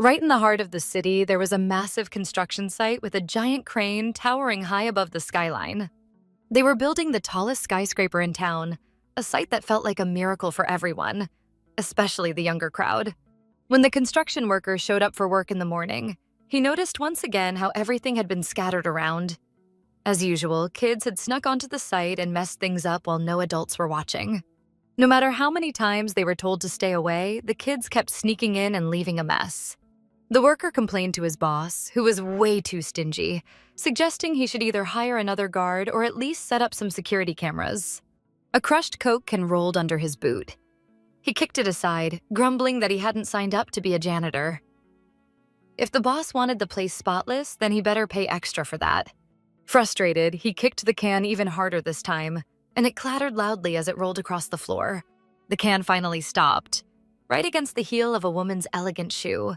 Right in the heart of the city, there was a massive construction site with a giant crane towering high above the skyline. They were building the tallest skyscraper in town, a sight that felt like a miracle for everyone, especially the younger crowd. When the construction workers showed up for work in the morning, he noticed once again how everything had been scattered around. As usual, kids had snuck onto the site and messed things up while no adults were watching. No matter how many times they were told to stay away, the kids kept sneaking in and leaving a mess. The worker complained to his boss, who was way too stingy, suggesting he should either hire another guard or at least set up some security cameras. A crushed Coke can rolled under his boot. He kicked it aside, grumbling that he hadn't signed up to be a janitor. If the boss wanted the place spotless, then he better pay extra for that. Frustrated, he kicked the can even harder this time, and it clattered loudly as it rolled across the floor. The can finally stopped, right against the heel of a woman's elegant shoe.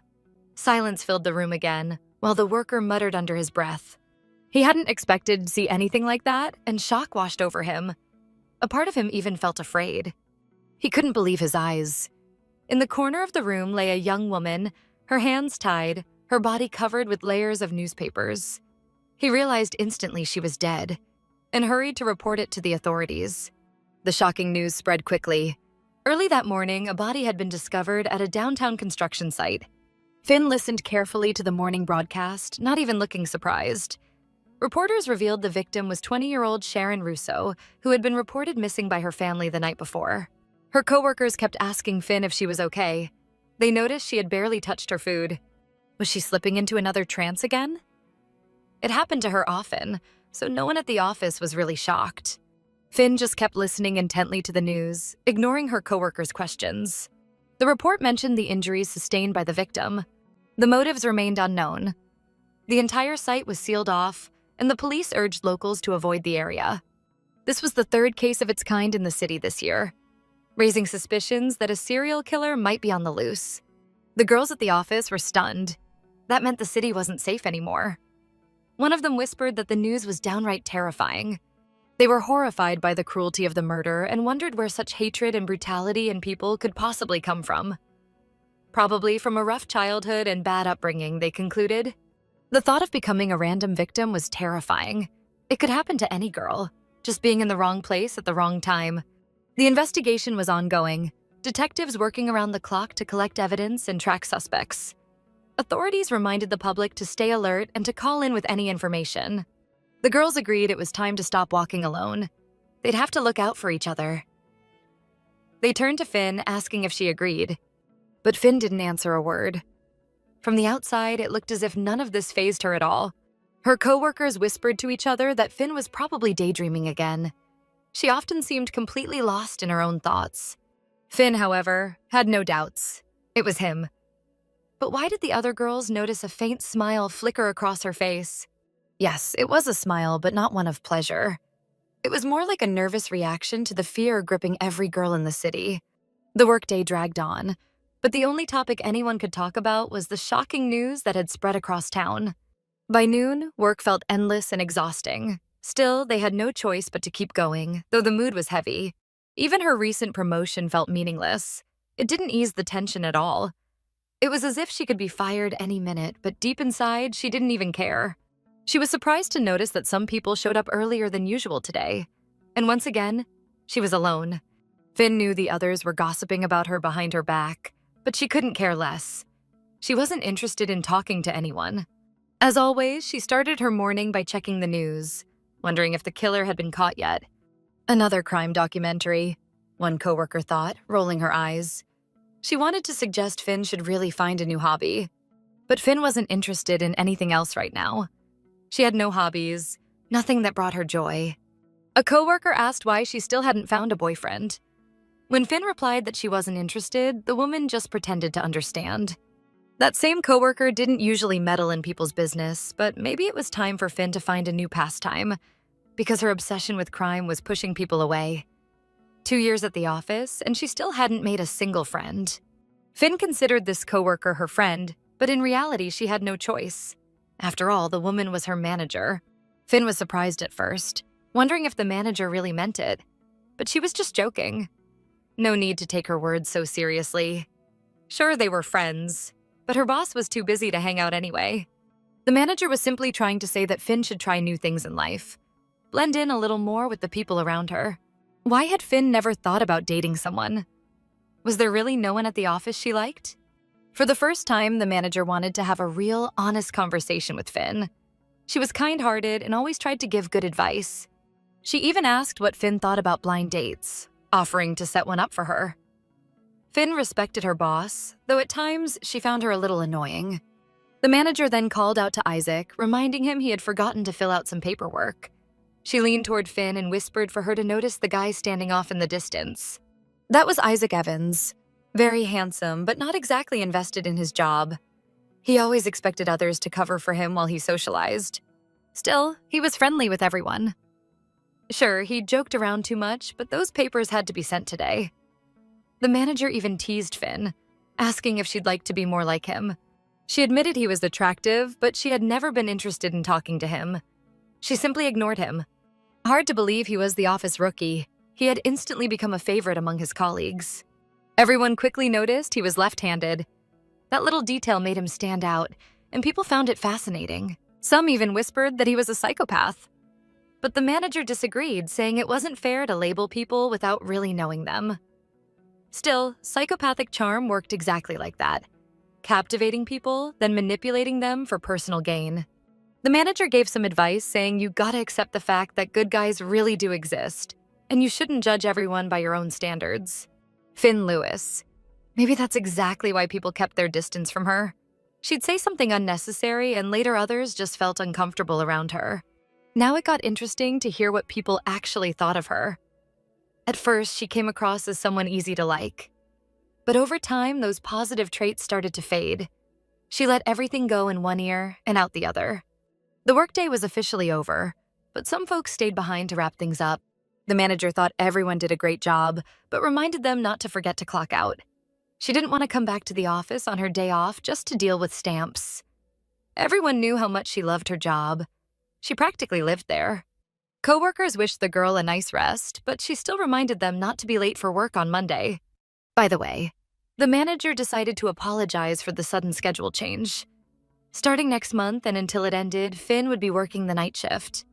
Silence filled the room again, while the worker muttered under his breath. He hadn't expected to see anything like that, and shock washed over him. A part of him even felt afraid. He couldn't believe his eyes. In the corner of the room lay a young woman, her hands tied, her body covered with layers of newspapers. He realized instantly she was dead, and hurried to report it to the authorities. The shocking news spread quickly. Early that morning, a body had been discovered at a downtown construction site. Finn listened carefully to the morning broadcast, not even looking surprised. Reporters revealed the victim was 20-year-old Sharon Russo, who had been reported missing by her family the night before. Her coworkers kept asking Finn if she was okay. They noticed she had barely touched her food. Was she slipping into another trance again? It happened to her often, so no one at the office was really shocked. Finn just kept listening intently to the news, ignoring her coworkers' questions. The report mentioned the injuries sustained by the victim. The motives remained unknown. The entire site was sealed off, and the police urged locals to avoid the area. This was the third case of its kind in the city this year, raising suspicions that a serial killer might be on the loose. The girls at the office were stunned. That meant the city wasn't safe anymore. One of them whispered that the news was downright terrifying. They were horrified by the cruelty of the murder and wondered where such hatred and brutality in people could possibly come from. Probably from a rough childhood and bad upbringing, they concluded. The thought of becoming a random victim was terrifying. It could happen to any girl, just being in the wrong place at the wrong time. The investigation was ongoing, detectives working around the clock to collect evidence and track suspects. Authorities reminded the public to stay alert and to call in with any information. The girls agreed it was time to stop walking alone. They'd have to look out for each other. They turned to Finn, asking if she agreed. But Finn didn't answer a word. From the outside, it looked as if none of this fazed her at all. Her coworkers whispered to each other that Finn was probably daydreaming again. She often seemed completely lost in her own thoughts. Finn, however, had no doubts. It was him. But why did the other girls notice a faint smile flicker across her face? Yes, it was a smile, but not one of pleasure. It was more like a nervous reaction to the fear gripping every girl in the city. The workday dragged on, but the only topic anyone could talk about was the shocking news that had spread across town. By noon, work felt endless and exhausting. Still, they had no choice but to keep going, though the mood was heavy. Even her recent promotion felt meaningless. It didn't ease the tension at all. It was as if she could be fired any minute, but deep inside, she didn't even care. She was surprised to notice that some people showed up earlier than usual today. And once again, she was alone. Finn knew the others were gossiping about her behind her back, but she couldn't care less. She wasn't interested in talking to anyone. As always, she started her morning by checking the news, wondering if the killer had been caught yet. Another crime documentary, one coworker thought, rolling her eyes. She wanted to suggest Finn should really find a new hobby. But Finn wasn't interested in anything else right now. She had no hobbies, nothing that brought her joy. A coworker asked why she still hadn't found a boyfriend. When Finn replied that she wasn't interested, the woman just pretended to understand. That same coworker didn't usually meddle in people's business, but maybe it was time for Finn to find a new pastime, because her obsession with crime was pushing people away. 2 years at the office, and she still hadn't made a single friend. Finn considered this coworker her friend, but in reality, she had no choice. After all, the woman was her manager. Finn was surprised at first, wondering if the manager really meant it. But she was just joking. No need to take her words so seriously. Sure, they were friends, but her boss was too busy to hang out anyway. The manager was simply trying to say that Finn should try new things in life, blend in a little more with the people around her. Why had Finn never thought about dating someone? Was there really no one at the office she liked? For the first time, the manager wanted to have a real, honest conversation with Finn. She was kind-hearted and always tried to give good advice. She even asked what Finn thought about blind dates, offering to set one up for her. Finn respected her boss, though at times she found her a little annoying. The manager then called out to Isaac, reminding him he had forgotten to fill out some paperwork. She leaned toward Finn and whispered for her to notice the guy standing off in the distance. That was Isaac Evans. Very handsome, but not exactly invested in his job. He always expected others to cover for him while he socialized. Still, he was friendly with everyone. Sure, he joked around too much, but those papers had to be sent today. The manager even teased Finn, asking if she'd like to be more like him. She admitted he was attractive, but she had never been interested in talking to him. She simply ignored him. Hard to believe he was the office rookie. He had instantly become a favorite among his colleagues. Everyone quickly noticed he was left-handed. That little detail made him stand out, and people found it fascinating. Some even whispered that he was a psychopath. But the manager disagreed, saying it wasn't fair to label people without really knowing them. Still, psychopathic charm worked exactly like that, captivating people, then manipulating them for personal gain. The manager gave some advice, saying you gotta accept the fact that good guys really do exist, and you shouldn't judge everyone by your own standards. Finn Lewis. Maybe that's exactly why people kept their distance from her. She'd say something unnecessary, and later others just felt uncomfortable around her. Now it got interesting to hear what people actually thought of her. At first, she came across as someone easy to like. But over time, those positive traits started to fade. She let everything go in one ear and out the other. The workday was officially over, but some folks stayed behind to wrap things up. The manager thought everyone did a great job, but reminded them not to forget to clock out. She didn't want to come back to the office on her day off just to deal with stamps. Everyone knew how much she loved her job. She practically lived there. Coworkers wished the girl a nice rest, but she still reminded them not to be late for work on Monday. By the way, the manager decided to apologize for the sudden schedule change. Starting next month and until it ended, Finn would be working the night shift.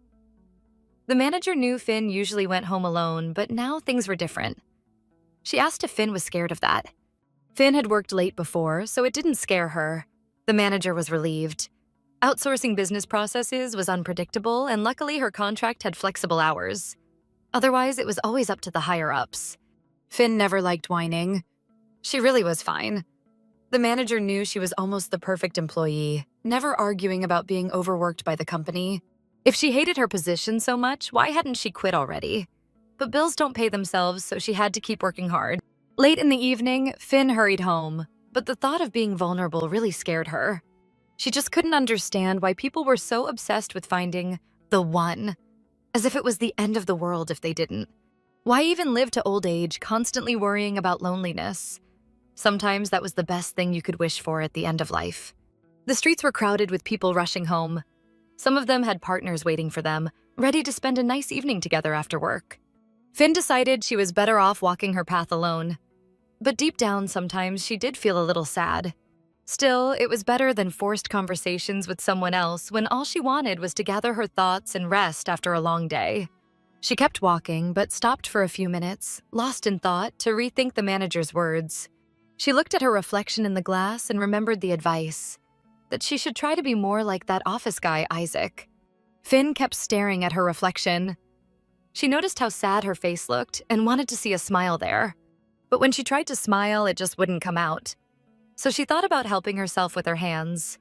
The manager knew Finn usually went home alone, but now things were different. She asked if Finn was scared of that. Finn had worked late before, so it didn't scare her. The manager was relieved. Outsourcing business processes was unpredictable, and luckily her contract had flexible hours. Otherwise, it was always up to the higher-ups. Finn never liked whining. She really was fine. The manager knew she was almost the perfect employee, never arguing about being overworked by the company. If she hated her position so much, why hadn't she quit already? But bills don't pay themselves, so she had to keep working hard. Late in the evening, Finn hurried home, but the thought of being vulnerable really scared her. She just couldn't understand why people were so obsessed with finding the one, as if it was the end of the world if they didn't. Why even live to old age, constantly worrying about loneliness? Sometimes that was the best thing you could wish for at the end of life. The streets were crowded with people rushing home. Some of them had partners waiting for them, ready to spend a nice evening together after work. Finn decided she was better off walking her path alone. But deep down, sometimes she did feel a little sad. Still, it was better than forced conversations with someone else when all she wanted was to gather her thoughts and rest after a long day. She kept walking, but stopped for a few minutes, lost in thought, to rethink the manager's words. She looked at her reflection in the glass and remembered the advice, that she should try to be more like that office guy, Isaac. Finn kept staring at her reflection. She noticed how sad her face looked and wanted to see a smile there. But when she tried to smile, it just wouldn't come out. So she thought about helping herself with her hands.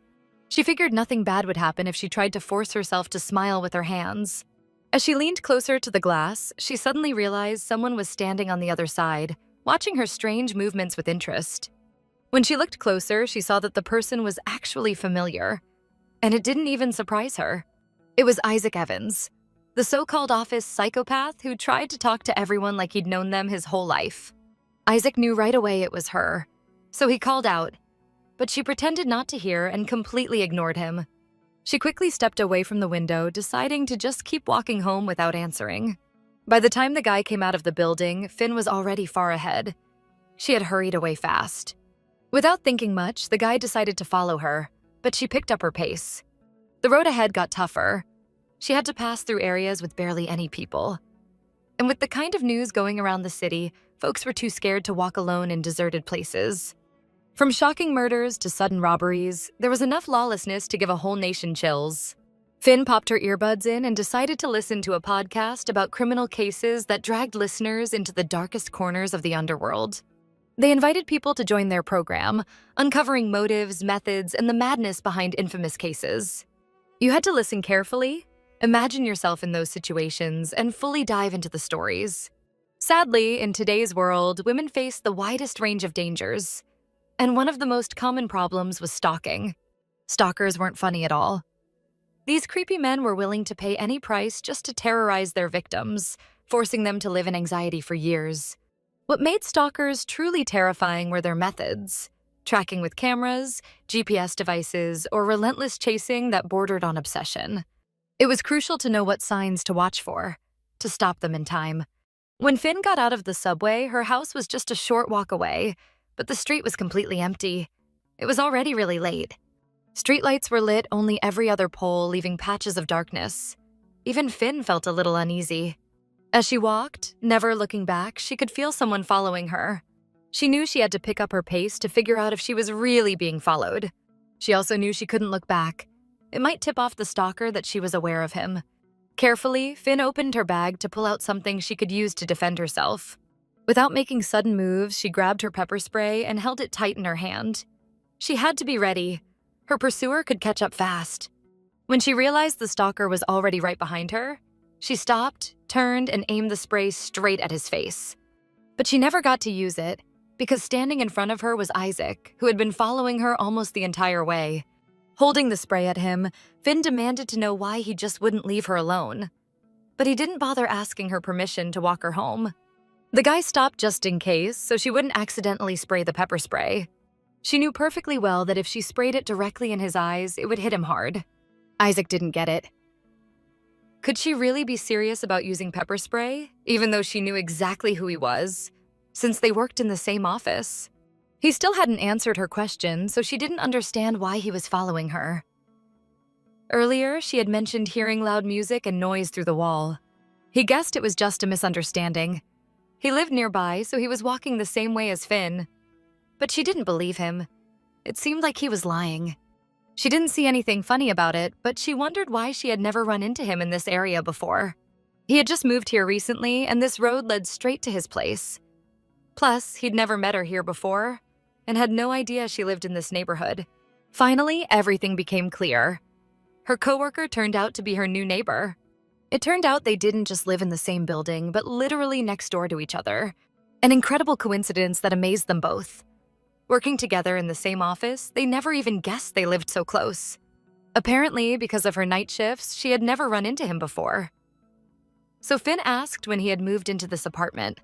She figured nothing bad would happen if she tried to force herself to smile with her hands. As she leaned closer to the glass, she suddenly realized someone was standing on the other side, watching her strange movements with interest. When she looked closer, she saw that the person was actually familiar, and it didn't even surprise her. It was Isaac Evans, the so-called office psychopath who tried to talk to everyone like he'd known them his whole life. Isaac knew right away it was her, so he called out, but she pretended not to hear and completely ignored him. She quickly stepped away from the window, deciding to just keep walking home without answering. By the time the guy came out of the building, Finn was already far ahead. She had hurried away fast. Without thinking much, the guy decided to follow her, but she picked up her pace. The road ahead got tougher. She had to pass through areas with barely any people. And with the kind of news going around the city, folks were too scared to walk alone in deserted places. From shocking murders to sudden robberies, there was enough lawlessness to give a whole nation chills. Finn popped her earbuds in and decided to listen to a podcast about criminal cases that dragged listeners into the darkest corners of the underworld. They invited people to join their program, uncovering motives, methods, and the madness behind infamous cases. You had to listen carefully, imagine yourself in those situations, and fully dive into the stories. Sadly, in today's world, women face the widest range of dangers. And one of the most common problems was stalking. Stalkers weren't funny at all. These creepy men were willing to pay any price just to terrorize their victims, forcing them to live in anxiety for years. What made stalkers truly terrifying were their methods: tracking with cameras, GPS devices, or relentless chasing that bordered on obsession. It was crucial to know what signs to watch for, to stop them in time. When Finn got out of the subway, her house was just a short walk away, but the street was completely empty. It was already really late. Streetlights were lit only every other pole, leaving patches of darkness. Even Finn felt a little uneasy. As she walked, never looking back, she could feel someone following her. She knew she had to pick up her pace to figure out if she was really being followed. She also knew she couldn't look back. It might tip off the stalker that she was aware of him. Carefully, Finn opened her bag to pull out something she could use to defend herself. Without making sudden moves, she grabbed her pepper spray and held it tight in her hand. She had to be ready. Her pursuer could catch up fast. When she realized the stalker was already right behind her, she stopped, turned, and aimed the spray straight at his face. But she never got to use it, because standing in front of her was Isaac, who had been following her almost the entire way. Holding the spray at him, Finn demanded to know why he just wouldn't leave her alone. But he didn't bother asking her permission to walk her home. The guy stopped just in case, so she wouldn't accidentally spray the pepper spray. She knew perfectly well that if she sprayed it directly in his eyes, it would hit him hard. Isaac didn't get it. Could she really be serious about using pepper spray, even though she knew exactly who he was, since they worked in the same office? He still hadn't answered her question, so she didn't understand why he was following her. Earlier, she had mentioned hearing loud music and noise through the wall. He guessed it was just a misunderstanding. He lived nearby, so he was walking the same way as Finn. But she didn't believe him. It seemed like he was lying. She didn't see anything funny about it, but she wondered why she had never run into him in this area before. He had just moved here recently, and this road led straight to his place. Plus, he'd never met her here before, and had no idea she lived in this neighborhood. Finally, everything became clear. Her coworker turned out to be her new neighbor. It turned out they didn't just live in the same building, but literally next door to each other. An incredible coincidence that amazed them both. Working together in the same office, they never even guessed they lived so close. Apparently, because of her night shifts, she had never run into him before. So Finn asked when he had moved into this apartment.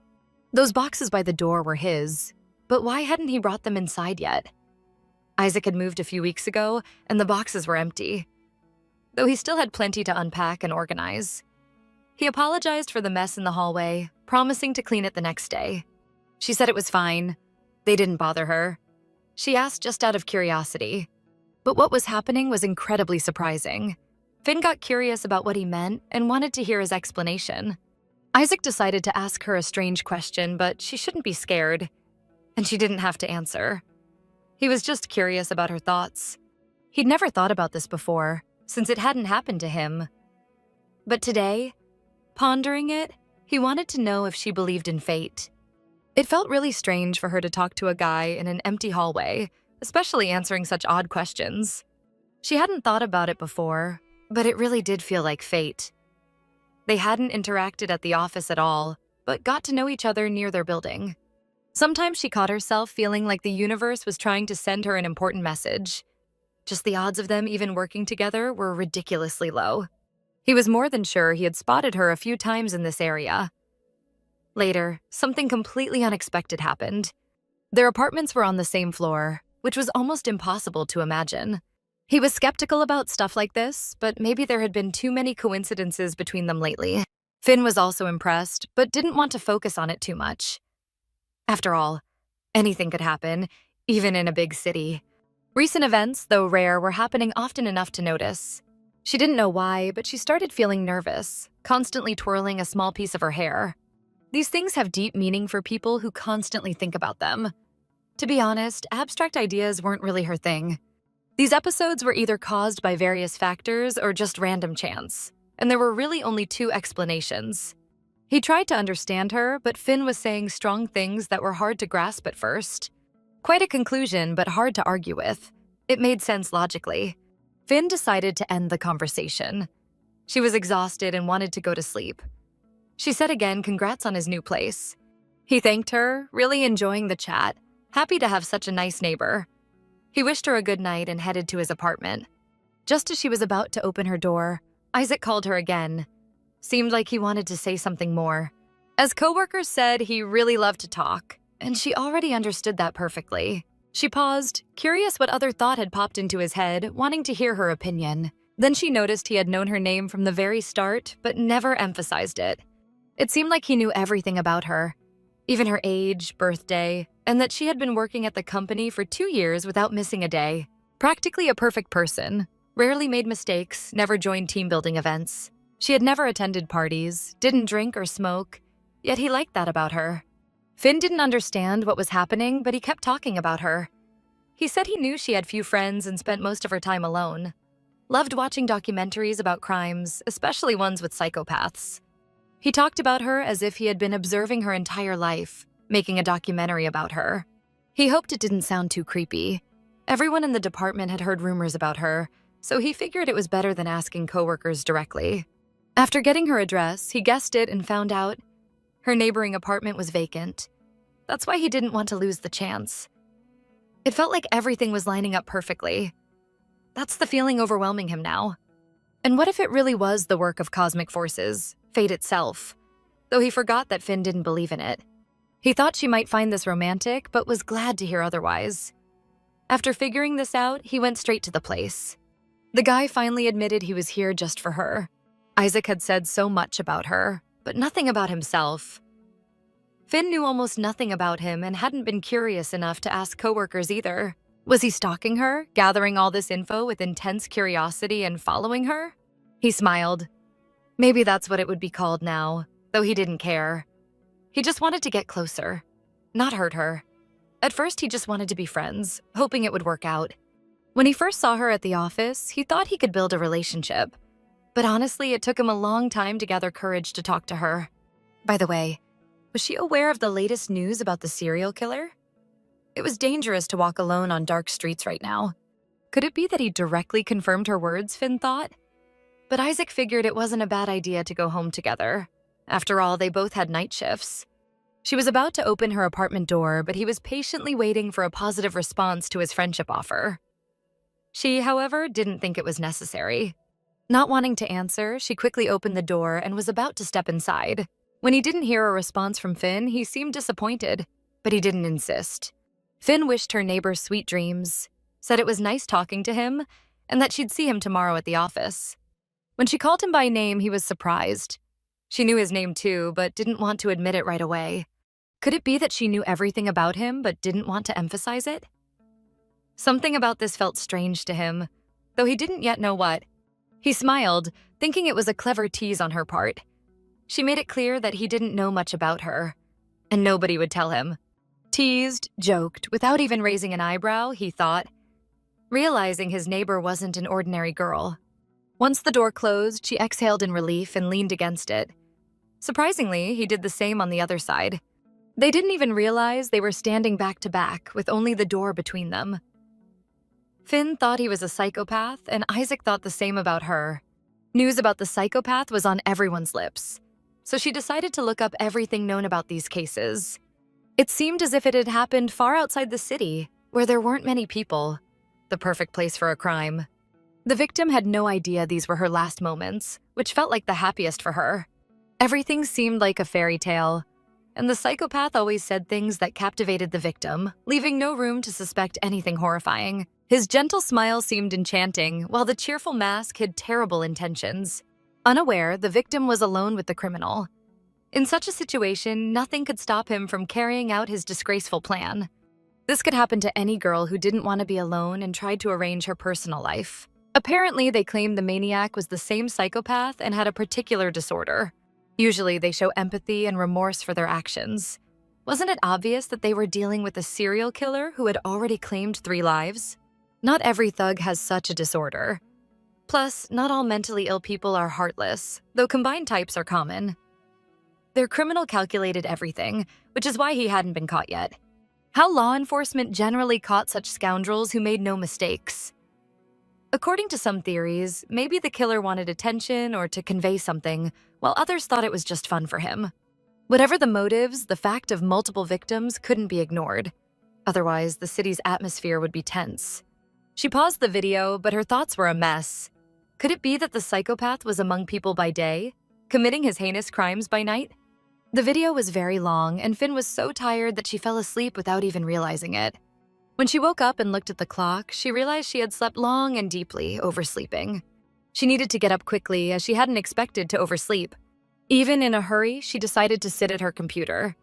Those boxes by the door were his, but why hadn't he brought them inside yet? Isaac had moved a few weeks ago, and the boxes were empty, though he still had plenty to unpack and organize. He apologized for the mess in the hallway, promising to clean it the next day. She said it was fine. They didn't bother her. She asked just out of curiosity. But what was happening was incredibly surprising. Finn got curious about what he meant and wanted to hear his explanation. Isaac decided to ask her a strange question, but she shouldn't be scared, and she didn't have to answer. He was just curious about her thoughts. He'd never thought about this before, since it hadn't happened to him. But today, pondering it, he wanted to know if she believed in fate. It felt really strange for her to talk to a guy in an empty hallway, especially answering such odd questions. She hadn't thought about it before, but it really did feel like fate. They hadn't interacted at the office at all, but got to know each other near their building. Sometimes she caught herself feeling like the universe was trying to send her an important message. Just the odds of them even working together were ridiculously low. He was more than sure he had spotted her a few times in this area. Later, something completely unexpected happened. Their apartments were on the same floor, which was almost impossible to imagine. He was skeptical about stuff like this, but maybe there had been too many coincidences between them lately. Finn was also impressed, but didn't want to focus on it too much. After all, anything could happen, even in a big city. Recent events, though rare, were happening often enough to notice. She didn't know why, but she started feeling nervous, constantly twirling a small piece of her hair. These things have deep meaning for people who constantly think about them. To be honest, abstract ideas weren't really her thing. These episodes were either caused by various factors or just random chance, and there were really only two explanations. He tried to understand her, but Finn was saying strong things that were hard to grasp at first. Quite a conclusion, but hard to argue with. It made sense logically. Finn decided to end the conversation. She was exhausted and wanted to go to sleep. She said again congrats on his new place. He thanked her, really enjoying the chat, happy to have such a nice neighbor. He wished her a good night and headed to his apartment. Just as she was about to open her door, Isaac called her again. Seemed like he wanted to say something more. As coworkers said, he really loved to talk, and she already understood that perfectly. She paused, curious what other thought had popped into his head, wanting to hear her opinion. Then she noticed he had known her name from the very start, but never emphasized it. It seemed like he knew everything about her, even her age, birthday, and that she had been working at the company for 2 years without missing a day. Practically a perfect person, rarely made mistakes, never joined team-building events. She had never attended parties, didn't drink or smoke, yet he liked that about her. Finn didn't understand what was happening, but he kept talking about her. He said he knew she had few friends and spent most of her time alone. Loved watching documentaries about crimes, especially ones with psychopaths. He talked about her as if he had been observing her entire life, making a documentary about her. He hoped it didn't sound too creepy. Everyone in the department had heard rumors about her, so he figured it was better than asking coworkers directly. After getting her address, he guessed it and found out her neighboring apartment was vacant. That's why he didn't want to lose the chance. It felt like everything was lining up perfectly. That's the feeling overwhelming him now. And what if it really was the work of cosmic forces, fate itself? Though he forgot that Finn didn't believe in it. He thought she might find this romantic, but was glad to hear otherwise. After figuring this out, he went straight to the place. The guy finally admitted he was here just for her. Isaac had said so much about her, but nothing about himself. Finn knew almost nothing about him and hadn't been curious enough to ask coworkers either. Was he stalking her, gathering all this info with intense curiosity and following her? He smiled. Maybe that's what it would be called now, though he didn't care. He just wanted to get closer, not hurt her. At first, he just wanted to be friends, hoping it would work out. When he first saw her at the office, he thought he could build a relationship. But honestly, it took him a long time to gather courage to talk to her. By the way, was she aware of the latest news about the serial killer? It was dangerous to walk alone on dark streets right now. Could it be that he directly confirmed her words, Finn thought? But Isaac figured it wasn't a bad idea to go home together. After all, they both had night shifts. She was about to open her apartment door, but he was patiently waiting for a positive response to his friendship offer. She, however, didn't think it was necessary. Not wanting to answer, she quickly opened the door and was about to step inside. When he didn't hear a response from Finn, he seemed disappointed, but he didn't insist. Finn wished her neighbor sweet dreams, said it was nice talking to him, and that she'd see him tomorrow at the office. When she called him by name, he was surprised. She knew his name too, but didn't want to admit it right away. Could it be that she knew everything about him but didn't want to emphasize it? Something about this felt strange to him, though he didn't yet know what. He smiled, thinking it was a clever tease on her part. She made it clear that he didn't know much about her, and nobody would tell him. Teased, joked, without even raising an eyebrow, he thought, realizing his neighbor wasn't an ordinary girl. Once the door closed, she exhaled in relief and leaned against it. Surprisingly, he did the same on the other side. They didn't even realize they were standing back to back with only the door between them. Finn thought he was a psychopath, and Isaac thought the same about her. News about the psychopath was on everyone's lips, so she decided to look up everything known about these cases. It seemed as if it had happened far outside the city, where there weren't many people. The perfect place for a crime. The victim had no idea these were her last moments, which felt like the happiest for her. Everything seemed like a fairy tale, and the psychopath always said things that captivated the victim, leaving no room to suspect anything horrifying. His gentle smile seemed enchanting, while the cheerful mask hid terrible intentions. Unaware, the victim was alone with the criminal. In such a situation, nothing could stop him from carrying out his disgraceful plan. This could happen to any girl who didn't want to be alone and tried to arrange her personal life. Apparently, they claimed the maniac was the same psychopath and had a particular disorder. Usually, they show empathy and remorse for their actions. Wasn't it obvious that they were dealing with a serial killer who had already claimed 3 lives? Not every thug has such a disorder. Plus, not all mentally ill people are heartless, though combined types are common. Their criminal calculated everything, which is why he hadn't been caught yet. How law enforcement generally caught such scoundrels who made no mistakes. According to some theories, maybe the killer wanted attention or to convey something, while others thought it was just fun for him. Whatever the motives, the fact of multiple victims couldn't be ignored. Otherwise, the city's atmosphere would be tense. She paused the video, but her thoughts were a mess. Could it be that the psychopath was among people by day, committing his heinous crimes by night? The video was very long, and Finn was so tired that she fell asleep without even realizing it. When she woke up and looked at the clock, she realized she had slept long and deeply, oversleeping. She needed to get up quickly, as she hadn't expected to oversleep. Even in a hurry, she decided to sit at her computer.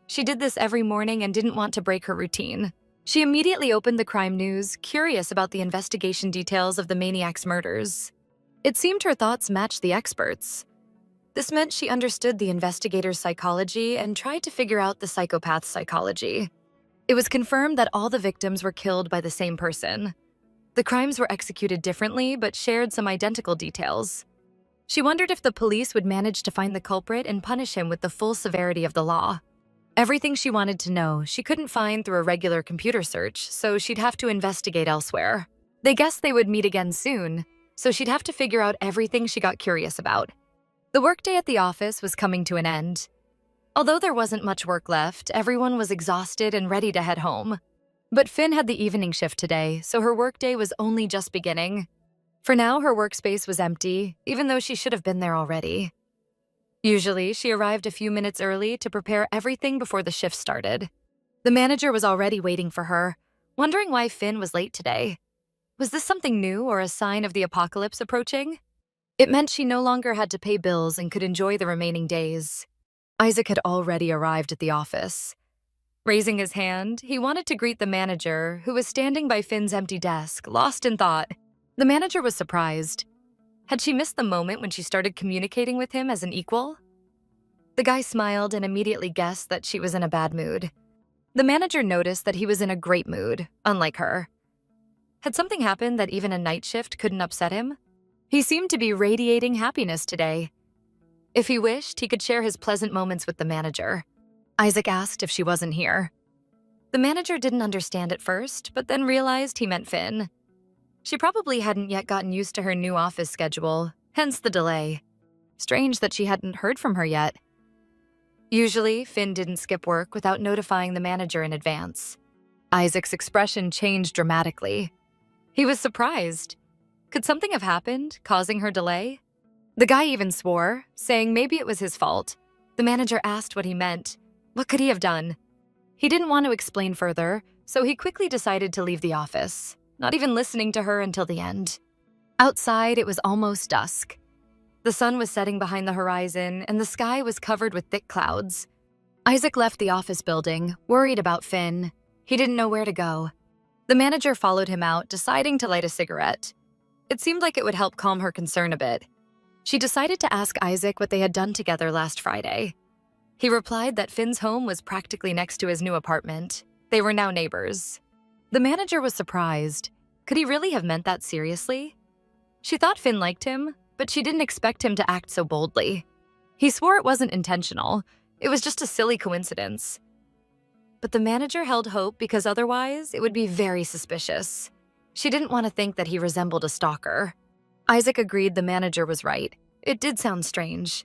She did this every morning and didn't want to break her routine. She immediately opened the crime news, curious about the investigation details of the maniac's murders. It seemed her thoughts matched the experts. This meant she understood the investigator's psychology and tried to figure out the psychopath's psychology. It was confirmed that all the victims were killed by the same person. The crimes were executed differently, but shared some identical details. She wondered if the police would manage to find the culprit and punish him with the full severity of the law. Everything she wanted to know, she couldn't find through a regular computer search, so she'd have to investigate elsewhere. They guessed they would meet again soon, so she'd have to figure out everything she got curious about. The workday at the office was coming to an end. Although there wasn't much work left, everyone was exhausted and ready to head home. But Finn had the evening shift today, so her workday was only just beginning. For now, her workspace was empty, even though she should have been there already. Usually, she arrived a few minutes early to prepare everything before the shift started. The manager was already waiting for her, wondering why Finn was late today. Was this something new or a sign of the apocalypse approaching? It meant she no longer had to pay bills and could enjoy the remaining days. Isaac had already arrived at the office. Raising his hand, he wanted to greet the manager, who was standing by Finn's empty desk, lost in thought. The manager was surprised. Had she missed the moment when she started communicating with him as an equal? The guy smiled and immediately guessed that she was in a bad mood. The manager noticed that he was in a great mood, unlike her. Had something happened that even a night shift couldn't upset him? He seemed to be radiating happiness today. If he wished, he could share his pleasant moments with the manager. Isaac asked if she wasn't here. The manager didn't understand at first, but then realized he meant Finn. She probably hadn't yet gotten used to her new office schedule, hence the delay. Strange that she hadn't heard from her yet. Usually, Finn didn't skip work without notifying the manager in advance. Isaac's expression changed dramatically. He was surprised. Could something have happened, causing her delay? The guy even swore, saying maybe it was his fault. The manager asked what he meant. What could he have done? He didn't want to explain further, so he quickly decided to leave the office, not even listening to her until the end. Outside, it was almost dusk. The sun was setting behind the horizon, and the sky was covered with thick clouds. Isaac left the office building, worried about Finn. He didn't know where to go. The manager followed him out, deciding to light a cigarette. It seemed like it would help calm her concern a bit. She decided to ask Isaac what they had done together last Friday. He replied that Finn's home was practically next to his new apartment. They were now neighbors. The manager was surprised. Could he really have meant that seriously? She thought Finn liked him, but she didn't expect him to act so boldly. He swore it wasn't intentional. It was just a silly coincidence. But the manager held hope because otherwise it would be very suspicious. She didn't want to think that he resembled a stalker. Isaac agreed the manager was right. It did sound strange.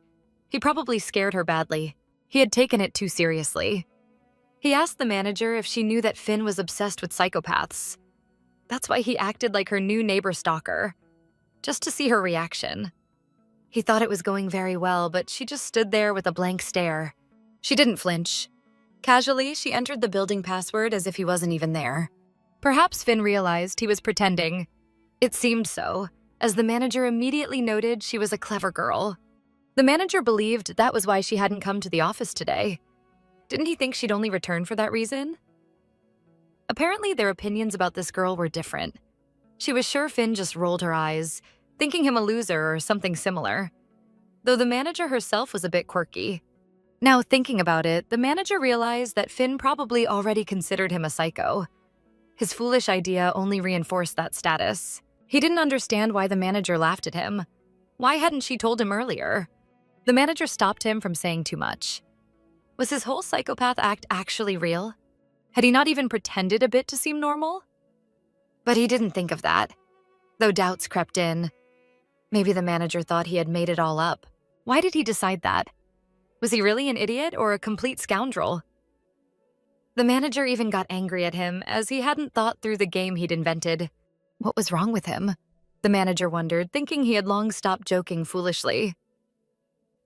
He probably scared her badly. He had taken it too seriously. He asked the manager if she knew that Finn was obsessed with psychopaths. That's why he acted like her new neighbor stalker, just to see her reaction. He thought it was going very well, but she just stood there with a blank stare. She didn't flinch. Casually, she entered the building password as if he wasn't even there. Perhaps Finn realized he was pretending. It seemed so, as the manager immediately noted she was a clever girl. The manager believed that was why she hadn't come to the office today. Didn't he think she'd only return for that reason? Apparently, their opinions about this girl were different. She was sure Finn just rolled her eyes, thinking him a loser or something similar, though the manager herself was a bit quirky. Now, thinking about it, the manager realized that Finn probably already considered him a psycho. His foolish idea only reinforced that status. He didn't understand why the manager laughed at him. Why hadn't she told him earlier? The manager stopped him from saying too much. Was his whole psychopath act actually real? Had he not even pretended a bit to seem normal? But he didn't think of that, though doubts crept in. Maybe the manager thought he had made it all up. Why did he decide that? Was he really an idiot or a complete scoundrel? The manager even got angry at him as he hadn't thought through the game he'd invented. What was wrong with him? The manager wondered, thinking he had long stopped joking foolishly.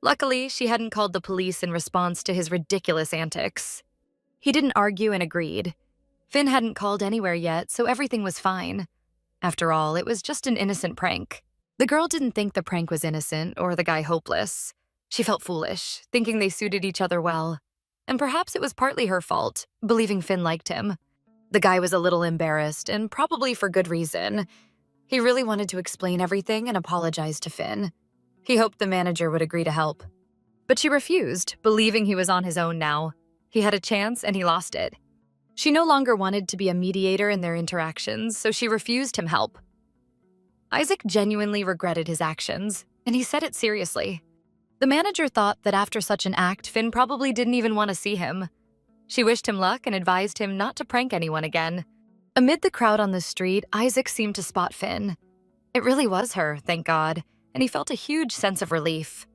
Luckily, she hadn't called the police in response to his ridiculous antics. He didn't argue and agreed. Finn hadn't called anywhere yet, so everything was fine. After all, it was just an innocent prank. The girl didn't think the prank was innocent or the guy hopeless. She felt foolish, thinking they suited each other well. And perhaps it was partly her fault, believing Finn liked him. The guy was a little embarrassed, and probably for good reason. He really wanted to explain everything and apologize to Finn. He hoped the manager would agree to help. But she refused, believing he was on his own now. He had a chance and he lost it. She no longer wanted to be a mediator in their interactions, so she refused him help. Isaac genuinely regretted his actions, and he said it seriously. The manager thought that after such an act, Finn probably didn't even want to see him. She wished him luck and advised him not to prank anyone again. Amid the crowd on the street, Isaac seemed to spot Finn. It really was her, thank God, and he felt a huge sense of relief.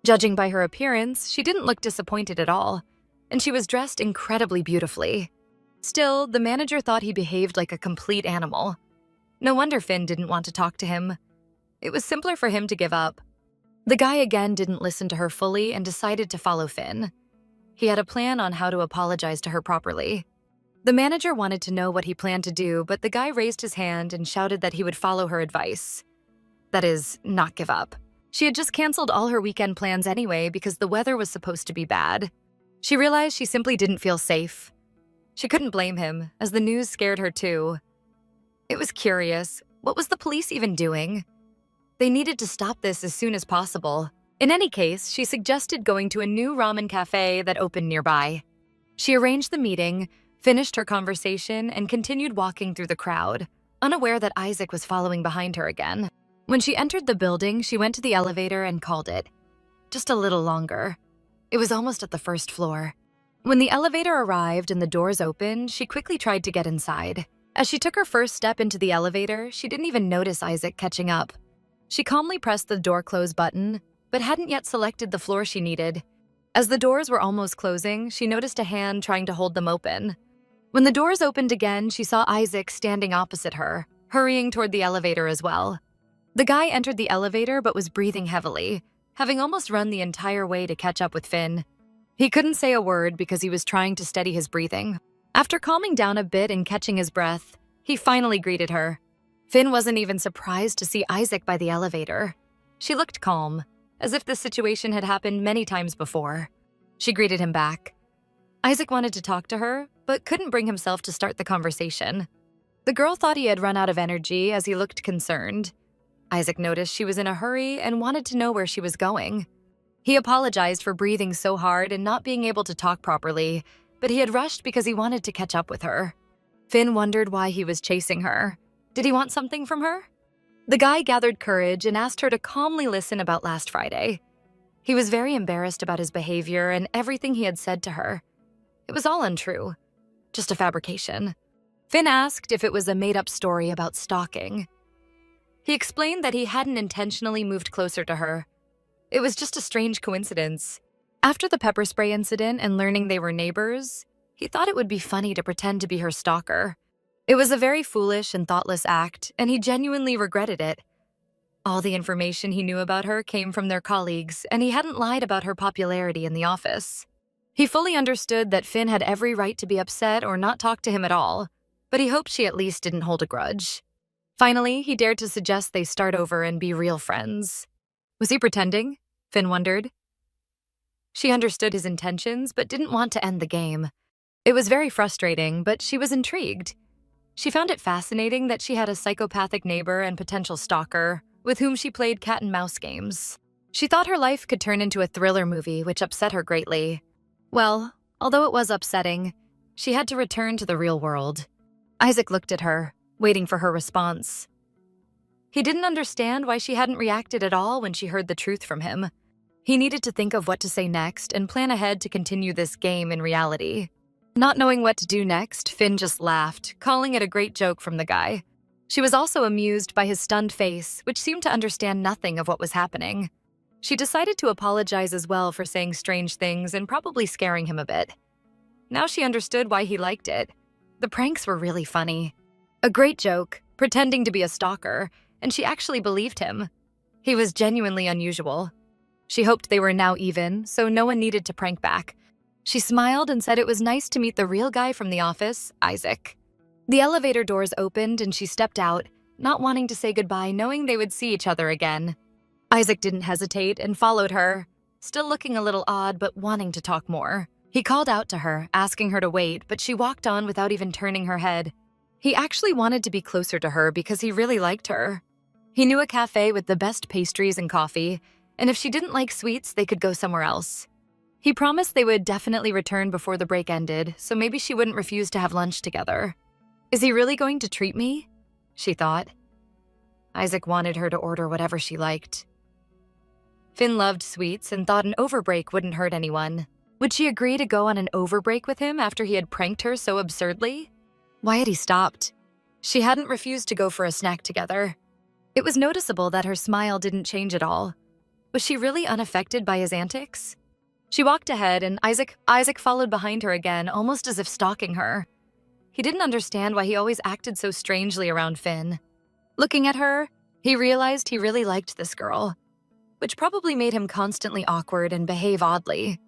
Judging by her appearance, she didn't look disappointed at all, and she was dressed incredibly beautifully. Still, the manager thought he behaved like a complete animal. No wonder Finn didn't want to talk to him. It was simpler for him to give up. The guy again didn't listen to her fully and decided to follow Finn. He had a plan on how to apologize to her properly. The manager wanted to know what he planned to do, but the guy raised his hand and shouted that he would follow her advice. That is, not give up. She had just canceled all her weekend plans anyway because the weather was supposed to be bad. She realized she simply didn't feel safe. She couldn't blame him, as the news scared her too. It was curious. What was the police even doing? They needed to stop this as soon as possible. In any case, she suggested going to a new ramen cafe that opened nearby. She arranged the meeting, finished her conversation, and continued walking through the crowd, unaware that Isaac was following behind her again. When she entered the building, she went to the elevator and called it. Just a little longer. It was almost at the first floor. When the elevator arrived and the doors opened, she quickly tried to get inside. As she took her first step into the elevator, she didn't even notice Isaac catching up. She calmly pressed the door close button, but hadn't yet selected the floor she needed. As the doors were almost closing, she noticed a hand trying to hold them open. When the doors opened again, she saw Isaac standing opposite her, hurrying toward the elevator as well. The guy entered the elevator but was breathing heavily, having almost run the entire way to catch up with Finn. He couldn't say a word because he was trying to steady his breathing. After calming down a bit and catching his breath, he finally greeted her. Finn wasn't even surprised to see Isaac by the elevator. She looked calm, as if this situation had happened many times before. She greeted him back. Isaac wanted to talk to her, but couldn't bring himself to start the conversation. The girl thought he had run out of energy as he looked concerned. Isaac noticed she was in a hurry and wanted to know where she was going. He apologized for breathing so hard and not being able to talk properly, but he had rushed because he wanted to catch up with her. Finn wondered why he was chasing her. Did he want something from her? The guy gathered courage and asked her to calmly listen about last Friday. He was very embarrassed about his behavior and everything he had said to her. It was all untrue, just a fabrication. Finn asked if it was a made-up story about stalking. He explained that he hadn't intentionally moved closer to her. It was just a strange coincidence. After the pepper spray incident and learning they were neighbors, he thought it would be funny to pretend to be her stalker. It was a very foolish and thoughtless act, and he genuinely regretted it. All the information he knew about her came from their colleagues, and he hadn't lied about her popularity in the office. He fully understood that Finn had every right to be upset or not talk to him at all, but he hoped she at least didn't hold a grudge. Finally, he dared to suggest they start over and be real friends. Was he pretending? Finn wondered. She understood his intentions, but didn't want to end the game. It was very frustrating, but she was intrigued. She found it fascinating that she had a psychopathic neighbor and potential stalker with whom she played cat and mouse games. She thought her life could turn into a thriller movie, which upset her greatly. Well, although it was upsetting, she had to return to the real world. Isaac looked at her, waiting for her response. He didn't understand why she hadn't reacted at all when she heard the truth from him. He needed to think of what to say next and plan ahead to continue this game in reality. Not knowing what to do next, Finn just laughed, calling it a great joke from the guy. She was also amused by his stunned face, which seemed to understand nothing of what was happening. She decided to apologize as well for saying strange things and probably scaring him a bit. Now she understood why he liked it. The pranks were really funny. A great joke, pretending to be a stalker, and she actually believed him. He was genuinely unusual. She hoped they were now even, so no one needed to prank back. She smiled and said it was nice to meet the real guy from the office, Isaac. The elevator doors opened and she stepped out, not wanting to say goodbye, knowing they would see each other again. Isaac didn't hesitate and followed her, still looking a little odd but wanting to talk more. He called out to her, asking her to wait, but she walked on without even turning her head. He actually wanted to be closer to her because he really liked her. He knew a cafe with the best pastries and coffee, and if she didn't like sweets, they could go somewhere else. He promised they would definitely return before the break ended, so maybe she wouldn't refuse to have lunch together. Is he really going to treat me? She thought. Isaac wanted her to order whatever she liked. Finn loved sweets and thought an overbreak wouldn't hurt anyone. Would she agree to go on an overbreak with him after he had pranked her so absurdly? Why had he stopped? She hadn't refused to go for a snack together. It was noticeable that her smile didn't change at all. Was she really unaffected by his antics? She walked ahead and Isaac followed behind her again, almost as if stalking her. He didn't understand why he always acted so strangely around Finn. Looking at her, he realized he really liked this girl, which probably made him constantly awkward and behave oddly.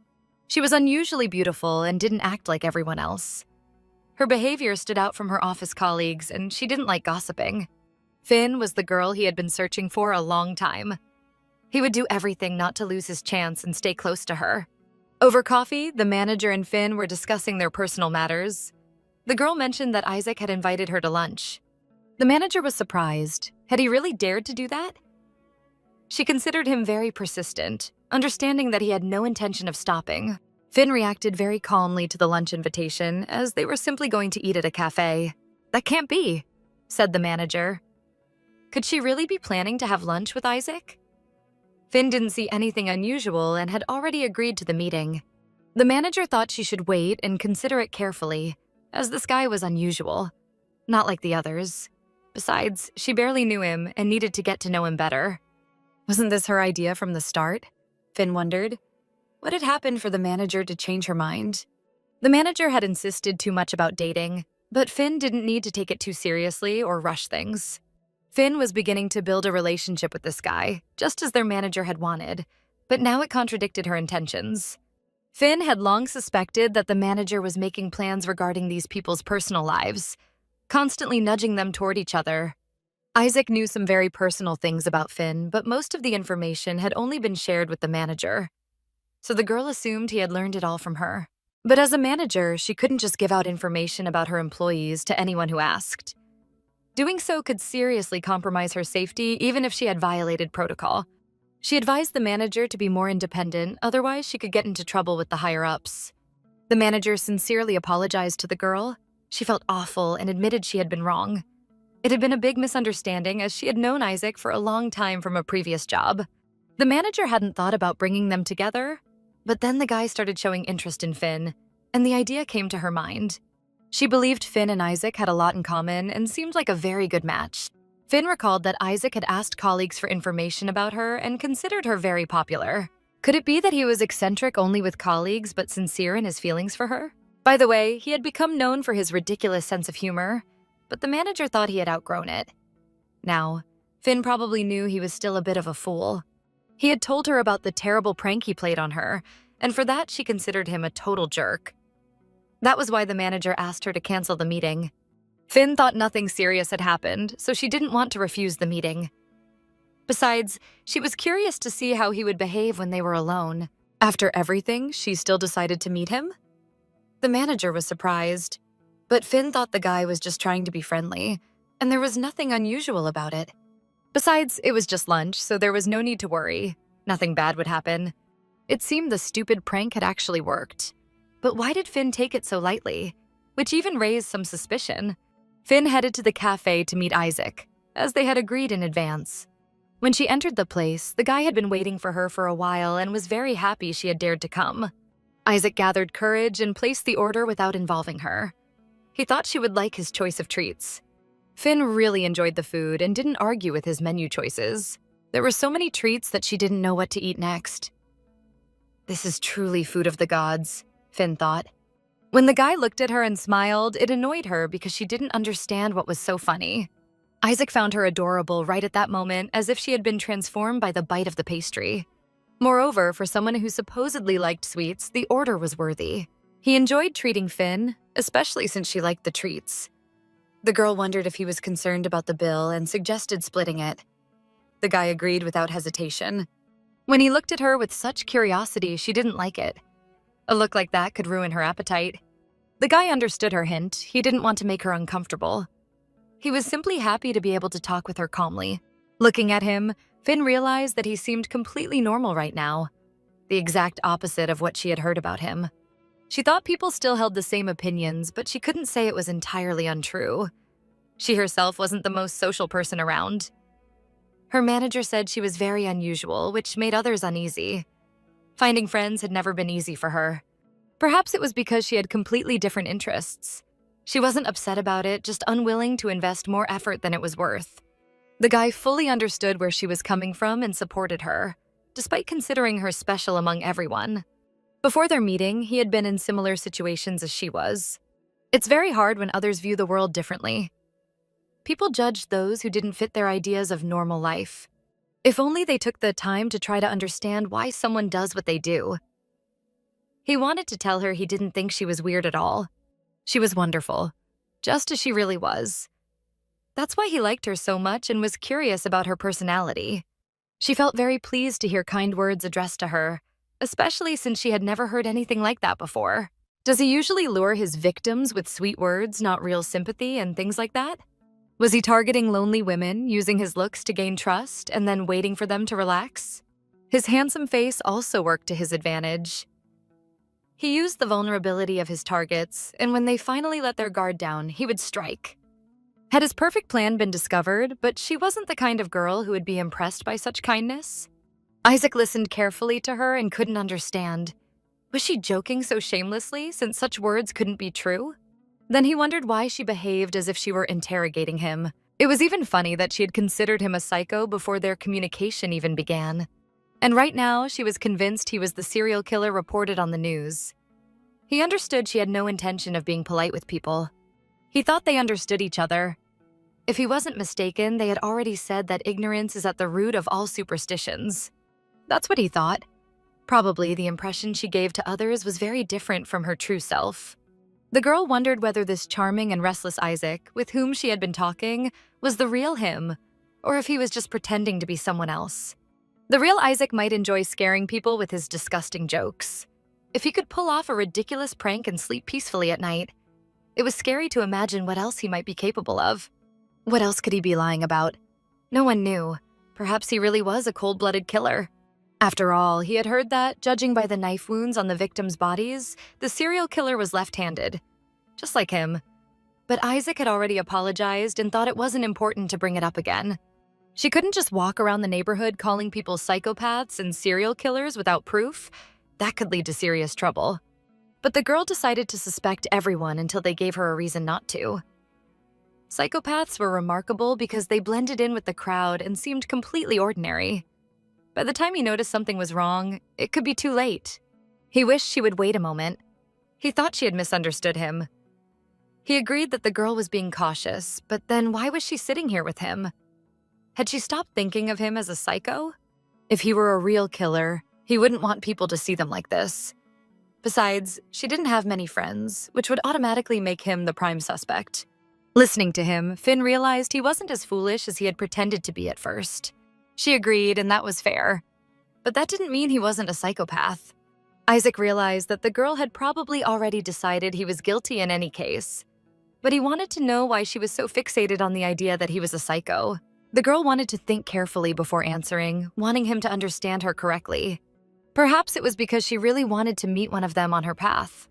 She was unusually beautiful and didn't act like everyone else. Her behavior stood out from her office colleagues, and she didn't like gossiping. Finn was the girl he had been searching for a long time. He would do everything not to lose his chance and stay close to her. Over coffee, the manager and Finn were discussing their personal matters. The girl mentioned that Isaac had invited her to lunch. The manager was surprised. Had he really dared to do that? She considered him very persistent, understanding that he had no intention of stopping. Finn reacted very calmly to the lunch invitation, as they were simply going to eat at a cafe. That can't be, said the manager. Could she really be planning to have lunch with Isaac? Finn didn't see anything unusual and had already agreed to the meeting. The manager thought she should wait and consider it carefully, as this guy was unusual, not like the others. Besides, she barely knew him and needed to get to know him better. Wasn't this her idea from the start? Finn wondered. What had happened for the manager to change her mind? The manager had insisted too much about dating, but Finn didn't need to take it too seriously or rush things. Finn was beginning to build a relationship with this guy, just as their manager had wanted, but now it contradicted her intentions. Finn had long suspected that the manager was making plans regarding these people's personal lives, constantly nudging them toward each other. Isaac knew some very personal things about Finn, but most of the information had only been shared with the manager. So the girl assumed he had learned it all from her. But as a manager, she couldn't just give out information about her employees to anyone who asked. Doing so could seriously compromise her safety, even if she had violated protocol. She advised the manager to be more independent, otherwise she could get into trouble with the higher-ups. The manager sincerely apologized to the girl. She felt awful and admitted she had been wrong. It had been a big misunderstanding, as she had known Isaac for a long time from a previous job. The manager hadn't thought about bringing them together, but then the guy started showing interest in Finn, and the idea came to her mind. She believed Finn and Isaac had a lot in common and seemed like a very good match. Finn recalled that Isaac had asked colleagues for information about her and considered her very popular. Could it be that he was eccentric only with colleagues but sincere in his feelings for her? By the way, he had become known for his ridiculous sense of humor, but the manager thought he had outgrown it. Now, Finn probably knew he was still a bit of a fool. He had told her about the terrible prank he played on her, and for that she considered him a total jerk. That was why the manager asked her to cancel the meeting. Finn thought nothing serious had happened, so she didn't want to refuse the meeting. Besides, she was curious to see how he would behave when they were alone. After everything, she still decided to meet him? The manager was surprised, but Finn thought the guy was just trying to be friendly, and there was nothing unusual about it. Besides, it was just lunch, so there was no need to worry. Nothing bad would happen. It seemed the stupid prank had actually worked. But why did Finn take it so lightly? Which even raised some suspicion. Finn headed to the cafe to meet Isaac, as they had agreed in advance. When she entered the place, the guy had been waiting for her for a while and was very happy she had dared to come. Isaac gathered courage and placed the order without involving her. He thought she would like his choice of treats. Finn really enjoyed the food and didn't argue with his menu choices. There were so many treats that she didn't know what to eat next. This is truly food of the gods, Finn thought. When the guy looked at her and smiled, it annoyed her because she didn't understand what was so funny. Isaac found her adorable right at that moment, as if she had been transformed by the bite of the pastry. Moreover, for someone who supposedly liked sweets, the order was worthy. He enjoyed treating Finn, especially since she liked the treats. The girl wondered if he was concerned about the bill and suggested splitting it. The guy agreed without hesitation. When he looked at her with such curiosity, she didn't like it. A look like that could ruin her appetite. The guy understood her hint. He didn't want to make her uncomfortable. He was simply happy to be able to talk with her calmly. Looking at him, Finn realized that he seemed completely normal right now, the exact opposite of what she had heard about him. She thought people still held the same opinions, but she couldn't say it was entirely untrue. She herself wasn't the most social person around. Her manager said she was very unusual, which made others uneasy. Finding friends had never been easy for her. Perhaps it was because she had completely different interests. She wasn't upset about it, just unwilling to invest more effort than it was worth. The guy fully understood where she was coming from and supported her, despite considering her special among everyone. Before their meeting, he had been in similar situations as she was. It's very hard when others view the world differently. People judged those who didn't fit their ideas of normal life. If only they took the time to try to understand why someone does what they do. He wanted to tell her he didn't think she was weird at all. She was wonderful, just as she really was. That's why he liked her so much and was curious about her personality. She felt very pleased to hear kind words addressed to her, especially since she had never heard anything like that before. Does he usually lure his victims with sweet words, not real sympathy, and things like that? Was he targeting lonely women, using his looks to gain trust, and then waiting for them to relax? His handsome face also worked to his advantage. He used the vulnerability of his targets, and when they finally let their guard down, he would strike. Had his perfect plan been discovered, but she wasn't the kind of girl who would be impressed by such kindness? Isaac listened carefully to her and couldn't understand. Was she joking so shamelessly, since such words couldn't be true? Then he wondered why she behaved as if she were interrogating him. It was even funny that she had considered him a psycho before their communication even began. And right now, she was convinced he was the serial killer reported on the news. He understood she had no intention of being polite with people. He thought they understood each other. If he wasn't mistaken, they had already said that ignorance is at the root of all superstitions. That's what he thought. Probably the impression she gave to others was very different from her true self. The girl wondered whether this charming and restless Isaac, with whom she had been talking, was the real him, or if he was just pretending to be someone else. The real Isaac might enjoy scaring people with his disgusting jokes. If he could pull off a ridiculous prank and sleep peacefully at night, it was scary to imagine what else he might be capable of. What else could he be lying about? No one knew. Perhaps he really was a cold-blooded killer. After all, he had heard that, judging by the knife wounds on the victims' bodies, the serial killer was left-handed. Just like him. But Isaac had already apologized and thought it wasn't important to bring it up again. She couldn't just walk around the neighborhood calling people psychopaths and serial killers without proof. That could lead to serious trouble. But the girl decided to suspect everyone until they gave her a reason not to. Psychopaths were remarkable because they blended in with the crowd and seemed completely ordinary. By the time he noticed something was wrong, it could be too late. He wished she would wait a moment. He thought she had misunderstood him. He agreed that the girl was being cautious, but then why was she sitting here with him? Had she stopped thinking of him as a psycho? If he were a real killer, he wouldn't want people to see them like this. Besides, she didn't have many friends, which would automatically make him the prime suspect. Listening to him, Finn realized he wasn't as foolish as he had pretended to be at first. She agreed, and that was fair. But that didn't mean he wasn't a psychopath. Isaac realized that the girl had probably already decided he was guilty in any case, but he wanted to know why she was so fixated on the idea that he was a psycho. The girl wanted to think carefully before answering, wanting him to understand her correctly. Perhaps it was because she really wanted to meet one of them on her path.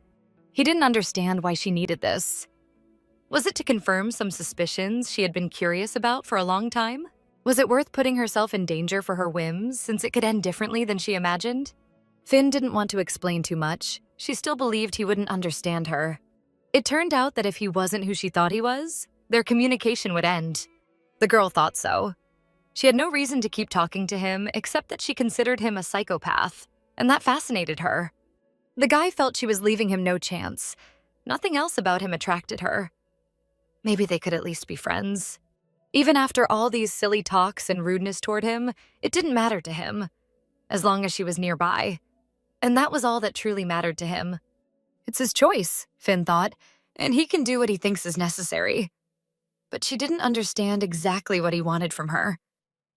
He didn't understand why she needed this. Was it to confirm some suspicions she had been curious about for a long time? Was it worth putting herself in danger for her whims, since it could end differently than she imagined? Finn didn't want to explain too much. She still believed he wouldn't understand her. It turned out that if he wasn't who she thought he was, their communication would end. The girl thought so. She had no reason to keep talking to him except that she considered him a psychopath, and that fascinated her. The guy felt she was leaving him no chance. Nothing else about him attracted her. Maybe they could at least be friends. Even after all these silly talks and rudeness toward him, it didn't matter to him, as long as she was nearby. And that was all that truly mattered to him. It's his choice, Finn thought, and he can do what he thinks is necessary. But she didn't understand exactly what he wanted from her.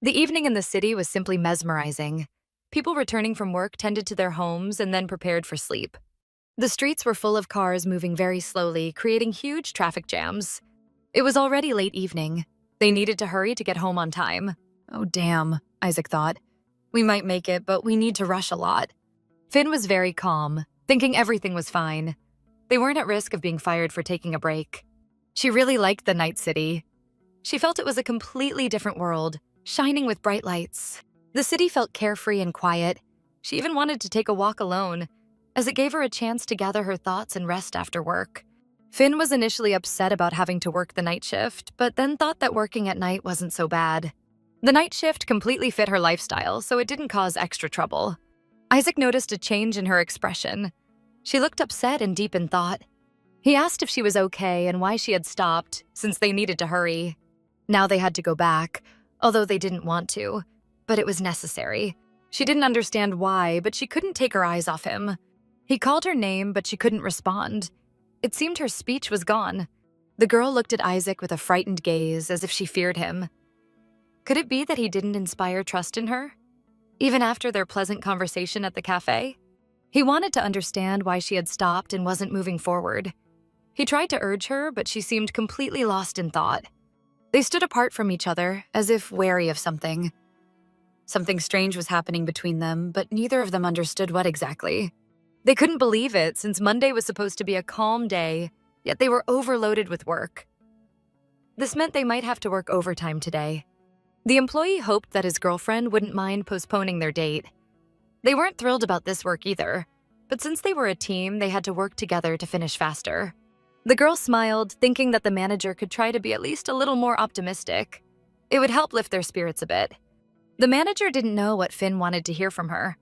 The evening in the city was simply mesmerizing. People returning from work tended to their homes and then prepared for sleep. The streets were full of cars moving very slowly, creating huge traffic jams. It was already late evening. They needed to hurry to get home on time. Oh, damn, Isaac thought. We might make it, but we need to rush a lot. Finn was very calm, thinking everything was fine. They weren't at risk of being fired for taking a break. She really liked the night city. She felt it was a completely different world, shining with bright lights. The city felt carefree and quiet. She even wanted to take a walk alone, as it gave her a chance to gather her thoughts and rest after work. Finn was initially upset about having to work the night shift, but then thought that working at night wasn't so bad. The night shift completely fit her lifestyle, so it didn't cause extra trouble. Isaac noticed a change in her expression. She looked upset and deep in thought. He asked if she was okay and why she had stopped, since they needed to hurry. Now they had to go back, although they didn't want to, but it was necessary. She didn't understand why, but she couldn't take her eyes off him. He called her name, but she couldn't respond. It seemed her speech was gone. The girl looked at Isaac with a frightened gaze, as if she feared him. Could it be that he didn't inspire trust in her? Even after their pleasant conversation at the cafe? He wanted to understand why she had stopped and wasn't moving forward. He tried to urge her, but she seemed completely lost in thought. They stood apart from each other, as if wary of something. Something strange was happening between them, but neither of them understood what exactly. They couldn't believe it, since Monday was supposed to be a calm day, yet they were overloaded with work. This meant they might have to work overtime today. The employee hoped that his girlfriend wouldn't mind postponing their date. They weren't thrilled about this work either, but since they were a team, they had to work together to finish faster. The girl smiled, thinking that the manager could try to be at least a little more optimistic. It would help lift their spirits a bit. The manager didn't know what Finn wanted to hear from her.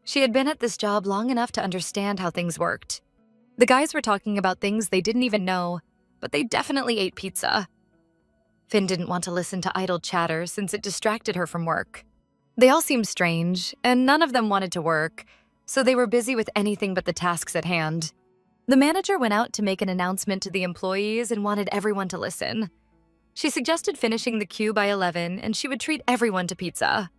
She had been at this job long enough to understand how things worked. The guys were talking about things they didn't even know, but they definitely ate pizza. Finn didn't want to listen to idle chatter since it distracted her from work. They all seemed strange, and none of them wanted to work, so they were busy with anything but the tasks at hand. The manager went out to make an announcement to the employees and wanted everyone to listen. She suggested finishing the queue by 11 and she would treat everyone to pizza.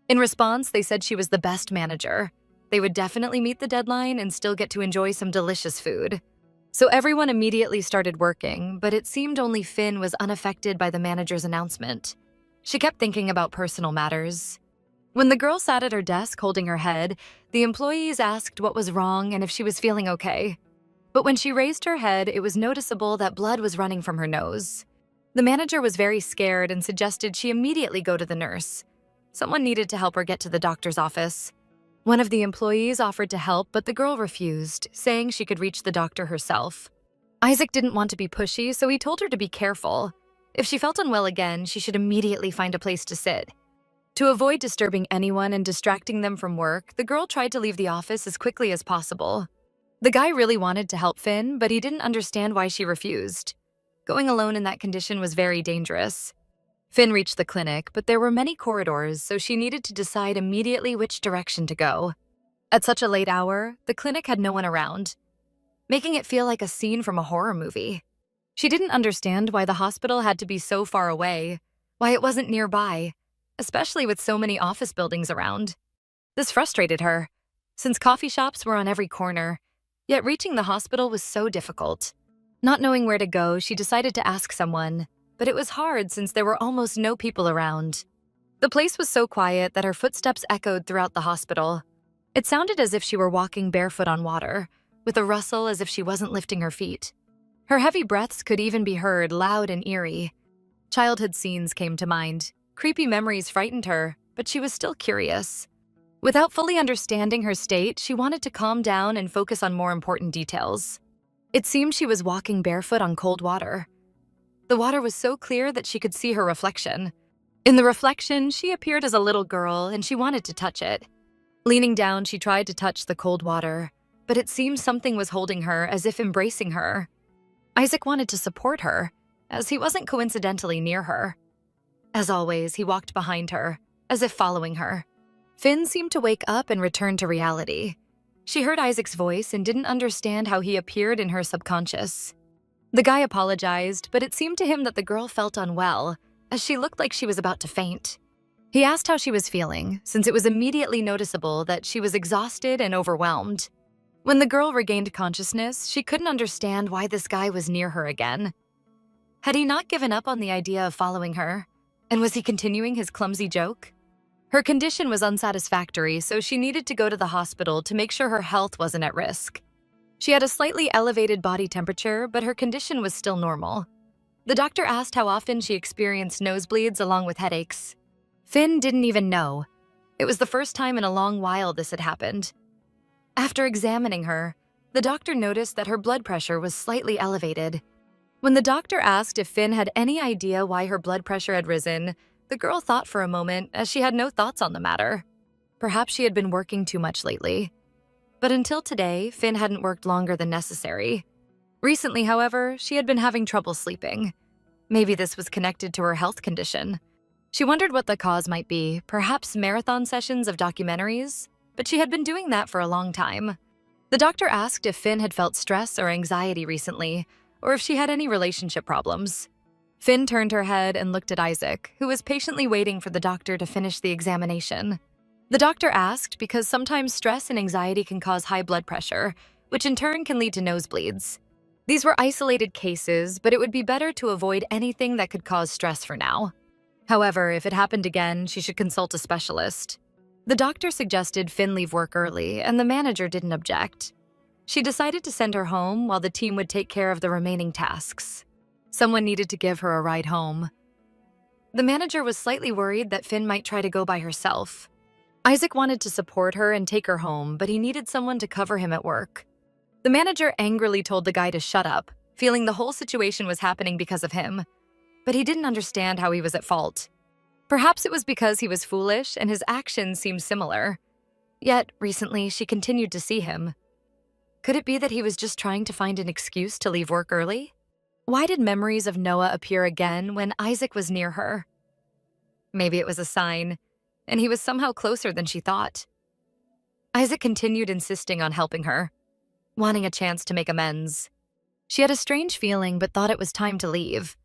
In response, they said she was the best manager. They would definitely meet the deadline and still get to enjoy some delicious food. So everyone immediately started working, but it seemed only Finn was unaffected by the manager's announcement. She kept thinking about personal matters. When the girl sat at her desk holding her head, the employees asked what was wrong and if she was feeling okay. But when she raised her head, it was noticeable that blood was running from her nose. The manager was very scared and suggested she immediately go to the nurse. Someone needed to help her get to the doctor's office. One of the employees offered to help, but the girl refused, saying she could reach the doctor herself. Isaac didn't want to be pushy, so he told her to be careful. If she felt unwell again, she should immediately find a place to sit. To avoid disturbing anyone and distracting them from work, the girl tried to leave the office as quickly as possible. The guy really wanted to help Finn, but he didn't understand why she refused. Going alone in that condition was very dangerous. Finn reached the clinic, but there were many corridors, so she needed to decide immediately which direction to go. At such a late hour, the clinic had no one around, making it feel like a scene from a horror movie. She didn't understand why the hospital had to be so far away, why it wasn't nearby, especially with so many office buildings around. This frustrated her. since coffee shops were on every corner, yet reaching the hospital was so difficult. Not knowing where to go, she decided to ask someone, but it was hard since there were almost no people around. The place was so quiet that her footsteps echoed throughout the hospital. It sounded as if she were walking barefoot on water, with a rustle as if she wasn't lifting her feet. Her heavy breaths could even be heard, loud and eerie. Childhood scenes came to mind. Creepy memories frightened her, but she was still curious. Without fully understanding her state, she wanted to calm down and focus on more important details. It seemed she was walking barefoot on cold water. The water was so clear that she could see her reflection. In the reflection, she appeared as a little girl and she wanted to touch it. Leaning down, she tried to touch the cold water, but it seemed something was holding her as if embracing her. Isaac wanted to support her, as he wasn't coincidentally near her. As always, he walked behind her, as if following her. Finn seemed to wake up and return to reality. She heard Isaac's voice and didn't understand how he appeared in her subconscious. The guy apologized, but it seemed to him that the girl felt unwell, as she looked like she was about to faint. He asked how she was feeling, since it was immediately noticeable that she was exhausted and overwhelmed. When the girl regained consciousness, she couldn't understand why this guy was near her again. Had he not given up on the idea of following her? And was he continuing his clumsy joke? Her condition was unsatisfactory, so she needed to go to the hospital to make sure her health wasn't at risk. She had a slightly elevated body temperature, but her condition was still normal. The doctor asked how often she experienced nosebleeds along with headaches. Finn didn't even know. It was the first time in a long while this had happened. After examining her, the doctor noticed that her blood pressure was slightly elevated. When the doctor asked if Finn had any idea why her blood pressure had risen, the girl thought for a moment, as she had no thoughts on the matter. Perhaps she had been working too much lately. But until today, Finn hadn't worked longer than necessary. Recently, however, she had been having trouble sleeping. Maybe this was connected to her health condition. She wondered what the cause might be, perhaps marathon sessions of documentaries, but she had been doing that for a long time. The doctor asked if Finn had felt stress or anxiety recently, or if she had any relationship problems. Finn turned her head and looked at Isaac, who was patiently waiting for the doctor to finish the examination. The doctor asked because sometimes stress and anxiety can cause high blood pressure, which in turn can lead to nosebleeds. These were isolated cases, but it would be better to avoid anything that could cause stress for now. However, if it happened again, she should consult a specialist. The doctor suggested Finn leave work early, and the manager didn't object. She decided to send her home while the team would take care of the remaining tasks. Someone needed to give her a ride home. The manager was slightly worried that Finn might try to go by herself. Isaac wanted to support her and take her home, but he needed someone to cover him at work. The manager angrily told the guy to shut up, feeling the whole situation was happening because of him. But he didn't understand how he was at fault. Perhaps it was because he was foolish and his actions seemed similar. Yet, recently, she continued to see him. Could it be that he was just trying to find an excuse to leave work early? Why did memories of Noah appear again when Isaac was near her? Maybe it was a sign, and he was somehow closer than she thought. Isaac continued insisting on helping her, wanting a chance to make amends. She had a strange feeling but thought it was time to leave.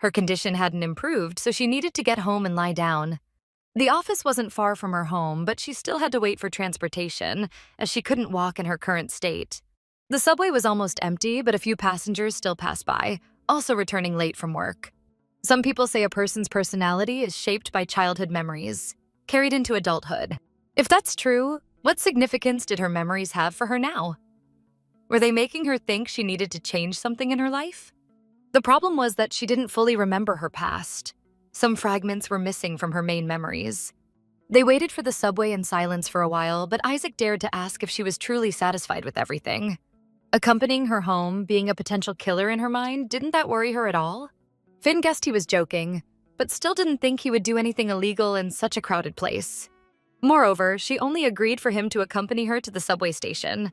Her condition hadn't improved, so she needed to get home and lie down. The office wasn't far from her home, but she still had to wait for transportation, as she couldn't walk in her current state. The subway was almost empty, but a few passengers still passed by, also returning late from work. Some people say a person's personality is shaped by childhood memories, carried into adulthood. If that's true, what significance did her memories have for her now? Were they making her think she needed to change something in her life? The problem was that she didn't fully remember her past. Some fragments were missing from her main memories. They waited for the subway in silence for a while, but Isaac dared to ask if she was truly satisfied with everything. Accompanying her home, being a potential killer in her mind, didn't that worry her at all? Finn guessed he was joking, but still didn't think he would do anything illegal in such a crowded place. Moreover, she only agreed for him to accompany her to the subway station.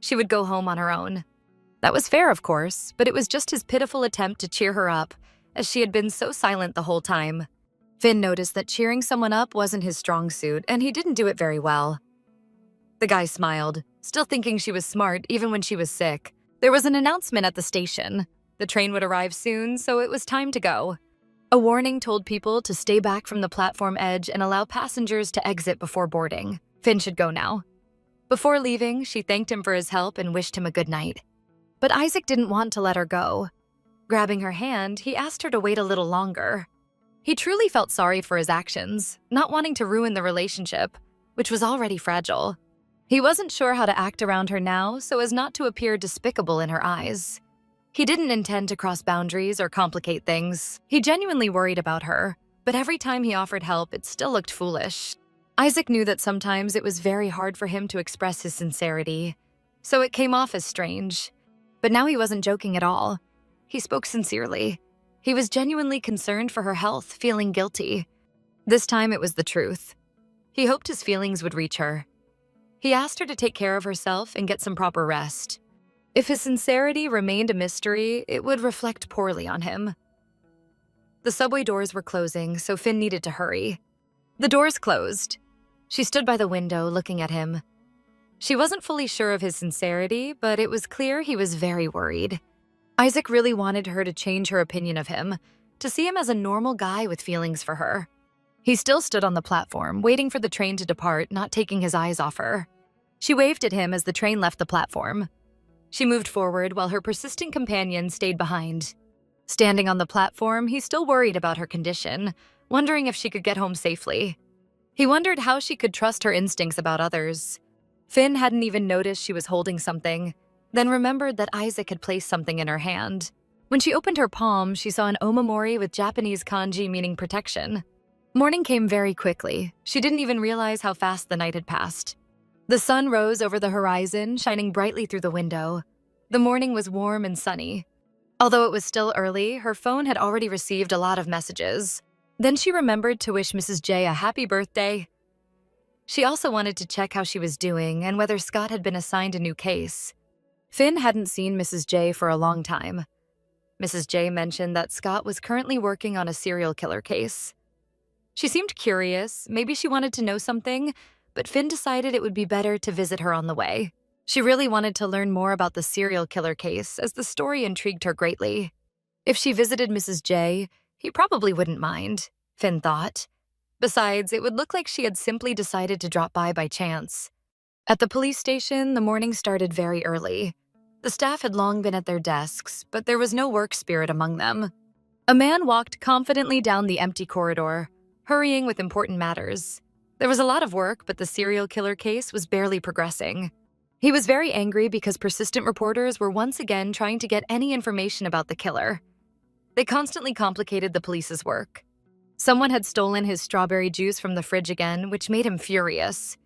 She would go home on her own. That was fair, of course, but it was just his pitiful attempt to cheer her up, as she had been so silent the whole time. Finn noticed that cheering someone up wasn't his strong suit, and he didn't do it very well. The guy smiled, still thinking she was smart even when she was sick. There was an announcement at the station. The train would arrive soon, so it was time to go. A warning told people to stay back from the platform edge and allow passengers to exit before boarding. Finn should go now. Before leaving, she thanked him for his help and wished him a good night. But Isaac didn't want to let her go. Grabbing her hand, he asked her to wait a little longer. He truly felt sorry for his actions, not wanting to ruin the relationship, which was already fragile. He wasn't sure how to act around her now so as not to appear despicable in her eyes. He didn't intend to cross boundaries or complicate things. He genuinely worried about her, but every time he offered help, it still looked foolish. Isaac knew that sometimes it was very hard for him to express his sincerity, so it came off as strange. But now he wasn't joking at all. He spoke sincerely. He was genuinely concerned for her health, feeling guilty. This time it was the truth. He hoped his feelings would reach her. He asked her to take care of herself and get some proper rest. If his sincerity remained a mystery, it would reflect poorly on him. The subway doors were closing, so Finn needed to hurry. The doors closed. She stood by the window, looking at him. She wasn't fully sure of his sincerity, but it was clear he was very worried. Isaac really wanted her to change her opinion of him, to see him as a normal guy with feelings for her. He still stood on the platform, waiting for the train to depart, not taking his eyes off her. She waved at him as the train left the platform. She moved forward while her persistent companion stayed behind. Standing on the platform, he still worried about her condition, wondering if she could get home safely. He wondered how she could trust her instincts about others. Finn hadn't even noticed she was holding something, then remembered that Isaac had placed something in her hand. When she opened her palm, she saw an omamori with Japanese kanji meaning protection. Morning came very quickly. She didn't even realize how fast the night had passed. The sun rose over the horizon, shining brightly through the window. The morning was warm and sunny. Although it was still early, her phone had already received a lot of messages. Then she remembered to wish Mrs. J a happy birthday. She also wanted to check how she was doing and whether Scott had been assigned a new case. Finn hadn't seen Mrs. J for a long time. Mrs. J mentioned that Scott was currently working on a serial killer case. She seemed curious, maybe she wanted to know something, but Finn decided it would be better to visit her on the way. She really wanted to learn more about the serial killer case, as the story intrigued her greatly. If she visited Mrs. J, he probably wouldn't mind, Finn thought. Besides, it would look like she had simply decided to drop by chance. At the police station, the morning started very early. The staff had long been at their desks, but there was no work spirit among them. A man walked confidently down the empty corridor, hurrying with important matters. There was a lot of work, but the serial killer case was barely progressing. He was very angry because persistent reporters were once again trying to get any information about the killer. They constantly complicated the police's work. Someone had stolen his strawberry juice from the fridge again, which made him furious.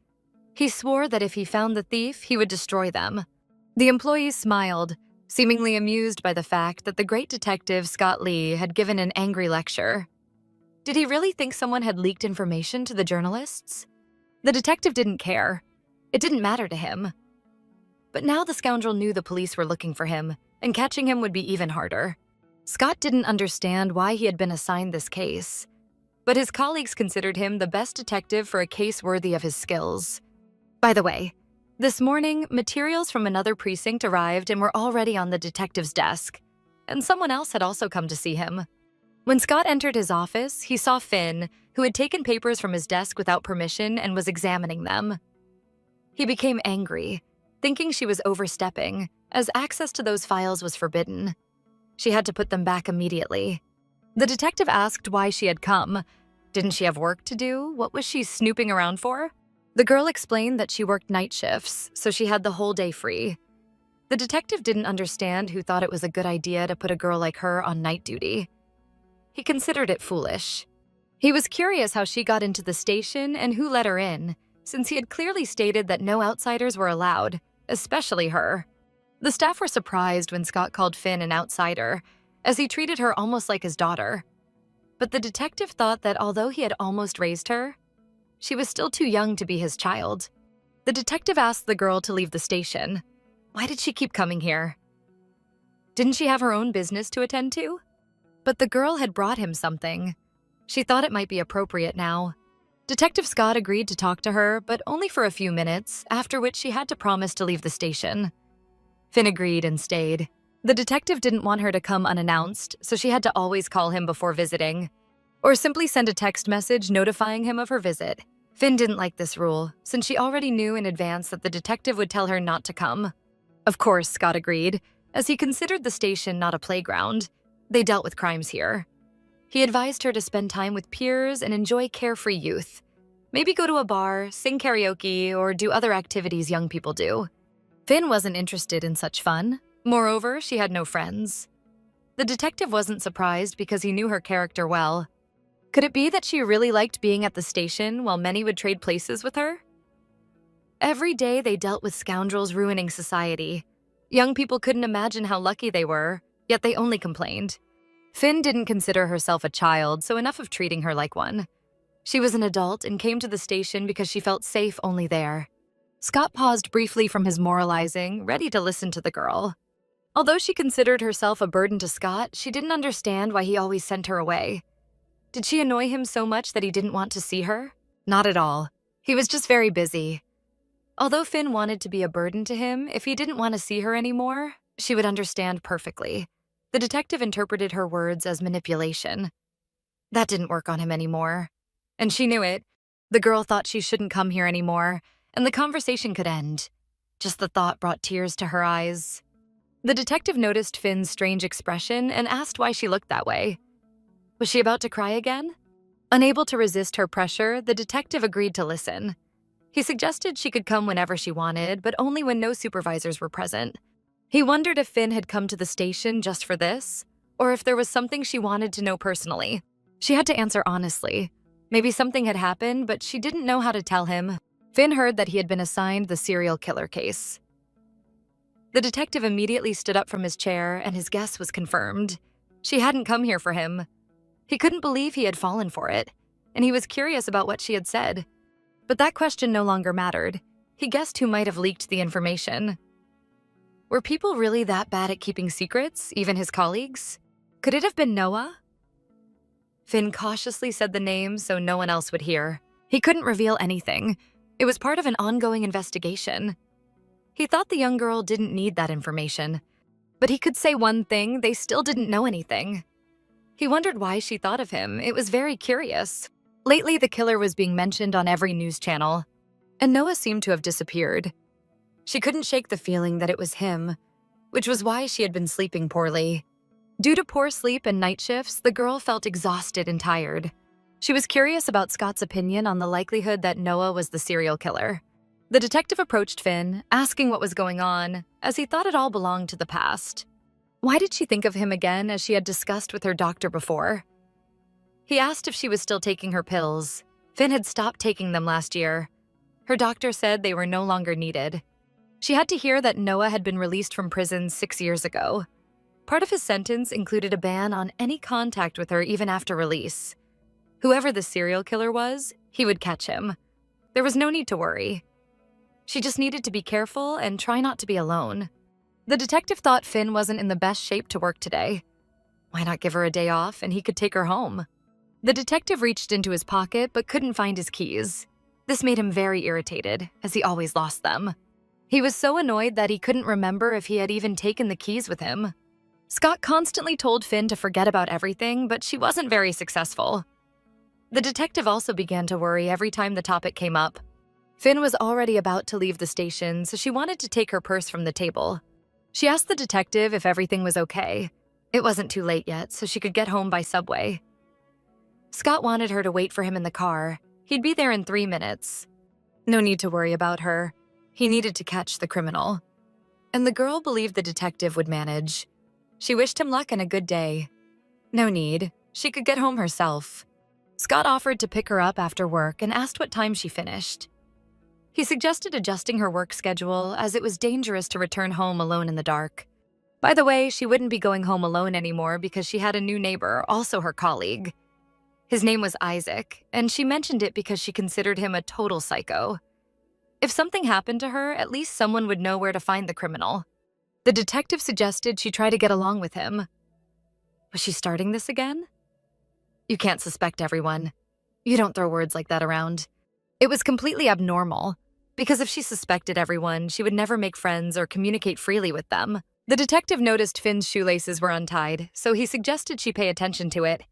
He swore that if he found the thief, he would destroy them. The employees smiled, seemingly amused by the fact that the great detective Scott Lee had given an angry lecture. Did he really think someone had leaked information to the journalists? The detective didn't care. It didn't matter to him. But now the scoundrel knew the police were looking for him, and catching him would be even harder. Scott didn't understand why he had been assigned this case, but his colleagues considered him the best detective for a case worthy of his skills. By the way, this morning, materials from another precinct arrived and were already on the detective's desk, and someone else had also come to see him. When Scott entered his office, he saw Finn, who had taken papers from his desk without permission and was examining them. He became angry, thinking she was overstepping, as access to those files was forbidden. She had to put them back immediately. The detective asked why she had come. Didn't she have work to do? What was she snooping around for? The girl explained that she worked night shifts, so she had the whole day free. The detective didn't understand who thought it was a good idea to put a girl like her on night duty. He considered it foolish. He was curious how she got into the station and who let her in, since he had clearly stated that no outsiders were allowed, especially her. The staff were surprised when Scott called Finn an outsider, as he treated her almost like his daughter. But the detective thought that although he had almost raised her, she was still too young to be his child. The detective asked the girl to leave the station. Why did she keep coming here? Didn't she have her own business to attend to? But the girl had brought him something. She thought it might be appropriate now. Detective Scott agreed to talk to her, but only for a few minutes, after which she had to promise to leave the station. Finn agreed and stayed. The detective didn't want her to come unannounced, so she had to always call him before visiting, or simply send a text message notifying him of her visit. Finn didn't like this rule, since she already knew in advance that the detective would tell her not to come. Of course, Scott agreed, as he considered the station not a playground. They dealt with crimes here. He advised her to spend time with peers and enjoy carefree youth. Maybe go to a bar, sing karaoke, or do other activities young people do. Finn wasn't interested in such fun. Moreover, she had no friends. The detective wasn't surprised because he knew her character well. Could it be that she really liked being at the station while many would trade places with her? Every day they dealt with scoundrels ruining society. Young people couldn't imagine how lucky they were, yet they only complained. Finn didn't consider herself a child, so enough of treating her like one. She was an adult and came to the station because she felt safe only there. Scott paused briefly from his moralizing, ready to listen to the girl. Although she considered herself a burden to Scott, she didn't understand why he always sent her away. Did she annoy him so much that he didn't want to see her? Not at all. He was just very busy. Although Finn wanted to be a burden to him, if he didn't want to see her anymore, she would understand perfectly. The detective interpreted her words as manipulation. That didn't work on him anymore. And she knew it. The girl thought she shouldn't come here anymore, and the conversation could end. Just the thought brought tears to her eyes. The detective noticed Finn's strange expression and asked why she looked that way. Was she about to cry again? Unable to resist her pressure, the detective agreed to listen. He suggested she could come whenever she wanted, but only when no supervisors were present. He wondered if Finn had come to the station just for this, or if there was something she wanted to know personally. She had to answer honestly. Maybe something had happened, but she didn't know how to tell him. Finn heard that he had been assigned the serial killer case. The detective immediately stood up from his chair, and his guess was confirmed. She hadn't come here for him. He couldn't believe he had fallen for it, and he was curious about what she had said. But that question no longer mattered. He guessed who might have leaked the information. Were people really that bad at keeping secrets, even his colleagues? Could it have been Noah? Finn cautiously said the name so no one else would hear. He couldn't reveal anything. It was part of an ongoing investigation. He thought the young girl didn't need that information. But he could say one thing, they still didn't know anything. He wondered why she thought of him. It was very curious. Lately, the killer was being mentioned on every news channel, and Noah seemed to have disappeared. She couldn't shake the feeling that it was him, which was why she had been sleeping poorly. Due to poor sleep and night shifts, the girl felt exhausted and tired. She was curious about Scott's opinion on the likelihood that Noah was the serial killer. The detective approached Finn, asking what was going on, as he thought it all belonged to the past. Why did she think of him again as she had discussed with her doctor before? He asked if she was still taking her pills. Finn had stopped taking them last year. Her doctor said they were no longer needed. She had to hear that Noah had been released from prison 6 years ago. Part of his sentence included a ban on any contact with her even after release. Whoever the serial killer was, he would catch him. There was no need to worry. She just needed to be careful and try not to be alone. The detective thought Finn wasn't in the best shape to work today. Why not give her a day off and he could take her home? The detective reached into his pocket but couldn't find his keys. This made him very irritated, as he always lost them. He was so annoyed that he couldn't remember if he had even taken the keys with him. Scott constantly told Finn to forget about everything, but she wasn't very successful. The detective also began to worry every time the topic came up. Finn was already about to leave the station, so she wanted to take her purse from the table. She asked the detective if everything was okay. It wasn't too late yet, so she could get home by subway. Scott wanted her to wait for him in the car. He'd be there in 3 minutes. No need to worry about her. He needed to catch the criminal. And the girl believed the detective would manage. She wished him luck and a good day. No need. She could get home herself. Scott offered to pick her up after work and asked what time she finished. He suggested adjusting her work schedule as it was dangerous to return home alone in the dark. By the way, she wouldn't be going home alone anymore because she had a new neighbor, also her colleague. His name was Isaac, and she mentioned it because she considered him a total psycho. If something happened to her, at least someone would know where to find the criminal. The detective suggested she try to get along with him. Was she starting this again? You can't suspect everyone. You don't throw words like that around. It was completely abnormal, because if she suspected everyone, she would never make friends or communicate freely with them. The detective noticed Finn's shoelaces were untied, so he suggested she pay attention to it.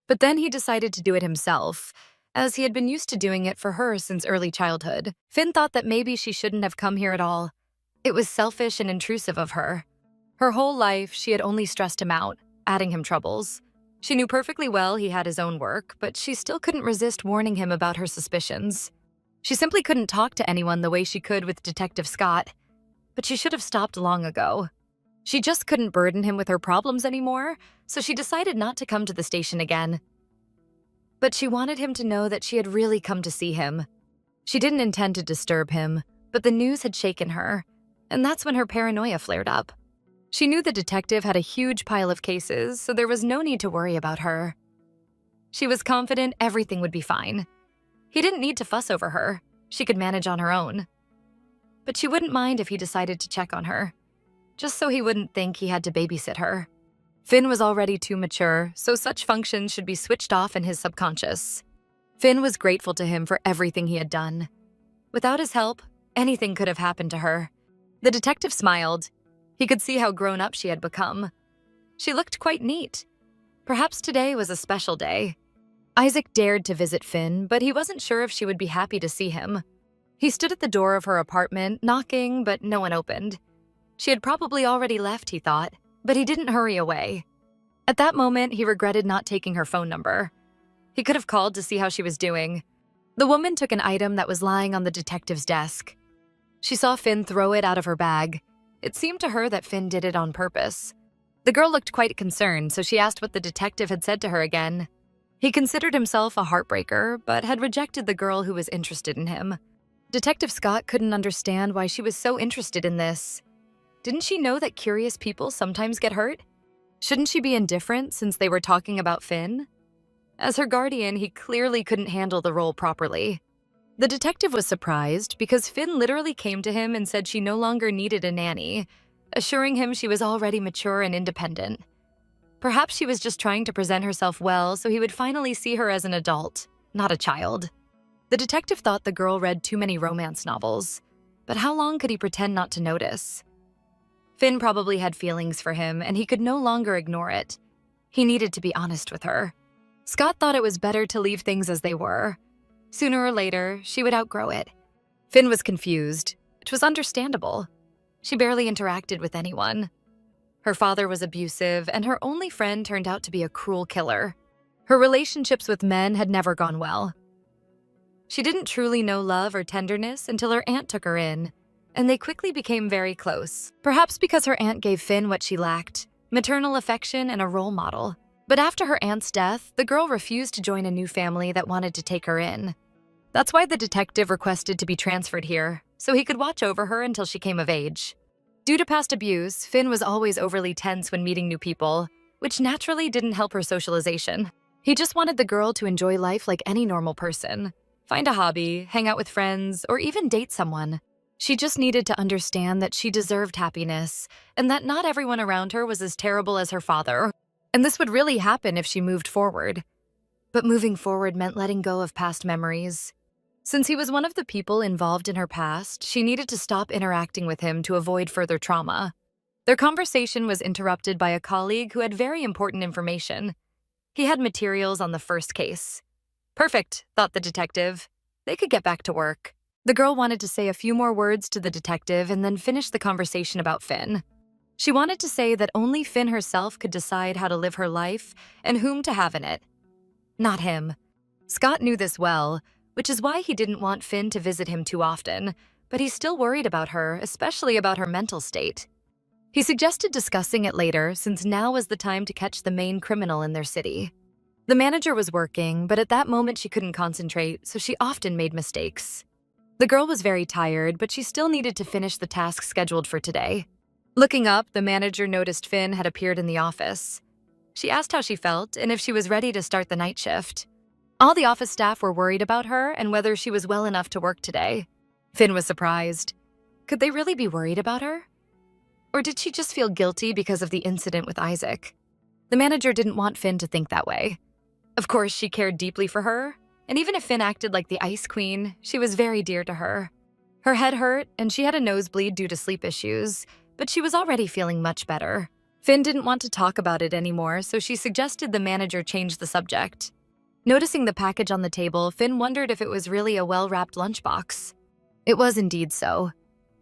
But then he decided to do it himself, as he had been used to doing it for her since early childhood. Finn thought that maybe she shouldn't have come here at all. It was selfish and intrusive of her. Her whole life, she had only stressed him out, adding him troubles. She knew perfectly well he had his own work, but she still couldn't resist warning him about her suspicions. She simply couldn't talk to anyone the way she could with Detective Scott, but she should have stopped long ago. She just couldn't burden him with her problems anymore, so she decided not to come to the station again. But she wanted him to know that she had really come to see him. She didn't intend to disturb him, but the news had shaken her, and that's when her paranoia flared up. She knew the detective had a huge pile of cases, so there was no need to worry about her. She was confident everything would be fine. He didn't need to fuss over her. She could manage on her own. But she wouldn't mind if he decided to check on her, just so he wouldn't think he had to babysit her. Finn was already too mature, so such functions should be switched off in his subconscious. Finn was grateful to him for everything he had done. Without his help, anything could have happened to her. The detective smiled. He could see how grown up she had become. She looked quite neat. Perhaps today was a special day. Isaac dared to visit Finn, but he wasn't sure if she would be happy to see him. He stood at the door of her apartment, knocking, but no one opened. She had probably already left, he thought, but he didn't hurry away. At that moment, he regretted not taking her phone number. He could have called to see how she was doing. The woman took an item that was lying on the detective's desk. She saw Finn throw it out of her bag. It seemed to her that Finn did it on purpose. The girl looked quite concerned, so she asked what the detective had said to her again. He considered himself a heartbreaker, but had rejected the girl who was interested in him. Detective Scott couldn't understand why she was so interested in this. Didn't she know that curious people sometimes get hurt? Shouldn't she be indifferent since they were talking about Finn? As her guardian, he clearly couldn't handle the role properly. The detective was surprised because Finn literally came to him and said she no longer needed a nanny, assuring him she was already mature and independent. Perhaps she was just trying to present herself well so he would finally see her as an adult, not a child. The detective thought the girl read too many romance novels, but how long could he pretend not to notice? Finn probably had feelings for him, and he could no longer ignore it. He needed to be honest with her. Scott thought it was better to leave things as they were. Sooner or later, she would outgrow it. Finn was confused, which was understandable. She barely interacted with anyone. Her father was abusive, and her only friend turned out to be a cruel killer. Her relationships with men had never gone well. She didn't truly know love or tenderness until her aunt took her in, and they quickly became very close, perhaps because her aunt gave Finn what she lacked, maternal affection and a role model. But after her aunt's death, the girl refused to join a new family that wanted to take her in. That's why the detective requested to be transferred here, so he could watch over her until she came of age. Due to past abuse, Finn was always overly tense when meeting new people, which naturally didn't help her socialization. He just wanted the girl to enjoy life like any normal person. Find a hobby, hang out with friends, or even date someone. She just needed to understand that she deserved happiness, and that not everyone around her was as terrible as her father. And this would really happen if she moved forward. But moving forward meant letting go of past memories. Since he was one of the people involved in her past, she needed to stop interacting with him to avoid further trauma. Their conversation was interrupted by a colleague who had very important information. He had materials on the first case. Perfect, thought the detective. They could get back to work. The girl wanted to say a few more words to the detective and then finish the conversation about Finn. She wanted to say that only Finn herself could decide how to live her life and whom to have in it. Not him. Scott knew this well, which is why he didn't want Finn to visit him too often, but he still worried about her, especially about her mental state. He suggested discussing it later, since now was the time to catch the main criminal in their city. The manager was working, but at that moment she couldn't concentrate, so she often made mistakes. The girl was very tired, but she still needed to finish the task scheduled for today. Looking up, the manager noticed Finn had appeared in the office. She asked how she felt and if she was ready to start the night shift. All the office staff were worried about her and whether she was well enough to work today. Finn was surprised. Could they really be worried about her? Or did she just feel guilty because of the incident with Isaac? The manager didn't want Finn to think that way. Of course, she cared deeply for her, and even if Finn acted like the Ice Queen, she was very dear to her. Her head hurt, and she had a nosebleed due to sleep issues, but she was already feeling much better. Finn didn't want to talk about it anymore, so she suggested the manager change the subject. Noticing the package on the table, Finn wondered if it was really a well-wrapped lunchbox. It was indeed so.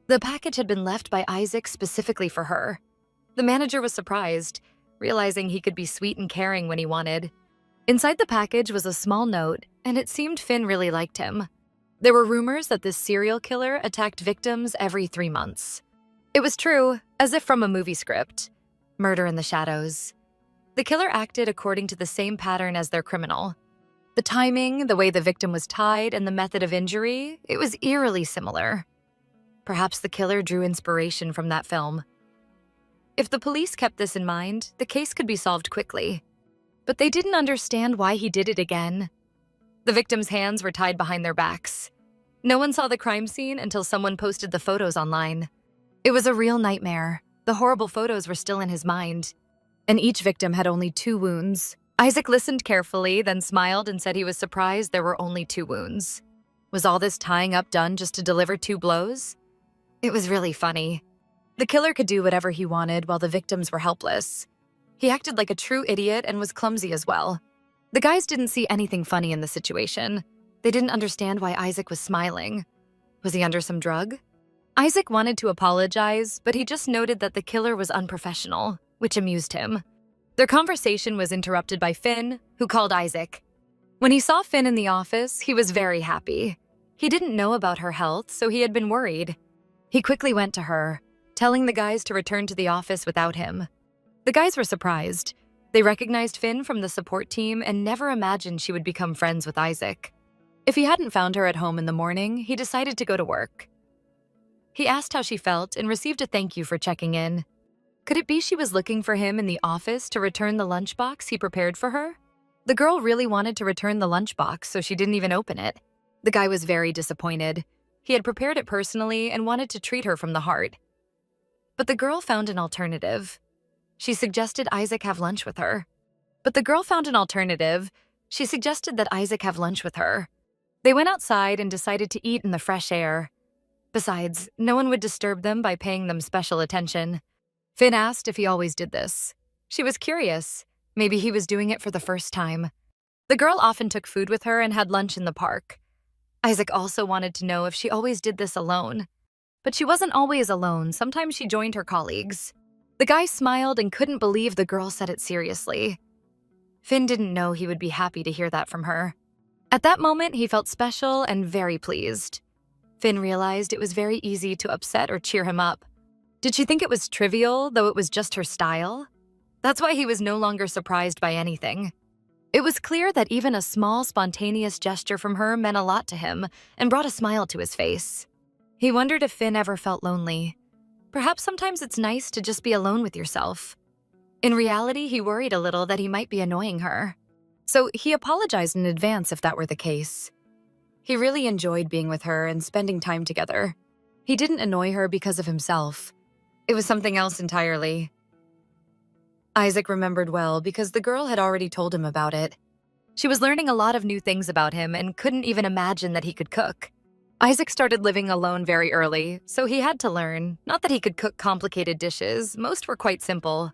The package had been left by Isaac specifically for her. The manager was surprised, realizing he could be sweet and caring when he wanted. Inside the package was a small note, and it seemed Finn really liked him. There were rumors that this serial killer attacked victims every 3 months. It was true, as if from a movie script. Murder in the shadows. The killer acted according to the same pattern as their criminal. The timing, the way the victim was tied, and the method of injury, it was eerily similar. Perhaps the killer drew inspiration from that film. If the police kept this in mind, the case could be solved quickly. But they didn't understand why he did it again. The victims' hands were tied behind their backs. No one saw the crime scene until someone posted the photos online. It was a real nightmare. The horrible photos were still in his mind. And each victim had only 2 wounds. Isaac listened carefully, then smiled and said he was surprised there were only 2 wounds. Was all this tying up done just to deliver 2 blows? It was really funny. The killer could do whatever he wanted while the victims were helpless. He acted like a true idiot and was clumsy as well. The guys didn't see anything funny in the situation. They didn't understand why Isaac was smiling. Was he under some drug? Isaac wanted to apologize, but he just noted that the killer was unprofessional, which amused him. Their conversation was interrupted by Finn, who called Isaac. When he saw Finn in the office, he was very happy. He didn't know about her health, so he had been worried. He quickly went to her, telling the guys to return to the office without him. The guys were surprised. They recognized Finn from the support team and never imagined she would become friends with Isaac. If he hadn't found her at home in the morning, he decided to go to work. He asked how she felt and received a thank you for checking in. Could it be she was looking for him in the office to return the lunchbox he prepared for her? The girl really wanted to return the lunchbox, so she didn't even open it. The guy was very disappointed. He had prepared it personally and wanted to treat her from the heart. But the girl found an alternative. She suggested Isaac have lunch with her. She suggested that Isaac have lunch with her. They went outside and decided to eat in the fresh air. Besides, no one would disturb them by paying them special attention. Finn asked if he always did this. She was curious. Maybe he was doing it for the first time. The girl often took food with her and had lunch in the park. Isaac also wanted to know if she always did this alone. But she wasn't always alone. Sometimes she joined her colleagues. The guy smiled and couldn't believe the girl said it seriously. Finn didn't know he would be happy to hear that from her. At that moment, he felt special and very pleased. Finn realized it was very easy to upset or cheer him up. Did she think it was trivial, though it was just her style? That's why he was no longer surprised by anything. It was clear that even a small, spontaneous gesture from her meant a lot to him and brought a smile to his face. He wondered if Finn ever felt lonely. Perhaps sometimes it's nice to just be alone with yourself. In reality, he worried a little that he might be annoying her. So he apologized in advance if that were the case. He really enjoyed being with her and spending time together. He didn't annoy her because of himself. It was something else entirely. Isaac remembered well because the girl had already told him about it. She was learning a lot of new things about him and couldn't even imagine that he could cook. Isaac started living alone very early, so he had to learn. Not that he could cook complicated dishes, most were quite simple.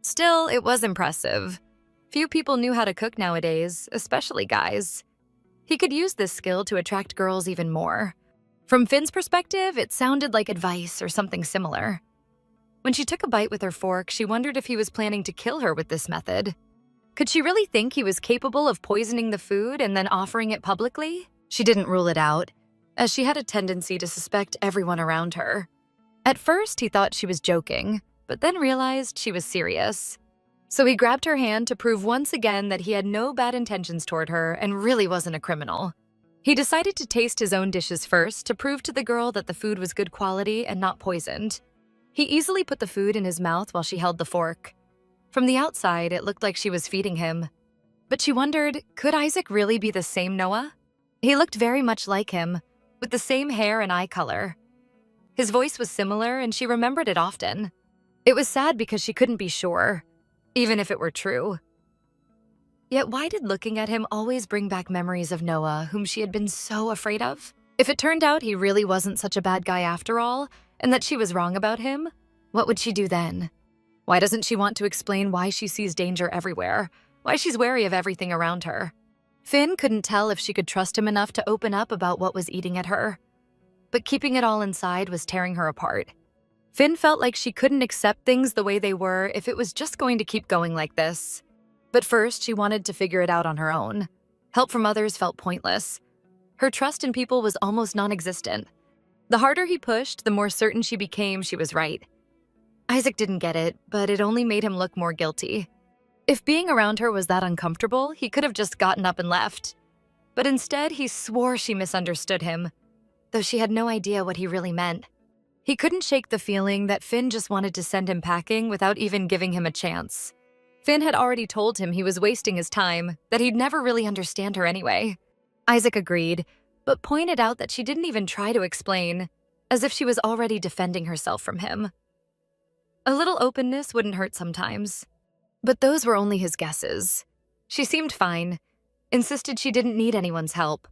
Still, it was impressive. Few people knew how to cook nowadays, especially guys. He could use this skill to attract girls even more. From Finn's perspective, it sounded like advice or something similar. When she took a bite with her fork, she wondered if he was planning to kill her with this method. Could she really think he was capable of poisoning the food and then offering it publicly? She didn't rule it out, as she had a tendency to suspect everyone around her. At first, he thought she was joking, but then realized she was serious. So he grabbed her hand to prove once again that he had no bad intentions toward her and really wasn't a criminal. He decided to taste his own dishes first to prove to the girl that the food was good quality and not poisoned. He easily put the food in his mouth while she held the fork. From the outside, it looked like she was feeding him. But she wondered, could Isaac really be the same Noah? He looked very much like him, with the same hair and eye color. His voice was similar, and she remembered it often. It was sad because she couldn't be sure, even if it were true. Yet why did looking at him always bring back memories of Noah, whom she had been so afraid of? If it turned out he really wasn't such a bad guy after all, and that she was wrong about him, what would she do then? Why doesn't she want to explain why she sees danger everywhere? Why she's wary of everything around her? Finn couldn't tell if she could trust him enough to open up about what was eating at her, but keeping it all inside was tearing her apart. Finn felt like she couldn't accept things the way they were if it was just going to keep going like this. But first, she wanted to figure it out on her own. Help from others felt pointless. Her trust in people was almost non-existent. The harder he pushed, the more certain she became she was right. Isaac didn't get it, but it only made him look more guilty. If being around her was that uncomfortable, he could have just gotten up and left. But instead, he swore she misunderstood him, though she had no idea what he really meant. He couldn't shake the feeling that Finn just wanted to send him packing without even giving him a chance. Finn had already told him he was wasting his time, that he'd never really understand her anyway. Isaac agreed, but pointed out that she didn't even try to explain, as if she was already defending herself from him. A little openness wouldn't hurt sometimes. But those were only his guesses. She seemed fine, insisted she didn't need anyone's help.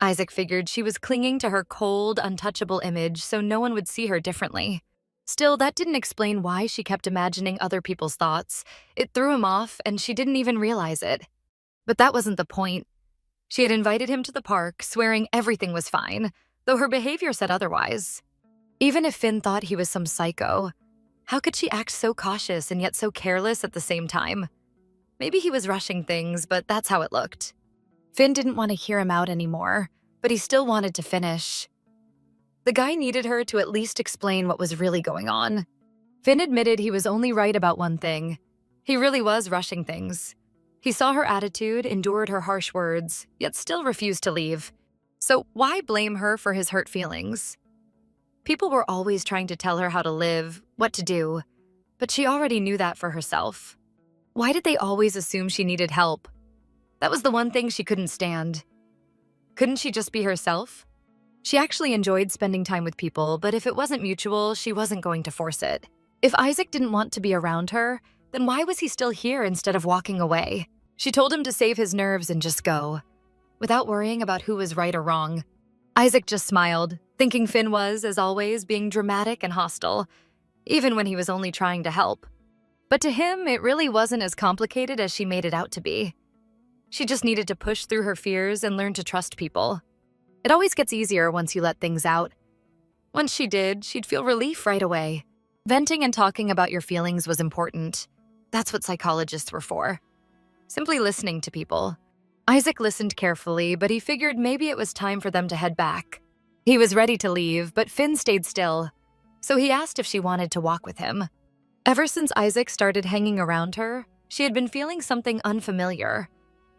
Isaac figured she was clinging to her cold, untouchable image so no one would see her differently. Still, that didn't explain why she kept imagining other people's thoughts. It threw him off, and she didn't even realize it. But that wasn't the point. She had invited him to the park, swearing everything was fine, though her behavior said otherwise. Even if Finn thought he was some psycho, how could she act so cautious and yet so careless at the same time? Maybe he was rushing things, but that's how it looked. Finn didn't want to hear him out anymore, but he still wanted to finish. The guy needed her to at least explain what was really going on. Finn admitted he was only right about one thing. He really was rushing things. He saw her attitude, endured her harsh words, yet still refused to leave. So why blame her for his hurt feelings? People were always trying to tell her how to live, what to do, but she already knew that for herself. Why did they always assume she needed help? That was the one thing she couldn't stand. Couldn't she just be herself? She actually enjoyed spending time with people, but if it wasn't mutual, she wasn't going to force it. If Isaac didn't want to be around her, then why was he still here instead of walking away? She told him to save his nerves and just go, without worrying about who was right or wrong. Isaac just smiled, thinking Finn was, as always, being dramatic and hostile, even when he was only trying to help. But to him, it really wasn't as complicated as she made it out to be. She just needed to push through her fears and learn to trust people. It always gets easier once you let things out. Once she did, she'd feel relief right away. Venting and talking about your feelings was important. That's what psychologists were for. Simply listening to people. Isaac listened carefully, but he figured maybe it was time for them to head back. He was ready to leave, but Finn stayed still, so he asked if she wanted to walk with him. Ever since Isaac started hanging around her, she had been feeling something unfamiliar,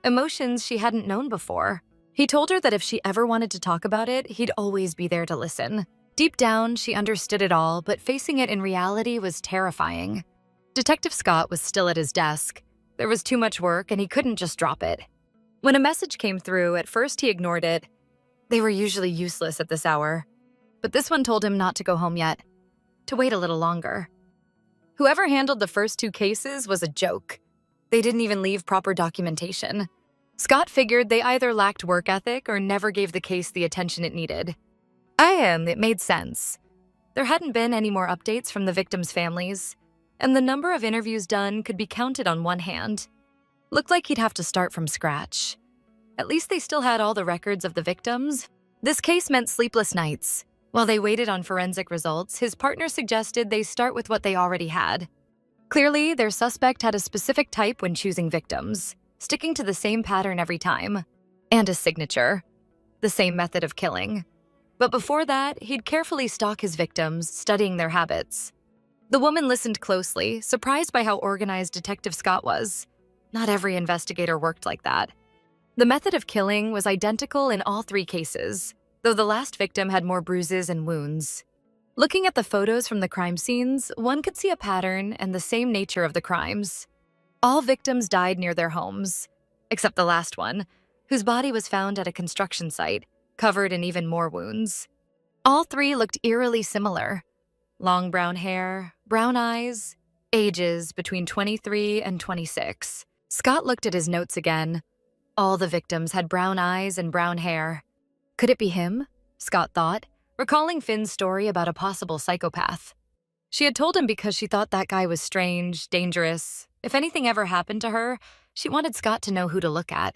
emotions she hadn't known before. He told her that if she ever wanted to talk about it, he'd always be there to listen. Deep down, she understood it all, but facing it in reality was terrifying. Detective Scott was still at his desk. There was too much work, and he couldn't just drop it. When a message came through, at first he ignored it. They were usually useless at this hour. But this one told him not to go home yet, to wait a little longer. Whoever handled the first two cases was a joke. They didn't even leave proper documentation. Scott figured they either lacked work ethic or never gave the case the attention it needed. It made sense. There hadn't been any more updates from the victims' families, and the number of interviews done could be counted on one hand. Looked like he'd have to start from scratch. At least they still had all the records of the victims. This case meant sleepless nights. While they waited on forensic results, his partner suggested they start with what they already had. Clearly, their suspect had a specific type when choosing victims, sticking to the same pattern every time, and a signature, the same method of killing. But before that, he'd carefully stalk his victims, studying their habits. The woman listened closely, surprised by how organized Detective Scott was. Not every investigator worked like that. The method of killing was identical in all three cases, though the last victim had more bruises and wounds. Looking at the photos from the crime scenes, one could see a pattern and the same nature of the crimes. All victims died near their homes, except the last one, whose body was found at a construction site, covered in even more wounds. All three looked eerily similar. Long brown hair, brown eyes, ages between 23 and 26. Scott looked at his notes again. All the victims had brown eyes and brown hair. Could it be him? Scott thought, recalling Finn's story about a possible psychopath. She had told him because she thought that guy was strange, dangerous. If anything ever happened to her, she wanted Scott to know who to look at.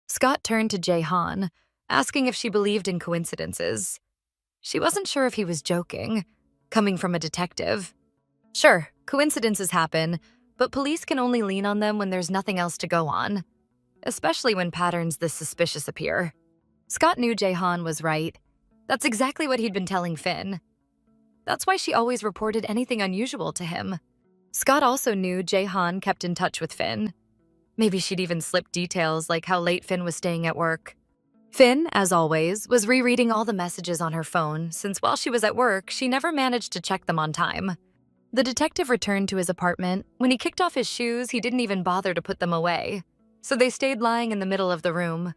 Scott turned to Jae-han, asking if she believed in coincidences. She wasn't sure if he was joking, coming from a detective. Sure, coincidences happen, but police can only lean on them when there's nothing else to go on, especially when patterns this suspicious appear. Scott knew Jae-han was right. That's exactly what he'd been telling Finn. That's why she always reported anything unusual to him. Scott also knew Jae-han kept in touch with Finn. Maybe she'd even slipped details like how late Finn was staying at work. Finn, as always, was rereading all the messages on her phone since while she was at work, she never managed to check them on time. The detective returned to his apartment. When he kicked off his shoes, he didn't even bother to put them away, so they stayed lying in the middle of the room.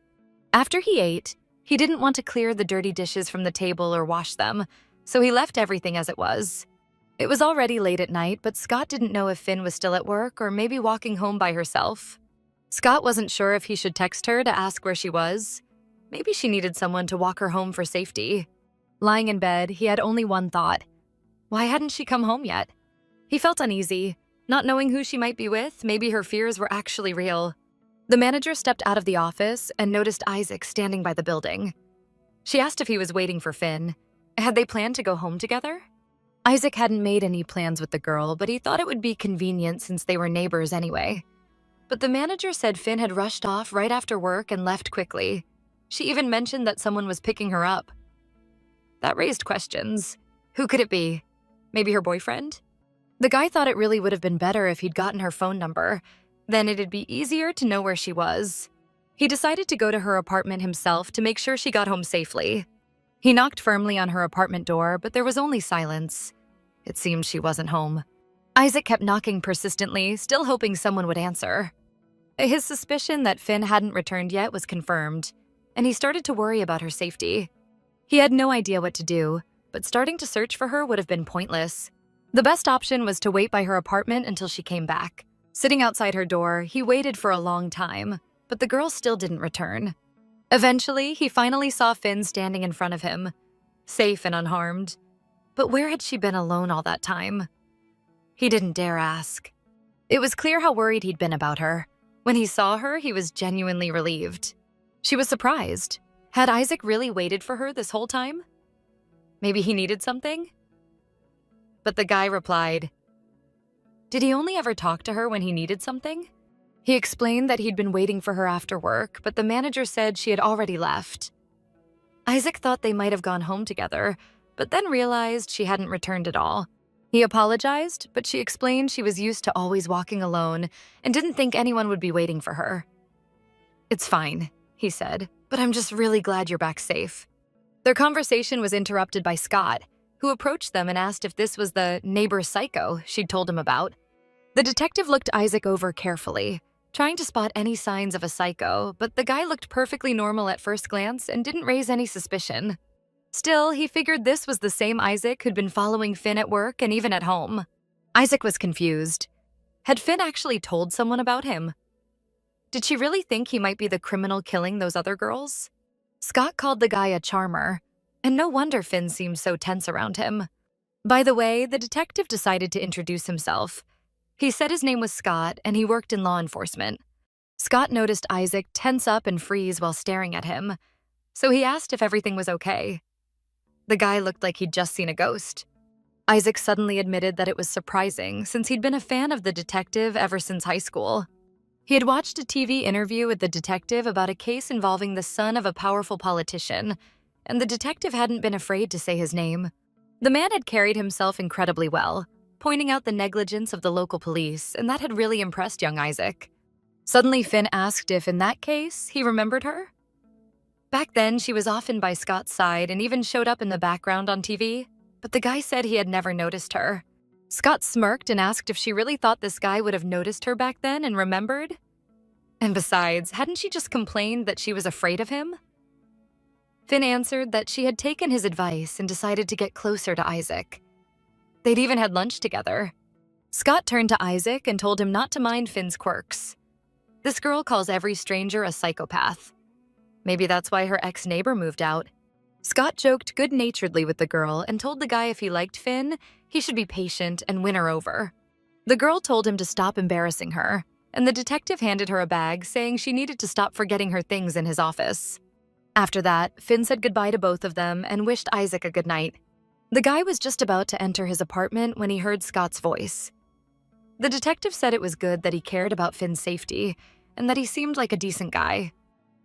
After he ate, he didn't want to clear the dirty dishes from the table or wash them, so he left everything as it was. It was already late at night, but Scott didn't know if Finn was still at work or maybe walking home by herself. Scott wasn't sure if he should text her to ask where she was. Maybe she needed someone to walk her home for safety. Lying in bed, he had only one thought. Why hadn't she come home yet? He felt uneasy. Not knowing who she might be with, maybe her fears were actually real. The manager stepped out of the office and noticed Isaac standing by the building. She asked if he was waiting for Finn. Had they planned to go home together? Isaac hadn't made any plans with the girl, but he thought it would be convenient since they were neighbors anyway. But the manager said Finn had rushed off right after work and left quickly. She even mentioned that someone was picking her up. That raised questions. Who could it be? Maybe her boyfriend? The guy thought it really would have been better if he'd gotten her phone number. Then it'd be easier to know where she was. He decided to go to her apartment himself to make sure she got home safely. He knocked firmly on her apartment door, but there was only silence. It seemed she wasn't home. Isaac kept knocking persistently, still hoping someone would answer. His suspicion that Finn hadn't returned yet was confirmed, and he started to worry about her safety. He had no idea what to do, but starting to search for her would have been pointless. The best option was to wait by her apartment until she came back. Sitting outside her door, he waited for a long time, but the girl still didn't return. Eventually, he finally saw Finn standing in front of him, safe and unharmed. But where had she been alone all that time? He didn't dare ask. It was clear how worried he'd been about her. When he saw her, he was genuinely relieved. She was surprised. Had Isaac really waited for her this whole time? Maybe he needed something? But the guy replied, did he only ever talk to her when he needed something? He explained that he'd been waiting for her after work, but the manager said she had already left. Isaac thought they might have gone home together, but then realized she hadn't returned at all. He apologized, but she explained she was used to always walking alone and didn't think anyone would be waiting for her. It's fine, he said, but I'm just really glad you're back safe. Their conversation was interrupted by Scott, who approached them and asked if this was the neighbor psycho she'd told him about. The detective looked Isaac over carefully, trying to spot any signs of a psycho, but the guy looked perfectly normal at first glance and didn't raise any suspicion. Still, he figured this was the same Isaac who'd been following Finn at work and even at home. Isaac was confused. Had Finn actually told someone about him? Did she really think he might be the criminal killing those other girls? Scott called the guy a charmer, and no wonder Finn seemed so tense around him. By the way, the detective decided to introduce himself. He said his name was Scott and he worked in law enforcement. Scott noticed Isaac tense up and freeze while staring at him, so he asked if everything was okay. The guy looked like he'd just seen a ghost. Isaac suddenly admitted that it was surprising since he'd been a fan of the detective ever since high school. He had watched a TV interview with the detective about a case involving the son of a powerful politician, and the detective hadn't been afraid to say his name. The man had carried himself incredibly well, pointing out the negligence of the local police, and that had really impressed young Isaac. Suddenly, Finn asked if, in that case, he remembered her. Back then, she was often by Scott's side and even showed up in the background on TV, but the guy said he had never noticed her. Scott smirked and asked if she really thought this guy would have noticed her back then and remembered. And besides, hadn't she just complained that she was afraid of him? Finn answered that she had taken his advice and decided to get closer to Isaac. They'd even had lunch together. Scott turned to Isaac and told him not to mind Finn's quirks. This girl calls every stranger a psychopath. Maybe that's why her ex-neighbor moved out. Scott joked good-naturedly with the girl and told the guy if he liked Finn, he should be patient and win her over. The girl told him to stop embarrassing her. and the detective handed her a bag saying she needed to stop forgetting her things in his office. After that, Finn said goodbye to both of them and wished Isaac a good night. The guy was just about to enter his apartment when he heard Scott's voice. The detective said it was good that he cared about Finn's safety and that he seemed like a decent guy.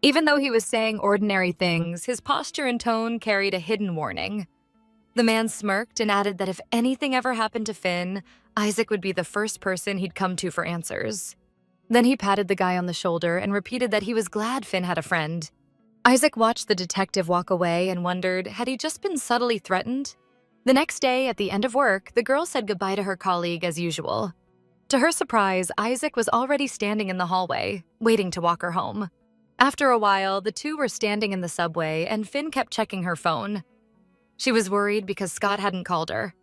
Even though he was saying ordinary things, his posture and tone carried a hidden warning. The man smirked and added that if anything ever happened to Finn, Isaac would be the first person he'd come to for answers. Then he patted the guy on the shoulder and repeated that he was glad Finn had a friend. Isaac watched the detective walk away and wondered, had he just been subtly threatened? The next day, at the end of work, the girl said goodbye to her colleague as usual. To her surprise, Isaac was already standing in the hallway, waiting to walk her home. After a while, the two were standing in the subway and Finn kept checking her phone. She was worried because Scott hadn't called her,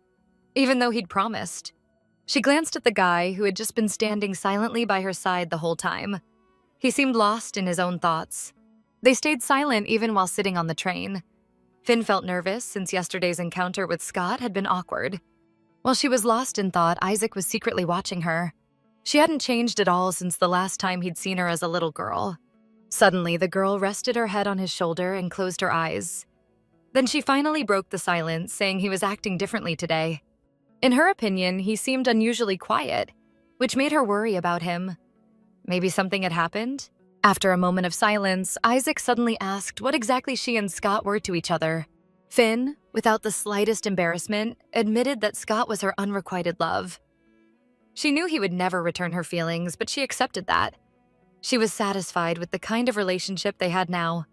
even though he'd promised. She glanced at the guy who had just been standing silently by her side the whole time. He seemed lost in his own thoughts. They stayed silent even while sitting on the train. Finn felt nervous since yesterday's encounter with Scott had been awkward. While she was lost in thought, Isaac was secretly watching her. She hadn't changed at all since the last time he'd seen her as a little girl. Suddenly, the girl rested her head on his shoulder and closed her eyes. Then she finally broke the silence, saying he was acting differently today. In her opinion, he seemed unusually quiet, which made her worry about him. Maybe something had happened? After a moment of silence, Isaac suddenly asked what exactly she and Scott were to each other. Finn, without the slightest embarrassment, admitted that Scott was her unrequited love. She knew he would never return her feelings, but she accepted that. She was satisfied with the kind of relationship they had now.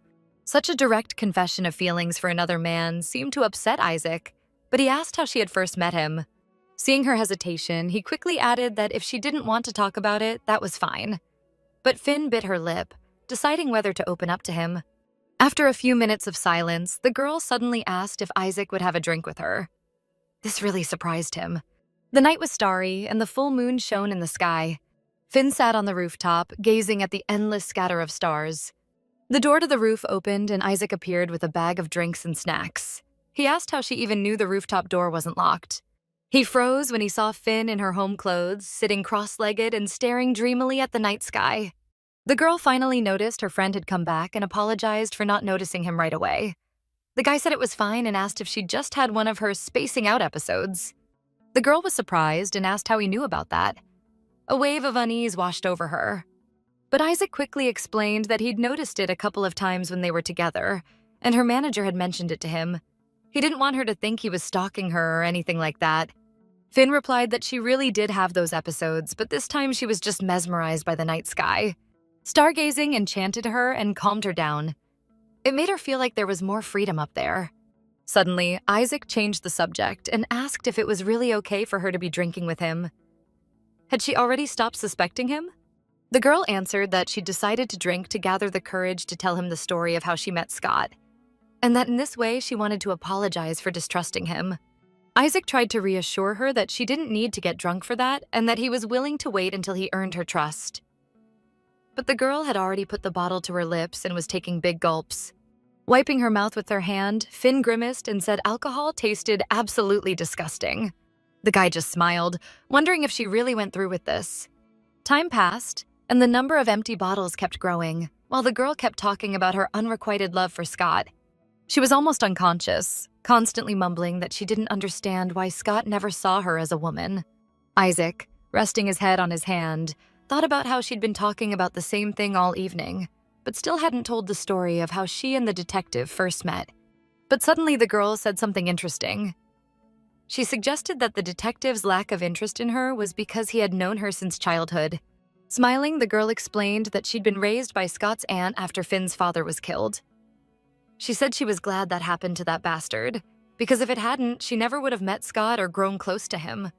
Such a direct confession of feelings for another man seemed to upset Isaac, but he asked how she had first met him. Seeing her hesitation, he quickly added that if she didn't want to talk about it, that was fine. But Finn bit her lip, deciding whether to open up to him. After a few minutes of silence, the girl suddenly asked if Isaac would have a drink with her. This really surprised him. The night was starry, and the full moon shone in the sky. Finn sat on the rooftop, gazing at the endless scatter of stars. The door to the roof opened, and Isaac appeared with a bag of drinks and snacks. He asked how she even knew the rooftop door wasn't locked. He froze when he saw Finn in her home clothes, sitting cross-legged and staring dreamily at the night sky. The girl finally noticed her friend had come back and apologized for not noticing him right away. The guy said it was fine and asked if she'd just had one of her spacing out episodes. The girl was surprised and asked how he knew about that. A wave of unease washed over her. But Isaac quickly explained that he'd noticed it a couple of times when they were together, and her manager had mentioned it to him. He didn't want her to think he was stalking her or anything like that. Finn replied that she really did have those episodes, but this time she was just mesmerized by the night sky. Stargazing enchanted her and calmed her down. It made her feel like there was more freedom up there. Suddenly, Isaac changed the subject and asked if it was really okay for her to be drinking with him. Had she already stopped suspecting him? The girl answered that she'd decided to drink to gather the courage to tell him the story of how she met Scott, and that in this way she wanted to apologize for distrusting him. Isaac tried to reassure her that she didn't need to get drunk for that and that he was willing to wait until he earned her trust. But the girl had already put the bottle to her lips and was taking big gulps. Wiping her mouth with her hand, Finn grimaced and said alcohol tasted absolutely disgusting. The guy just smiled, wondering if she really went through with this. Time passed, and the number of empty bottles kept growing, while the girl kept talking about her unrequited love for Scott. She was almost unconscious, constantly mumbling that she didn't understand why Scott never saw her as a woman. Isaac, resting his head on his hand, thought about how she'd been talking about the same thing all evening, but still hadn't told the story of how she and the detective first met. But suddenly the girl said something interesting. She suggested that the detective's lack of interest in her was because he had known her since childhood. Smiling, the girl explained that she'd been raised by Scott's aunt after Finn's father was killed. She said she was glad that happened to that bastard, because if it hadn't, she never would have met Scott or grown close to him.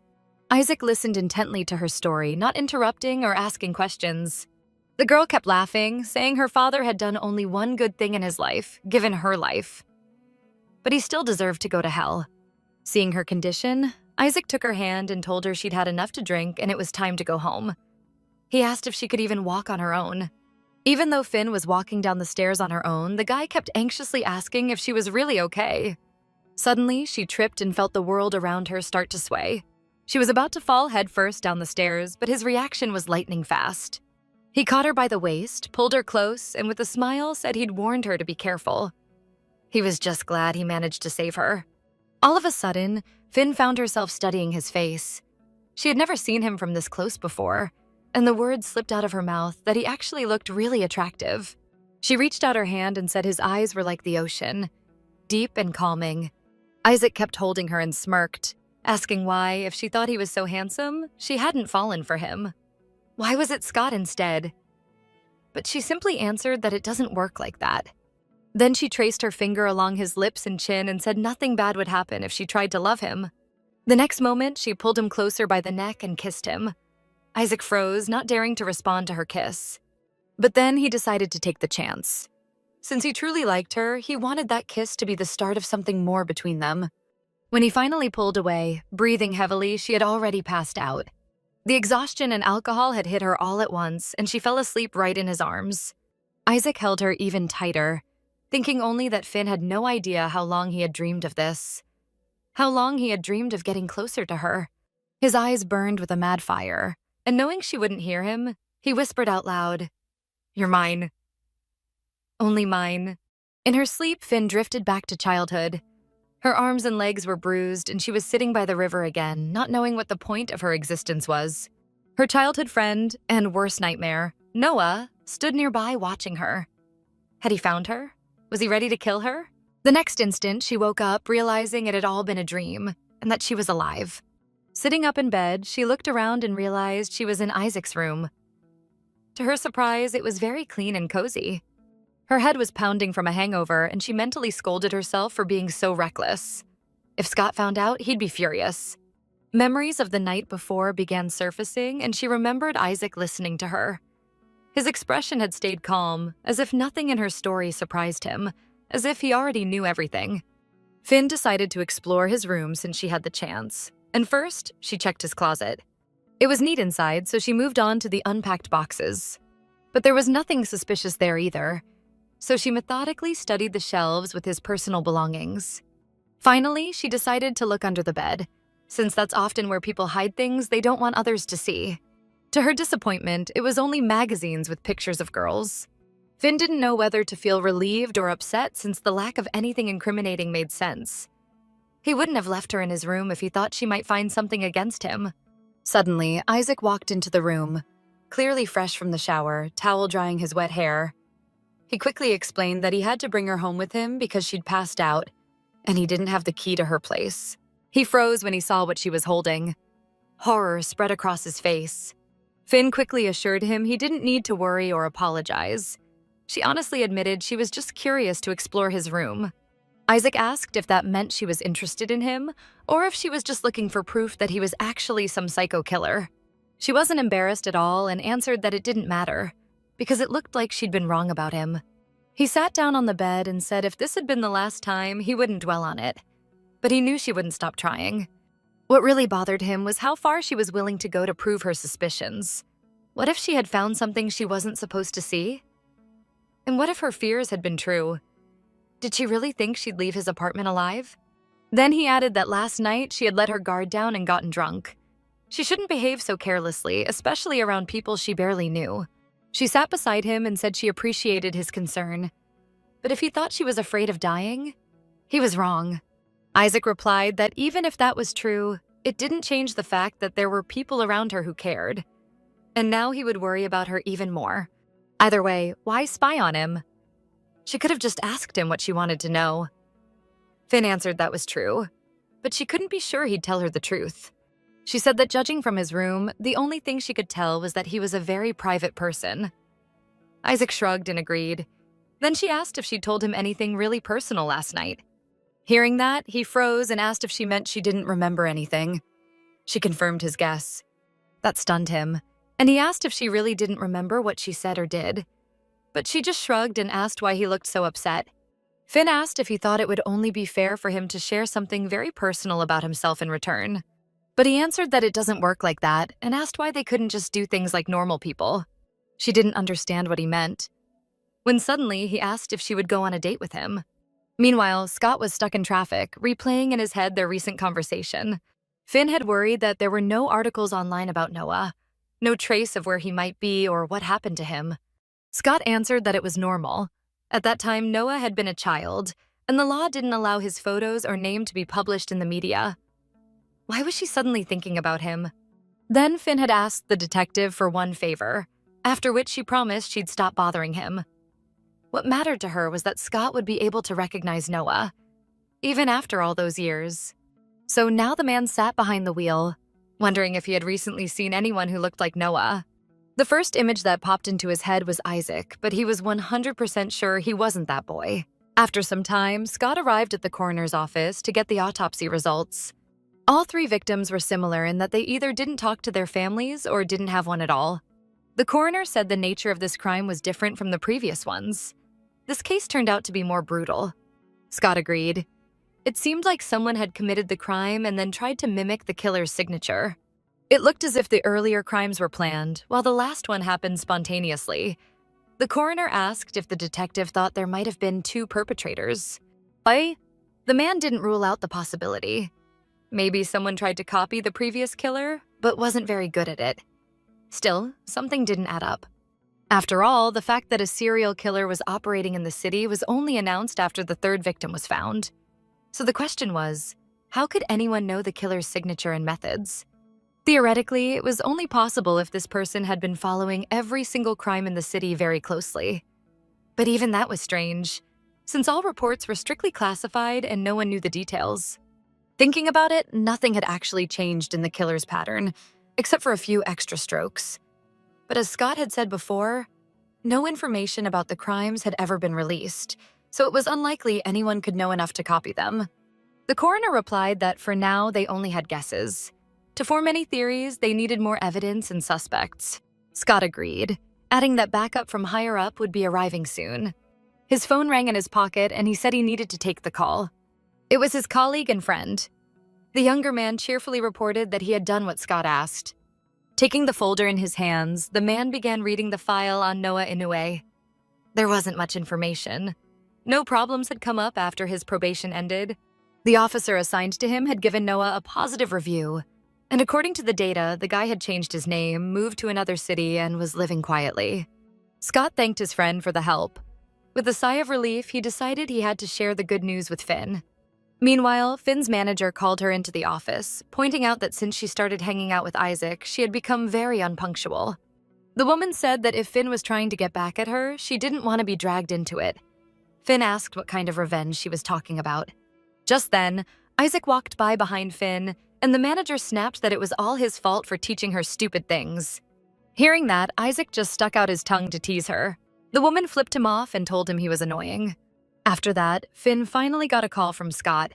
Isaac listened intently to her story, not interrupting or asking questions. The girl kept laughing, saying her father had done only one good thing in his life, given her life. But he still deserved to go to hell. Seeing her condition, Isaac took her hand and told her she'd had enough to drink and it was time to go home. He asked if she could even walk on her own. Even though Finn was walking down the stairs on her own, the guy kept anxiously asking if she was really okay. Suddenly, she tripped and felt the world around her start to sway. She was about to fall headfirst down the stairs, but his reaction was lightning fast. He caught her by the waist, pulled her close, and with a smile said he'd warned her to be careful. He was just glad he managed to save her. All of a sudden, Finn found herself studying his face. She had never seen him from this close before, and the words slipped out of her mouth that he actually looked really attractive. She reached out her hand and said his eyes were like the ocean, deep and calming. Isaac kept holding her and smirked, asking why, if she thought he was so handsome, she hadn't fallen for him. Why was it Scott instead? But she simply answered that it doesn't work like that. Then she traced her finger along his lips and chin and said nothing bad would happen if she tried to love him. The next moment, she pulled him closer by the neck and kissed him. Isaac froze, not daring to respond to her kiss. But then he decided to take the chance. Since he truly liked her, he wanted that kiss to be the start of something more between them. When he finally pulled away, breathing heavily, she had already passed out. The exhaustion and alcohol had hit her all at once, and she fell asleep right in his arms. Isaac held her even tighter, thinking only that Finn had no idea how long he had dreamed of this. How long he had dreamed of getting closer to her. His eyes burned with a mad fire, and knowing she wouldn't hear him, he whispered out loud, "You're mine. Only mine." In her sleep, Finn drifted back to childhood. Her arms and legs were bruised, and she was sitting by the river again, not knowing what the point of her existence was. Her childhood friend, and worst nightmare, Noah, stood nearby watching her. Had he found her? Was he ready to kill her? The next instant, she woke up, realizing it had all been a dream, and that she was alive. Sitting up in bed, she looked around and realized she was in Isaac's room. To her surprise, it was very clean and cozy. Her head was pounding from a hangover, and she mentally scolded herself for being so reckless. If Scott found out, he'd be furious. Memories of the night before began surfacing, and she remembered Isaac listening to her. His expression had stayed calm, as if nothing in her story surprised him, as if he already knew everything. Finn decided to explore his room since she had the chance, and first, she checked his closet. It was neat inside, so she moved on to the unpacked boxes. But there was nothing suspicious there either, so she methodically studied the shelves with his personal belongings. Finally, she decided to look under the bed, since that's often where people hide things they don't want others to see. To her disappointment, it was only magazines with pictures of girls. Finn didn't know whether to feel relieved or upset since the lack of anything incriminating made sense. He wouldn't have left her in his room if he thought she might find something against him. Suddenly, Isaac walked into the room, clearly fresh from the shower, towel drying his wet hair. He quickly explained that he had to bring her home with him because she'd passed out, and he didn't have the key to her place. He froze when he saw what she was holding. Horror spread across his face. Finn quickly assured him he didn't need to worry or apologize. She honestly admitted she was just curious to explore his room. Isaac asked if that meant she was interested in him, or if she was just looking for proof that he was actually some psycho killer. She wasn't embarrassed at all and answered that it didn't matter, because it looked like she'd been wrong about him. He sat down on the bed and said if this had been the last time, he wouldn't dwell on it. But he knew she wouldn't stop trying. What really bothered him was how far she was willing to go to prove her suspicions. What if she had found something she wasn't supposed to see? And what if her fears had been true? Did she really think she'd leave his apartment alive? Then he added that last night she had let her guard down and gotten drunk. She shouldn't behave so carelessly, especially around people she barely knew. She sat beside him and said she appreciated his concern. But if he thought she was afraid of dying, he was wrong. Isaac replied that even if that was true, it didn't change the fact that there were people around her who cared. And now he would worry about her even more. Either way, why spy on him? She could have just asked him what she wanted to know. Finn answered that was true, but she couldn't be sure he'd tell her the truth. She said that judging from his room, the only thing she could tell was that he was a very private person. Isaac shrugged and agreed. Then she asked if she'd told him anything really personal last night. Hearing that, he froze and asked if she meant she didn't remember anything. She confirmed his guess. That stunned him, and he asked if she really didn't remember what she said or did. But she just shrugged and asked why he looked so upset. Finn asked if he thought it would only be fair for him to share something very personal about himself in return. But he answered that it doesn't work like that and asked why they couldn't just do things like normal people. She didn't understand what he meant. When suddenly he asked if she would go on a date with him. Meanwhile, Scott was stuck in traffic, replaying in his head their recent conversation. Finn had worried that there were no articles online about Noah, no trace of where he might be or what happened to him. Scott answered that it was normal. At that time, Noah had been a child, and the law didn't allow his photos or name to be published in the media. Why was she suddenly thinking about him? Then Finn had asked the detective for one favor, after which she promised she'd stop bothering him. What mattered to her was that Scott would be able to recognize Noah, even after all those years. So now the man sat behind the wheel, wondering if he had recently seen anyone who looked like Noah. The first image that popped into his head was Isaac, but he was 100% sure he wasn't that boy. After some time, Scott arrived at the coroner's office to get the autopsy results. All three victims were similar in that they either didn't talk to their families or didn't have one at all. The coroner said the nature of this crime was different from the previous ones. This case turned out to be more brutal. Scott agreed. It seemed like someone had committed the crime and then tried to mimic the killer's signature. It looked as if the earlier crimes were planned, while the last one happened spontaneously. The coroner asked if the detective thought there might have been two perpetrators. The man didn't rule out the possibility. Maybe someone tried to copy the previous killer, but wasn't very good at it. Still, something didn't add up. After all, the fact that a serial killer was operating in the city was only announced after the third victim was found. So the question was, how could anyone know the killer's signature and methods? Theoretically, it was only possible if this person had been following every single crime in the city very closely. But even that was strange, since all reports were strictly classified and no one knew the details. Thinking about it, nothing had actually changed in the killer's pattern, except for a few extra strokes. But as Scott had said before, no information about the crimes had ever been released, so it was unlikely anyone could know enough to copy them. The coroner replied that for now they only had guesses. To form any theories, they needed more evidence and suspects. Scott agreed, adding that backup from higher up would be arriving soon. His phone rang in his pocket and he said he needed to take the call. It was his colleague and friend. The younger man cheerfully reported that he had done what Scott asked. Taking the folder in his hands, the man began reading the file on Noah Inoue. There wasn't much information. No problems had come up after his probation ended. The officer assigned to him had given Noah a positive review, and according to the data, the guy had changed his name, moved to another city, and was living quietly. Scott thanked his friend for the help. With a sigh of relief, he decided he had to share the good news with Finn. Meanwhile, Finn's manager called her into the office, pointing out that since she started hanging out with Isaac, she had become very unpunctual. The woman said that if Finn was trying to get back at her, she didn't want to be dragged into it. Finn asked what kind of revenge she was talking about. Just then, Isaac walked by behind Finn, and the manager snapped that it was all his fault for teaching her stupid things. Hearing that, Isaac just stuck out his tongue to tease her. The woman flipped him off and told him he was annoying. After that, Finn finally got a call from Scott.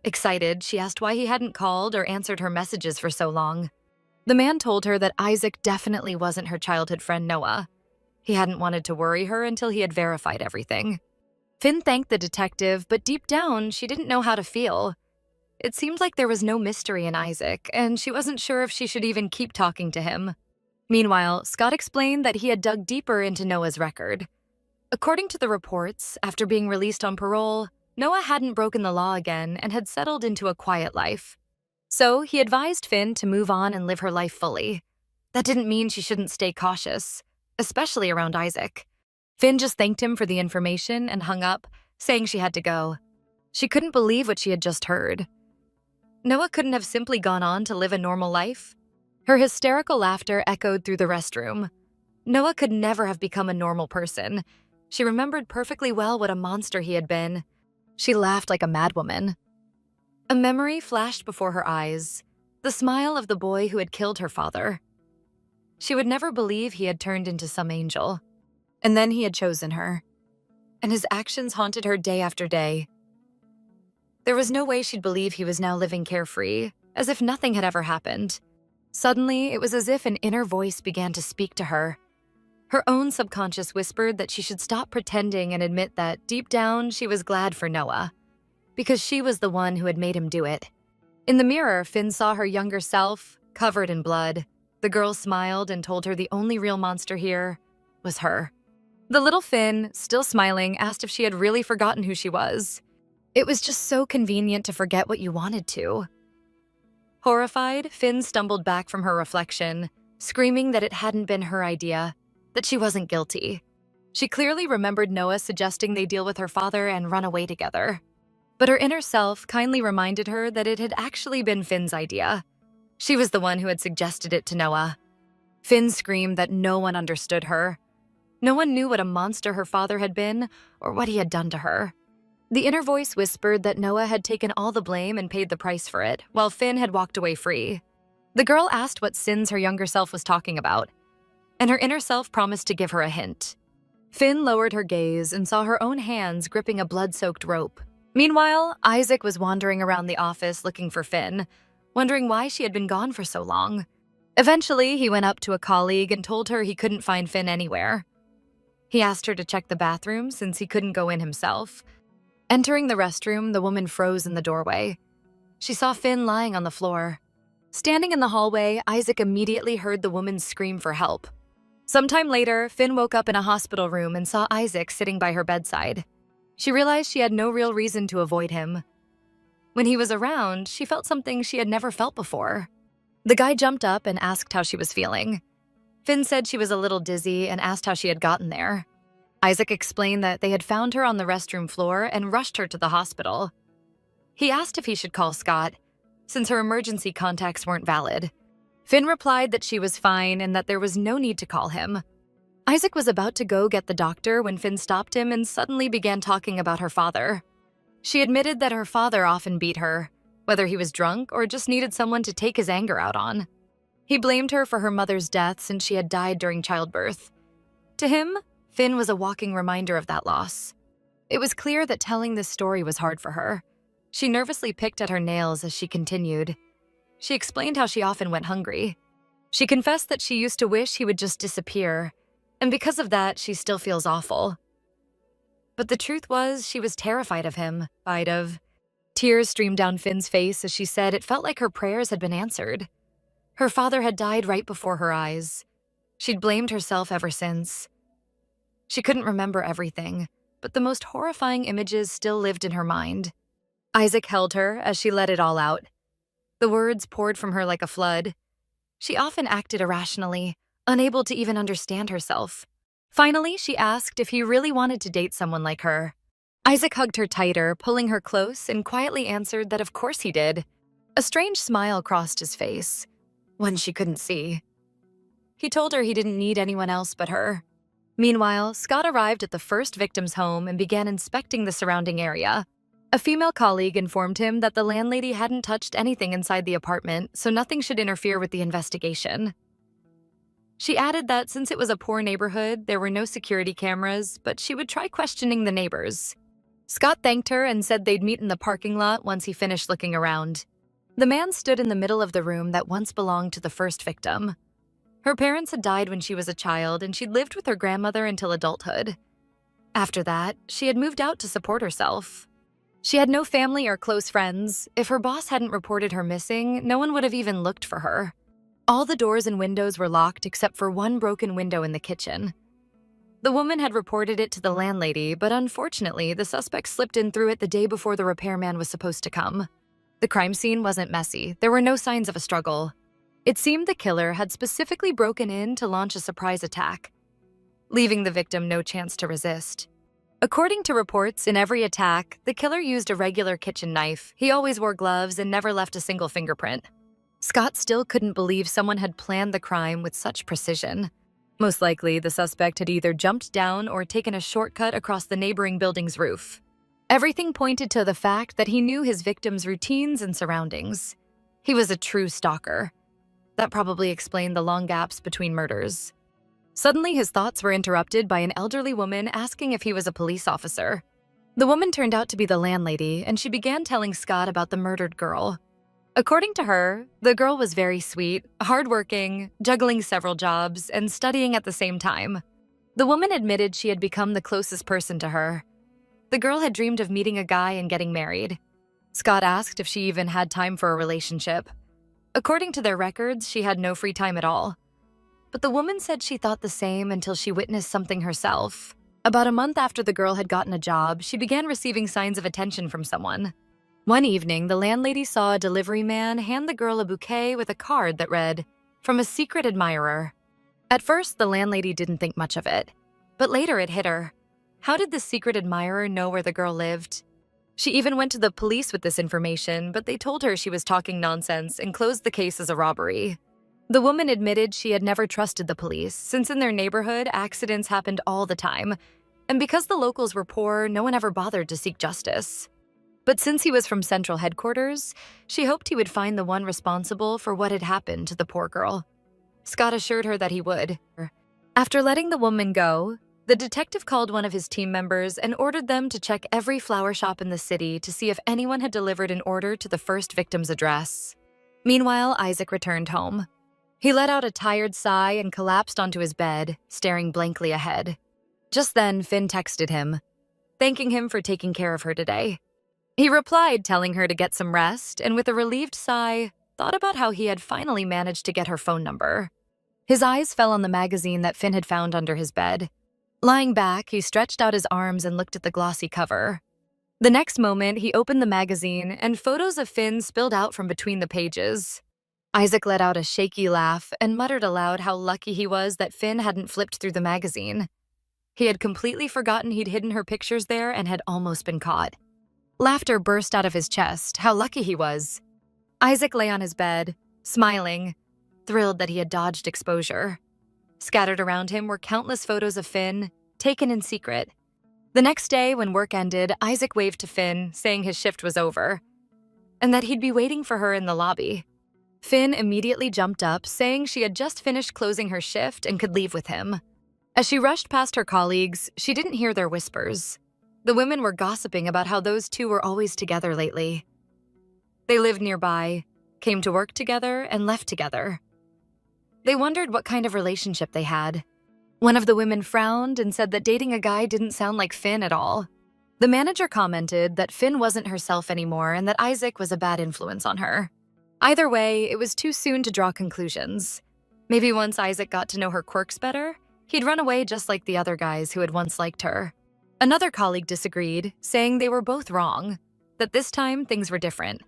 Excited, she asked why he hadn't called or answered her messages for so long. The man told her that Isaac definitely wasn't her childhood friend Noah. He hadn't wanted to worry her until he had verified everything. Finn thanked the detective, but deep down, she didn't know how to feel. It seemed like there was no mystery in Isaac, and she wasn't sure if she should even keep talking to him. Meanwhile, Scott explained that he had dug deeper into Noah's record. According to the reports, after being released on parole, Noah hadn't broken the law again and had settled into a quiet life. So he advised Finn to move on and live her life fully. That didn't mean she shouldn't stay cautious, especially around Isaac. Finn just thanked him for the information and hung up, saying she had to go. She couldn't believe what she had just heard. Noah couldn't have simply gone on to live a normal life. Her hysterical laughter echoed through the restroom. Noah could never have become a normal person. She remembered perfectly well what a monster he had been. She laughed like a madwoman. A memory flashed before her eyes, the smile of the boy who had killed her father. She would never believe he had turned into some angel. And then he had chosen her. And his actions haunted her day after day. There was no way she'd believe he was now living carefree, as if nothing had ever happened. Suddenly, it was as if an inner voice began to speak to her. Her own subconscious whispered that she should stop pretending and admit that, deep down, she was glad for Noah, because she was the one who had made him do it. In the mirror, Finn saw her younger self, covered in blood. The girl smiled and told her the only real monster here was her. The little Finn, still smiling, asked if she had really forgotten who she was. It was just so convenient to forget what you wanted to. Horrified, Finn stumbled back from her reflection, screaming that it hadn't been her idea, that she wasn't guilty. She clearly remembered Noah suggesting they deal with her father and run away together. But her inner self kindly reminded her that it had actually been Finn's idea. She was the one who had suggested it to Noah. Finn screamed that no one understood her. No one knew what a monster her father had been or what he had done to her. The inner voice whispered that Noah had taken all the blame and paid the price for it, while Finn had walked away free. The girl asked what sins her younger self was talking about, and her inner self promised to give her a hint. Finn lowered her gaze and saw her own hands gripping a blood-soaked rope. Meanwhile, Isaac was wandering around the office looking for Finn, wondering why she had been gone for so long. Eventually, he went up to a colleague and told her he couldn't find Finn anywhere. He asked her to check the bathroom since he couldn't go in himself. Entering the restroom, the woman froze in the doorway. She saw Finn lying on the floor. Standing in the hallway, Isaac immediately heard the woman scream for help. Sometime later, Finn woke up in a hospital room and saw Isaac sitting by her bedside. She realized she had no real reason to avoid him. When he was around, she felt something she had never felt before. The guy jumped up and asked how she was feeling. Finn said she was a little dizzy and asked how she had gotten there. Isaac explained that they had found her on the restroom floor and rushed her to the hospital. He asked if he should call Scott, since her emergency contacts weren't valid. Finn replied that she was fine and that there was no need to call him. Isaac was about to go get the doctor when Finn stopped him and suddenly began talking about her father. She admitted that her father often beat her, whether he was drunk or just needed someone to take his anger out on. He blamed her for her mother's death since she had died during childbirth. To him, Finn was a walking reminder of that loss. It was clear that telling this story was hard for her. She nervously picked at her nails as she continued. She explained how she often went hungry. She confessed that she used to wish he would just disappear, and because of that, she still feels awful. But the truth was, she was terrified of him, Tears streamed down Finn's face as she said it felt like her prayers had been answered. Her father had died right before her eyes. She'd blamed herself ever since. She couldn't remember everything, but the most horrifying images still lived in her mind. Isaac held her as she let it all out. The words poured from her like a flood. She often acted irrationally, unable to even understand herself. Finally, she asked if he really wanted to date someone like her. Isaac hugged her tighter, pulling her close, and quietly answered that of course he did. A strange smile crossed his face, one she couldn't see. He told her he didn't need anyone else but her. Meanwhile, Scott arrived at the first victim's home and began inspecting the surrounding area. A female colleague informed him that the landlady hadn't touched anything inside the apartment, so nothing should interfere with the investigation. She added that since it was a poor neighborhood, there were no security cameras, but she would try questioning the neighbors. Scott thanked her and said they'd meet in the parking lot once he finished looking around. The man stood in the middle of the room that once belonged to the first victim. Her parents had died when she was a child, and she'd lived with her grandmother until adulthood. After that, she had moved out to support herself. She had no family or close friends. If her boss hadn't reported her missing, no one would have even looked for her. All the doors and windows were locked except for one broken window in the kitchen. The woman had reported it to the landlady, but unfortunately, the suspect slipped in through it the day before the repairman was supposed to come. The crime scene wasn't messy. There were no signs of a struggle. It seemed the killer had specifically broken in to launch a surprise attack, leaving the victim no chance to resist. According to reports, in every attack, the killer used a regular kitchen knife. He always wore gloves and never left a single fingerprint. Scott still couldn't believe someone had planned the crime with such precision. Most likely, the suspect had either jumped down or taken a shortcut across the neighboring building's roof. Everything pointed to the fact that he knew his victim's routines and surroundings. He was a true stalker. That probably explained the long gaps between murders. Suddenly, his thoughts were interrupted by an elderly woman asking if he was a police officer. The woman turned out to be the landlady, and she began telling Scott about the murdered girl. According to her, the girl was very sweet, hardworking, juggling several jobs, and studying at the same time. The woman admitted she had become the closest person to her. The girl had dreamed of meeting a guy and getting married. Scott asked if she even had time for a relationship. According to their records, she had no free time at all. But the woman said she thought the same until she witnessed something herself. About a month after the girl had gotten a job, she began receiving signs of attention from someone. One evening, the landlady saw a delivery man hand the girl a bouquet with a card that read, "From a secret admirer." At first, the landlady didn't think much of it, but later it hit her. How did the secret admirer know where the girl lived? She even went to the police with this information, but they told her she was talking nonsense and closed the case as a robbery. The woman admitted she had never trusted the police, since in their neighborhood, accidents happened all the time, and because the locals were poor, no one ever bothered to seek justice. But since he was from central headquarters, she hoped he would find the one responsible for what had happened to the poor girl. Scott assured her that he would. After letting the woman go, the detective called one of his team members and ordered them to check every flower shop in the city to see if anyone had delivered an order to the first victim's address. Meanwhile, Isaac returned home. He let out a tired sigh and collapsed onto his bed, staring blankly ahead. Just then, Finn texted him, thanking him for taking care of her today. He replied, telling her to get some rest, and with a relieved sigh, thought about how he had finally managed to get her phone number. His eyes fell on the magazine that Finn had found under his bed. Lying back, he stretched out his arms and looked at the glossy cover. The next moment, he opened the magazine, and photos of Finn spilled out from between the pages. Isaac let out a shaky laugh and muttered aloud how lucky he was that Finn hadn't flipped through the magazine. He had completely forgotten he'd hidden her pictures there and had almost been caught. Laughter burst out of his chest. How lucky he was. Isaac lay on his bed, smiling, thrilled that he had dodged exposure. Scattered around him were countless photos of Finn, taken in secret. The next day, when work ended, Isaac waved to Finn, saying his shift was over, and that he'd be waiting for her in the lobby. Finn immediately jumped up, saying she had just finished closing her shift and could leave with him. As she rushed past her colleagues, she didn't hear their whispers. The women were gossiping about how those two were always together lately. They lived nearby, came to work together, and left together. They wondered what kind of relationship they had. One of the women frowned and said that dating a guy didn't sound like Finn at all. The manager commented that Finn wasn't herself anymore and that Isaac was a bad influence on her. Either way, it was too soon to draw conclusions. Maybe once Isaac got to know her quirks better, he'd run away just like the other guys who had once liked her. Another colleague disagreed, saying they were both wrong, that this time things were different.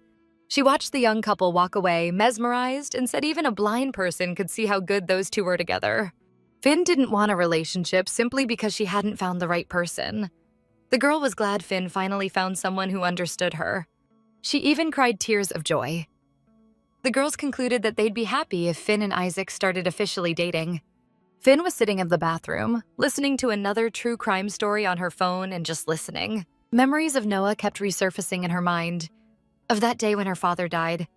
She watched the young couple walk away, mesmerized, and said even a blind person could see how good those two were together. Finn didn't want a relationship simply because she hadn't found the right person. The girl was glad Finn finally found someone who understood her. She even cried tears of joy. The girls concluded that they'd be happy if Finn and Isaac started officially dating. Finn was sitting in the bathroom, listening to another true crime story on her phone and just listening. Memories of Noah kept resurfacing in her mind, of that day when her father died.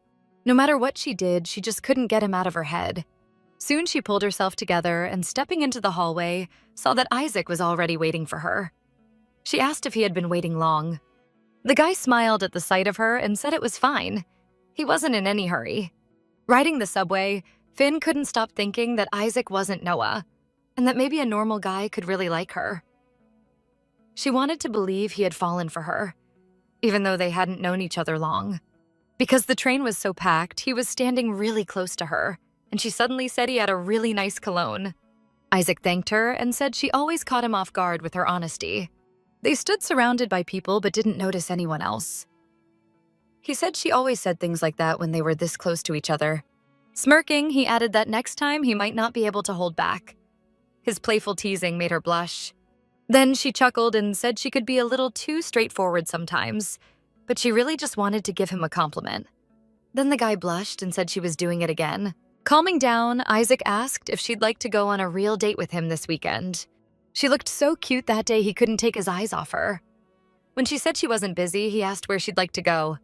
No matter what she did, she just couldn't get him out of her head. Soon she pulled herself together and, stepping into the hallway, saw that Isaac was already waiting for her. She asked if he had been waiting long. The guy smiled at the sight of her and said it was fine. He wasn't in any hurry. Riding the subway, Finn couldn't stop thinking that Isaac wasn't Noah, and that maybe a normal guy could really like her. She wanted to believe he had fallen for her, even though they hadn't known each other long. Because the train was so packed, he was standing really close to her, and she suddenly said he had a really nice cologne. Isaac thanked her and said she always caught him off guard with her honesty. They stood surrounded by people but didn't notice anyone else. He said she always said things like that when they were this close to each other. Smirking, he added that next time he might not be able to hold back. His playful teasing made her blush. Then she chuckled and said she could be a little too straightforward sometimes, but she really just wanted to give him a compliment. Then the guy blushed and said she was doing it again. Calming down, Isaac asked if she'd like to go on a real date with him this weekend. She looked so cute that day he couldn't take his eyes off her. When she said she wasn't busy, he asked where she'd like to go.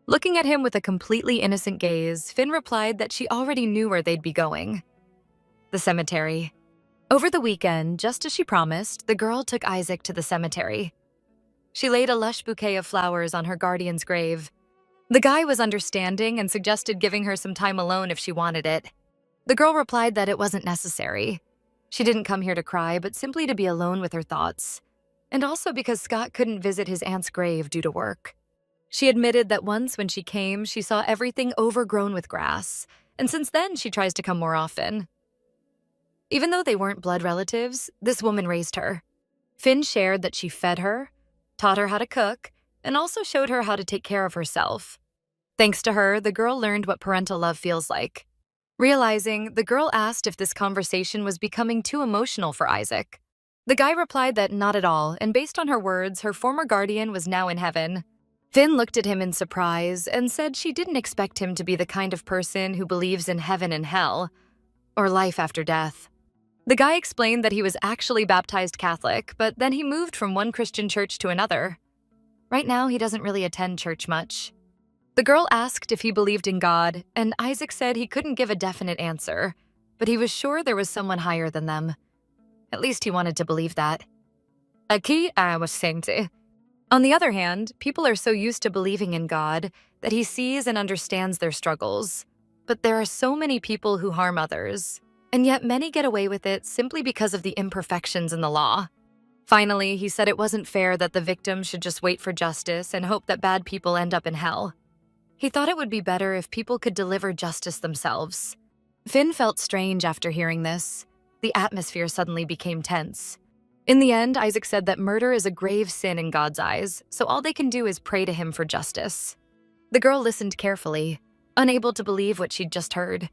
Looking at him with a completely innocent gaze, Finn replied that she already knew where they'd be going. The cemetery. Over the weekend, just as she promised, the girl took Isaac to the cemetery. She laid a lush bouquet of flowers on her guardian's grave. The guy was understanding and suggested giving her some time alone if she wanted it. The girl replied that it wasn't necessary. She didn't come here to cry, but simply to be alone with her thoughts. And also because Scott couldn't visit his aunt's grave due to work. She admitted that once when she came, she saw everything overgrown with grass, and since then she tries to come more often. Even though they weren't blood relatives, this woman raised her. Finn shared that she fed her, taught her how to cook, and also showed her how to take care of herself. Thanks to her, the girl learned what parental love feels like. Realizing, the girl asked if this conversation was becoming too emotional for Isaac. The guy replied that not at all, and based on her words, her former guardian was now in heaven. Finn looked at him in surprise and said she didn't expect him to be the kind of person who believes in heaven and hell, or life after death. The guy explained that he was actually baptized Catholic, but then he moved from one Christian church to another. Right now, he doesn't really attend church much. The girl asked if he believed in God, and Isaac said he couldn't give a definite answer, but he was sure there was someone higher than them. At least he wanted to believe that. Aqui was sente. On the other hand, people are so used to believing in God that he sees and understands their struggles. But there are so many people who harm others, and yet many get away with it simply because of the imperfections in the law. Finally, he said it wasn't fair that the victim should just wait for justice and hope that bad people end up in hell. He thought it would be better if people could deliver justice themselves. Finn felt strange after hearing this. The atmosphere suddenly became tense. In the end, Isaac said that murder is a grave sin in God's eyes, so all they can do is pray to him for justice. The girl listened carefully, unable to believe what she'd just heard.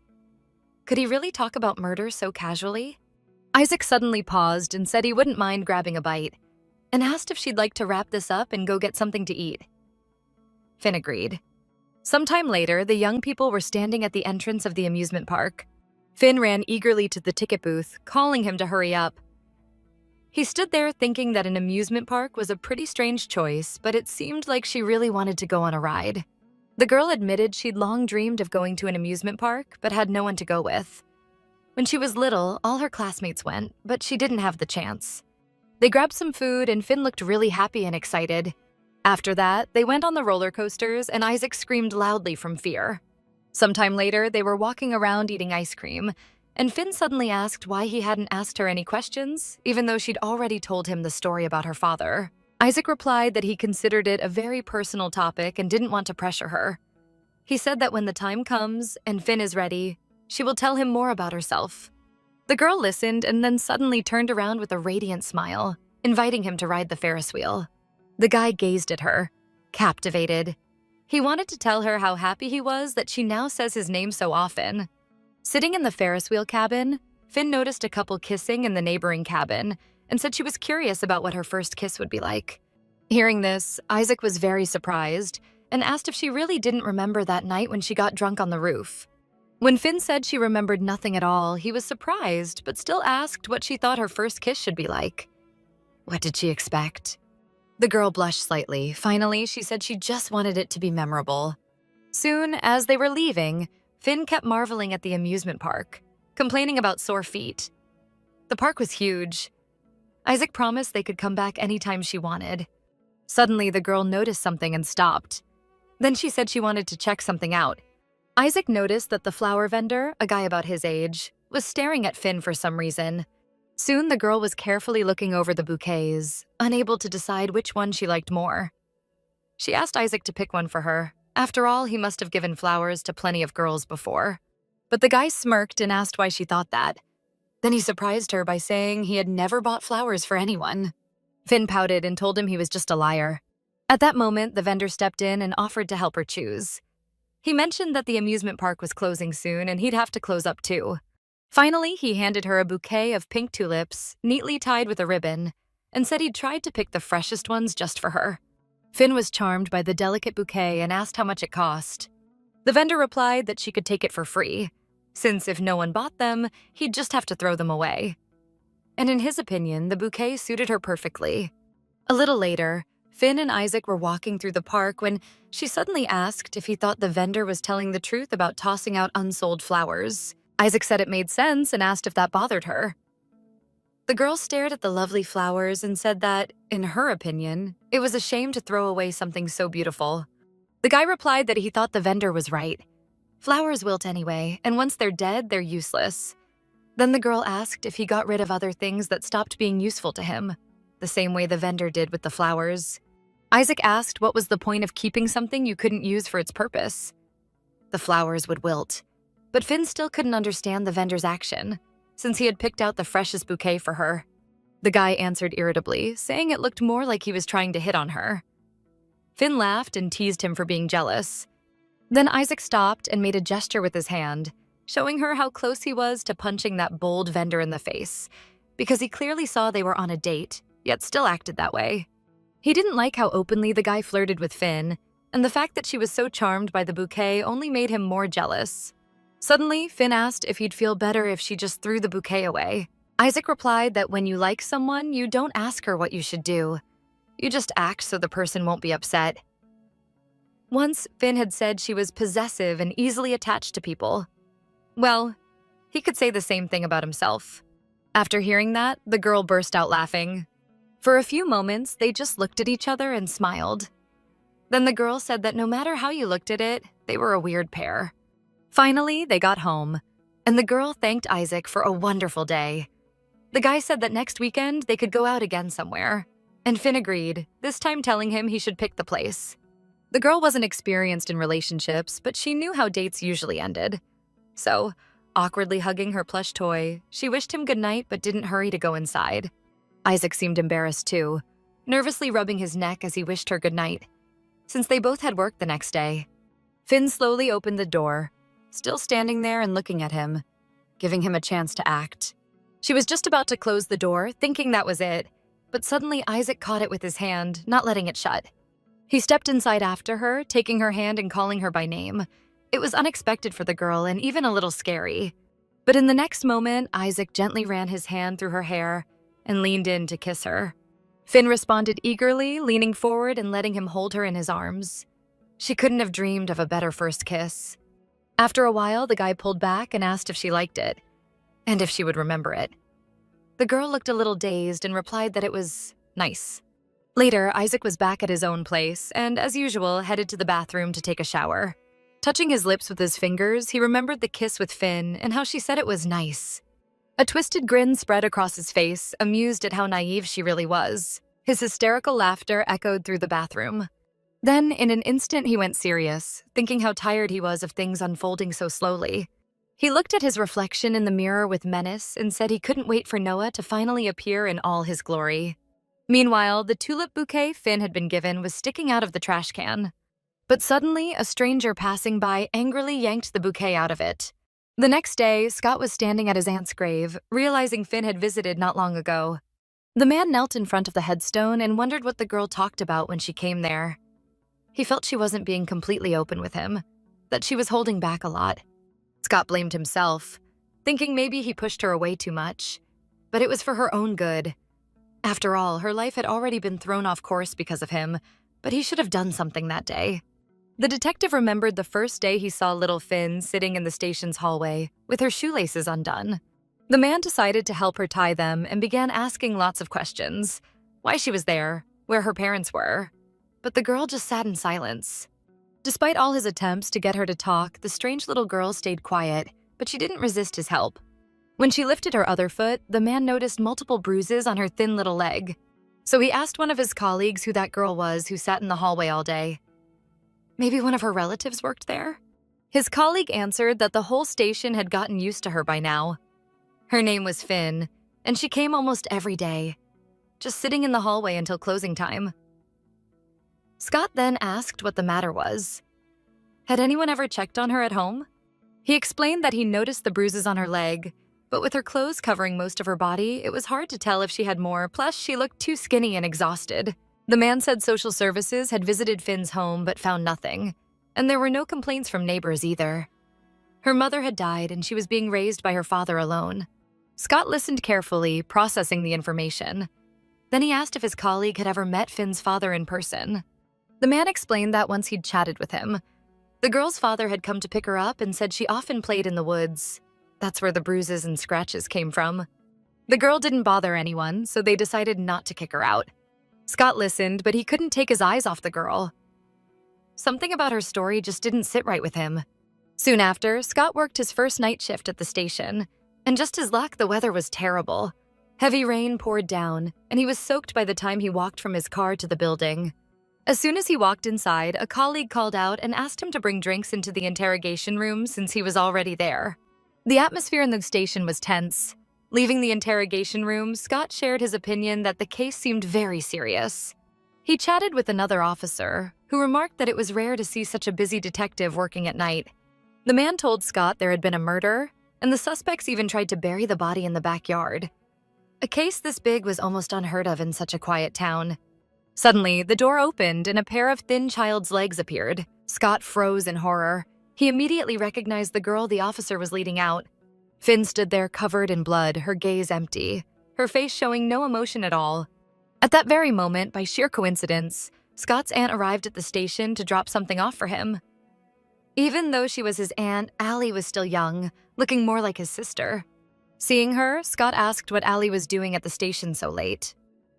Could he really talk about murder so casually? Isaac suddenly paused and said he wouldn't mind grabbing a bite, and asked if she'd like to wrap this up and go get something to eat. Finn agreed. Sometime later, the young people were standing at the entrance of the amusement park. Finn ran eagerly to the ticket booth, calling him to hurry up. He stood there thinking that an amusement park was a pretty strange choice, but it seemed like she really wanted to go on a ride. The girl admitted she'd long dreamed of going to an amusement park, but had no one to go with. When she was little, all her classmates went, but she didn't have the chance. They grabbed some food, and Finn looked really happy and excited. After that, they went on the roller coasters, and Isaac screamed loudly from fear. Sometime later, they were walking around eating ice cream, and Finn suddenly asked why he hadn't asked her any questions, even though she'd already told him the story about her father. Isaac replied that he considered it a very personal topic and didn't want to pressure her. He said that when the time comes and Finn is ready, she will tell him more about herself. The girl listened and then suddenly turned around with a radiant smile, inviting him to ride the Ferris wheel. The guy gazed at her, captivated. He wanted to tell her how happy he was that she now says his name so often. Sitting in the Ferris wheel cabin, Finn noticed a couple kissing in the neighboring cabin and said she was curious about what her first kiss would be like. Hearing this, Isaac was very surprised and asked if she really didn't remember that night when she got drunk on the roof. When Finn said she remembered nothing at all, he was surprised but still asked what she thought her first kiss should be like. What did she expect? The girl blushed slightly. Finally, she said she just wanted it to be memorable. Soon, as they were leaving, Finn kept marveling at the amusement park, complaining about sore feet. The park was huge. Isaac promised they could come back anytime she wanted. Suddenly, the girl noticed something and stopped. Then she said she wanted to check something out. Isaac noticed that the flower vendor, a guy about his age, was staring at Finn for some reason. Soon, the girl was carefully looking over the bouquets, unable to decide which one she liked more. She asked Isaac to pick one for her. After all, he must have given flowers to plenty of girls before. But the guy smirked and asked why she thought that. Then he surprised her by saying he had never bought flowers for anyone. Finn pouted and told him he was just a liar. At that moment, the vendor stepped in and offered to help her choose. He mentioned that the amusement park was closing soon and he'd have to close up too. Finally, he handed her a bouquet of pink tulips, neatly tied with a ribbon, and said he'd tried to pick the freshest ones just for her. Finn was charmed by the delicate bouquet and asked how much it cost. The vendor replied that she could take it for free, since if no one bought them, he'd just have to throw them away. And in his opinion, the bouquet suited her perfectly. A little later, Finn and Isaac were walking through the park when she suddenly asked if he thought the vendor was telling the truth about tossing out unsold flowers. Isaac said it made sense and asked if that bothered her. The girl stared at the lovely flowers and said that, in her opinion, it was a shame to throw away something so beautiful. The guy replied that he thought the vendor was right. Flowers wilt anyway, and once they're dead, they're useless. Then the girl asked if he got rid of other things that stopped being useful to him, the same way the vendor did with the flowers. Isaac asked what was the point of keeping something you couldn't use for its purpose. The flowers would wilt. But Finn still couldn't understand the vendor's action, since he had picked out the freshest bouquet for her. The guy answered irritably, saying it looked more like he was trying to hit on her. Finn laughed and teased him for being jealous. Then Isaac stopped and made a gesture with his hand, showing her how close he was to punching that bold vendor in the face, because he clearly saw they were on a date, yet still acted that way. He didn't like how openly the guy flirted with Finn, and the fact that she was so charmed by the bouquet only made him more jealous. Suddenly, Finn asked if he'd feel better if she just threw the bouquet away. Isaac replied that when you like someone, you don't ask her what you should do. You just act so the person won't be upset. Once, Finn had said she was possessive and easily attached to people. Well, he could say the same thing about himself. After hearing that, the girl burst out laughing. For a few moments, they just looked at each other and smiled. Then the girl said that no matter how you looked at it, they were a weird pair. Finally, they got home, and the girl thanked Isaac for a wonderful day. The guy said that next weekend they could go out again somewhere, and Finn agreed, this time telling him he should pick the place. The girl wasn't experienced in relationships, but she knew how dates usually ended. So, awkwardly hugging her plush toy, she wished him goodnight but didn't hurry to go inside. Isaac seemed embarrassed too, nervously rubbing his neck as he wished her goodnight, since they both had work the next day. Finn slowly opened the door, still standing there and looking at him, giving him a chance to act. She was just about to close the door, thinking that was it, but suddenly Isaac caught it with his hand, not letting it shut. He stepped inside after her, taking her hand and calling her by name. It was unexpected for the girl and even a little scary. But in the next moment, Isaac gently ran his hand through her hair and leaned in to kiss her. Finn responded eagerly, leaning forward and letting him hold her in his arms. She couldn't have dreamed of a better first kiss. After a while, the guy pulled back and asked if she liked it, and if she would remember it. The girl looked a little dazed and replied that it was nice. Later, Isaac was back at his own place and, as usual, headed to the bathroom to take a shower. Touching his lips with his fingers, he remembered the kiss with Finn and how she said it was nice. A twisted grin spread across his face, amused at how naive she really was. His hysterical laughter echoed through the bathroom. Then, in an instant, he went serious, thinking how tired he was of things unfolding so slowly. He looked at his reflection in the mirror with menace and said he couldn't wait for Noah to finally appear in all his glory. Meanwhile, the tulip bouquet Finn had been given was sticking out of the trash can. But suddenly, a stranger passing by angrily yanked the bouquet out of it. The next day, Scott was standing at his aunt's grave, realizing Finn had visited not long ago. The man knelt in front of the headstone and wondered what the girl talked about when she came there. He felt she wasn't being completely open with him, that she was holding back a lot. Scott blamed himself, thinking maybe he pushed her away too much. But it was for her own good. After all, her life had already been thrown off course because of him, but he should have done something that day. The detective remembered the first day he saw little Finn sitting in the station's hallway, with her shoelaces undone. The man decided to help her tie them and began asking lots of questions. Why she was there, where her parents were. But the girl just sat in silence. Despite all his attempts to get her to talk, the strange little girl stayed quiet, but she didn't resist his help. When she lifted her other foot, the man noticed multiple bruises on her thin little leg. So he asked one of his colleagues who that girl was who sat in the hallway all day. Maybe one of her relatives worked there? His colleague answered that the whole station had gotten used to her by now. Her name was Finn, and she came almost every day, just sitting in the hallway until closing time. Scott then asked what the matter was. Had anyone ever checked on her at home? He explained that he noticed the bruises on her leg, but with her clothes covering most of her body, it was hard to tell if she had more, plus she looked too skinny and exhausted. The man said social services had visited Finn's home but found nothing, and there were no complaints from neighbors either. Her mother had died and she was being raised by her father alone. Scott listened carefully, processing the information. Then he asked if his colleague had ever met Finn's father in person. The man explained that once he'd chatted with him. The girl's father had come to pick her up and said she often played in the woods. That's where the bruises and scratches came from. The girl didn't bother anyone, so they decided not to kick her out. Scott listened, but he couldn't take his eyes off the girl. Something about her story just didn't sit right with him. Soon after, Scott worked his first night shift at the station, and just his luck, the weather was terrible. Heavy rain poured down, and he was soaked by the time he walked from his car to the building. As soon as he walked inside, a colleague called out and asked him to bring drinks into the interrogation room since he was already there. The atmosphere in the station was tense. Leaving the interrogation room, Scott shared his opinion that the case seemed very serious. He chatted with another officer, who remarked that it was rare to see such a busy detective working at night. The man told Scott there had been a murder, and the suspects even tried to bury the body in the backyard. A case this big was almost unheard of in such a quiet town. Suddenly, the door opened and a pair of thin child's legs appeared. Scott froze in horror. He immediately recognized the girl the officer was leading out. Finn stood there covered in blood, her gaze empty, her face showing no emotion at all. At that very moment, by sheer coincidence, Scott's aunt arrived at the station to drop something off for him. Even though she was his aunt, Allie was still young, looking more like his sister. Seeing her, Scott asked what Allie was doing at the station so late.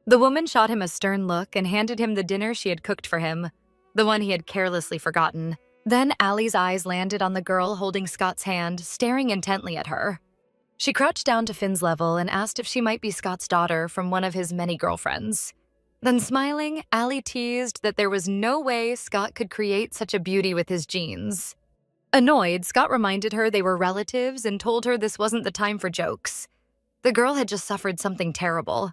The woman shot him a stern look and handed him the dinner she had cooked for him, the one he had carelessly forgotten. Then Allie's eyes landed on the girl holding Scott's hand, staring intently at her. She crouched down to Finn's level and asked if she might be Scott's daughter from one of his many girlfriends. Then smiling, Allie teased that there was no way Scott could create such a beauty with his genes. Annoyed, Scott reminded her they were relatives and told her this wasn't the time for jokes. The girl had just suffered something terrible.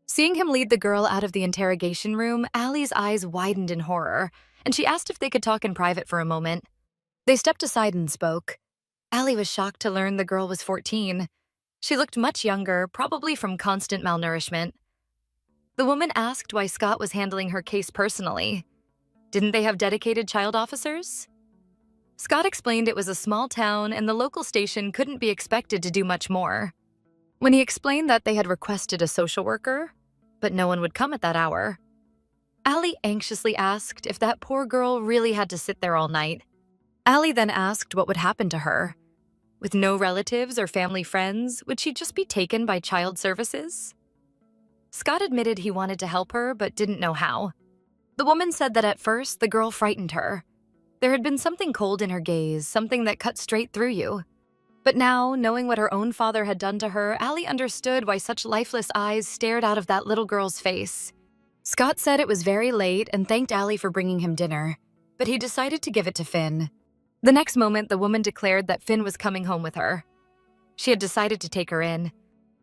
Seeing him lead the girl out of the interrogation room, Allie's eyes widened in horror, and she asked if they could talk in private for a moment. They stepped aside and spoke. Allie was shocked to learn the girl was 14. She looked much younger, probably from constant malnourishment. The woman asked why Scott was handling her case personally. Didn't they have dedicated child officers? Scott explained it was a small town and the local station couldn't be expected to do much more. When he explained that they had requested a social worker, but no one would come at that hour, Allie anxiously asked if that poor girl really had to sit there all night. Allie then asked what would happen to her. With no relatives or family friends, would she just be taken by child services? Scott admitted he wanted to help her but didn't know how. The woman said that at first the girl frightened her. There had been something cold in her gaze, something that cut straight through you. But now, knowing what her own father had done to her, Allie understood why such lifeless eyes stared out of that little girl's face. Scott said it was very late and thanked Allie for bringing him dinner, but he decided to give it to Finn. The next moment, the woman declared that Finn was coming home with her. She had decided to take her in.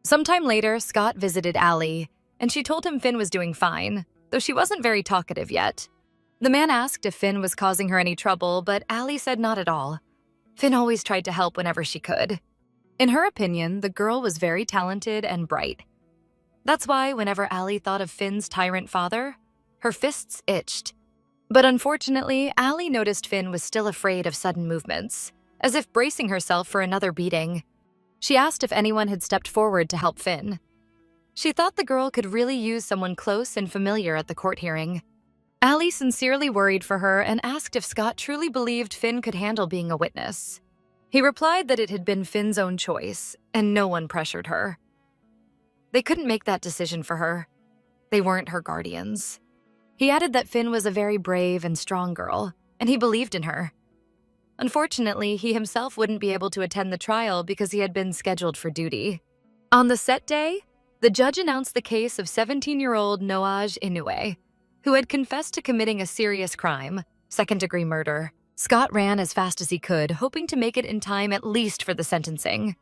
Sometime later, Scott visited Allie, and she told him Finn was doing fine, though she wasn't very talkative yet. The man asked if Finn was causing her any trouble, but Allie said not at all. Finn always tried to help whenever she could. In her opinion, the girl was very talented and bright. That's why whenever Allie thought of Finn's tyrant father, her fists itched. But unfortunately, Allie noticed Finn was still afraid of sudden movements, as if bracing herself for another beating. She asked if anyone had stepped forward to help Finn. She thought the girl could really use someone close and familiar at the court hearing. Allie sincerely worried for her and asked if Scott truly believed Finn could handle being a witness. He replied that it had been Finn's own choice, and no one pressured her. They couldn't make that decision for her. They weren't her guardians. He added that Finn was a very brave and strong girl, and he believed in her. Unfortunately, he himself wouldn't be able to attend the trial because he had been scheduled for duty. On the set day, the judge announced the case of 17-year-old Noaj Inoue, who had confessed to committing a serious crime, second-degree murder. Scott ran as fast as he could, hoping to make it in time at least for the sentencing.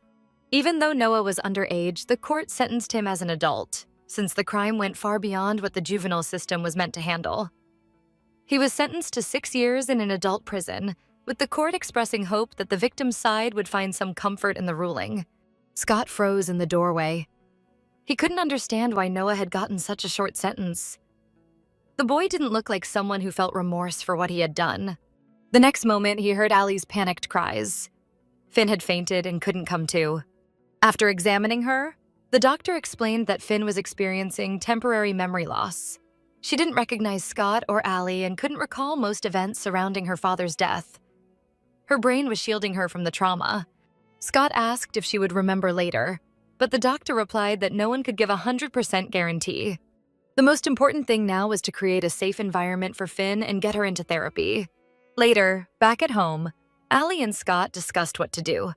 Even though Noah was underage, the court sentenced him as an adult, since the crime went far beyond what the juvenile system was meant to handle. He was sentenced to 6 years in an adult prison, with the court expressing hope that the victim's side would find some comfort in the ruling. Scott froze in the doorway. He couldn't understand why Noah had gotten such a short sentence. The boy didn't look like someone who felt remorse for what he had done. The next moment, he heard Allie's panicked cries. Finn had fainted and couldn't come to. After examining her, the doctor explained that Finn was experiencing temporary memory loss. She didn't recognize Scott or Allie and couldn't recall most events surrounding her father's death. Her brain was shielding her from the trauma. Scott asked if she would remember later, but the doctor replied that no one could give a 100% guarantee. The most important thing now was to create a safe environment for Finn and get her into therapy. Later, back at home, Allie and Scott discussed what to do.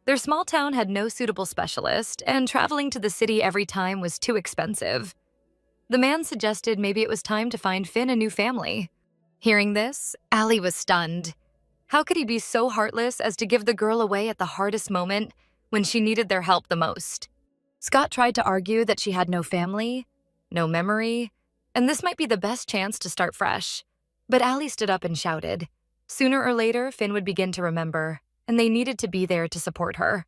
Their small town had no suitable specialist, and traveling to the city every time was too expensive. The man suggested maybe it was time to find Finn a new family. Hearing this, Allie was stunned. How could he be so heartless as to give the girl away at the hardest moment when she needed their help the most? Scott tried to argue that she had no family, no memory, and this might be the best chance to start fresh. But Allie stood up and shouted. Sooner or later, Finn would begin to remember, and they needed to be there to support her.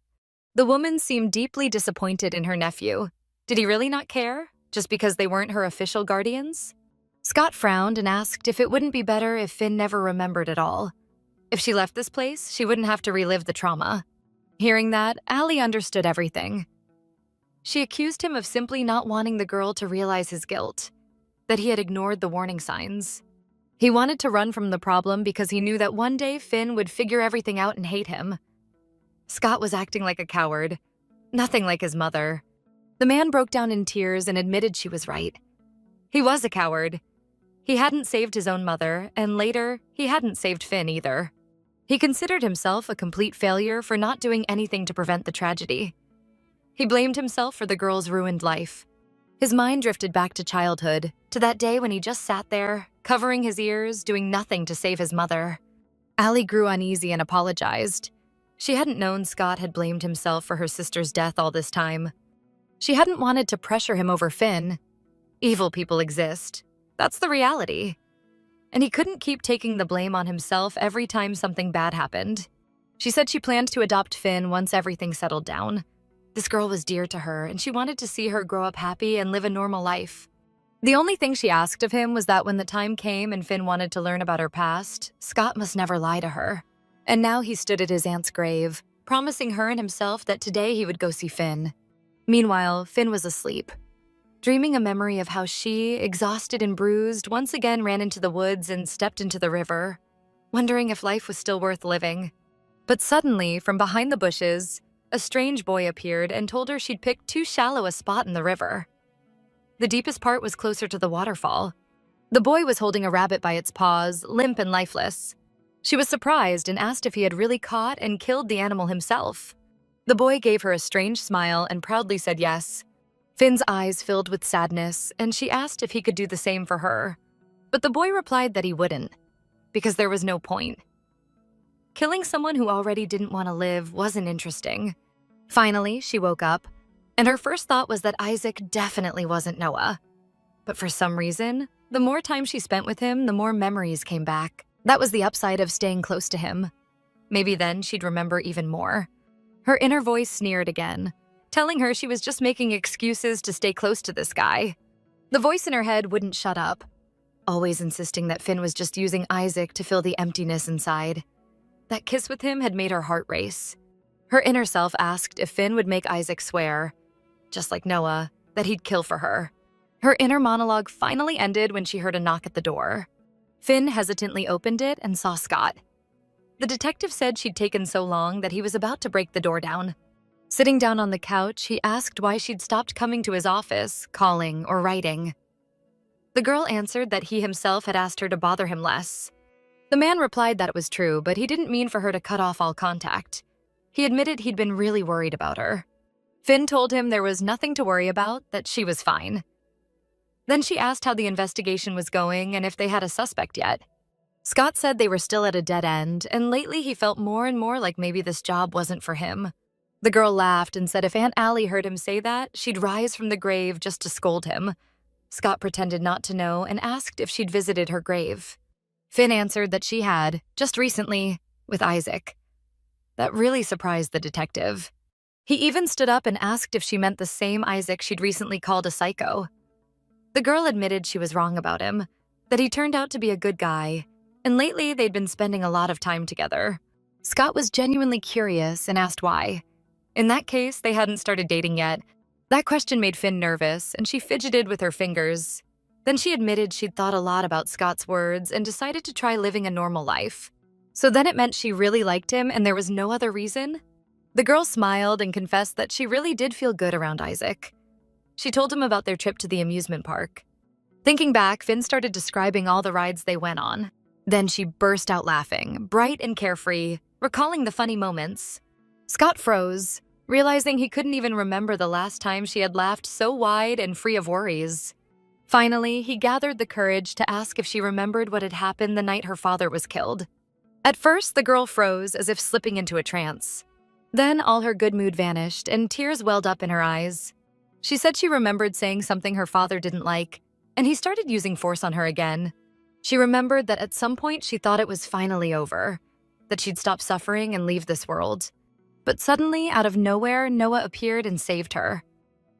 The woman seemed deeply disappointed in her nephew. Did he really not care, just because they weren't her official guardians? Scott frowned and asked if it wouldn't be better if Finn never remembered at all. If she left this place, she wouldn't have to relive the trauma. Hearing that, Allie understood everything. She accused him of simply not wanting the girl to realize his guilt, that he had ignored the warning signs. He wanted to run from the problem because he knew that one day Finn would figure everything out and hate him. Scott was acting like a coward, nothing like his mother. The man broke down in tears and admitted she was right. He was a coward. He hadn't saved his own mother, and later, he hadn't saved Finn either. He considered himself a complete failure for not doing anything to prevent the tragedy. He blamed himself for the girl's ruined life. His mind drifted back to childhood, to that day when he just sat there, covering his ears, doing nothing to save his mother. Allie grew uneasy and apologized. She hadn't known Scott had blamed himself for her sister's death all this time. She hadn't wanted to pressure him over Finn. Evil people exist. That's the reality. And he couldn't keep taking the blame on himself every time something bad happened. She said she planned to adopt Finn once everything settled down. This girl was dear to her, and she wanted to see her grow up happy and live a normal life. The only thing she asked of him was that when the time came and Finn wanted to learn about her past, Scott must never lie to her. And now he stood at his aunt's grave, promising her and himself that today he would go see Finn. Meanwhile, Finn was asleep, dreaming a memory of how she, exhausted and bruised, once again ran into the woods and stepped into the river, wondering if life was still worth living. But suddenly, from behind the bushes, a strange boy appeared and told her she'd picked too shallow a spot in the river. The deepest part was closer to the waterfall. The boy was holding a rabbit by its paws, limp and lifeless. She was surprised and asked if he had really caught and killed the animal himself. The boy gave her a strange smile and proudly said yes. Finn's eyes filled with sadness, and she asked if he could do the same for her. But the boy replied that he wouldn't, because there was no point. Killing someone who already didn't want to live wasn't interesting. Finally, she woke up, and her first thought was that Isaac definitely wasn't Noah. But for some reason, the more time she spent with him, the more memories came back. That was the upside of staying close to him. Maybe then she'd remember even more. Her inner voice sneered again, telling her she was just making excuses to stay close to this guy. The voice in her head wouldn't shut up, always insisting that Finn was just using Isaac to fill the emptiness inside. That kiss with him had made her heart race. Her inner self asked if Finn would make Isaac swear, just like Noah, that he'd kill for her. Her inner monologue finally ended when she heard a knock at the door. Finn hesitantly opened it and saw Scott. The detective said she'd taken so long that he was about to break the door down. Sitting down on the couch, he asked why she'd stopped coming to his office, calling, or writing. The girl answered that he himself had asked her to bother him less. The man replied that it was true, but he didn't mean for her to cut off all contact. He admitted he'd been really worried about her. Finn told him there was nothing to worry about, that she was fine. Then she asked how the investigation was going and if they had a suspect yet. Scott said they were still at a dead end, and lately he felt more and more like maybe this job wasn't for him. The girl laughed and said if Aunt Allie heard him say that, she'd rise from the grave just to scold him. Scott pretended not to know and asked if she'd visited her grave. Finn answered that she had, just recently, with Isaac. That really surprised the detective. He even stood up and asked if she meant the same Isaac she'd recently called a psycho. The girl admitted she was wrong about him, that he turned out to be a good guy, and lately they'd been spending a lot of time together. Scott was genuinely curious and asked why. In that case, they hadn't started dating yet. That question made Finn nervous, and she fidgeted with her fingers. Then she admitted she'd thought a lot about Scott's words and decided to try living a normal life. So then it meant she really liked him and there was no other reason? The girl smiled and confessed that she really did feel good around Isaac. She told him about their trip to the amusement park. Thinking back, Finn started describing all the rides they went on. Then she burst out laughing, bright and carefree, recalling the funny moments. Scott froze, realizing he couldn't even remember the last time she had laughed so wide and free of worries. Finally, he gathered the courage to ask if she remembered what had happened the night her father was killed. At first, the girl froze as if slipping into a trance. Then all her good mood vanished and tears welled up in her eyes. She said she remembered saying something her father didn't like, and he started using force on her again. She remembered that at some point she thought it was finally over, that she'd stop suffering and leave this world. But suddenly, out of nowhere, Noah appeared and saved her.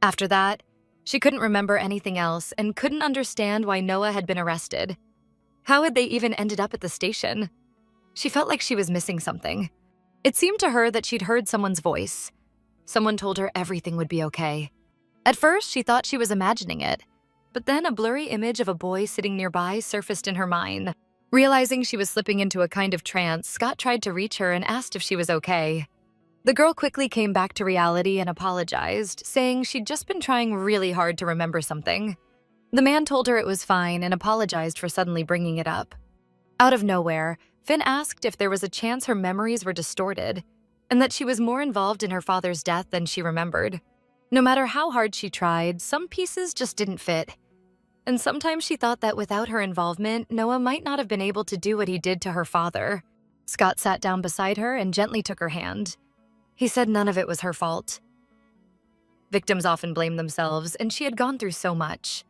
After that, she couldn't remember anything else and couldn't understand why Noah had been arrested. How had they even ended up at the station? She felt like she was missing something. It seemed to her that she'd heard someone's voice. Someone told her everything would be okay. At first, she thought she was imagining it, but then a blurry image of a boy sitting nearby surfaced in her mind. Realizing she was slipping into a kind of trance, Scott tried to reach her and asked if she was okay. The girl quickly came back to reality and apologized, saying she'd just been trying really hard to remember something. The man told her it was fine and apologized for suddenly bringing it up. Out of nowhere, Finn asked if there was a chance her memories were distorted and that she was more involved in her father's death than she remembered. No matter how hard she tried, some pieces just didn't fit. And sometimes she thought that without her involvement, Noah might not have been able to do what he did to her father. Scott sat down beside her and gently took her hand. He said none of it was her fault. Victims often blame themselves, and she had gone through so much.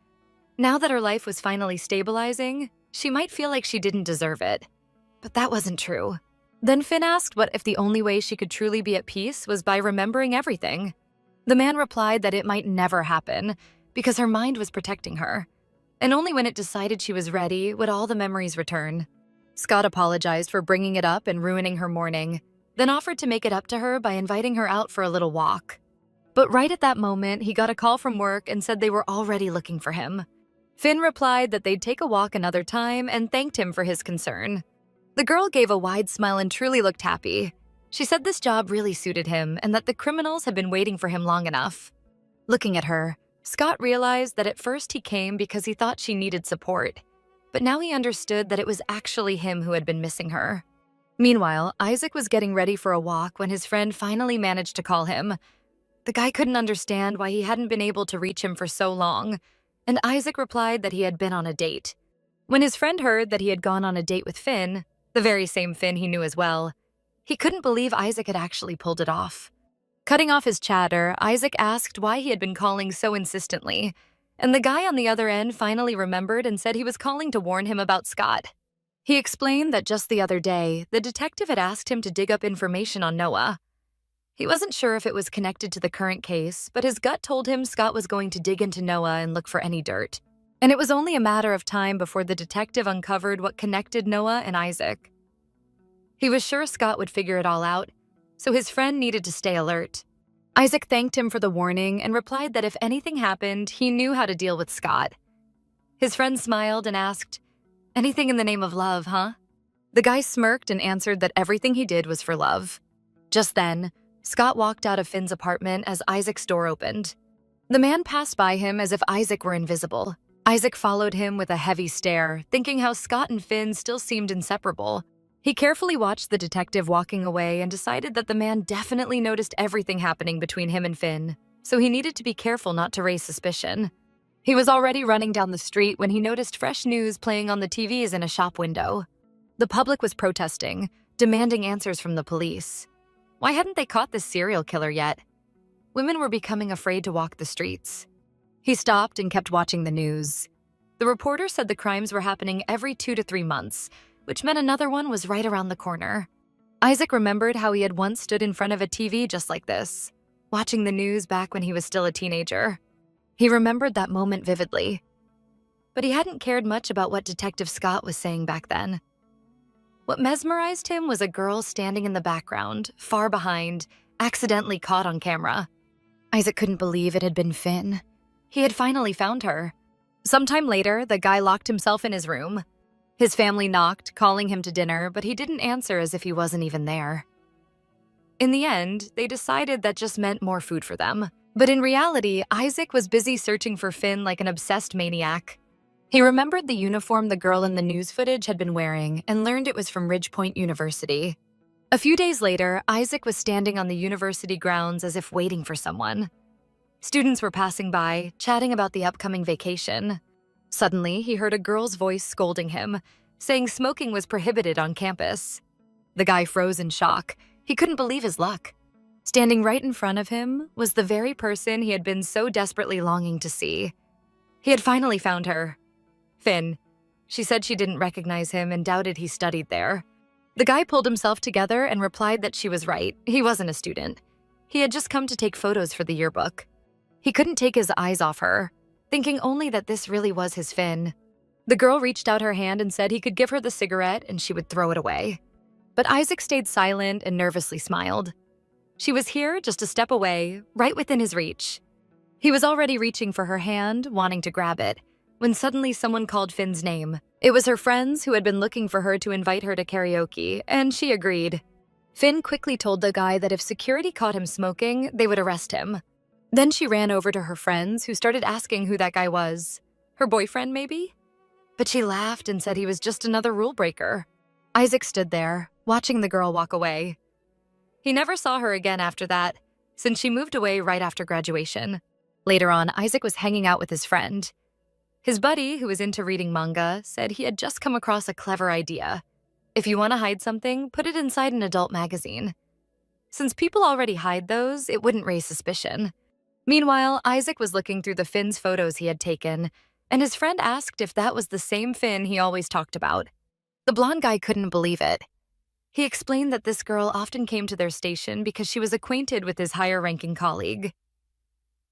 Now that her life was finally stabilizing, she might feel like she didn't deserve it. But that wasn't true. Then Finn asked what if the only way she could truly be at peace was by remembering everything. The man replied that it might never happen because her mind was protecting her, and only when it decided she was ready would all the memories return. Scott apologized for bringing it up and ruining her morning, then offered to make it up to her by inviting her out for a little walk. But right at that moment, he got a call from work and said they were already looking for him. Finn replied that they'd take a walk another time and thanked him for his concern. The girl gave a wide smile and truly looked happy. She said this job really suited him and that the criminals had been waiting for him long enough. Looking at her, Scott realized that at first he came because he thought she needed support, but now he understood that it was actually him who had been missing her. Meanwhile, Isaac was getting ready for a walk when his friend finally managed to call him. The guy couldn't understand why he hadn't been able to reach him for so long, and Isaac replied that he had been on a date. When his friend heard that he had gone on a date with Finn, the very same Finn he knew as well, he couldn't believe Isaac had actually pulled it off. Cutting off his chatter, Isaac asked why he had been calling so insistently, and the guy on the other end finally remembered and said he was calling to warn him about Scott. He explained that just the other day, the detective had asked him to dig up information on Noah. He wasn't sure if it was connected to the current case, but his gut told him Scott was going to dig into Noah and look for any dirt. And it was only a matter of time before the detective uncovered what connected Noah and Isaac. He was sure Scott would figure it all out, so his friend needed to stay alert. Isaac thanked him for the warning and replied that if anything happened, he knew how to deal with Scott. His friend smiled and asked, "Anything in the name of love, huh?" The guy smirked and answered that everything he did was for love. Just then, Scott walked out of Finn's apartment as Isaac's door opened. The man passed by him as if Isaac were invisible. Isaac followed him with a heavy stare, thinking how Scott and Finn still seemed inseparable. He carefully watched the detective walking away and decided that the man definitely noticed everything happening between him and Finn, so he needed to be careful not to raise suspicion. He was already running down the street when he noticed fresh news playing on the TVs in a shop window. The public was protesting, demanding answers from the police. Why hadn't they caught this serial killer yet? Women were becoming afraid to walk the streets. He stopped and kept watching the news. The reporter said the crimes were happening every 2 to 3 months, which meant another one was right around the corner. Isaac remembered how he had once stood in front of a TV just like this, watching the news back when he was still a teenager. He remembered that moment vividly. But he hadn't cared much about what Detective Scott was saying back then. What mesmerized him was a girl standing in the background, far behind, accidentally caught on camera. Isaac couldn't believe it had been Finn. He had finally found her. Sometime later, the guy locked himself in his room. His family knocked, calling him to dinner, but he didn't answer as if he wasn't even there. In the end, they decided that just meant more food for them. But in reality, Isaac was busy searching for Finn like an obsessed maniac. He remembered the uniform the girl in the news footage had been wearing and learned it was from Ridgepoint University. A few days later, Isaac was standing on the university grounds as if waiting for someone. Students were passing by, chatting about the upcoming vacation. Suddenly, he heard a girl's voice scolding him, saying smoking was prohibited on campus. The guy froze in shock. He couldn't believe his luck. Standing right in front of him was the very person he had been so desperately longing to see. He had finally found her. Finn. She said she didn't recognize him and doubted he studied there. The guy pulled himself together and replied that she was right. He wasn't a student. He had just come to take photos for the yearbook. He couldn't take his eyes off her, thinking only that this really was his Finn. The girl reached out her hand and said he could give her the cigarette and she would throw it away. But Isaac stayed silent and nervously smiled. She was here, just a step away, right within his reach. He was already reaching for her hand, wanting to grab it, when suddenly someone called Finn's name. It was her friends who had been looking for her to invite her to karaoke, and she agreed. Finn quickly told the guy that if security caught him smoking, they would arrest him. Then she ran over to her friends, who started asking who that guy was. Her boyfriend, maybe? But she laughed and said he was just another rule breaker. Isaac stood there, watching the girl walk away. He never saw her again after that, since she moved away right after graduation. Later on, Isaac was hanging out with his friend. His buddy, who was into reading manga, said he had just come across a clever idea. If you want to hide something, put it inside an adult magazine. Since people already hide those, it wouldn't raise suspicion. Meanwhile, Isaac was looking through the Finn's photos he had taken, and his friend asked if that was the same Finn he always talked about. The blonde guy couldn't believe it. He explained that this girl often came to their station because she was acquainted with his higher-ranking colleague.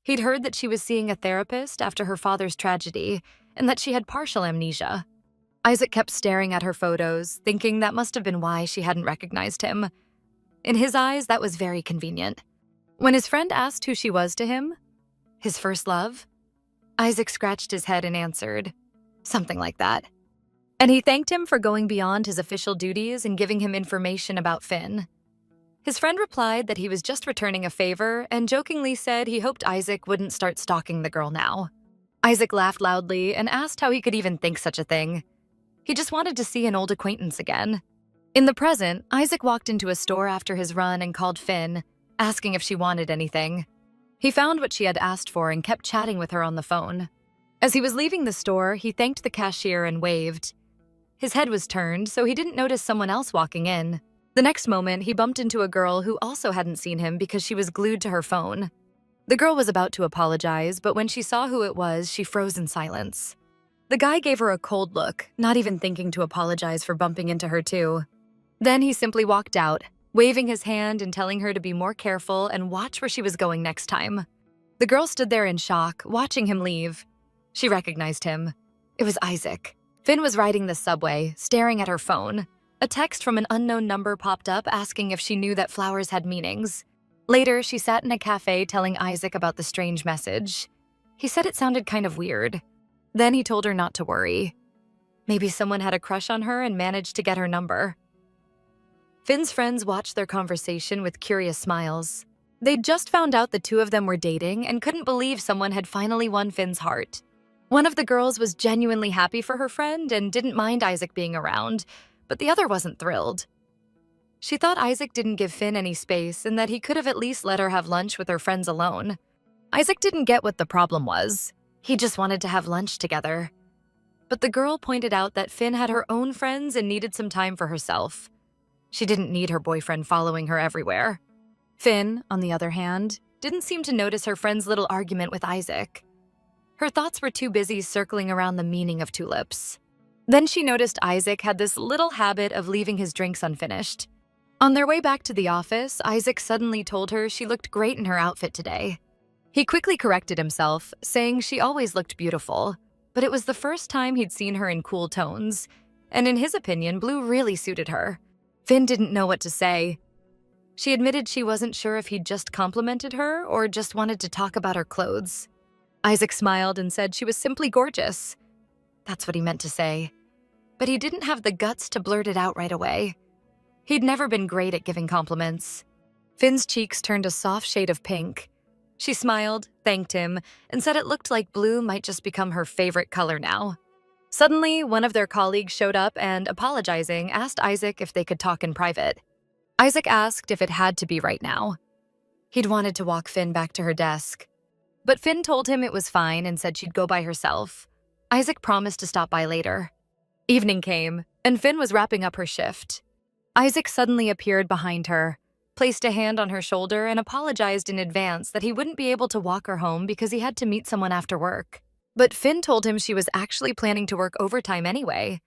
He'd heard that she was seeing a therapist after her father's tragedy and that she had partial amnesia. Isaac kept staring at her photos, thinking that must have been why she hadn't recognized him. In his eyes, that was very convenient. When his friend asked who she was to him, his first love, Isaac scratched his head and answered, something like that. And he thanked him for going beyond his official duties and giving him information about Finn. His friend replied that he was just returning a favor and jokingly said he hoped Isaac wouldn't start stalking the girl now. Isaac laughed loudly and asked how he could even think such a thing. He just wanted to see an old acquaintance again. In the present, Isaac walked into a store after his run and called Finn, asking if she wanted anything. He found what she had asked for and kept chatting with her on the phone. As he was leaving the store, he thanked the cashier and waved. His head was turned, so he didn't notice someone else walking in. The next moment, he bumped into a girl who also hadn't seen him because she was glued to her phone. The girl was about to apologize, but when she saw who it was, she froze in silence. The guy gave her a cold look, not even thinking to apologize for bumping into her too. Then he simply walked out, waving his hand and telling her to be more careful and watch where she was going next time. The girl stood there in shock, watching him leave. She recognized him. It was Isaac. Finn was riding the subway, staring at her phone. A text from an unknown number popped up asking if she knew that flowers had meanings. Later, she sat in a cafe telling Isaac about the strange message. He said it sounded kind of weird. Then he told her not to worry. Maybe someone had a crush on her and managed to get her number. Finn's friends watched their conversation with curious smiles. They'd just found out the two of them were dating and couldn't believe someone had finally won Finn's heart. One of the girls was genuinely happy for her friend and didn't mind Isaac being around, but the other wasn't thrilled. She thought Isaac didn't give Finn any space and that he could have at least let her have lunch with her friends alone. Isaac didn't get what the problem was. He just wanted to have lunch together. But the girl pointed out that Finn had her own friends and needed some time for herself. She didn't need her boyfriend following her everywhere. Finn, on the other hand, didn't seem to notice her friend's little argument with Isaac. Her thoughts were too busy circling around the meaning of tulips. Then she noticed Isaac had this little habit of leaving his drinks unfinished. On their way back to the office, Isaac suddenly told her she looked great in her outfit today. He quickly corrected himself, saying she always looked beautiful, but it was the first time he'd seen her in cool tones, and in his opinion, blue really suited her. Finn didn't know what to say. She admitted she wasn't sure if he'd just complimented her or just wanted to talk about her clothes. Isaac smiled and said she was simply gorgeous. That's what he meant to say. But he didn't have the guts to blurt it out right away. He'd never been great at giving compliments. Finn's cheeks turned a soft shade of pink. She smiled, thanked him, and said it looked like blue might just become her favorite color now. Suddenly, one of their colleagues showed up and, apologizing, asked Isaac if they could talk in private. Isaac asked if it had to be right now. He'd wanted to walk Finn back to her desk. But Finn told him it was fine and said she'd go by herself. Isaac promised to stop by later. Evening came, and Finn was wrapping up her shift. Isaac suddenly appeared behind her, placed a hand on her shoulder, and apologized in advance that he wouldn't be able to walk her home because he had to meet someone after work. But Finn told him she was actually planning to work overtime anyway.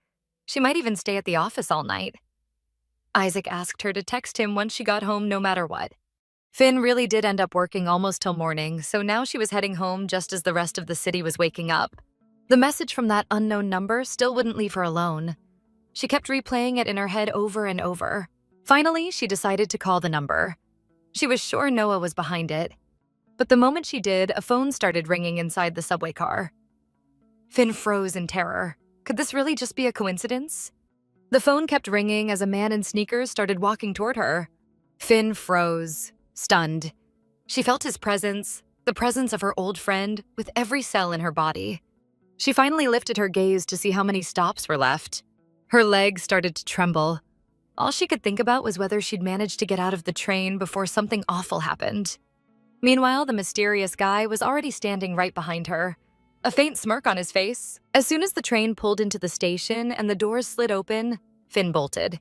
She might even stay at the office all night. Isaac asked her to text him once she got home no matter what. Finn really did end up working almost till morning, so now she was heading home just as the rest of the city was waking up. The message from that unknown number still wouldn't leave her alone. She kept replaying it in her head over and over. Finally, she decided to call the number. She was sure Noah was behind it. But the moment she did, a phone started ringing inside the subway car. Finn froze in terror. Could this really just be a coincidence? The phone kept ringing as a man in sneakers started walking toward her. Finn froze, stunned. She felt his presence, the presence of her old friend, with every cell in her body. She finally lifted her gaze to see how many stops were left. Her legs started to tremble. All she could think about was whether she'd managed to get out of the train before something awful happened. Meanwhile, the mysterious guy was already standing right behind her, a faint smirk on his face. As soon as the train pulled into the station and the doors slid open, Finn bolted.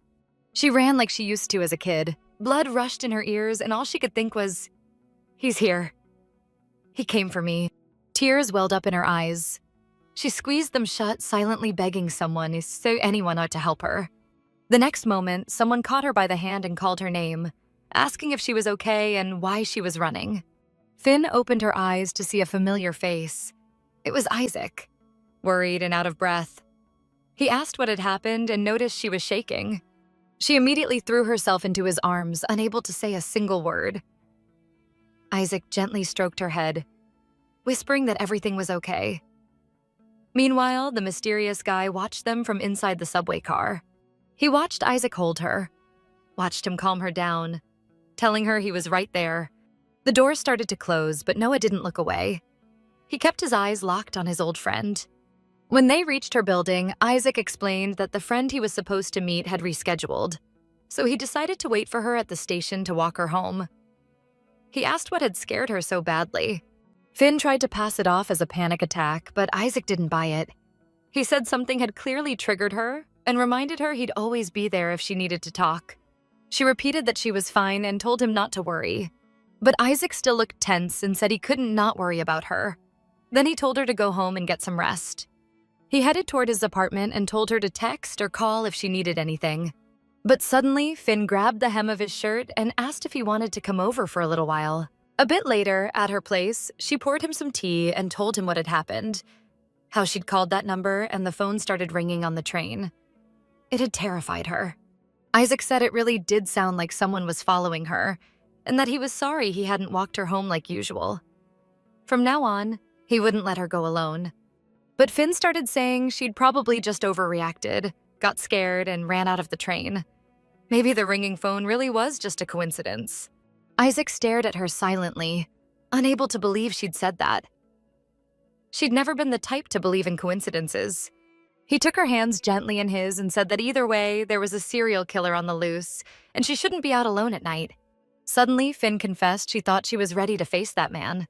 She ran like she used to as a kid. Blood rushed in her ears, and all she could think was, "He's here. He came for me." Tears welled up in her eyes. She squeezed them shut, silently begging anyone out to help her. The next moment, someone caught her by the hand and called her name, asking if she was okay and why she was running. Finn opened her eyes to see a familiar face. It was Isaac, worried and out of breath. He asked what had happened and noticed she was shaking. She immediately threw herself into his arms, unable to say a single word. Isaac gently stroked her head, whispering that everything was okay. Meanwhile, the mysterious guy watched them from inside the subway car. He watched Isaac hold her, watched him calm her down, telling her he was right there. The door started to close, but Noah didn't look away. He kept his eyes locked on his old friend. When they reached her building, Isaac explained that the friend he was supposed to meet had rescheduled, so he decided to wait for her at the station to walk her home. He asked what had scared her so badly. Finn tried to pass it off as a panic attack, but Isaac didn't buy it. He said something had clearly triggered her and reminded her he'd always be there if she needed to talk. She repeated that she was fine and told him not to worry. But Isaac still looked tense and said he couldn't not worry about her. Then he told her to go home and get some rest. He headed toward his apartment and told her to text or call if she needed anything. But suddenly, Finn grabbed the hem of his shirt and asked if he wanted to come over for a little while. A bit later, at her place, she poured him some tea and told him what had happened, how she'd called that number and the phone started ringing on the train. It had terrified her. Isaac said it really did sound like someone was following her, and that he was sorry he hadn't walked her home like usual. From now on, he wouldn't let her go alone. But Finn started saying she'd probably just overreacted, got scared, and ran out of the train. Maybe the ringing phone really was just a coincidence. Isaac stared at her silently, unable to believe she'd said that. She'd never been the type to believe in coincidences. He took her hands gently in his and said that either way, there was a serial killer on the loose, and she shouldn't be out alone at night. Suddenly, Finn confessed she thought she was ready to face that man.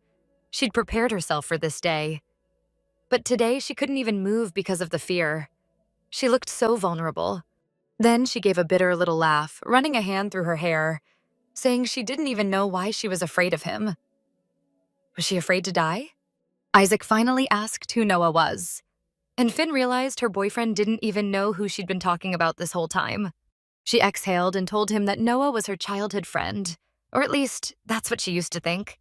She'd prepared herself for this day. But today, she couldn't even move because of the fear. She looked so vulnerable. Then she gave a bitter little laugh, running a hand through her hair, saying she didn't even know why she was afraid of him. Was she afraid to die? Isaac finally asked who Noah was, and Finn realized her boyfriend didn't even know who she'd been talking about this whole time. She exhaled and told him that Noah was her childhood friend, or at least that's what she used to think.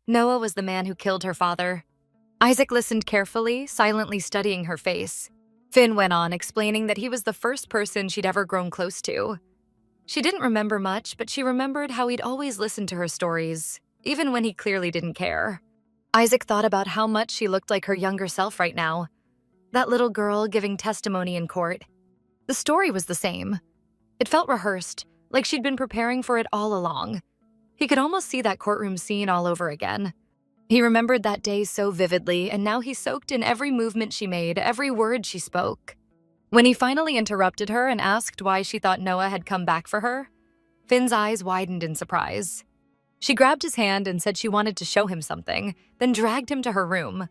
Noah was the man who killed her father. Isaac listened carefully, silently studying her face. Finn went on, explaining that he was the first person she'd ever grown close to. She didn't remember much, but she remembered how he'd always listened to her stories, even when he clearly didn't care. Isaac thought about how much she looked like her younger self right now. That little girl giving testimony in court. The story was the same. It felt rehearsed, like she'd been preparing for it all along. He could almost see that courtroom scene all over again. He remembered that day so vividly, and now he soaked in every movement she made, every word she spoke. When he finally interrupted her and asked why she thought Noah had come back for her, Finn's eyes widened in surprise. She grabbed his hand and said she wanted to show him something, then dragged him to her room.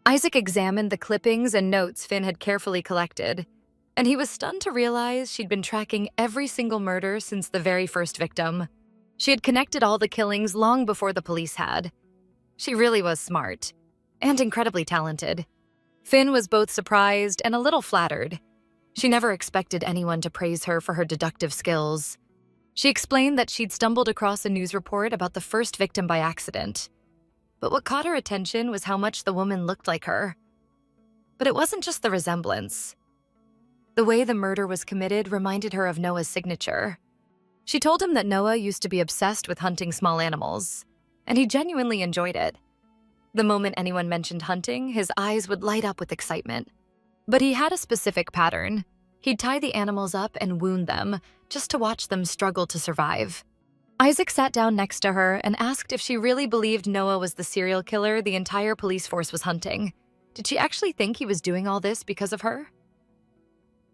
Isaac examined the clippings and notes Finn had carefully collected, and he was stunned to realize she'd been tracking every single murder since the very first victim. She had connected all the killings long before the police had. She really was smart. and incredibly talented. Finn was both surprised and a little flattered. She never expected anyone to praise her for her deductive skills. She explained that she'd stumbled across a news report about the first victim by accident. But what caught her attention was how much the woman looked like her. But it wasn't just the resemblance. The way the murder was committed reminded her of Noah's signature. She told him that Noah used to be obsessed with hunting small animals, and he genuinely enjoyed it. The moment anyone mentioned hunting, his eyes would light up with excitement. But he had a specific pattern. He'd tie the animals up and wound them, just to watch them struggle to survive. Isaac sat down next to her and asked if she really believed Noah was the serial killer the entire police force was hunting. Did she actually think he was doing all this because of her?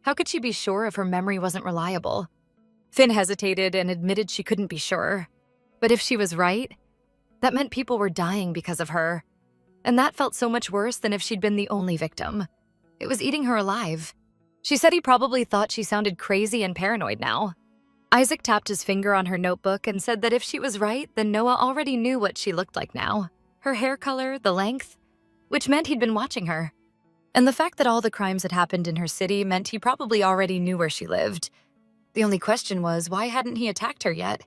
How could she be sure if her memory wasn't reliable? Finn hesitated and admitted she couldn't be sure. But if she was right, that meant people were dying because of her. And that felt so much worse than if she'd been the only victim. It was eating her alive. She said he probably thought she sounded crazy and paranoid now. Isaac tapped his finger on her notebook and said that if she was right, then Noah already knew what she looked like now. Her hair color, the length, which meant he'd been watching her. And the fact that all the crimes had happened in her city meant he probably already knew where she lived. The only question was, why hadn't he attacked her yet?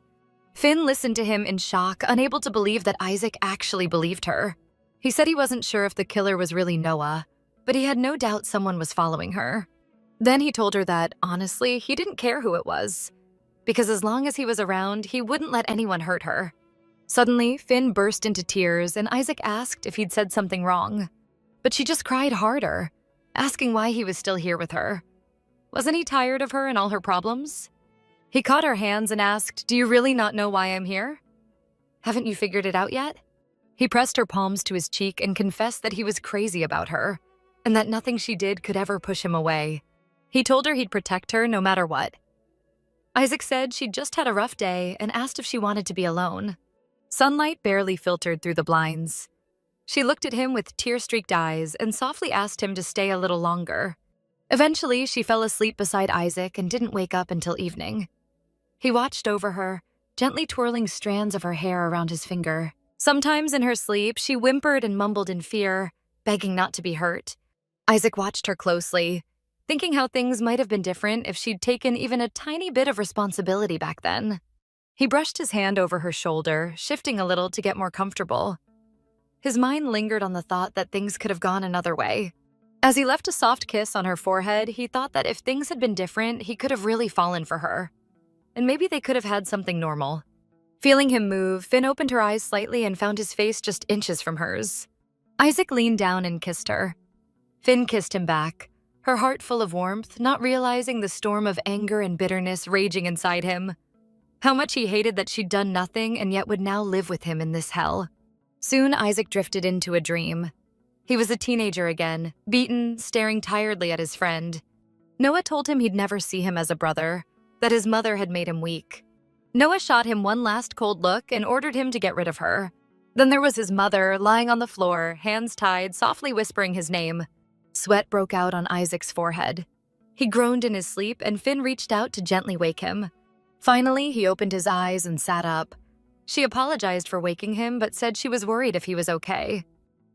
Finn listened to him in shock, unable to believe that Isaac actually believed her. He said he wasn't sure if the killer was really Noah, but he had no doubt someone was following her. Then he told her that, honestly, he didn't care who it was, because as long as he was around, he wouldn't let anyone hurt her. Suddenly, Finn burst into tears, and Isaac asked if he'd said something wrong. But she just cried harder, asking why he was still here with her. Wasn't he tired of her and all her problems? He caught her hands and asked, "Do you really not know why I'm here? Haven't you figured it out yet?" He pressed her palms to his cheek and confessed that he was crazy about her, and that nothing she did could ever push him away. He told her he'd protect her no matter what. Isaac said she'd just had a rough day and asked if she wanted to be alone. Sunlight barely filtered through the blinds. She looked at him with tear-streaked eyes and softly asked him to stay a little longer. Eventually, she fell asleep beside Isaac and didn't wake up until evening. He watched over her, gently twirling strands of her hair around his finger. Sometimes in her sleep, she whimpered and mumbled in fear, begging not to be hurt. Isaac watched her closely, thinking how things might have been different if she'd taken even a tiny bit of responsibility back then. He brushed his hand over her shoulder, shifting a little to get more comfortable. His mind lingered on the thought that things could have gone another way. As he left a soft kiss on her forehead, he thought that if things had been different, he could have really fallen for her. And maybe they could have had something normal. Feeling him move, Finn opened her eyes slightly and found his face just inches from hers. Isaac leaned down and kissed her. Finn kissed him back, her heart full of warmth, not realizing the storm of anger and bitterness raging inside him. How much he hated that she'd done nothing and yet would now live with him in this hell. Soon, Isaac drifted into a dream. He was a teenager again, beaten, staring tiredly at his friend. Noah told him he'd never see him as a brother, that his mother had made him weak. Noah shot him one last cold look and ordered him to get rid of her. Then there was his mother, lying on the floor, hands tied, softly whispering his name. Sweat broke out on Isaac's forehead. He groaned in his sleep, and Finn reached out to gently wake him. Finally, he opened his eyes and sat up. She apologized for waking him, but said she was worried if he was okay.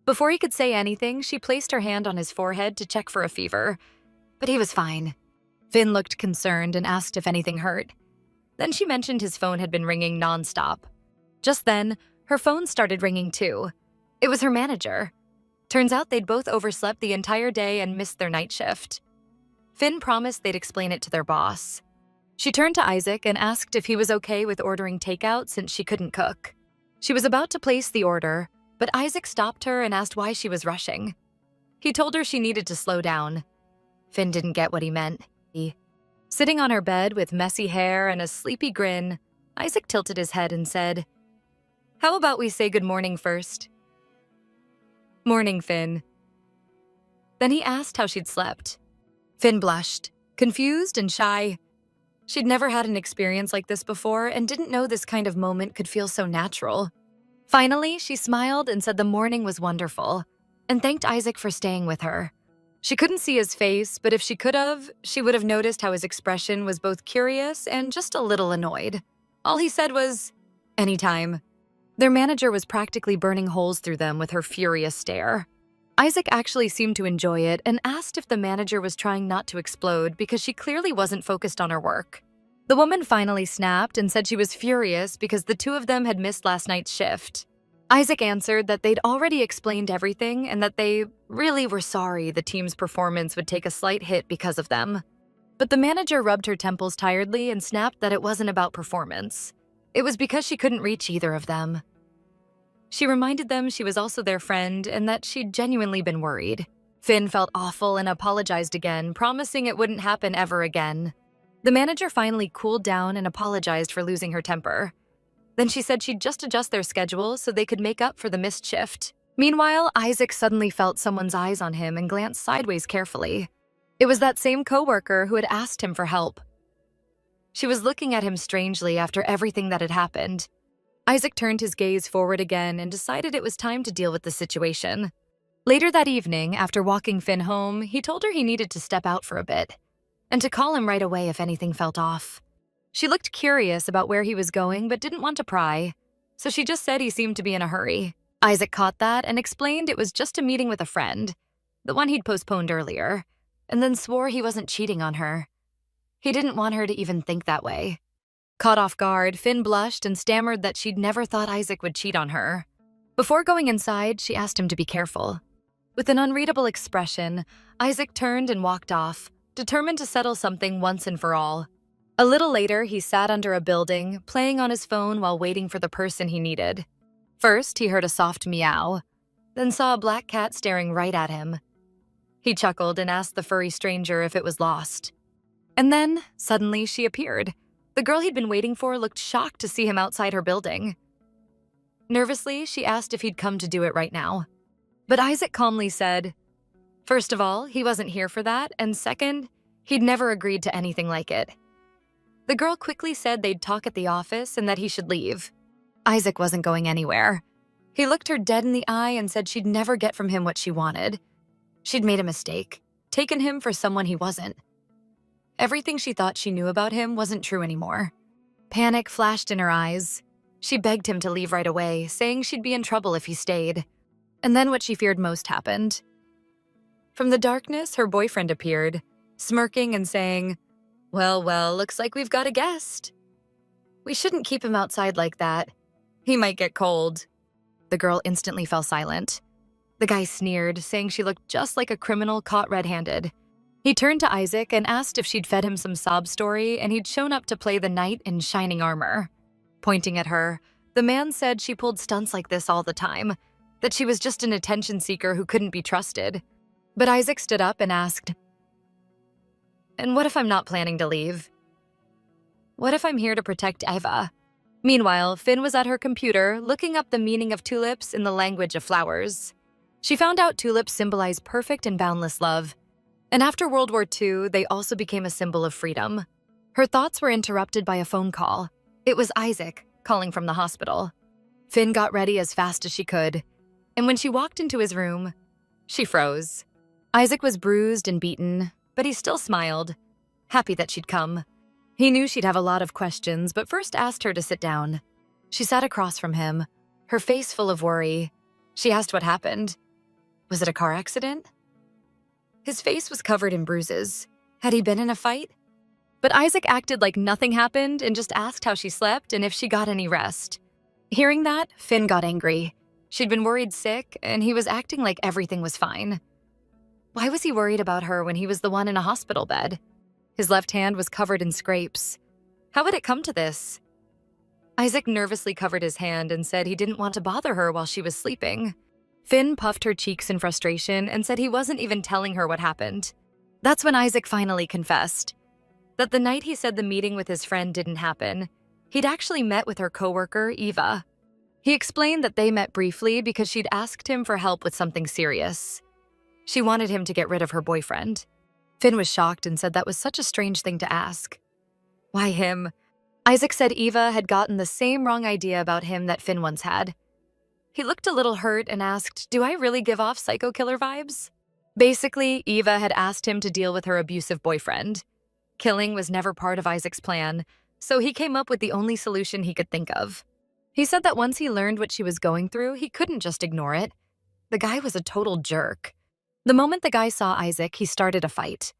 Before he could say anything, she placed her hand on his forehead to check for a fever. But he was fine. Finn looked concerned and asked if anything hurt. Then she mentioned his phone had been ringing nonstop. Just then, her phone started ringing too. It was her manager. Turns out they'd both overslept the entire day and missed their night shift. Finn promised they'd explain it to their boss. She turned to Isaac and asked if he was okay with ordering takeout since she couldn't cook. She was about to place the order, but Isaac stopped her and asked why she was rushing. He told her she needed to slow down. Finn didn't get what he meant. Sitting on her bed with messy hair and a sleepy grin, Isaac tilted his head and said, "How about we say good morning first?" "Morning, Finn." Then he asked how she'd slept. Finn blushed, confused and shy. She'd never had an experience like this before and didn't know this kind of moment could feel so natural. Finally, she smiled and said the morning was wonderful, and thanked Isaac for staying with her. She couldn't see his face, but if she could have, she would have noticed how his expression was both curious and just a little annoyed. All he said was, "Anytime." Their manager was practically burning holes through them with her furious stare. Isaac actually seemed to enjoy it and asked if the manager was trying not to explode because she clearly wasn't focused on her work. The woman finally snapped and said she was furious because the two of them had missed last night's shift. Isaac answered that they'd already explained everything and that they really were sorry the team's performance would take a slight hit because of them. But the manager rubbed her temples tiredly and snapped that it wasn't about performance. It was because she couldn't reach either of them. She reminded them she was also their friend and that she'd genuinely been worried. Finn felt awful and apologized again, promising it wouldn't happen ever again. The manager finally cooled down and apologized for losing her temper. Then she said she'd just adjust their schedule so they could make up for the missed shift. Meanwhile, Isaac suddenly felt someone's eyes on him and glanced sideways carefully. It was that same coworker who had asked him for help. She was looking at him strangely after everything that had happened. Isaac turned his gaze forward again and decided it was time to deal with the situation. Later that evening, after walking Finn home, he told her he needed to step out for a bit and to call him right away if anything felt off. She looked curious about where he was going but didn't want to pry, so she just said he seemed to be in a hurry. Isaac caught that and explained it was just a meeting with a friend, the one he'd postponed earlier, and then swore he wasn't cheating on her. He didn't want her to even think that way. Caught off guard, Finn blushed and stammered that she'd never thought Isaac would cheat on her. Before going inside, she asked him to be careful. With an unreadable expression, Isaac turned and walked off, determined to settle something once and for all. A little later, he sat under a building, playing on his phone while waiting for the person he needed. First, he heard a soft meow, then saw a black cat staring right at him. He chuckled and asked the furry stranger if it was lost. And then, suddenly, she appeared. The girl he'd been waiting for looked shocked to see him outside her building. Nervously, she asked if he'd come to do it right now. But Isaac calmly said, first of all, he wasn't here for that, and second, he'd never agreed to anything like it. The girl quickly said they'd talk at the office and that he should leave. Isaac wasn't going anywhere. He looked her dead in the eye and said she'd never get from him what she wanted. She'd made a mistake, taken him for someone he wasn't. Everything she thought she knew about him wasn't true anymore. Panic flashed in her eyes. She begged him to leave right away, saying she'd be in trouble if he stayed. And then what she feared most happened. From the darkness, her boyfriend appeared, smirking and saying, well, looks like we've got a guest. We shouldn't keep him outside like that. He might get cold. The girl instantly fell silent. The guy sneered, saying she looked just like a criminal caught red-handed. He turned to Isaac and asked if she'd fed him some sob story and he'd shown up to play the knight in shining armor. Pointing at her, the man said she pulled stunts like this all the time, that she was just an attention seeker who couldn't be trusted. But Isaac stood up and asked, and what if I'm not planning to leave? What if I'm here to protect Eva? Meanwhile, Finn was at her computer looking up the meaning of tulips in the language of flowers. She found out tulips symbolize perfect and boundless love. And after World War II, they also became a symbol of freedom. Her thoughts were interrupted by a phone call. It was Isaac, calling from the hospital. Finn got ready as fast as she could, and when she walked into his room, she froze. Isaac was bruised and beaten, but he still smiled, happy that she'd come. He knew she'd have a lot of questions, but first asked her to sit down. She sat across from him, her face full of worry. She asked what happened. Was it a car accident? His face was covered in bruises. Had he been in a fight? But Isaac acted like nothing happened and just asked how she slept and if she got any rest. Hearing that, Finn got angry. She'd been worried sick, and he was acting like everything was fine. Why was he worried about her when he was the one in a hospital bed? His left hand was covered in scrapes. How had it come to this? Isaac nervously covered his hand and said he didn't want to bother her while she was sleeping. Finn puffed her cheeks in frustration and said he wasn't even telling her what happened. That's when Isaac finally confessed that the night he said the meeting with his friend didn't happen, he'd actually met with her coworker, Eva. He explained that they met briefly because she'd asked him for help with something serious. She wanted him to get rid of her boyfriend. Finn was shocked and said that was such a strange thing to ask. Why him? Isaac said Eva had gotten the same wrong idea about him that Finn once had. He looked a little hurt and asked, do I really give off psycho killer vibes? Basically, Eva had asked him to deal with her abusive boyfriend. Killing was never part of Isaac's plan, so he came up with the only solution he could think of. He said that once he learned what she was going through, he couldn't just ignore it. The guy was a total jerk. The moment the guy saw Isaac, he started a fight.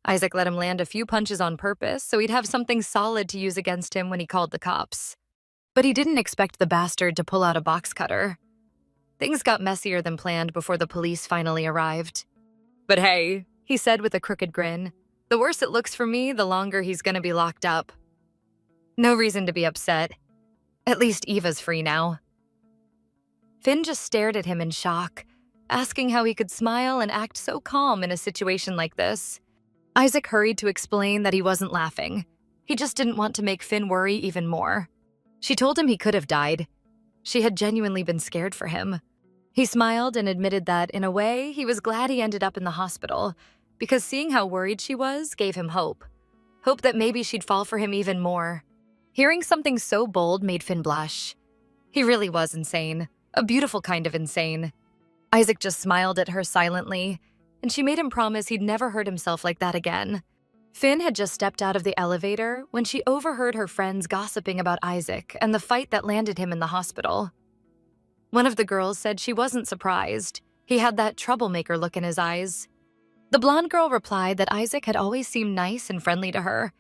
Isaac let him land a few punches on purpose so he'd have something solid to use against him when he called the cops. But he didn't expect the bastard to pull out a box cutter. Things got messier than planned before the police finally arrived. "But hey," he said with a crooked grin, "the worse it looks for me, the longer he's gonna be locked up." No reason to be upset. At least Eva's free now. Finn just stared at him in shock, asking how he could smile and act so calm in a situation like this. Isaac hurried to explain that he wasn't laughing. He just didn't want to make Finn worry even more. She told him he could have died. She had genuinely been scared for him. He smiled and admitted that, in a way, he was glad he ended up in the hospital, because seeing how worried she was gave him hope. Hope that maybe she'd fall for him even more. Hearing something so bold made Finn blush. He really was insane, a beautiful kind of insane. Isaac just smiled at her silently, and she made him promise he'd never hurt himself like that again. Finn had just stepped out of the elevator when she overheard her friends gossiping about Isaac and the fight that landed him in the hospital. One of the girls said she wasn't surprised. He had that troublemaker look in his eyes. The blonde girl replied that Isaac had always seemed nice and friendly to her,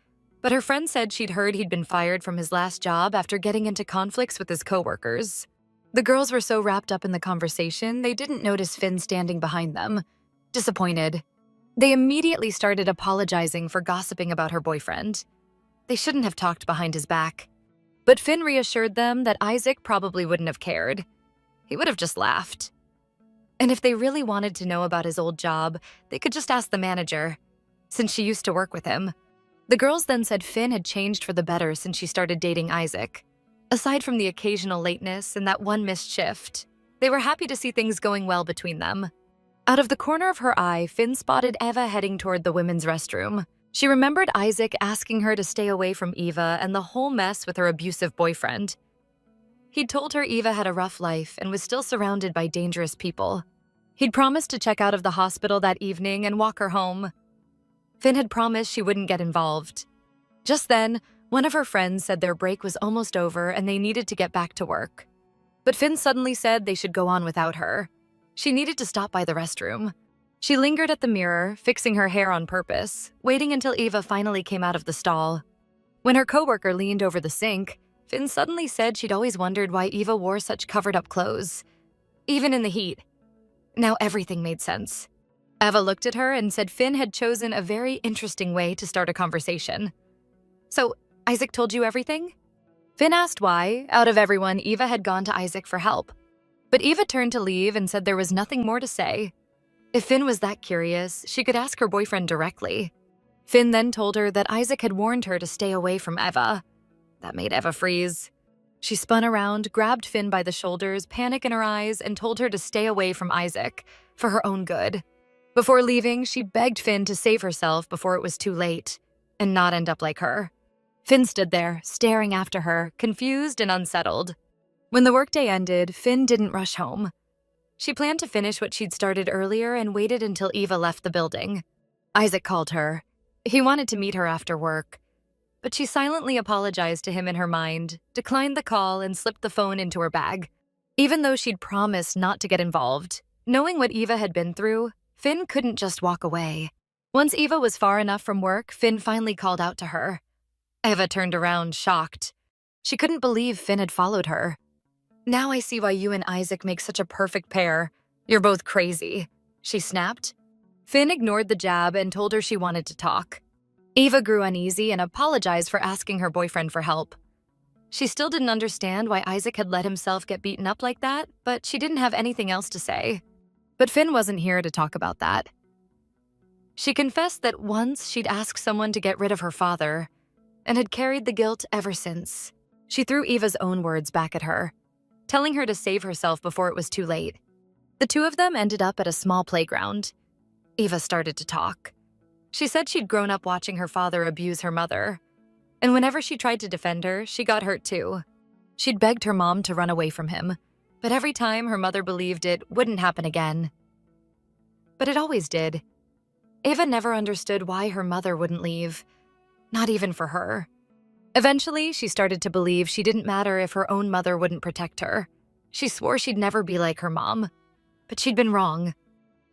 but her friend said she'd heard he'd been fired from his last job after getting into conflicts with his coworkers. The girls were so wrapped up in the conversation, they didn't notice Finn standing behind them. Disappointed. They immediately started apologizing for gossiping about her boyfriend. They shouldn't have talked behind his back. But Finn reassured them that Isaac probably wouldn't have cared. He would have just laughed. And if they really wanted to know about his old job, they could just ask the manager, since she used to work with him. The girls then said Finn had changed for the better since she started dating Isaac. Aside from the occasional lateness and that one missed shift, they were happy to see things going well between them. Out of the corner of her eye, Finn spotted Eva heading toward the women's restroom. She remembered Isaac asking her to stay away from Eva and the whole mess with her abusive boyfriend. He'd told her Eva had a rough life and was still surrounded by dangerous people. He'd promised to check out of the hospital that evening and walk her home. Finn had promised she wouldn't get involved. Just then, one of her friends said their break was almost over and they needed to get back to work. But Finn suddenly said they should go on without her. She needed to stop by the restroom. She lingered at the mirror, fixing her hair on purpose, waiting until Eva finally came out of the stall. When her coworker leaned over the sink, Finn suddenly said she'd always wondered why Eva wore such covered-up clothes, even in the heat. Now everything made sense. Eva looked at her and said Finn had chosen a very interesting way to start a conversation. "So, Isaac told you everything?" Finn asked why, out of everyone, Eva had gone to Isaac for help. But Eva turned to leave and said there was nothing more to say. If Finn was that curious, she could ask her boyfriend directly. Finn then told her that Isaac had warned her to stay away from Eva. That made Eva freeze. She spun around, grabbed Finn by the shoulders, panic in her eyes, and told her to stay away from Isaac, for her own good. Before leaving, she begged Finn to save herself before it was too late, and not end up like her. Finn stood there, staring after her, confused and unsettled. When the workday ended, Finn didn't rush home. She planned to finish what she'd started earlier and waited until Eva left the building. Isaac called her. He wanted to meet her after work. But she silently apologized to him in her mind, declined the call, and slipped the phone into her bag. Even though she'd promised not to get involved, knowing what Eva had been through, Finn couldn't just walk away. Once Eva was far enough from work, Finn finally called out to her. Eva turned around, shocked. She couldn't believe Finn had followed her. "Now I see why you and Isaac make such a perfect pair. You're both crazy," she snapped. Finn ignored the jab and told her she wanted to talk. Eva grew uneasy and apologized for asking her boyfriend for help. She still didn't understand why Isaac had let himself get beaten up like that, but she didn't have anything else to say. But Finn wasn't here to talk about that. She confessed that once she'd asked someone to get rid of her father, and had carried the guilt ever since. She threw Eva's own words back at her, telling her to save herself before it was too late. The two of them ended up at a small playground. Eva started to talk. She said she'd grown up watching her father abuse her mother, and whenever she tried to defend her, she got hurt too. She'd begged her mom to run away from him, but every time her mother believed it wouldn't happen again. But it always did. Eva never understood why her mother wouldn't leave, not even for her. Eventually, she started to believe she didn't matter if her own mother wouldn't protect her. She swore she'd never be like her mom. But she'd been wrong.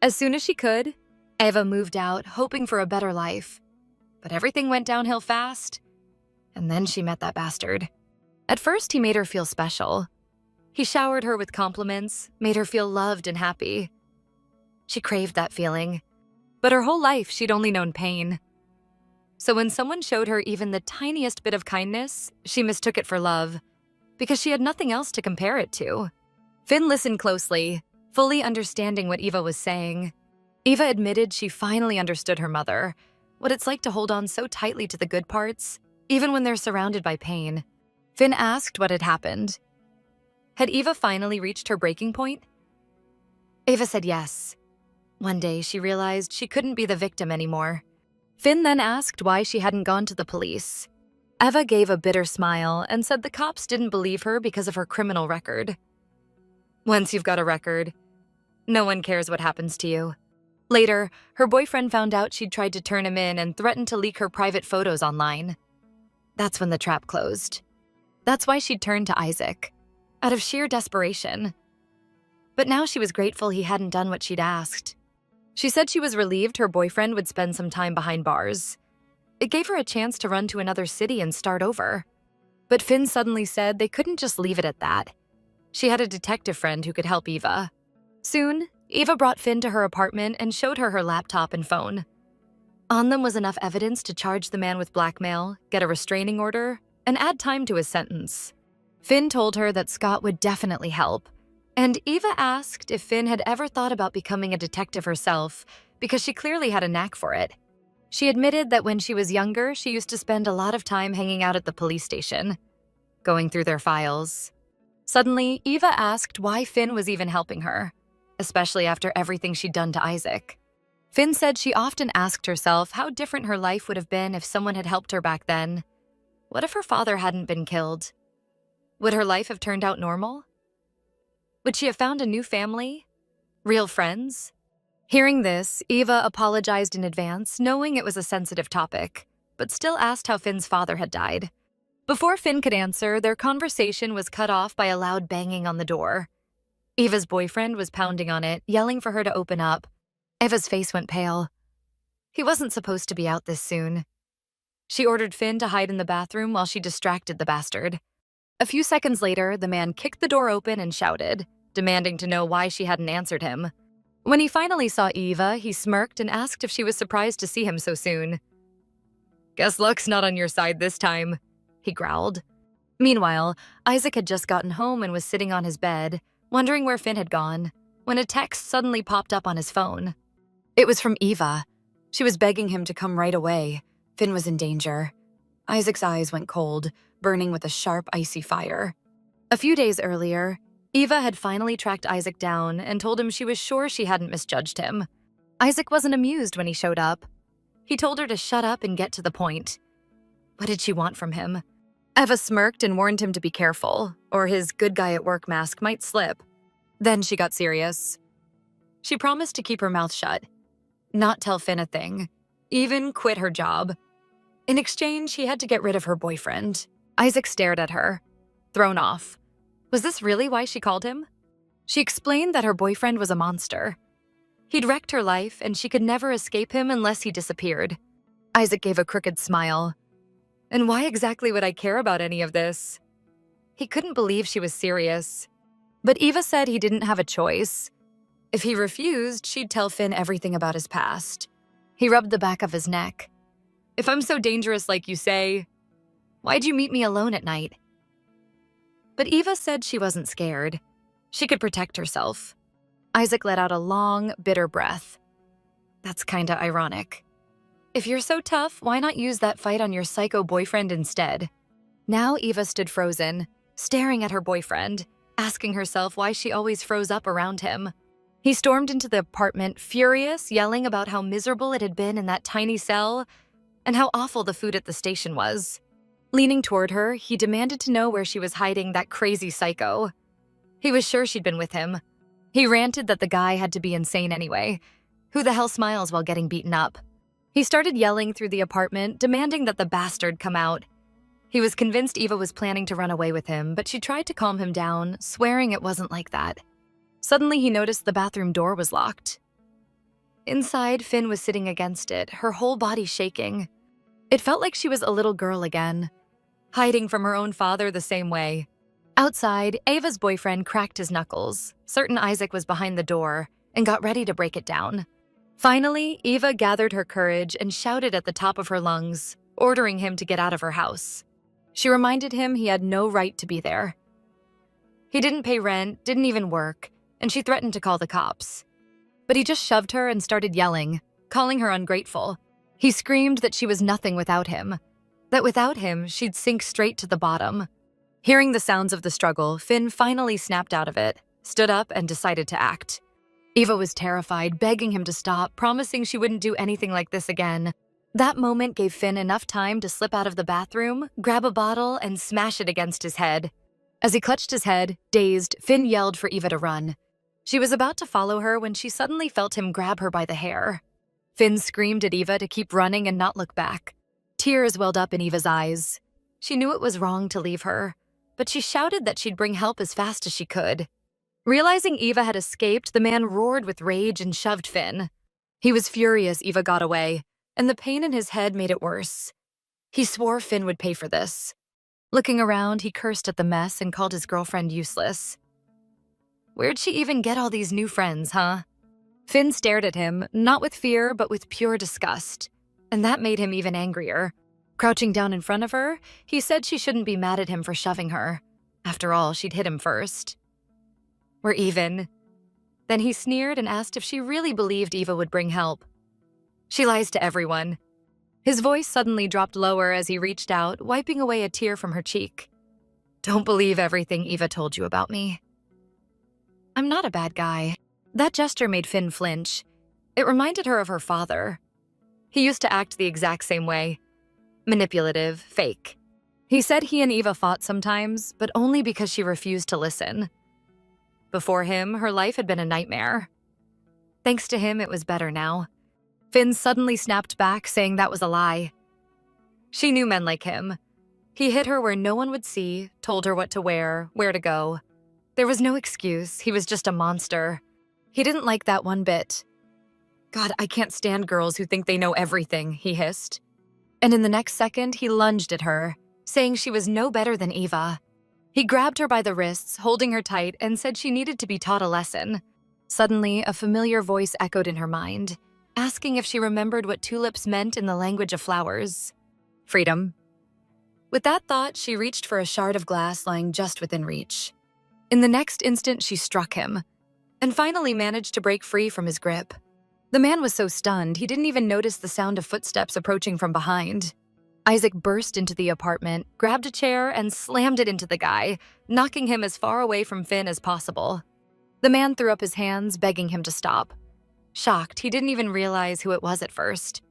As soon as she could, Eva moved out, hoping for a better life. But everything went downhill fast, and then she met that bastard. At first, he made her feel special. He showered her with compliments, made her feel loved and happy. She craved that feeling, but her whole life she'd only known pain. So when someone showed her even the tiniest bit of kindness, she mistook it for love, because she had nothing else to compare it to. Finn listened closely, fully understanding what Eva was saying. Eva admitted she finally understood her mother, what it's like to hold on so tightly to the good parts, even when they're surrounded by pain. Finn asked what had happened. Had Eva finally reached her breaking point? Eva said yes. One day, she realized she couldn't be the victim anymore. Finn then asked why she hadn't gone to the police. Eva gave a bitter smile and said the cops didn't believe her because of her criminal record. Once you've got a record, no one cares what happens to you. Later, her boyfriend found out she'd tried to turn him in and threatened to leak her private photos online. That's when the trap closed. That's why she'd turned to Isaac, out of sheer desperation. But now she was grateful he hadn't done what she'd asked. She said she was relieved her boyfriend would spend some time behind bars. It gave her a chance to run to another city and start over. But Finn suddenly said they couldn't just leave it at that. She had a detective friend who could help Eva. Soon, Eva brought Finn to her apartment and showed her laptop and phone. On them was enough evidence to charge the man with blackmail, get a restraining order, and add time to his sentence. Finn told her that Scott would definitely help, and Eva asked if Finn had ever thought about becoming a detective herself, because she clearly had a knack for it. She admitted that when she was younger, she used to spend a lot of time hanging out at the police station, going through their files. Suddenly, Eva asked why Finn was even helping her, especially after everything she'd done to Isaac. Finn said she often asked herself how different her life would have been if someone had helped her back then. What if her father hadn't been killed? Would her life have turned out normal? Would she have found a new family? Real friends? Hearing this, Eva apologized in advance, knowing it was a sensitive topic, but still asked how Finn's father had died. Before Finn could answer, their conversation was cut off by a loud banging on the door. Eva's boyfriend was pounding on it, yelling for her to open up. Eva's face went pale. He wasn't supposed to be out this soon. She ordered Finn to hide in the bathroom while she distracted the bastard. A few seconds later, the man kicked the door open and shouted, demanding to know why she hadn't answered him. When he finally saw Eva, he smirked and asked if she was surprised to see him so soon. "Guess luck's not on your side this time," he growled. Meanwhile, Isaac had just gotten home and was sitting on his bed, wondering where Finn had gone, when a text suddenly popped up on his phone. It was from Eva. She was begging him to come right away. Finn was in danger. Isaac's eyes went cold, burning with a sharp, icy fire. A few days earlier, Eva had finally tracked Isaac down and told him she was sure she hadn't misjudged him. Isaac wasn't amused when he showed up. He told her to shut up and get to the point. What did she want from him? Eva smirked and warned him to be careful, or his good guy at work mask might slip. Then she got serious. She promised to keep her mouth shut, not tell Finn a thing, even quit her job. In exchange, he had to get rid of her boyfriend. Isaac stared at her, thrown off. Was this really why she called him? She explained that her boyfriend was a monster. He'd wrecked her life, and she could never escape him unless he disappeared. Isaac gave a crooked smile. And why exactly would I care about any of this? He couldn't believe she was serious. But Eva said he didn't have a choice. If he refused, she'd tell Finn everything about his past. He rubbed the back of his neck. "If I'm so dangerous like you say, why'd you meet me alone at night?" But Eva said she wasn't scared. She could protect herself. Isaac let out a long, bitter breath. That's kinda ironic. If you're so tough, why not use that fight on your psycho boyfriend instead? Now Eva stood frozen, staring at her boyfriend, asking herself why she always froze up around him. He stormed into the apartment, furious, yelling about how miserable it had been in that tiny cell and how awful the food at the station was. Leaning toward her, he demanded to know where she was hiding that crazy psycho. He was sure she'd been with him. He ranted that the guy had to be insane anyway. Who the hell smiles while getting beaten up? He started yelling through the apartment, demanding that the bastard come out. He was convinced Eva was planning to run away with him, but she tried to calm him down, swearing it wasn't like that. Suddenly, he noticed the bathroom door was locked. Inside, Finn was sitting against it, her whole body shaking. It felt like she was a little girl again, hiding from her own father the same way. Outside, Ava's boyfriend cracked his knuckles, certain Isaac was behind the door, and got ready to break it down. Finally, Eva gathered her courage and shouted at the top of her lungs, ordering him to get out of her house. She reminded him he had no right to be there. He didn't pay rent, didn't even work, and she threatened to call the cops. But he just shoved her and started yelling, calling her ungrateful. He screamed that she was nothing without him, that without him, she'd sink straight to the bottom. Hearing the sounds of the struggle, Finn finally snapped out of it, stood up, and decided to act. Eva was terrified, begging him to stop, promising she wouldn't do anything like this again. That moment gave Finn enough time to slip out of the bathroom, grab a bottle, and smash it against his head. As he clutched his head, dazed, Finn yelled for Eva to run. She was about to follow her when she suddenly felt him grab her by the hair. Finn screamed at Eva to keep running and not look back. Tears welled up in Eva's eyes. She knew it was wrong to leave her, but she shouted that she'd bring help as fast as she could. Realizing Eva had escaped, the man roared with rage and shoved Finn. He was furious Eva got away, and the pain in his head made it worse. He swore Finn would pay for this. Looking around, he cursed at the mess and called his girlfriend useless. Where'd she even get all these new friends, huh? Finn stared at him, not with fear, but with pure disgust, and that made him even angrier. Crouching down in front of her, he said she shouldn't be mad at him for shoving her. After all, she'd hit him first. We're even. Then he sneered and asked if she really believed Eva would bring help. She lies to everyone. His voice suddenly dropped lower as he reached out, wiping away a tear from her cheek. Don't believe everything Eva told you about me. I'm not a bad guy. That gesture made Finn flinch. It reminded her of her father. He used to act the exact same way. Manipulative, fake. He said he and Eva fought sometimes, but only because she refused to listen. Before him, her life had been a nightmare. Thanks to him, it was better now. Finn suddenly snapped back, saying that was a lie. She knew men like him. He hid her where no one would see, told her what to wear, where to go. There was no excuse, he was just a monster. He didn't like that one bit. God, I can't stand girls who think they know everything, he hissed. And in the next second, he lunged at her, saying she was no better than Eva. He grabbed her by the wrists, holding her tight, and said she needed to be taught a lesson. Suddenly, a familiar voice echoed in her mind, asking if she remembered what tulips meant in the language of flowers. Freedom. With that thought, she reached for a shard of glass lying just within reach. In the next instant, she struck him, and finally managed to break free from his grip. The man was so stunned, he didn't even notice the sound of footsteps approaching from behind. Isaac burst into the apartment, grabbed a chair, and slammed it into the guy, knocking him as far away from Finn as possible. The man threw up his hands, begging him to stop. Shocked, he didn't even realize who it was at first.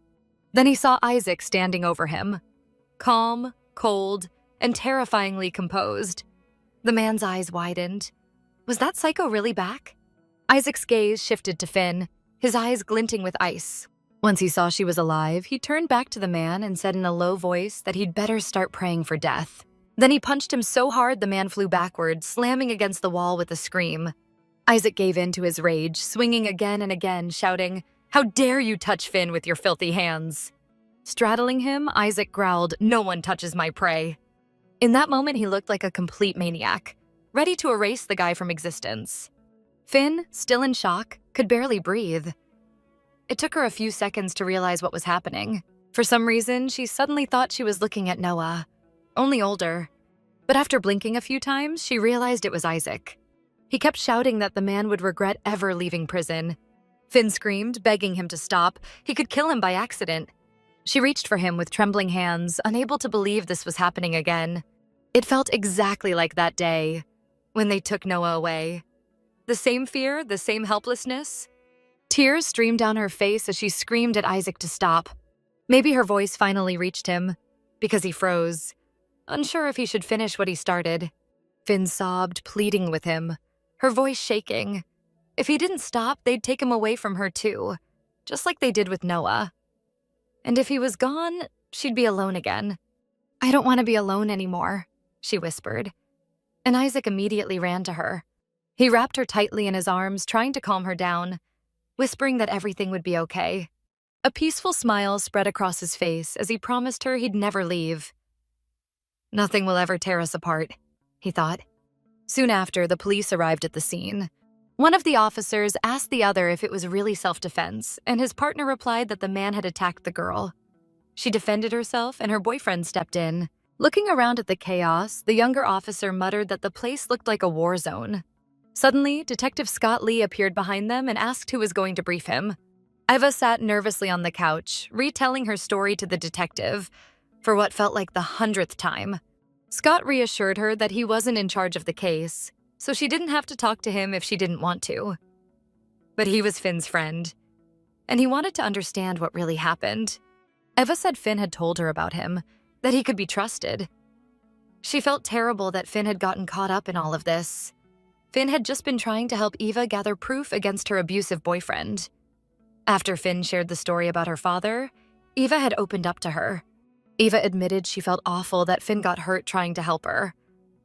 Then he saw Isaac standing over him. Calm, cold, and terrifyingly composed. The man's eyes widened. Was that psycho really back? Isaac's gaze shifted to Finn, his eyes glinting with ice. Once he saw she was alive, he turned back to the man and said in a low voice that he'd better start praying for death. Then he punched him so hard the man flew backward, slamming against the wall with a scream. Isaac gave in to his rage, swinging again and again, shouting, "How dare you touch Finn with your filthy hands?" Straddling him, Isaac growled, "No one touches my prey." In that moment, he looked like a complete maniac, ready to erase the guy from existence. Finn, still in shock, could barely breathe. It took her a few seconds to realize what was happening. For some reason, she suddenly thought she was looking at Noah, only older. But after blinking a few times, she realized it was Isaac. He kept shouting that the man would regret ever leaving prison. Finn screamed, begging him to stop. He could kill him by accident. She reached for him with trembling hands, unable to believe this was happening again. It felt exactly like that day, when they took Noah away. The same fear, the same helplessness. Tears streamed down her face as she screamed at Isaac to stop. Maybe her voice finally reached him, because he froze, unsure if he should finish what he started. Finn sobbed, pleading with him, her voice shaking. If he didn't stop, they'd take him away from her too, just like they did with Noah. And if he was gone, she'd be alone again. "I don't want to be alone anymore," she whispered. And Isaac immediately ran to her. He wrapped her tightly in his arms, trying to calm her down, whispering that everything would be okay. A peaceful smile spread across his face as he promised her he'd never leave. Nothing will ever tear us apart, he thought. Soon after, the police arrived at the scene. One of the officers asked the other if it was really self-defense, and his partner replied that the man had attacked the girl. She defended herself, and her boyfriend stepped in. Looking around at the chaos, the younger officer muttered that the place looked like a war zone. Suddenly, Detective Scott Lee appeared behind them and asked who was going to brief him. Eva sat nervously on the couch, retelling her story to the detective for what felt like the 100th time. Scott reassured her that he wasn't in charge of the case, so she didn't have to talk to him if she didn't want to. But he was Finn's friend, and he wanted to understand what really happened. Eva said Finn had told her about him, that he could be trusted. She felt terrible that Finn had gotten caught up in all of this. Finn had just been trying to help Eva gather proof against her abusive boyfriend. After Finn shared the story about her father, Eva had opened up to her. Eva admitted she felt awful that Finn got hurt trying to help her,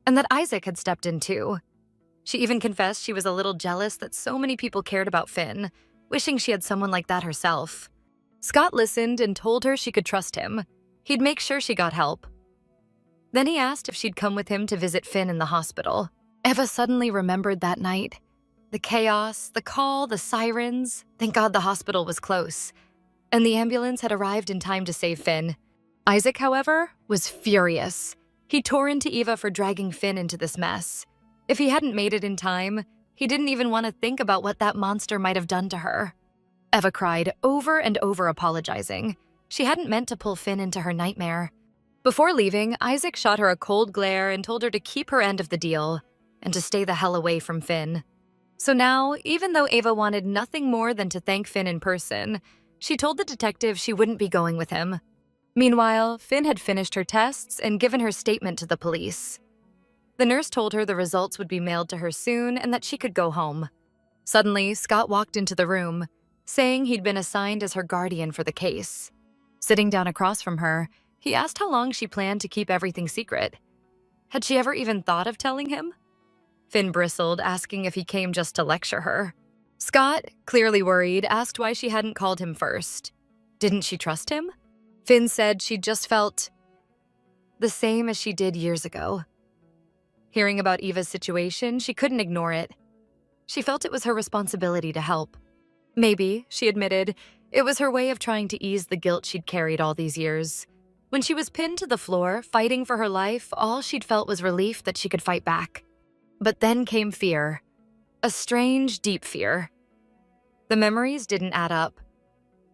and that Isaac had stepped in too. She even confessed she was a little jealous that so many people cared about Finn, wishing she had someone like that herself. Scott listened and told her she could trust him. He'd make sure she got help. Then he asked if she'd come with him to visit Finn in the hospital. Eva suddenly remembered that night. The chaos, the call, the sirens. Thank God the hospital was close, and the ambulance had arrived in time to save Finn. Isaac, however, was furious. He tore into Eva for dragging Finn into this mess. If he hadn't made it in time, he didn't even want to think about what that monster might have done to her. Eva cried over and over, apologizing. She hadn't meant to pull Finn into her nightmare. Before leaving, Isaac shot her a cold glare and told her to keep her end of the deal and to stay the hell away from Finn. So now, even though Eva wanted nothing more than to thank Finn in person, she told the detective she wouldn't be going with him. Meanwhile, Finn had finished her tests and given her statement to the police. The nurse told her the results would be mailed to her soon and that she could go home. Suddenly, Scott walked into the room, saying he'd been assigned as her guardian for the case. Sitting down across from her, he asked how long she planned to keep everything secret. Had she ever even thought of telling him? Finn bristled, asking if he came just to lecture her. Scott, clearly worried, asked why she hadn't called him first. Didn't she trust him? Finn said she just felt the same as she did years ago. Hearing about Eva's situation, she couldn't ignore it. She felt it was her responsibility to help. Maybe, she admitted, it was her way of trying to ease the guilt she'd carried all these years. When she was pinned to the floor, fighting for her life, all she'd felt was relief that she could fight back. But then came fear. A strange, deep fear. The memories didn't add up.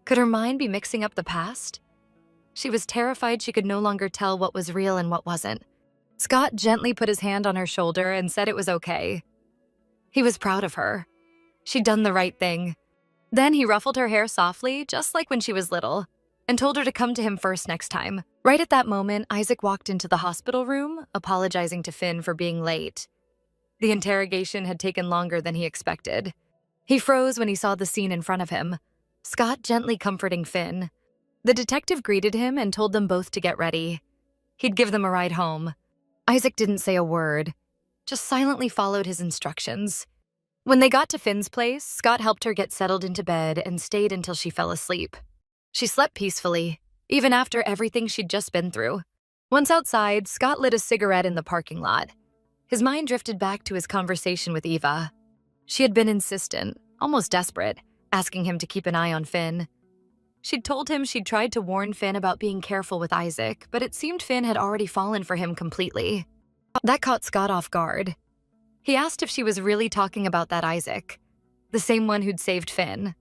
Could her mind be mixing up the past? She was terrified she could no longer tell what was real and what wasn't. Scott gently put his hand on her shoulder and said it was okay. He was proud of her. She'd done the right thing. Then he ruffled her hair softly, just like when she was little, and told her to come to him first next time. Right at that moment, Isaac walked into the hospital room, apologizing to Finn for being late. The interrogation had taken longer than he expected. He froze when he saw the scene in front of him, Scott gently comforting Finn. The detective greeted him and told them both to get ready. He'd give them a ride home. Isaac didn't say a word, just silently followed his instructions. When they got to Finn's place, Scott helped her get settled into bed and stayed until she fell asleep. She slept peacefully, even after everything she'd just been through. Once outside, Scott lit a cigarette in the parking lot. His mind drifted back to his conversation with Eva. She had been insistent, almost desperate, asking him to keep an eye on Finn. She'd told him she'd tried to warn Finn about being careful with Isaac, but it seemed Finn had already fallen for him completely. That caught Scott off guard. He asked if she was really talking about that Isaac, the same one who'd saved Finn.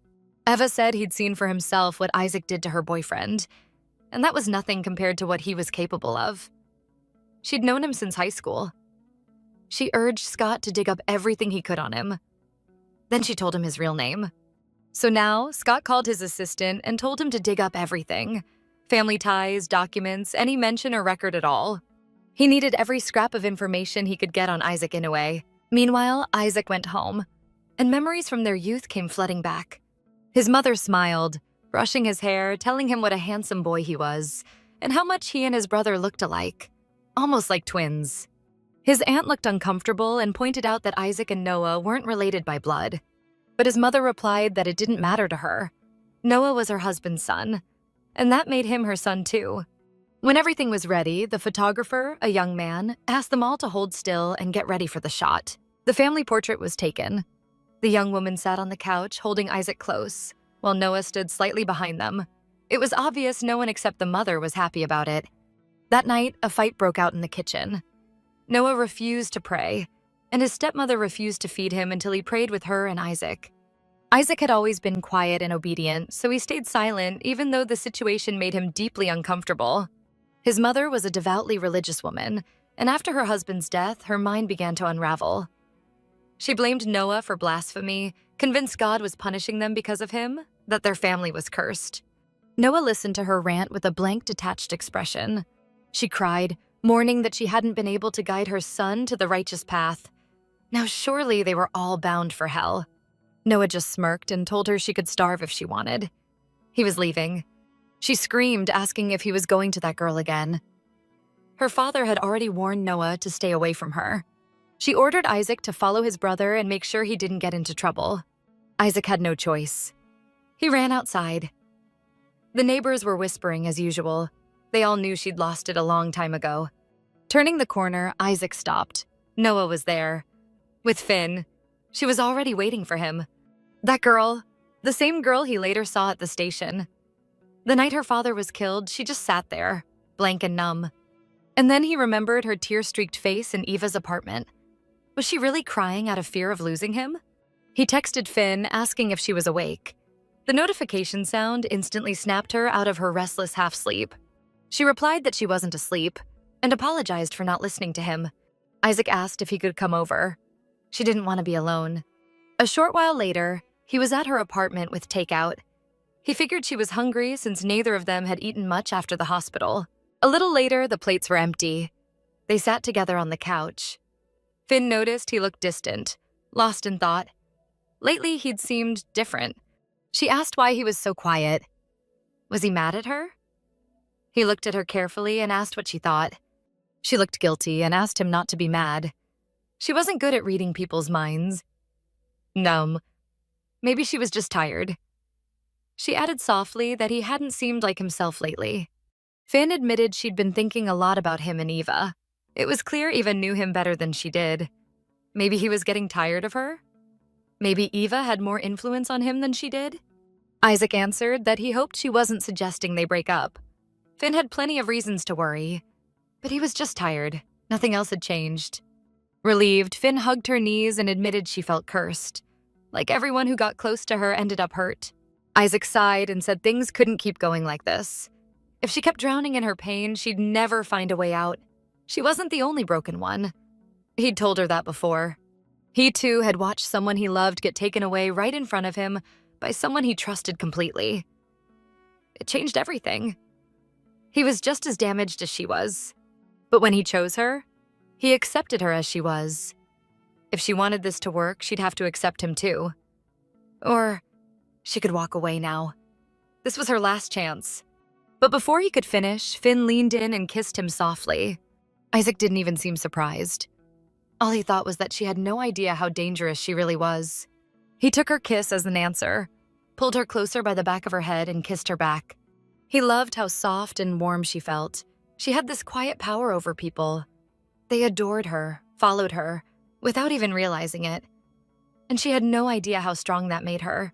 Eva said he'd seen for himself what Isaac did to her boyfriend, and that was nothing compared to what he was capable of. She'd known him since high school. She urged Scott to dig up everything he could on him. Then she told him his real name. So now, Scott called his assistant and told him to dig up everything. Family ties, documents, any mention or record at all. He needed every scrap of information he could get on Isaac Inoue. Meanwhile, Isaac went home, and memories from their youth came flooding back. His mother smiled, brushing his hair, telling him what a handsome boy he was, and how much he and his brother looked alike, almost like twins. His aunt looked uncomfortable and pointed out that Isaac and Noah weren't related by blood. But his mother replied that it didn't matter to her. Noah was her husband's son, and that made him her son too. When everything was ready, the photographer, a young man, asked them all to hold still and get ready for the shot. The family portrait was taken. The young woman sat on the couch, holding Isaac close, while Noah stood slightly behind them. It was obvious no one except the mother was happy about it. That night, a fight broke out in the kitchen. Noah refused to pray, and his stepmother refused to feed him until he prayed with her and Isaac. Isaac had always been quiet and obedient, so he stayed silent even though the situation made him deeply uncomfortable. His mother was a devoutly religious woman, and after her husband's death, her mind began to unravel. She blamed Noah for blasphemy, convinced God was punishing them because of him, that their family was cursed. Noah listened to her rant with a blank, detached expression. She cried, mourning that she hadn't been able to guide her son to the righteous path. Now surely they were all bound for hell. Noah just smirked and told her she could starve if she wanted. He was leaving. She screamed, asking if he was going to that girl again. Her father had already warned Noah to stay away from her. She ordered Isaac to follow his brother and make sure he didn't get into trouble. Isaac had no choice. He ran outside. The neighbors were whispering as usual. They all knew she'd lost it a long time ago. Turning the corner, Isaac stopped. Noah was there. With Finn. She was already waiting for him. That girl, the same girl he later saw at the station. The night her father was killed, she just sat there, blank and numb. And then he remembered her tear-streaked face in Eva's apartment. Was she really crying out of fear of losing him? He texted Finn, asking if she was awake. The notification sound instantly snapped her out of her restless half-sleep. She replied that she wasn't asleep, and apologized for not listening to him. Isaac asked if he could come over. She didn't want to be alone. A short while later, he was at her apartment with takeout. He figured she was hungry since neither of them had eaten much after the hospital. A little later, the plates were empty. They sat together on the couch. Finn noticed he looked distant, lost in thought. Lately, he'd seemed different. She asked why he was so quiet. Was he mad at her? He looked at her carefully and asked what she thought. She looked guilty and asked him not to be mad. She wasn't good at reading people's minds. Numb. Maybe she was just tired. She added softly that he hadn't seemed like himself lately. Finn admitted she'd been thinking a lot about him and Eva. It was clear Eva knew him better than she did. Maybe he was getting tired of her? Maybe Eva had more influence on him than she did? Isaac answered that he hoped she wasn't suggesting they break up. Finn had plenty of reasons to worry, but he was just tired. Nothing else had changed. Relieved, Finn hugged her knees and admitted she felt cursed. Like everyone who got close to her ended up hurt. Isaac sighed and said things couldn't keep going like this. If she kept drowning in her pain, she'd never find a way out. She wasn't the only broken one. He'd told her that before. He, too, had watched someone he loved get taken away right in front of him by someone he trusted completely. It changed everything. He was just as damaged as she was. But when he chose her, he accepted her as she was. If she wanted this to work, she'd have to accept him too. Or she could walk away now. This was her last chance. But before he could finish, Finn leaned in and kissed him softly. Isaac didn't even seem surprised. All he thought was that she had no idea how dangerous she really was. He took her kiss as an answer, pulled her closer by the back of her head and kissed her back. He loved how soft and warm she felt. She had this quiet power over people. They adored her, followed her, without even realizing it. And she had no idea how strong that made her.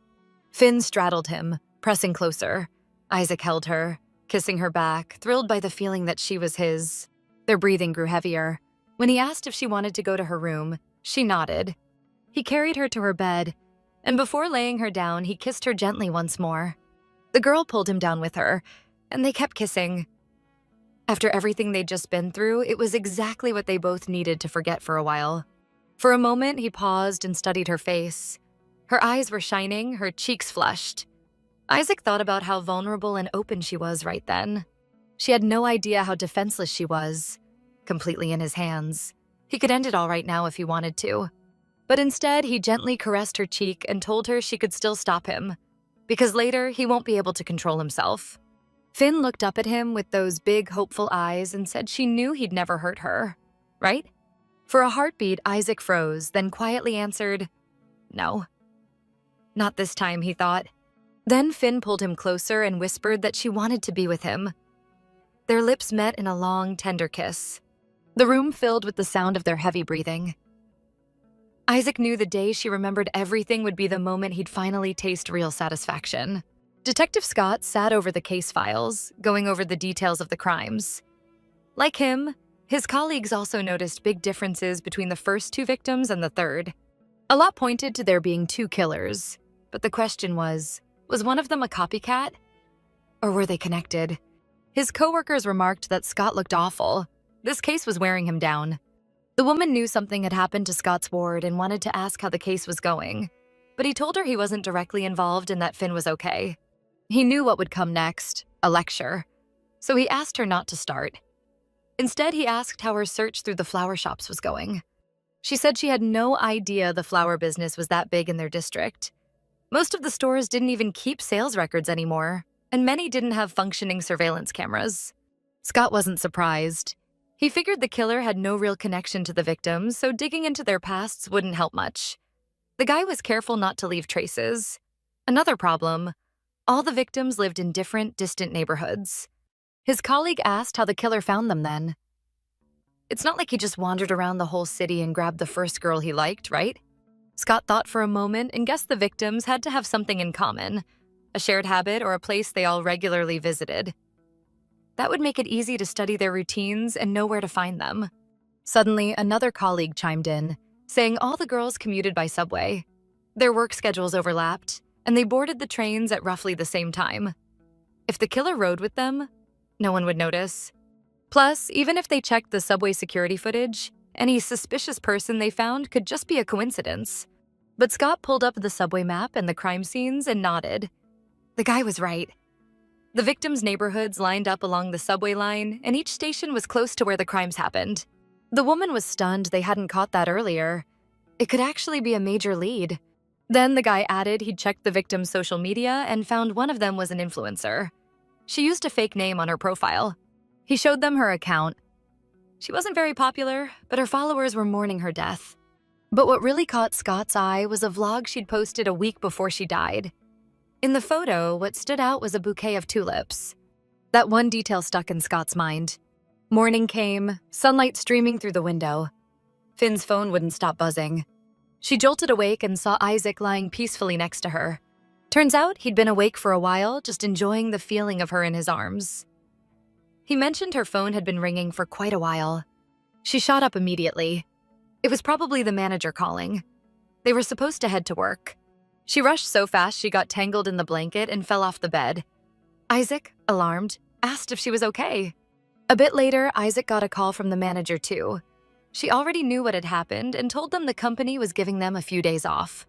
Finn straddled him, pressing closer. Isaac held her, kissing her back, thrilled by the feeling that she was his. Their breathing grew heavier. When he asked if she wanted to go to her room, she nodded. He carried her to her bed, and before laying her down, he kissed her gently once more. The girl pulled him down with her, and they kept kissing. After everything they'd just been through, it was exactly what they both needed to forget for a while. For a moment, he paused and studied her face. Her eyes were shining, her cheeks flushed. Isaac thought about how vulnerable and open she was right then. She had no idea how defenseless she was, completely in his hands. He could end it all right now if he wanted to. But instead, he gently caressed her cheek and told her she could still stop him, because later he won't be able to control himself. Finn looked up at him with those big, hopeful eyes and said she knew he'd never hurt her, right? For a heartbeat, Isaac froze, then quietly answered, "No." Not this time, he thought. Then Finn pulled him closer and whispered that she wanted to be with him. Their lips met in a long, tender kiss. The room filled with the sound of their heavy breathing. Isaac knew the day she remembered everything would be the moment he'd finally taste real satisfaction. Detective Scott sat over the case files, going over the details of the crimes. Like him, his colleagues also noticed big differences between the first two victims and the third. A lot pointed to there being two killers, but the question was one of them a copycat? Or were they connected? His coworkers remarked that Scott looked awful. This case was wearing him down. The woman knew something had happened to Scott's ward and wanted to ask how the case was going, but he told her he wasn't directly involved and that Finn was okay. He knew what would come next, a lecture, so he asked her not to start. Instead, he asked how her search through the flower shops was going. She said she had no idea the flower business was that big in their district. Most of the stores didn't even keep sales records anymore, and many didn't have functioning surveillance cameras. Scott wasn't surprised. He figured the killer had no real connection to the victims, so digging into their pasts wouldn't help much. The guy was careful not to leave traces. Another problem, all the victims lived in different, distant neighborhoods. His colleague asked how the killer found them then. It's not like he just wandered around the whole city and grabbed the first girl he liked, right? Scott thought for a moment and guessed the victims had to have something in common, a shared habit or a place they all regularly visited. That would make it easy to study their routines and know where to find them. Suddenly, another colleague chimed in, saying all the girls commuted by subway. Their work schedules overlapped, and they boarded the trains at roughly the same time. If the killer rode with them, no one would notice. Plus, even if they checked the subway security footage, any suspicious person they found could just be a coincidence. But Scott pulled up the subway map and the crime scenes and nodded. The guy was right. The victims' neighborhoods lined up along the subway line, and each station was close to where the crimes happened. The woman was stunned they hadn't caught that earlier. It could actually be a major lead. Then the guy added he'd checked the victims' social media and found one of them was an influencer. She used a fake name on her profile. He showed them her account. She wasn't very popular, but her followers were mourning her death. But what really caught Scott's eye was a vlog she'd posted a week before she died. In the photo, what stood out was a bouquet of tulips. That one detail stuck in Scott's mind. Morning came, sunlight streaming through the window. Finn's phone wouldn't stop buzzing. She jolted awake and saw Isaac lying peacefully next to her. Turns out he'd been awake for a while, just enjoying the feeling of her in his arms. He mentioned her phone had been ringing for quite a while. She shot up immediately. It was probably the manager calling. They were supposed to head to work. She rushed so fast she got tangled in the blanket and fell off the bed. Isaac, alarmed, asked if she was okay. A bit later, Isaac got a call from the manager too. She already knew what had happened and told them the company was giving them a few days off.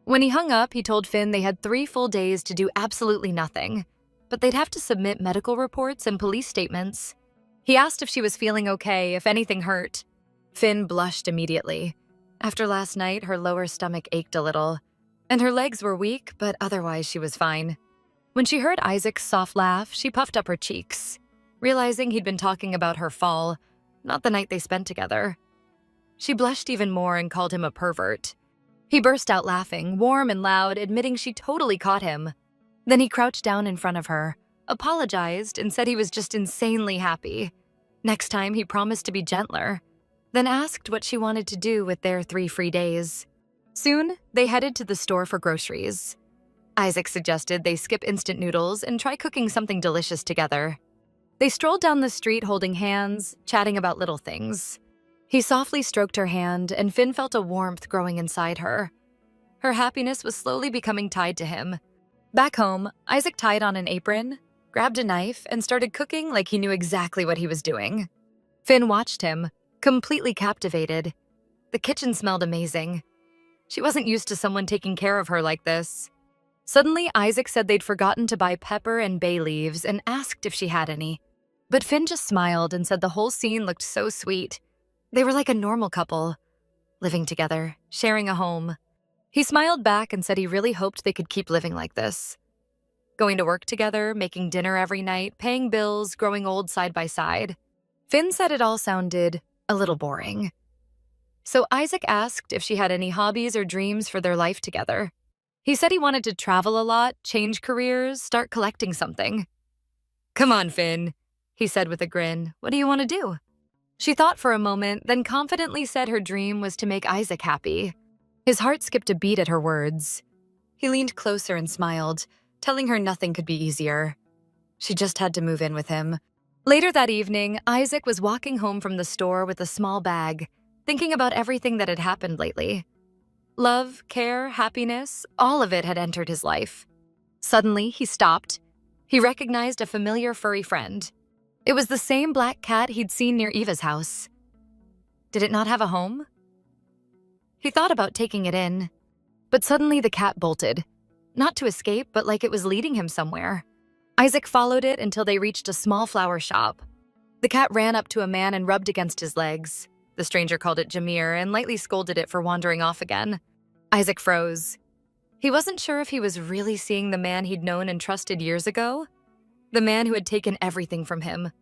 When he hung up, he told Finn they had 3 full days to do absolutely nothing, but they'd have to submit medical reports and police statements. He asked if she was feeling okay, if anything hurt. Finn blushed immediately. After last night, her lower stomach ached a little, and her legs were weak, but otherwise she was fine. When she heard Isaac's soft laugh, she puffed up her cheeks, realizing he'd been talking about her fall, not the night they spent together. She blushed even more and called him a pervert. He burst out laughing, warm and loud, admitting she totally caught him. Then he crouched down in front of her, apologized, and said he was just insanely happy. Next time, he promised to be gentler, then asked what she wanted to do with their 3 free days. Soon, they headed to the store for groceries. Isaac suggested they skip instant noodles and try cooking something delicious together. They strolled down the street holding hands, chatting about little things. He softly stroked her hand, and Finn felt a warmth growing inside her. Her happiness was slowly becoming tied to him. Back home, Isaac tied on an apron, grabbed a knife, and started cooking like he knew exactly what he was doing. Finn watched him, completely captivated. The kitchen smelled amazing. She wasn't used to someone taking care of her like this. Suddenly, Isaac said they'd forgotten to buy pepper and bay leaves and asked if she had any. But Finn just smiled and said the whole scene looked so sweet. They were like a normal couple, living together, sharing a home. He smiled back and said he really hoped they could keep living like this. Going to work together, making dinner every night, paying bills, growing old side by side. Finn said it all sounded a little boring. So Isaac asked if she had any hobbies or dreams for their life together. He said he wanted to travel a lot, change careers, start collecting something. "Come on, Finn," he said with a grin. "What do you want to do?" She thought for a moment, then confidently said her dream was to make Isaac happy. His heart skipped a beat at her words. He leaned closer and smiled, telling her nothing could be easier. She just had to move in with him. Later that evening, Isaac was walking home from the store with a small bag, thinking about everything that had happened lately. Love, care, happiness, all of it had entered his life. Suddenly, he stopped. He recognized a familiar furry friend. It was the same black cat he'd seen near Eva's house. Did it not have a home? He thought about taking it in, but suddenly the cat bolted. Not to escape, but like it was leading him somewhere. Isaac followed it until they reached a small flower shop. The cat ran up to a man and rubbed against his legs. The stranger called it Jameer and lightly scolded it for wandering off again. Isaac froze. He wasn't sure if he was really seeing the man he'd known and trusted years ago. The man who had taken everything from him.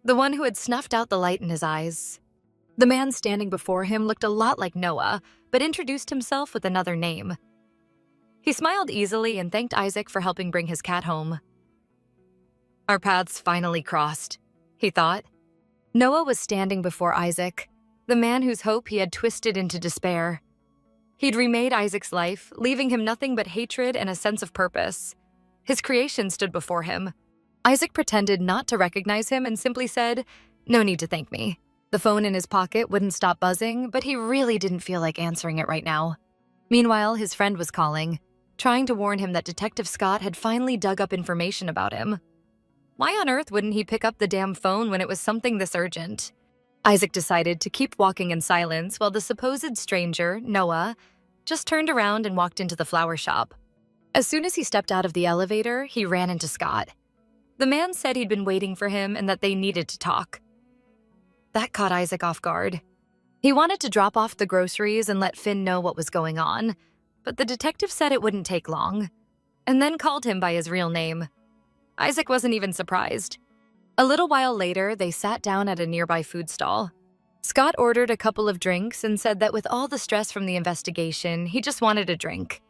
The one who had snuffed out the light in his eyes. The man standing before him looked a lot like Noah, but introduced himself with another name. He smiled easily and thanked Isaac for helping bring his cat home. Our paths finally crossed, he thought. Noah was standing before Isaac, the man whose hope he had twisted into despair. He'd remade Isaac's life, leaving him nothing but hatred and a sense of purpose. His creation stood before him. Isaac pretended not to recognize him and simply said, "No need to thank me." The phone in his pocket wouldn't stop buzzing, but he really didn't feel like answering it right now. Meanwhile, his friend was calling, trying to warn him that Detective Scott had finally dug up information about him. Why on earth wouldn't he pick up the damn phone when it was something this urgent? Isaac decided to keep walking in silence while the supposed stranger, Noah, just turned around and walked into the flower shop. As soon as he stepped out of the elevator, he ran into Scott. The man said he'd been waiting for him and that they needed to talk. That caught Isaac off guard. He wanted to drop off the groceries and let Finn know what was going on, but the detective said it wouldn't take long, and then called him by his real name. Isaac wasn't even surprised. A little while later, they sat down at a nearby food stall. Scott ordered a couple of drinks and said that with all the stress from the investigation, he just wanted a drink.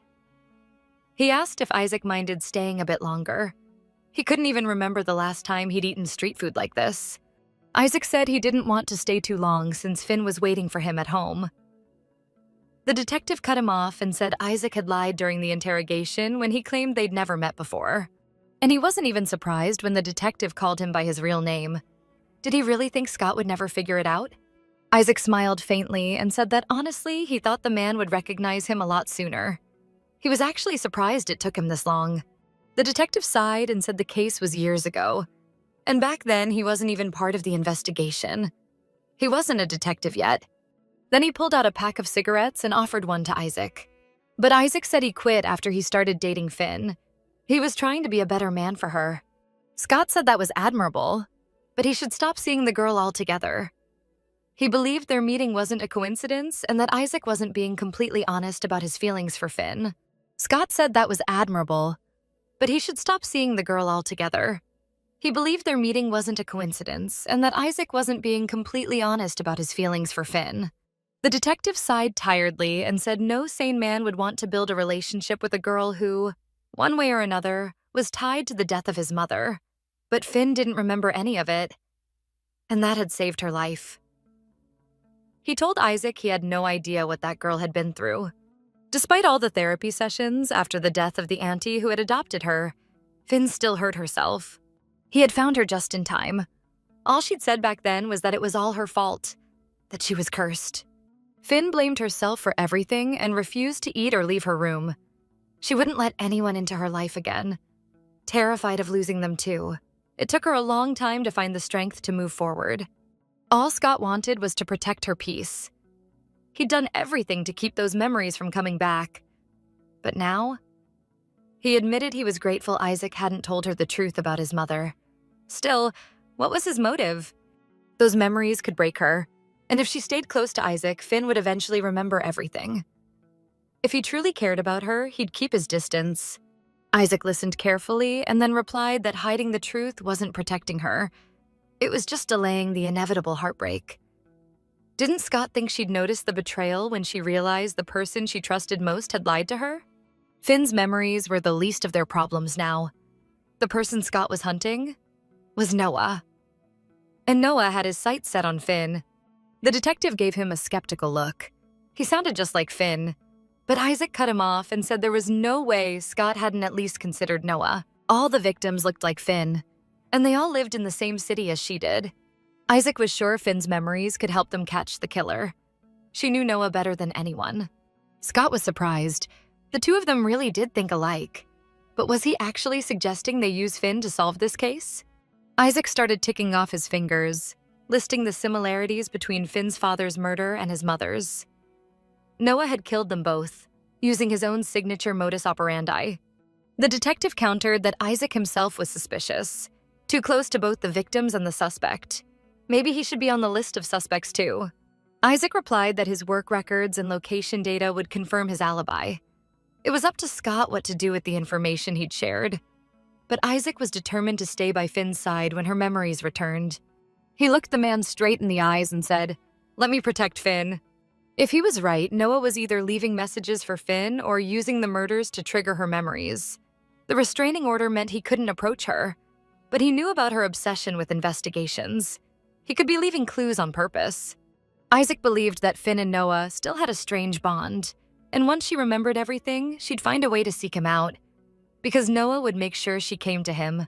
He asked if Isaac minded staying a bit longer. He couldn't even remember the last time he'd eaten street food like this. Isaac said he didn't want to stay too long since Finn was waiting for him at home. The detective cut him off and said Isaac had lied during the interrogation when he claimed they'd never met before. And he wasn't even surprised when the detective called him by his real name. Did he really think Scott would never figure it out? Isaac smiled faintly and said that honestly, he thought the man would recognize him a lot sooner. He was actually surprised it took him this long. The detective sighed and said the case was years ago. And back then, he wasn't even part of the investigation. He wasn't a detective yet. Then he pulled out a pack of cigarettes and offered one to Isaac. But Isaac said he quit after he started dating Finn. He was trying to be a better man for her. Scott said that was admirable, but he should stop seeing the girl altogether. He believed their meeting wasn't a coincidence and that Isaac wasn't being completely honest about his feelings for Finn. Scott said that was admirable, but he should stop seeing the girl altogether. He believed their meeting wasn't a coincidence and that Isaac wasn't being completely honest about his feelings for Finn. The detective sighed tiredly and said no sane man would want to build a relationship with a girl who, one way or another, was tied to the death of his mother. But Finn didn't remember any of it, and that had saved her life. He told Isaac he had no idea what that girl had been through. Despite all the therapy sessions after the death of the auntie who had adopted her, Finn still hurt herself. He had found her just in time. All she'd said back then was that it was all her fault, that she was cursed. Finn blamed herself for everything and refused to eat or leave her room. She wouldn't let anyone into her life again, terrified of losing them too. It took her a long time to find the strength to move forward. All Scott wanted was to protect her peace. He'd done everything to keep those memories from coming back. But now, he admitted he was grateful Isaac hadn't told her the truth about his mother. Still, what was his motive? Those memories could break her, and if she stayed close to Isaac, Finn would eventually remember everything. If he truly cared about her, he'd keep his distance. Isaac listened carefully and then replied that hiding the truth wasn't protecting her. It was just delaying the inevitable heartbreak. Didn't Scott think she'd noticed the betrayal when she realized the person she trusted most had lied to her? Finn's memories were the least of their problems now. The person Scott was hunting was Noah. And Noah had his sights set on Finn. The detective gave him a skeptical look. He sounded just like Finn, but Isaac cut him off and said there was no way Scott hadn't at least considered Noah. All the victims looked like Finn, and they all lived in the same city as she did. Isaac was sure Finn's memories could help them catch the killer. She knew Noah better than anyone. Scott was surprised. The two of them really did think alike. But was he actually suggesting they use Finn to solve this case? Isaac started ticking off his fingers, listing the similarities between Finn's father's murder and his mother's. Noah had killed them both, using his own signature modus operandi. The detective countered that Isaac himself was suspicious, too close to both the victims and the suspect. Maybe he should be on the list of suspects too. Isaac replied that his work records and location data would confirm his alibi. It was up to Scott what to do with the information he'd shared. But Isaac was determined to stay by Finn's side when her memories returned. He looked the man straight in the eyes and said, "Let me protect Finn." If he was right, Noah was either leaving messages for Finn or using the murders to trigger her memories. The restraining order meant he couldn't approach her, but he knew about her obsession with investigations. He could be leaving clues on purpose. Isaac believed that Finn and Noah still had a strange bond, and once she remembered everything, she'd find a way to seek him out. Because Noah would make sure she came to him.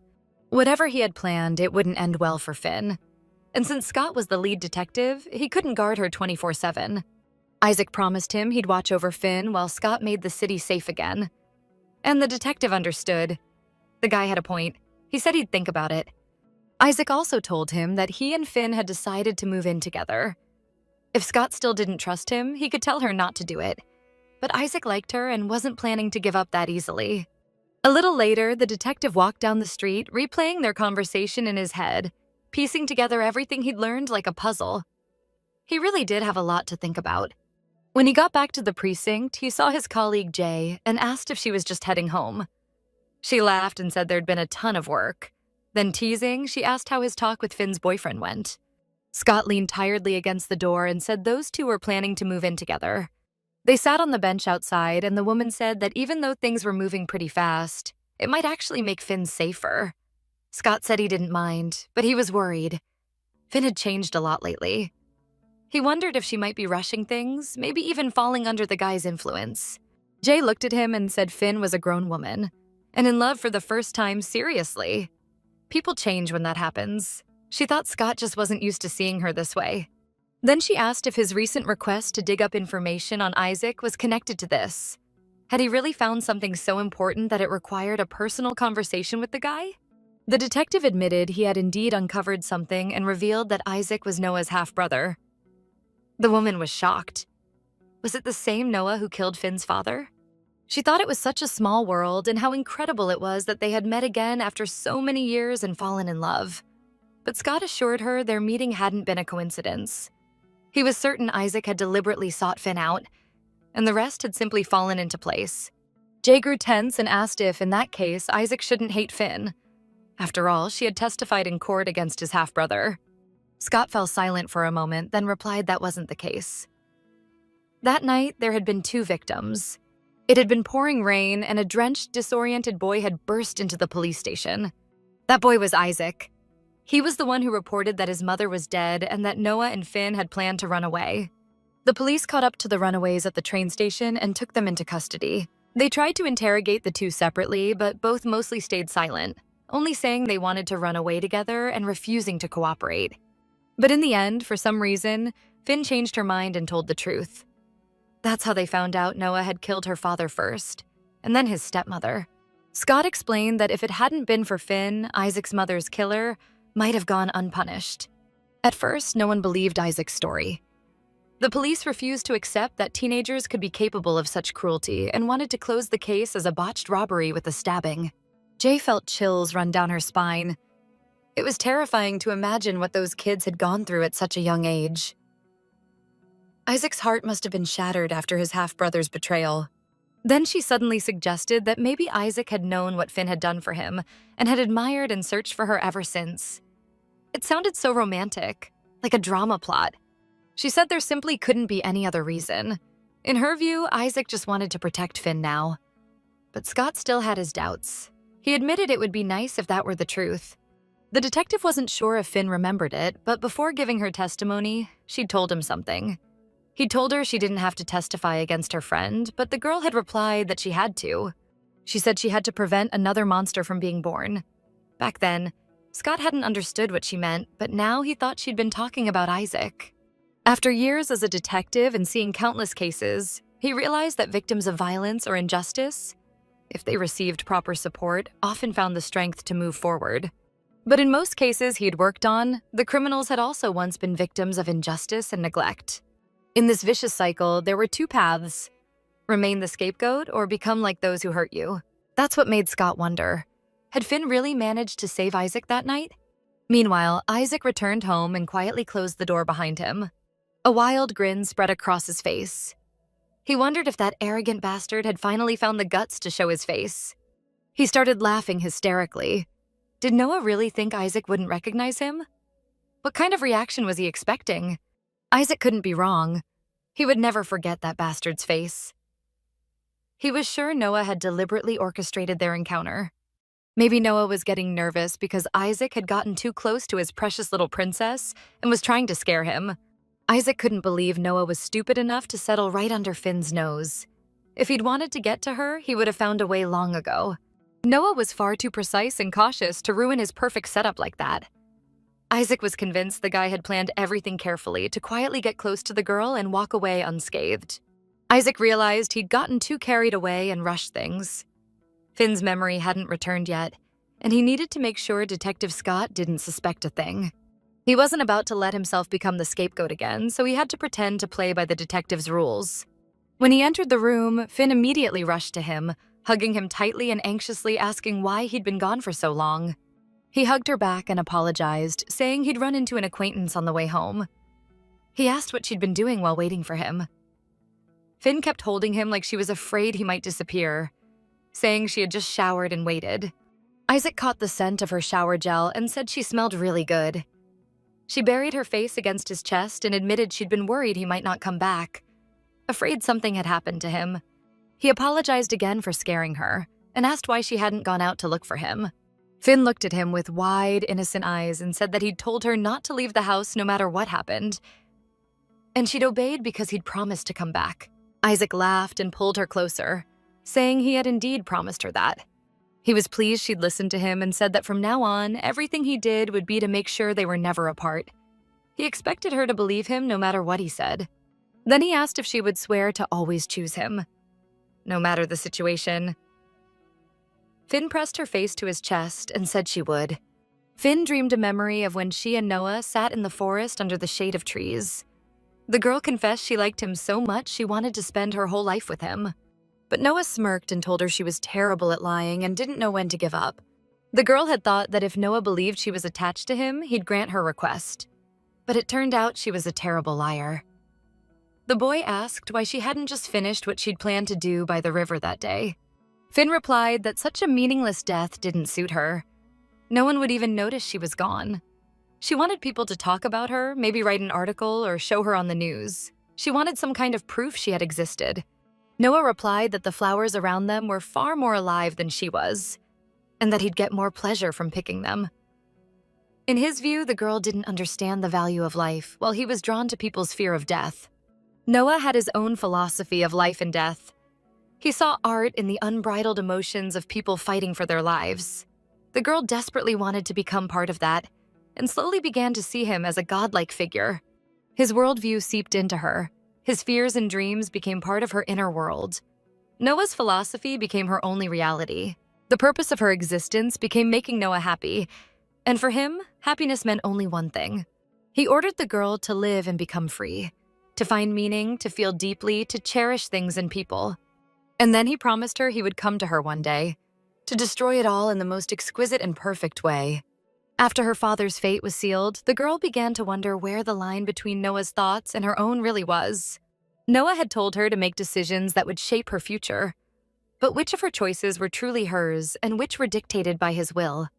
Whatever he had planned, it wouldn't end well for Finn. And since Scott was the lead detective, he couldn't guard her 24/7. Isaac promised him he'd watch over Finn while Scott made the city safe again. And the detective understood. The guy had a point. He said he'd think about it. Isaac also told him that he and Finn had decided to move in together. If Scott still didn't trust him, he could tell her not to do it. But Isaac liked her and wasn't planning to give up that easily. A little later, the detective walked down the street, replaying their conversation in his head, piecing together everything he'd learned like a puzzle. He really did have a lot to think about. When he got back to the precinct, he saw his colleague Jay and asked if she was just heading home. She laughed and said there'd been a ton of work. Then teasing, she asked how his talk with Finn's boyfriend went. Scott leaned tiredly against the door and said those two were planning to move in together. They sat on the bench outside, and the woman said that even though things were moving pretty fast, it might actually make Finn safer. Scott said he didn't mind, but he was worried. Finn had changed a lot lately. He wondered if she might be rushing things, maybe even falling under the guy's influence. Jay looked at him and said Finn was a grown woman, and in love for the first time seriously. People change when that happens. She thought Scott just wasn't used to seeing her this way. Then she asked if his recent request to dig up information on Isaac was connected to this. Had he really found something so important that it required a personal conversation with the guy? The detective admitted he had indeed uncovered something and revealed that Isaac was Noah's half-brother. The woman was shocked. Was it the same Noah who killed Finn's father? She thought it was such a small world and how incredible it was that they had met again after so many years and fallen in love. But Scott assured her their meeting hadn't been a coincidence. He was certain Isaac had deliberately sought Finn out, and the rest had simply fallen into place. Jay grew tense and asked if, in that case, Isaac shouldn't hate Finn. After all, she had testified in court against his half-brother. Scott fell silent for a moment, then replied that wasn't the case. That night, there had been 2 victims. It had been pouring rain, and a drenched, disoriented boy had burst into the police station. That boy was Isaac. He was the one who reported that his mother was dead and that Noah and Finn had planned to run away. The police caught up to the runaways at the train station and took them into custody. They tried to interrogate the 2 separately, but both mostly stayed silent, only saying they wanted to run away together and refusing to cooperate. But in the end, for some reason, Finn changed her mind and told the truth. That's how they found out Noah had killed her father first, and then his stepmother. Scott explained that if it hadn't been for Finn, Isaac's mother's killer might have gone unpunished. At first, no one believed Isaac's story. The police refused to accept that teenagers could be capable of such cruelty and wanted to close the case as a botched robbery with a stabbing. Jay felt chills run down her spine. It was terrifying to imagine what those kids had gone through at such a young age. Isaac's heart must have been shattered after his half-brother's betrayal. Then she suddenly suggested that maybe Isaac had known what Finn had done for him and had admired and searched for her ever since. It sounded so romantic, like a drama plot. She said there simply couldn't be any other reason. In her view, Isaac just wanted to protect Finn now. But Scott still had his doubts. He admitted it would be nice if that were the truth. The detective wasn't sure if Finn remembered it, but before giving her testimony, she'd told him something. He'd told her she didn't have to testify against her friend, but the girl had replied that she had to. She said she had to prevent another monster from being born. Back then, Scott hadn't understood what she meant, but now he thought she'd been talking about Isaac. After years as a detective and seeing countless cases, he realized that victims of violence or injustice, if they received proper support, often found the strength to move forward. But in most cases he'd worked on, the criminals had also once been victims of injustice and neglect. In this vicious cycle, there were two paths: remain the scapegoat or become like those who hurt you. That's what made Scott wonder. Had Finn really managed to save Isaac that night? Meanwhile, Isaac returned home and quietly closed the door behind him. A wild grin spread across his face. He wondered if that arrogant bastard had finally found the guts to show his face. He started laughing hysterically. Did Noah really think Isaac wouldn't recognize him? What kind of reaction was he expecting? Isaac couldn't be wrong. He would never forget that bastard's face. He was sure Noah had deliberately orchestrated their encounter. Maybe Noah was getting nervous because Isaac had gotten too close to his precious little princess and was trying to scare him. Isaac couldn't believe Noah was stupid enough to settle right under Finn's nose. If he'd wanted to get to her, he would have found a way long ago. Noah was far too precise and cautious to ruin his perfect setup like that. Isaac was convinced the guy had planned everything carefully to quietly get close to the girl and walk away unscathed. Isaac realized he'd gotten too carried away and rushed things. Finn's memory hadn't returned yet, and he needed to make sure Detective Scott didn't suspect a thing. He wasn't about to let himself become the scapegoat again, so he had to pretend to play by the detective's rules. When he entered the room, Finn immediately rushed to him, hugging him tightly and anxiously asking why he'd been gone for so long. He hugged her back and apologized, saying he'd run into an acquaintance on the way home. He asked what she'd been doing while waiting for him. Finn kept holding him like she was afraid he might disappear, saying she had just showered and waited. Isaac caught the scent of her shower gel and said she smelled really good. She buried her face against his chest and admitted she'd been worried he might not come back, afraid something had happened to him. He apologized again for scaring her and asked why she hadn't gone out to look for him. Finn looked at him with wide, innocent eyes and said that he'd told her not to leave the house no matter what happened, and she'd obeyed because he'd promised to come back. Isaac laughed and pulled her closer, saying he had indeed promised her that. He was pleased she'd listened to him and said that from now on, everything he did would be to make sure they were never apart. He expected her to believe him no matter what he said. Then he asked if she would swear to always choose him, no matter the situation. Finn pressed her face to his chest and said she would. Finn dreamed a memory of when she and Noah sat in the forest under the shade of trees. The girl confessed she liked him so much she wanted to spend her whole life with him. But Noah smirked and told her she was terrible at lying and didn't know when to give up. The girl had thought that if Noah believed she was attached to him, he'd grant her request. But it turned out she was a terrible liar. The boy asked why she hadn't just finished what she'd planned to do by the river that day. Finn replied that such a meaningless death didn't suit her. No one would even notice she was gone. She wanted people to talk about her, maybe write an article or show her on the news. She wanted some kind of proof she had existed. Noah replied that the flowers around them were far more alive than she was, and that he'd get more pleasure from picking them. In his view, the girl didn't understand the value of life, while he was drawn to people's fear of death. Noah had his own philosophy of life and death. He saw art in the unbridled emotions of people fighting for their lives. The girl desperately wanted to become part of that, and slowly began to see him as a godlike figure. His worldview seeped into her. His fears and dreams became part of her inner world. Noah's philosophy became her only reality. The purpose of her existence became making Noah happy, and for him, happiness meant only one thing. He ordered the girl to live and become free, to find meaning, to feel deeply, to cherish things and people. And then he promised her he would come to her one day, to destroy it all in the most exquisite and perfect way. After her father's fate was sealed, the girl began to wonder where the line between Noah's thoughts and her own really was. Noah had told her to make decisions that would shape her future. But which of her choices were truly hers and which were dictated by his will?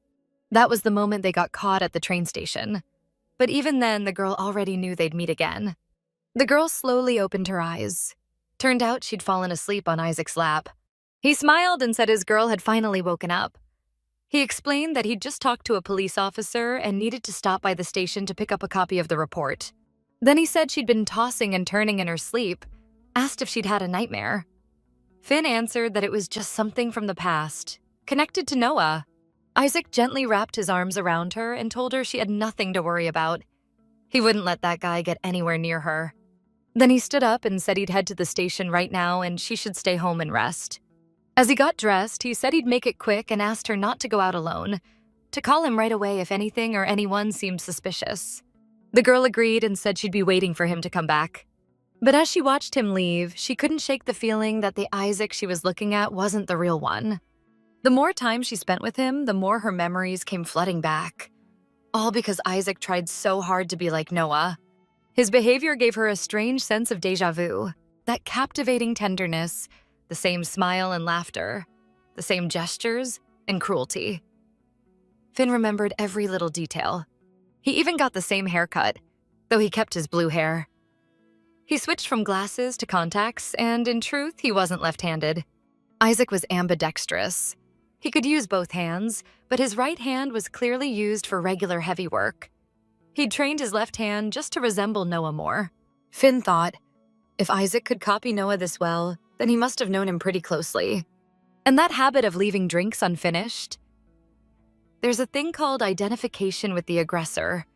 That was the moment they got caught at the train station. But even then, the girl already knew they'd meet again. The girl slowly opened her eyes. Turned out she'd fallen asleep on Isaac's lap. He smiled and said his girl had finally woken up. He explained that he'd just talked to a police officer and needed to stop by the station to pick up a copy of the report. Then he said she'd been tossing and turning in her sleep, asked if she'd had a nightmare. Finn answered that it was just something from the past, connected to Noah. Isaac gently wrapped his arms around her and told her she had nothing to worry about. He wouldn't let that guy get anywhere near her. Then he stood up and said he'd head to the station right now and she should stay home and rest. As he got dressed, he said he'd make it quick and asked her not to go out alone, to call him right away if anything or anyone seemed suspicious. The girl agreed and said she'd be waiting for him to come back. But as she watched him leave, she couldn't shake the feeling that the Isaac she was looking at wasn't the real one. The more time she spent with him, the more her memories came flooding back. All because Isaac tried so hard to be like Noah. His behavior gave her a strange sense of déjà vu, that captivating tenderness, the same smile and laughter, the same gestures and cruelty. Finn remembered every little detail. He even got the same haircut, though he kept his blue hair. He switched from glasses to contacts, and in truth, he wasn't left-handed. Isaac was ambidextrous. He could use both hands, but his right hand was clearly used for regular heavy work. He'd trained his left hand just to resemble Noah more. Finn thought, if Isaac could copy Noah this well, then he must have known him pretty closely. And that habit of leaving drinks unfinished? There's a thing called identification with the aggressor,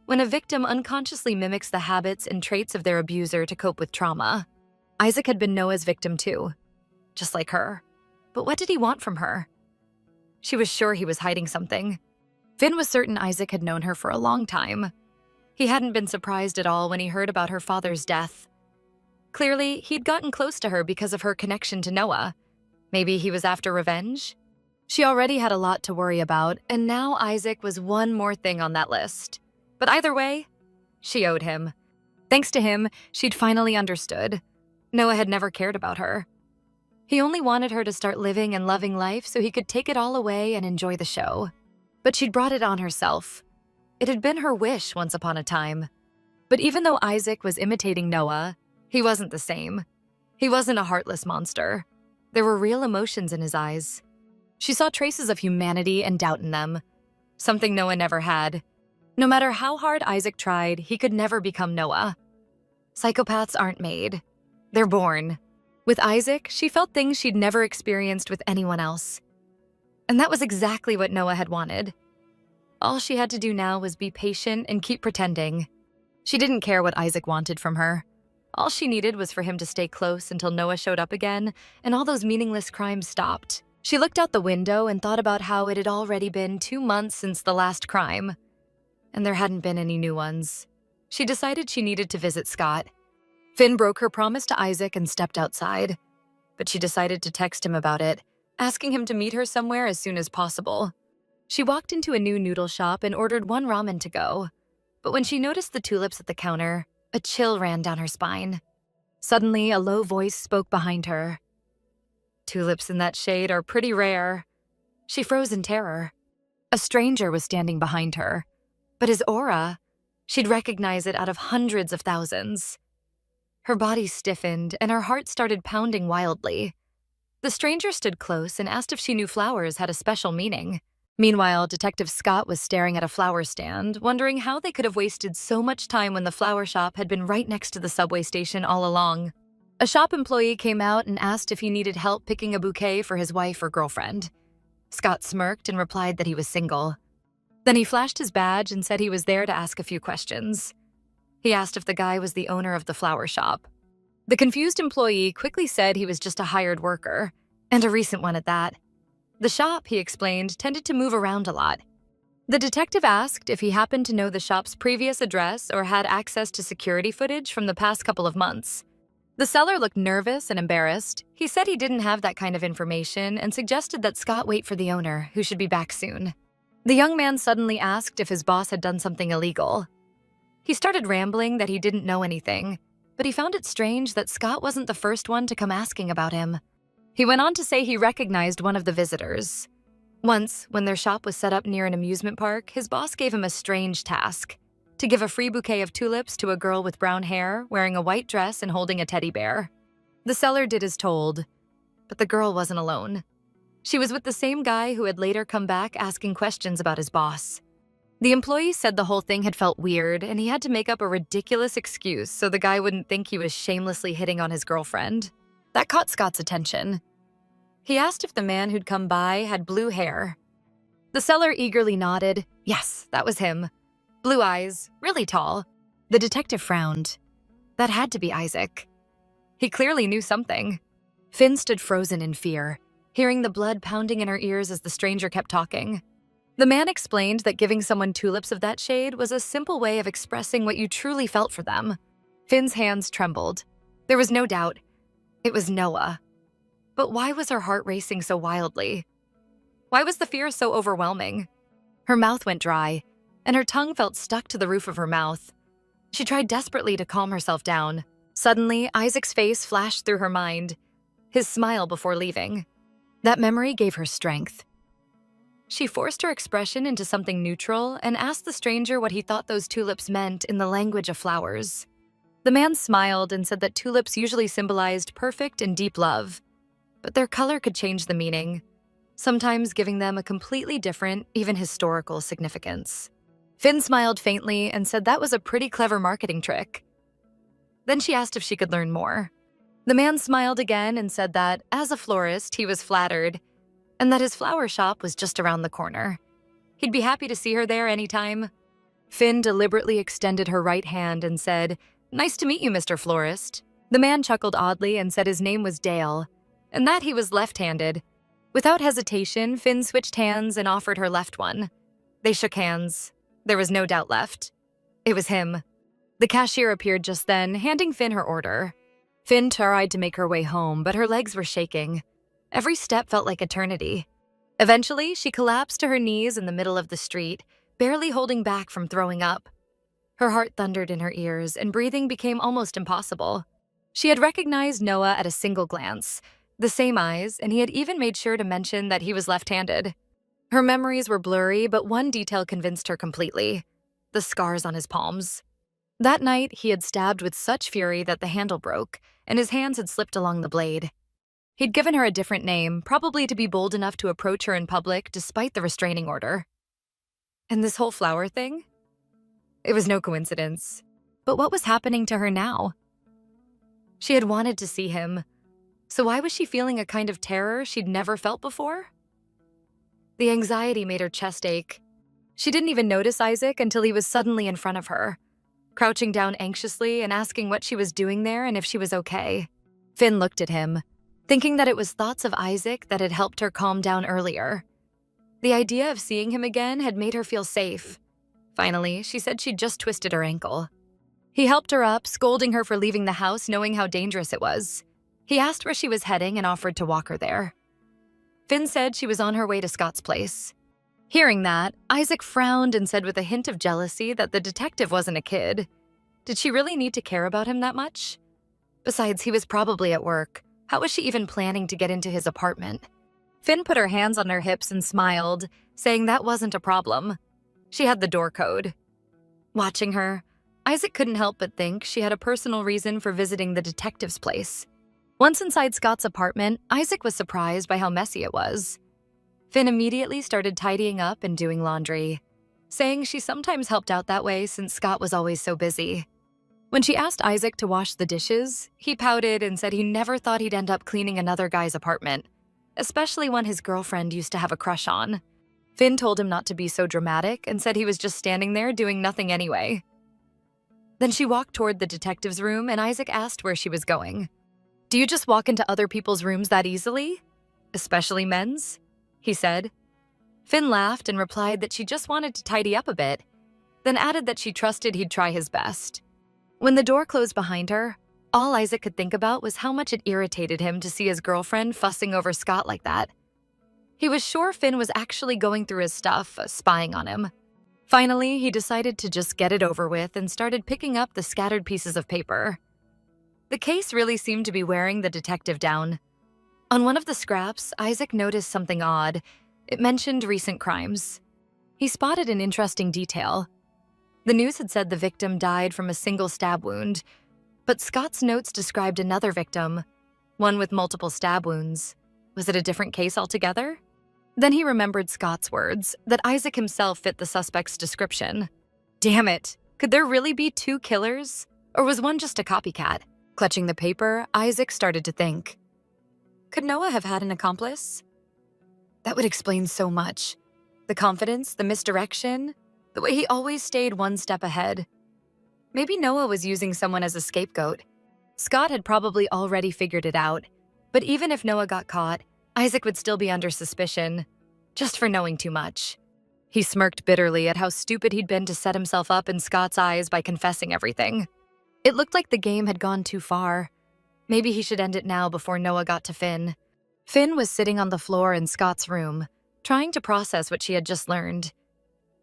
when a victim unconsciously mimics the habits and traits of their abuser to cope with trauma. Isaac had been Noah's victim too, just like her. But what did he want from her? She was sure he was hiding something. Finn was certain Isaac had known her for a long time. He hadn't been surprised at all when he heard about her father's death. Clearly, he'd gotten close to her because of her connection to Noah. Maybe he was after revenge? She already had a lot to worry about, and now Isaac was one more thing on that list. But either way, she owed him. Thanks to him, she'd finally understood. Noah had never cared about her. He only wanted her to start living and loving life so he could take it all away and enjoy the show. But she'd brought it on herself. It had been her wish once upon a time. But even though Isaac was imitating Noah, he wasn't the same. He wasn't a heartless monster. There were real emotions in his eyes. She saw traces of humanity and doubt in them, something Noah never had. No matter how hard Isaac tried, he could never become Noah. Psychopaths aren't made. They're born. With Isaac, she felt things she'd never experienced with anyone else. And that was exactly what Noah had wanted. All she had to do now was be patient and keep pretending. She didn't care what Isaac wanted from her. All she needed was for him to stay close until Noah showed up again and all those meaningless crimes stopped. She looked out the window and thought about how it had already been 2 months since the last crime, and there hadn't been any new ones. She decided she needed to visit Scott. Finn broke her promise to Isaac and stepped outside, but she decided to text him about it, asking him to meet her somewhere as soon as possible. She walked into a new noodle shop and ordered 1 ramen to go, but when she noticed the tulips at the counter, a chill ran down her spine. Suddenly, a low voice spoke behind her. Tulips in that shade are pretty rare. She froze in terror. A stranger was standing behind her, but his aura, she'd recognize it out of hundreds of thousands. Her body stiffened and her heart started pounding wildly. The stranger stood close and asked if she knew flowers had a special meaning. Meanwhile, Detective Scott was staring at a flower stand, wondering how they could have wasted so much time when the flower shop had been right next to the subway station all along. A shop employee came out and asked if he needed help picking a bouquet for his wife or girlfriend. Scott smirked and replied that he was single. Then he flashed his badge and said he was there to ask a few questions. He asked if the guy was the owner of the flower shop. The confused employee quickly said he was just a hired worker, and a recent one at that. The shop, he explained, tended to move around a lot. The detective asked if he happened to know the shop's previous address or had access to security footage from the past couple of months. The seller looked nervous and embarrassed. He said he didn't have that kind of information and suggested that Scott wait for the owner, who should be back soon. The young man suddenly asked if his boss had done something illegal. He started rambling that he didn't know anything, but he found it strange that Scott wasn't the first one to come asking about him. He went on to say he recognized one of the visitors. Once, when their shop was set up near an amusement park, his boss gave him a strange task. to give a free bouquet of tulips to a girl with brown hair, wearing a white dress and holding a teddy bear. The seller did as told, but the girl wasn't alone. She was with the same guy who had later come back asking questions about his boss. The employee said the whole thing had felt weird, and he had to make up a ridiculous excuse so the guy wouldn't think he was shamelessly hitting on his girlfriend. That caught Scott's attention. He asked if the man who'd come by had blue hair. The seller eagerly nodded. Yes, that was him. Blue eyes, really tall. The detective frowned. That had to be Isaac. He clearly knew something. Finn stood frozen in fear, hearing the blood pounding in her ears as the stranger kept talking. The man explained that giving someone tulips of that shade was a simple way of expressing what you truly felt for them. Finn's hands trembled. There was no doubt. It was Noah. But why was her heart racing so wildly? Why was the fear so overwhelming? Her mouth went dry, and her tongue felt stuck to the roof of her mouth. She tried desperately to calm herself down. Suddenly, Isaac's face flashed through her mind, his smile before leaving. That memory gave her strength. She forced her expression into something neutral and asked the stranger what he thought those tulips meant in the language of flowers. The man smiled and said that tulips usually symbolized perfect and deep love, but their color could change the meaning, sometimes giving them a completely different, even historical significance. Finn smiled faintly and said that was a pretty clever marketing trick. Then she asked if she could learn more. The man smiled again and said that, as a florist, he was flattered, and that his flower shop was just around the corner. He'd be happy to see her there anytime. Finn deliberately extended her right hand and said, "Nice to meet you, Mr. Florist." The man chuckled oddly and said his name was Dale, and that he was left-handed. Without hesitation, Finn switched hands and offered her left one. They shook hands. There was no doubt left. It was him. The cashier appeared just then, handing Finn her order. Finn tried to make her way home, but her legs were shaking. Every step felt like eternity. Eventually, she collapsed to her knees in the middle of the street, barely holding back from throwing up. Her heart thundered in her ears, and breathing became almost impossible. She had recognized Noah at a single glance, the same eyes, and he had even made sure to mention that he was left-handed. Her memories were blurry, but one detail convinced her completely: the scars on his palms. That night, he had stabbed with such fury that the handle broke, and his hands had slipped along the blade. He'd given her a different name, probably to be bold enough to approach her in public despite the restraining order. And this whole flower thing? It was no coincidence. But what was happening to her now? She had wanted to see him, so why was she feeling a kind of terror she'd never felt before? The anxiety made her chest ache. She didn't even notice Isaac until he was suddenly in front of her, crouching down anxiously and asking what she was doing there and if she was okay. Finn looked at him, thinking that it was thoughts of Isaac that had helped her calm down earlier. The idea of seeing him again had made her feel safe. Finally, she said she'd just twisted her ankle. He helped her up, scolding her for leaving the house knowing how dangerous it was. He asked where she was heading and offered to walk her there. Finn said she was on her way to Scott's place. Hearing that, Isaac frowned and said with a hint of jealousy that the detective wasn't a kid. Did she really need to care about him that much? Besides, he was probably at work. How was she even planning to get into his apartment? Finn put her hands on her hips and smiled, saying that wasn't a problem. She had the door code. Watching her, Isaac couldn't help but think she had a personal reason for visiting the detective's place. Once inside Scott's apartment, Isaac was surprised by how messy it was. Finn immediately started tidying up and doing laundry, saying she sometimes helped out that way since Scott was always so busy. When she asked Isaac to wash the dishes, he pouted and said he never thought he'd end up cleaning another guy's apartment, especially one his girlfriend used to have a crush on. Finn told him not to be so dramatic and said he was just standing there doing nothing anyway. Then she walked toward the detective's room and Isaac asked where she was going. "Do you just walk into other people's rooms that easily? Especially men's?" he said. Finn laughed and replied that she just wanted to tidy up a bit, then added that she trusted he'd try his best. When the door closed behind her, all Isaac could think about was how much it irritated him to see his girlfriend fussing over Scott like that. He was sure Finn was actually going through his stuff, spying on him. Finally, he decided to just get it over with and started picking up the scattered pieces of paper. The case really seemed to be wearing the detective down. On one of the scraps, Isaac noticed something odd. It mentioned recent crimes. He spotted an interesting detail. The news had said the victim died from a single stab wound, but Scott's notes described another victim, one with multiple stab wounds. Was it a different case altogether? Then he remembered Scott's words, that Isaac himself fit the suspect's description. Damn it! Could there really be two killers? Or was one just a copycat? Clutching the paper, Isaac started to think. Could Noah have had an accomplice? That would explain so much. The confidence, the misdirection, the way he always stayed one step ahead. Maybe Noah was using someone as a scapegoat. Scott had probably already figured it out, but even if Noah got caught, Isaac would still be under suspicion, just for knowing too much. He smirked bitterly at how stupid he'd been to set himself up in Scott's eyes by confessing everything. It looked like the game had gone too far. Maybe he should end it now before Noah got to Finn. Finn was sitting on the floor in Scott's room, trying to process what she had just learned.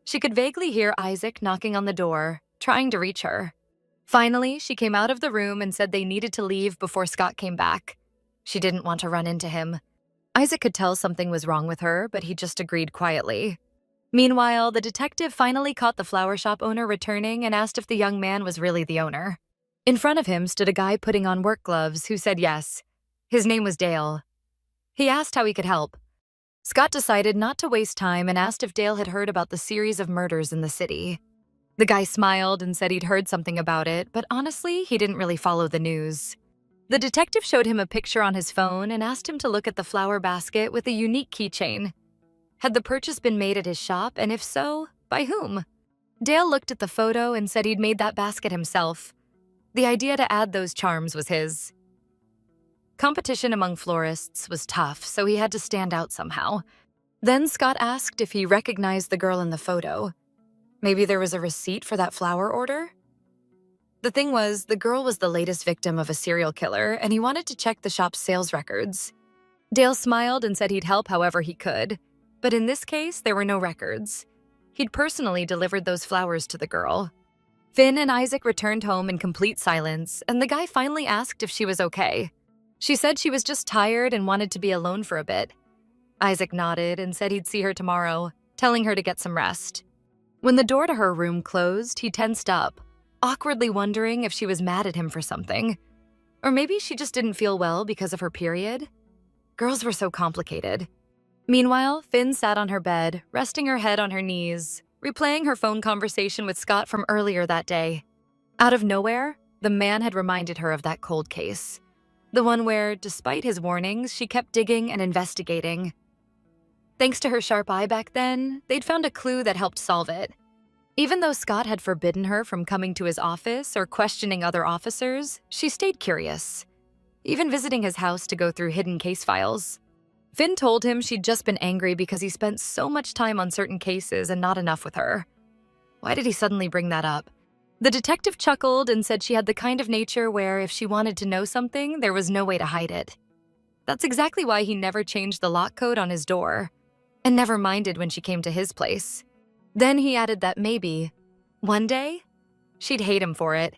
She could vaguely hear Isaac knocking on the door, trying to reach her. Finally, she came out of the room and said they needed to leave before Scott came back. She didn't want to run into him. Isaac could tell something was wrong with her, but he just agreed quietly. Meanwhile, the detective finally caught the flower shop owner returning and asked if the young man was really the owner. In front of him stood a guy putting on work gloves who said yes. His name was Dale. He asked how he could help. Scott decided not to waste time and asked if Dale had heard about the series of murders in the city. The guy smiled and said he'd heard something about it, but honestly, he didn't really follow the news. The detective showed him a picture on his phone and asked him to look at the flower basket with a unique keychain. Had the purchase been made at his shop, and if so, by whom? Dale looked at the photo and said he'd made that basket himself. The idea to add those charms was his. Competition among florists was tough, so he had to stand out somehow. Then Scott asked if he recognized the girl in the photo. Maybe there was a receipt for that flower order? The thing was, the girl was the latest victim of a serial killer, and he wanted to check the shop's sales records. Dale smiled and said he'd help however he could, but in this case, there were no records. He'd personally delivered those flowers to the girl. Finn and Isaac returned home in complete silence, and the guy finally asked if she was okay. She said she was just tired and wanted to be alone for a bit. Isaac nodded and said he'd see her tomorrow, telling her to get some rest. When the door to her room closed, he tensed up, awkwardly wondering if she was mad at him for something. Or maybe she just didn't feel well because of her period. Girls were so complicated. Meanwhile, Finn sat on her bed, resting her head on her knees, replaying her phone conversation with Scott from earlier that day. Out of nowhere, the man had reminded her of that cold case. The one where, despite his warnings, she kept digging and investigating. Thanks to her sharp eye back then, they'd found a clue that helped solve it. Even though Scott had forbidden her from coming to his office or questioning other officers, she stayed curious, even visiting his house to go through hidden case files. Finn told him she'd just been angry because he spent so much time on certain cases and not enough with her. Why did he suddenly bring that up? The detective chuckled and said she had the kind of nature where if she wanted to know something, there was no way to hide it. That's exactly why he never changed the lock code on his door, and never minded when she came to his place. Then he added that maybe, one day, she'd hate him for it.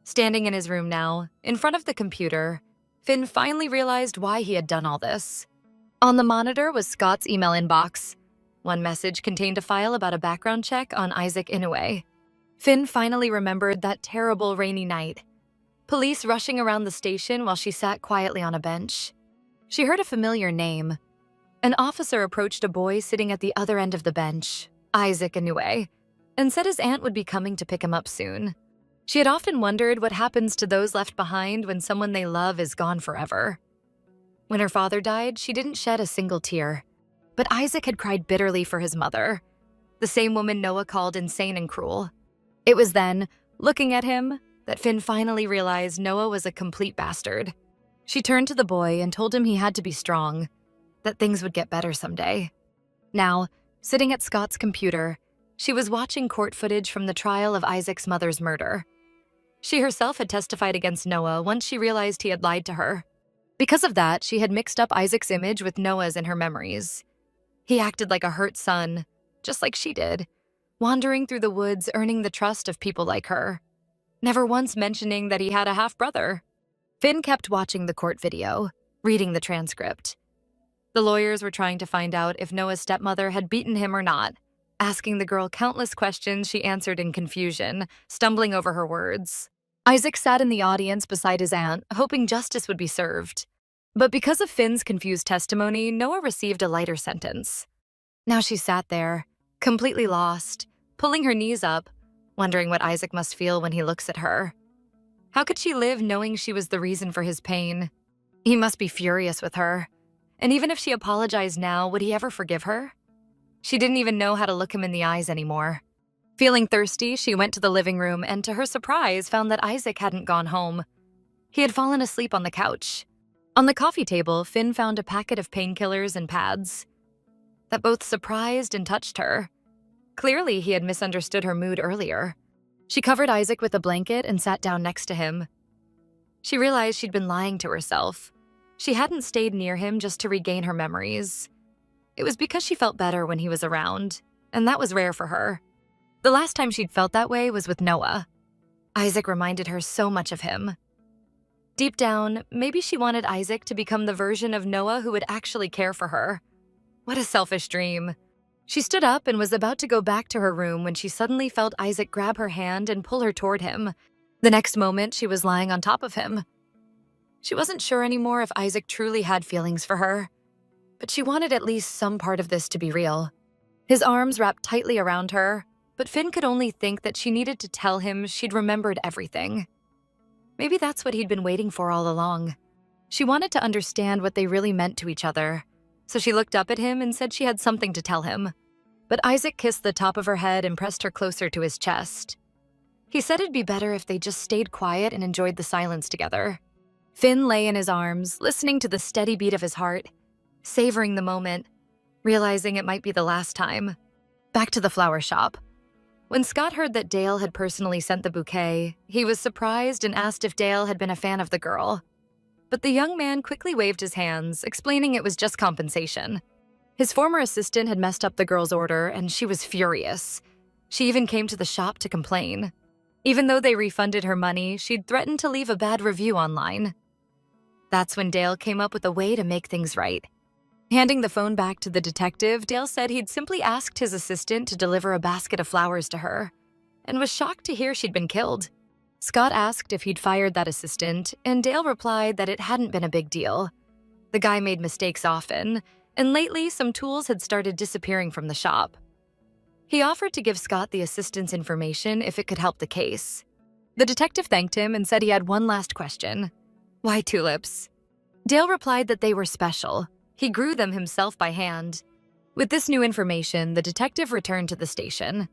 Standing in his room now, in front of the computer, Finn finally realized why he had done all this. On the monitor was Scott's email inbox. One message contained a file about a background check on Isaac Inoue. Finn finally remembered that terrible rainy night. Police rushing around the station while she sat quietly on a bench. She heard a familiar name. An officer approached a boy sitting at the other end of the bench, Isaac Inoue, and said his aunt would be coming to pick him up soon. She had often wondered what happens to those left behind when someone they love is gone forever. When her father died, she didn't shed a single tear. But Isaac had cried bitterly for his mother, the same woman Noah called insane and cruel. It was then, looking at him, that Finn finally realized Noah was a complete bastard. She turned to the boy and told him he had to be strong, that things would get better someday. Now, sitting at Scott's computer, she was watching court footage from the trial of Isaac's mother's murder. She herself had testified against Noah once she realized he had lied to her. Because of that, she had mixed up Isaac's image with Noah's in her memories. He acted like a hurt son, just like she did, wandering through the woods earning the trust of people like her, never once mentioning that he had a half-brother. Finn kept watching the court video, reading the transcript. The lawyers were trying to find out if Noah's stepmother had beaten him or not, asking the girl countless questions she answered in confusion, stumbling over her words. Isaac sat in the audience beside his aunt, hoping justice would be served. But because of Finn's confused testimony, Noah received a lighter sentence. Now she sat there, completely lost, pulling her knees up, wondering what Isaac must feel when he looks at her. How could she live knowing she was the reason for his pain? He must be furious with her. And even if she apologized now, would he ever forgive her? She didn't even know how to look him in the eyes anymore. Feeling thirsty, she went to the living room and, to her surprise, found that Isaac hadn't gone home. He had fallen asleep on the couch. On the coffee table, Finn found a packet of painkillers and pads. That both surprised and touched her. Clearly, he had misunderstood her mood earlier. She covered Isaac with a blanket and sat down next to him. She realized she'd been lying to herself. She hadn't stayed near him just to regain her memories. It was because she felt better when he was around, and that was rare for her. The last time she'd felt that way was with Noah. Isaac reminded her so much of him. Deep down, maybe she wanted Isaac to become the version of Noah who would actually care for her. What a selfish dream. She stood up and was about to go back to her room when she suddenly felt Isaac grab her hand and pull her toward him. The next moment, she was lying on top of him. She wasn't sure anymore if Isaac truly had feelings for her, but she wanted at least some part of this to be real. His arms wrapped tightly around her, but Finn could only think that she needed to tell him she'd remembered everything. Maybe that's what he'd been waiting for all along. She wanted to understand what they really meant to each other, so she looked up at him and said she had something to tell him. But Isaac kissed the top of her head and pressed her closer to his chest. He said it'd be better if they just stayed quiet and enjoyed the silence together. Finn lay in his arms, listening to the steady beat of his heart, savoring the moment, realizing it might be the last time. Back to the flower shop. When Scott heard that Dale had personally sent the bouquet, he was surprised and asked if Dale had been a fan of the girl. But the young man quickly waved his hands, explaining it was just compensation. His former assistant had messed up the girl's order, and she was furious. She even came to the shop to complain. Even though they refunded her money, she'd threatened to leave a bad review online. That's when Dale came up with a way to make things right. Handing the phone back to the detective, Dale said he'd simply asked his assistant to deliver a basket of flowers to her, and was shocked to hear she'd been killed. Scott asked if he'd fired that assistant, and Dale replied that it hadn't been a big deal. The guy made mistakes often, and lately some tools had started disappearing from the shop. He offered to give Scott the assistant's information if it could help the case. The detective thanked him and said he had one last question. Why tulips? Dale replied that they were special. He grew them himself by hand. With this new information, the detective returned to the station.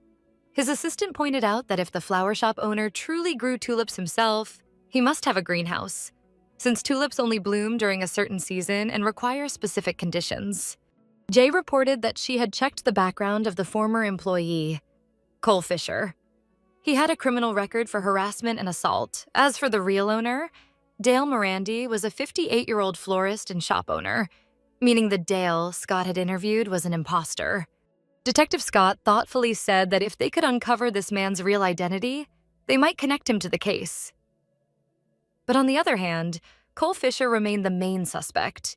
His assistant pointed out that if the flower shop owner truly grew tulips himself, he must have a greenhouse, since tulips only bloom during a certain season and require specific conditions. Jay reported that she had checked the background of the former employee, Cole Fisher. He had a criminal record for harassment and assault. As for the real owner, Dale Morandi was a 58-year-old florist and shop owner, meaning the Dale Scott had interviewed was an imposter. Detective Scott thoughtfully said that if they could uncover this man's real identity, they might connect him to the case. But on the other hand, Cole Fisher remained the main suspect.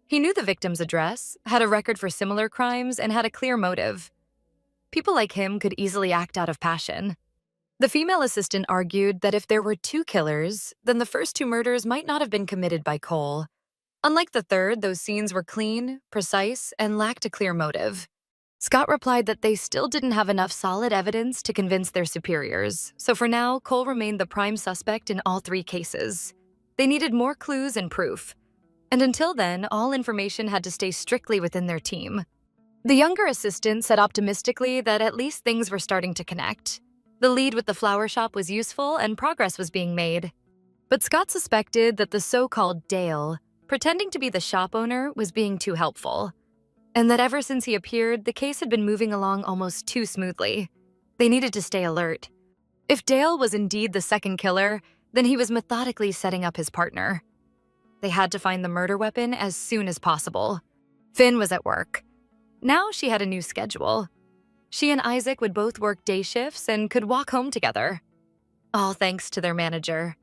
He knew the victim's address, had a record for similar crimes, and had a clear motive. People like him could easily act out of passion. The female assistant argued that if there were two killers, then the first two murders might not have been committed by Cole. Unlike the third, those scenes were clean, precise, and lacked a clear motive. Scott replied that they still didn't have enough solid evidence to convince their superiors, so for now, Cole remained the prime suspect in all three cases. They needed more clues and proof. And until then, all information had to stay strictly within their team. The younger assistant said optimistically that at least things were starting to connect. The lead with the flower shop was useful and progress was being made. But Scott suspected that the so-called Dale, pretending to be the shop owner, was being too helpful. And that ever since he appeared, the case had been moving along almost too smoothly. They needed to stay alert. If Dale was indeed the second killer, then he was methodically setting up his partner. They had to find the murder weapon as soon as possible. Finn was at work. Now she had a new schedule. She and Isaac would both work day shifts and could walk home together. All thanks to their manager.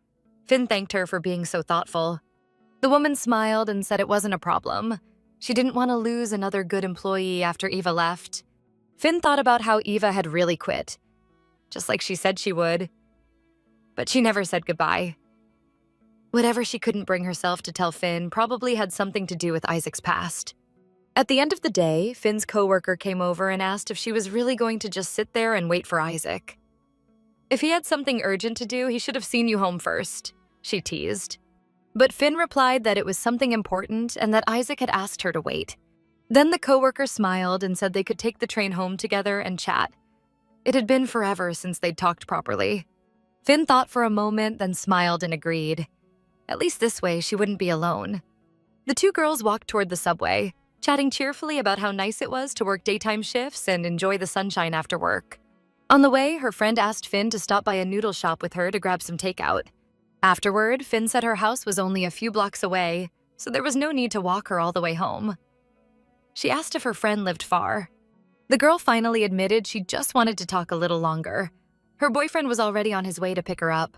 Finn thanked her for being so thoughtful. The woman smiled and said it wasn't a problem. She didn't want to lose another good employee after Eva left. Finn thought about how Eva had really quit, just like she said she would, but she never said goodbye. Whatever she couldn't bring herself to tell Finn probably had something to do with Isaac's past. At the end of the day, Finn's coworker came over and asked if she was really going to just sit there and wait for Isaac. If he had something urgent to do, he should have seen you home first, she teased. But Finn replied that it was something important and that Isaac had asked her to wait. Then the coworker smiled and said they could take the train home together and chat. It had been forever since they'd talked properly. Finn thought for a moment, then smiled and agreed. At least this way, she wouldn't be alone. The two girls walked toward the subway, chatting cheerfully about how nice it was to work daytime shifts and enjoy the sunshine after work. On the way, her friend asked Finn to stop by a noodle shop with her to grab some takeout. Afterward, Finn said her house was only a few blocks away, so there was no need to walk her all the way home. She asked if her friend lived far. The girl finally admitted she just wanted to talk a little longer. Her boyfriend was already on his way to pick her up.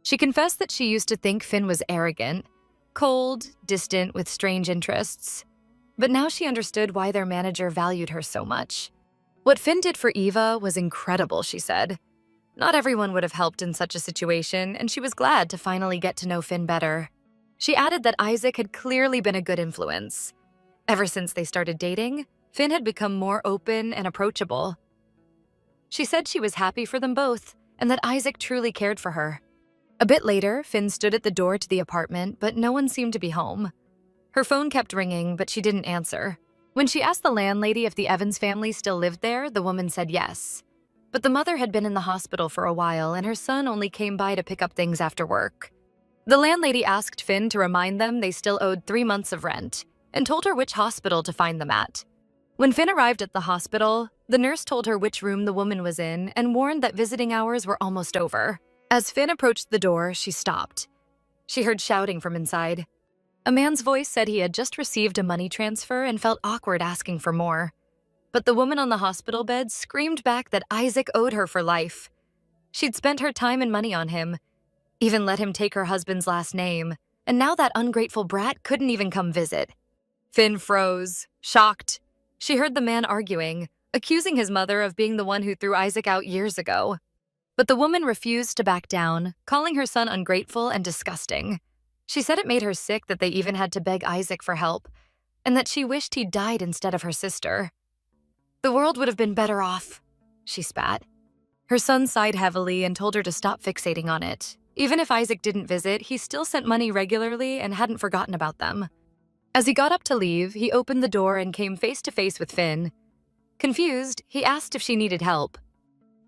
She confessed that she used to think Finn was arrogant, cold, distant, with strange interests. But now she understood why their manager valued her so much. What Finn did for Eva was incredible, she said. Not everyone would have helped in such a situation, and she was glad to finally get to know Finn better. She added that Isaac had clearly been a good influence. Ever since they started dating, Finn had become more open and approachable. She said she was happy for them both, and that Isaac truly cared for her. A bit later, Finn stood at the door to the apartment, but no one seemed to be home. Her phone kept ringing, but she didn't answer. When she asked the landlady if the Evans family still lived there, the woman said yes. But the mother had been in the hospital for a while, and her son only came by to pick up things after work. The landlady asked Finn to remind them they still owed 3 months of rent, and told her which hospital to find them at. When Finn arrived at the hospital, the nurse told her which room the woman was in and warned that visiting hours were almost over. As Finn approached the door, she stopped. She heard shouting from inside. A man's voice said he had just received a money transfer and felt awkward asking for more. But the woman on the hospital bed screamed back that Isaac owed her for life. She'd spent her time and money on him, even let him take her husband's last name, and now that ungrateful brat couldn't even come visit. Finn froze, shocked. She heard the man arguing, accusing his mother of being the one who threw Isaac out years ago. But the woman refused to back down, calling her son ungrateful and disgusting. She said it made her sick that they even had to beg Isaac for help, and that she wished he'd died instead of her sister. The world would have been better off, she spat. Her son sighed heavily and told her to stop fixating on it. Even if Isaac didn't visit, he still sent money regularly and hadn't forgotten about them. As he got up to leave, he opened the door and came face to face with Finn. Confused, he asked if she needed help.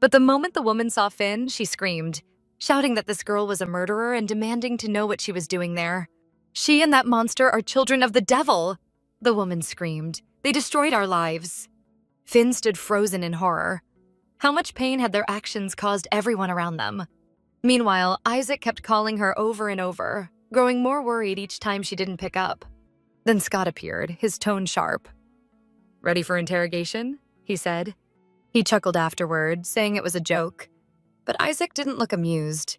But the moment the woman saw Finn, she screamed, shouting that this girl was a murderer and demanding to know what she was doing there. She and that monster are children of the devil, the woman screamed. They destroyed our lives. Finn stood frozen in horror. How much pain had their actions caused everyone around them? Meanwhile, Isaac kept calling her over and over, growing more worried each time she didn't pick up. Then Scott appeared, his tone sharp. "Ready for interrogation?" he said. He chuckled afterward, saying it was a joke. But Isaac didn't look amused.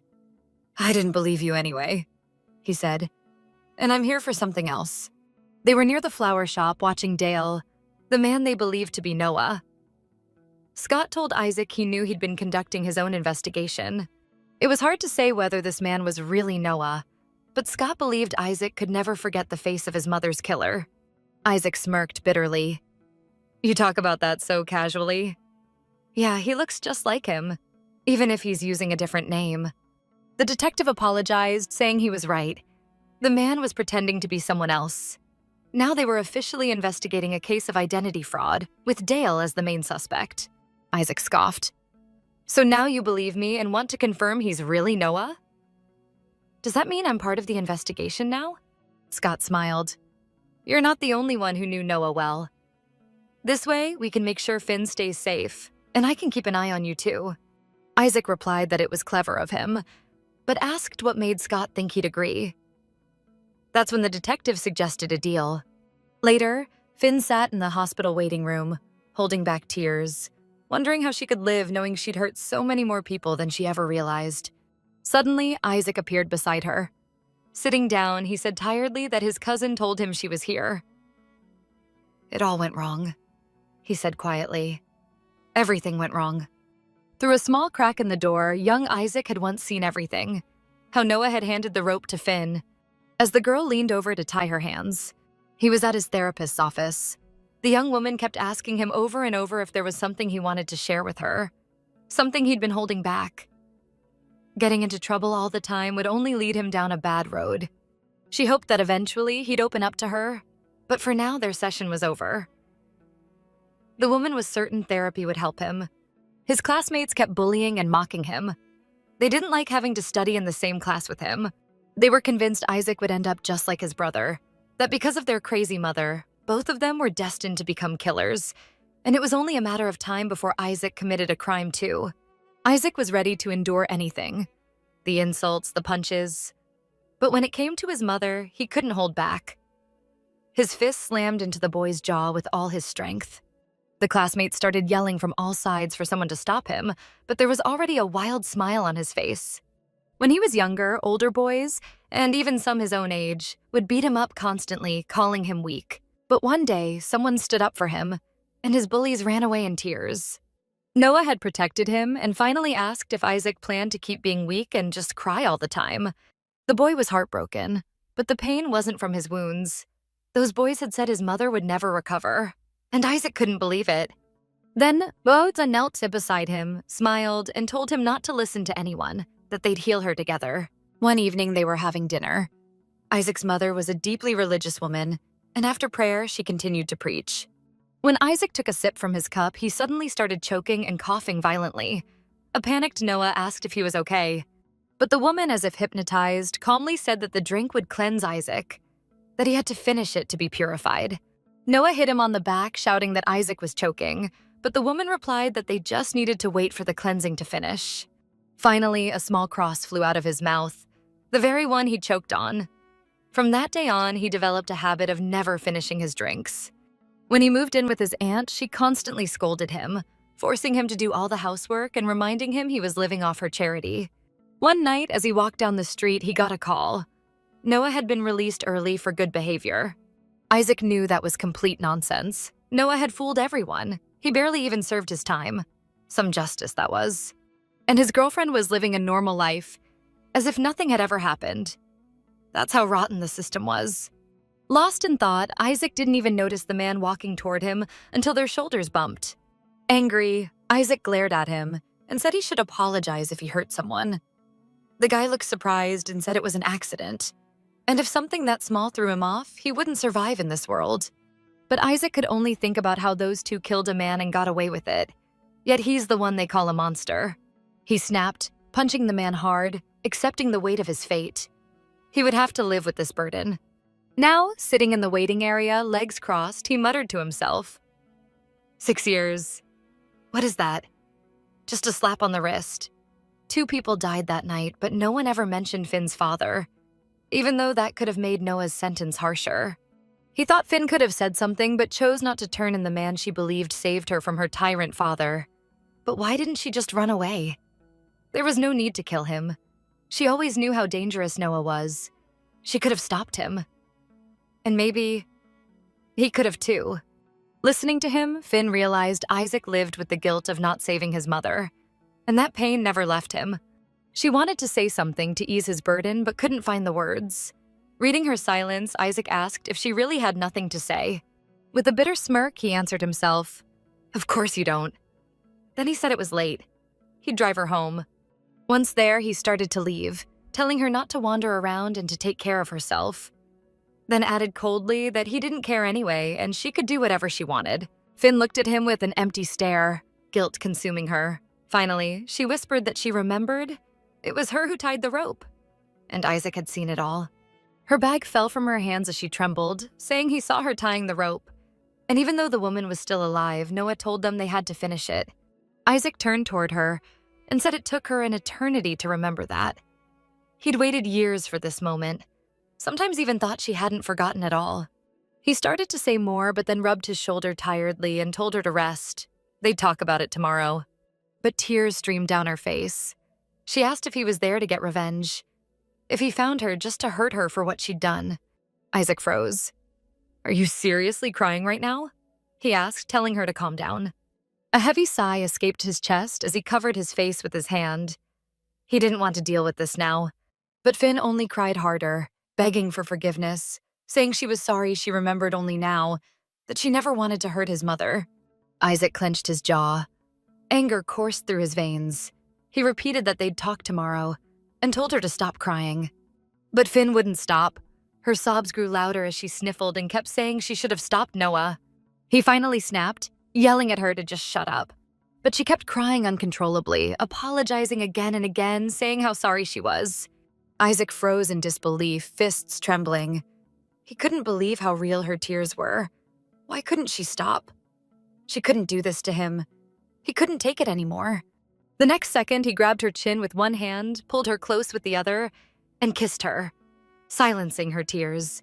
"I didn't believe you anyway," he said. "And I'm here for something else." They were near the flower shop watching Dale, the man they believed to be Noah. Scott told Isaac he knew he'd been conducting his own investigation. It was hard to say whether this man was really Noah, but Scott believed Isaac could never forget the face of his mother's killer. Isaac smirked bitterly. "You talk about that so casually." "Yeah, he looks just like him, even if he's using a different name." The detective apologized, saying he was right. The man was pretending to be someone else. Now they were officially investigating a case of identity fraud, with Dale as the main suspect. Isaac scoffed. "So now you believe me and want to confirm he's really Noah?" "Does that mean I'm part of the investigation now?" Scott smiled. "You're not the only one who knew Noah well. This way, we can make sure Finn stays safe, and I can keep an eye on you too." Isaac replied that it was clever of him, but asked what made Scott think he'd agree. That's when the detective suggested a deal. Later, Finn sat in the hospital waiting room, holding back tears, wondering how she could live knowing she'd hurt so many more people than she ever realized. Suddenly, Isaac appeared beside her. Sitting down, he said tiredly that his cousin told him she was here. "It all went wrong," he said quietly. Everything went wrong. Through a small crack in the door, young Isaac had once seen everything. How Noah had handed the rope to Finn. As the girl leaned over to tie her hands, he was at his therapist's office. The young woman kept asking him over and over if there was something he wanted to share with her, something he'd been holding back. Getting into trouble all the time would only lead him down a bad road. She hoped that eventually he'd open up to her, but for now their session was over. The woman was certain therapy would help him. His classmates kept bullying and mocking him. They didn't like having to study in the same class with him. They were convinced Isaac would end up just like his brother, that because of their crazy mother, both of them were destined to become killers, and it was only a matter of time before Isaac committed a crime too. Isaac was ready to endure anything, the insults, the punches. But when it came to his mother, he couldn't hold back. His fist slammed into the boy's jaw with all his strength. The classmates started yelling from all sides for someone to stop him, but there was already a wild smile on his face. When he was younger, older boys, and even some his own age, would beat him up constantly, calling him weak. But one day, someone stood up for him, and his bullies ran away in tears. Noah had protected him and finally asked if Isaac planned to keep being weak and just cry all the time. The boy was heartbroken, but the pain wasn't from his wounds. Those boys had said his mother would never recover, and Isaac couldn't believe it. Then, Boza knelt beside him, smiled, and told him not to listen to anyone, that they'd heal her together. One evening, they were having dinner. Isaac's mother was a deeply religious woman, and after prayer, she continued to preach. When Isaac took a sip from his cup, he suddenly started choking and coughing violently. A panicked Noah asked if he was okay, but the woman, as if hypnotized, calmly said that the drink would cleanse Isaac, that he had to finish it to be purified. Noah hit him on the back, shouting that Isaac was choking, but the woman replied that they just needed to wait for the cleansing to finish. Finally, a small cross flew out of his mouth, the very one he choked on. From that day on, he developed a habit of never finishing his drinks. When he moved in with his aunt, she constantly scolded him, forcing him to do all the housework and reminding him he was living off her charity. One night, as he walked down the street, he got a call. Noah had been released early for good behavior. Isaac knew that was complete nonsense. Noah had fooled everyone. He barely even served his time. Some justice, that was. And his girlfriend was living a normal life, as if nothing had ever happened. That's how rotten the system was. Lost in thought, Isaac didn't even notice the man walking toward him until their shoulders bumped. Angry, Isaac glared at him and said he should apologize if he hurt someone. The guy looked surprised and said it was an accident, and if something that small threw him off, he wouldn't survive in this world. But Isaac could only think about how those two killed a man and got away with it. Yet he's the one they call a monster. He snapped, punching the man hard, accepting the weight of his fate. He would have to live with this burden. Now, sitting in the waiting area, legs crossed, he muttered to himself. 6 years. What is that? Just a slap on the wrist. 2 people died that night, but no one ever mentioned Finn's father, even though that could have made Noah's sentence harsher. He thought Finn could have said something, but chose not to turn in the man she believed saved her from her tyrant father. But why didn't she just run away? There was no need to kill him. She always knew how dangerous Noah was. She could have stopped him. And maybe he could have too. Listening to him, Finn realized Isaac lived with the guilt of not saving his mother, and that pain never left him. She wanted to say something to ease his burden, but couldn't find the words. Reading her silence, Isaac asked if she really had nothing to say. With a bitter smirk, he answered himself, "Of course you don't." Then he said it was late. He'd drive her home. Once there, he started to leave, telling her not to wander around and to take care of herself. Then added coldly that he didn't care anyway and she could do whatever she wanted. Finn looked at him with an empty stare, guilt consuming her. Finally, she whispered that she remembered it was her who tied the rope, and Isaac had seen it all. Her bag fell from her hands as she trembled, saying he saw her tying the rope. And even though the woman was still alive, Noah told them they had to finish it. Isaac turned toward her and said it took her an eternity to remember that. He'd waited years for this moment, sometimes even thought she hadn't forgotten at all. He started to say more, but then rubbed his shoulder tiredly and told her to rest. They'd talk about it tomorrow. But tears streamed down her face. She asked if he was there to get revenge, if he found her just to hurt her for what she'd done. Isaac froze. "Are you seriously crying right now?" he asked, telling her to calm down. A heavy sigh escaped his chest as he covered his face with his hand. He didn't want to deal with this now. But Finn only cried harder, begging for forgiveness, saying she was sorry she remembered only now, that she never wanted to hurt his mother. Isaac clenched his jaw. Anger coursed through his veins. He repeated that they'd talk tomorrow, and told her to stop crying. But Finn wouldn't stop. Her sobs grew louder as she sniffled and kept saying she should have stopped Noah. He finally snapped, yelling at her to just shut up. But she kept crying uncontrollably, apologizing again and again, saying how sorry she was. Isaac froze in disbelief, fists trembling. He couldn't believe how real her tears were. Why couldn't she stop? She couldn't do this to him. He couldn't take it anymore. The next second, he grabbed her chin with one hand, pulled her close with the other, and kissed her, silencing her tears.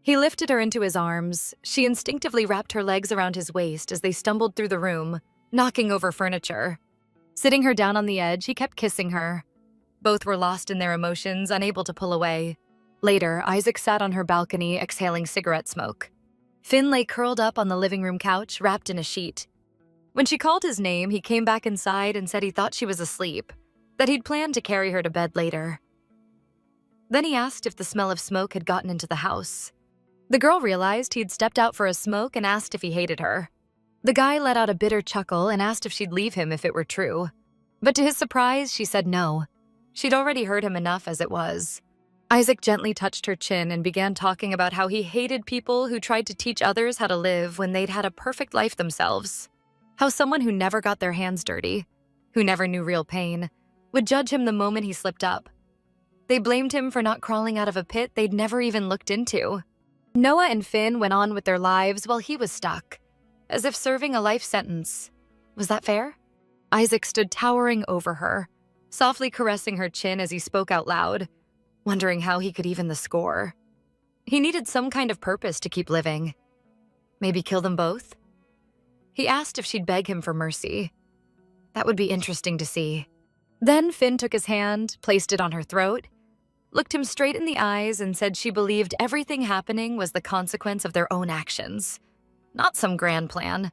He lifted her into his arms. She instinctively wrapped her legs around his waist as they stumbled through the room, knocking over furniture. Sitting her down on the edge, he kept kissing her. Both were lost in their emotions, unable to pull away. Later, Isaac sat on her balcony, exhaling cigarette smoke. Finn lay curled up on the living room couch, wrapped in a sheet. When she called his name, he came back inside and said he thought she was asleep, that he'd planned to carry her to bed later. Then he asked if the smell of smoke had gotten into the house. The girl realized he'd stepped out for a smoke and asked if he hated her. The guy let out a bitter chuckle and asked if she'd leave him if it were true. But to his surprise, she said no. She'd already heard him enough as it was. Isaac gently touched her chin and began talking about how he hated people who tried to teach others how to live when they'd had a perfect life themselves. How someone who never got their hands dirty, who never knew real pain, would judge him the moment he slipped up. They blamed him for not crawling out of a pit they'd never even looked into. Noah and Finn went on with their lives while he was stuck, as if serving a life sentence. Was that fair? Isaac stood towering over her, softly caressing her chin as he spoke out loud, wondering how he could even the score. He needed some kind of purpose to keep living. Maybe kill them both? He asked if she'd beg him for mercy. That would be interesting to see. Then Finn took his hand, placed it on her throat, looked him straight in the eyes, and said she believed everything happening was the consequence of their own actions, not some grand plan.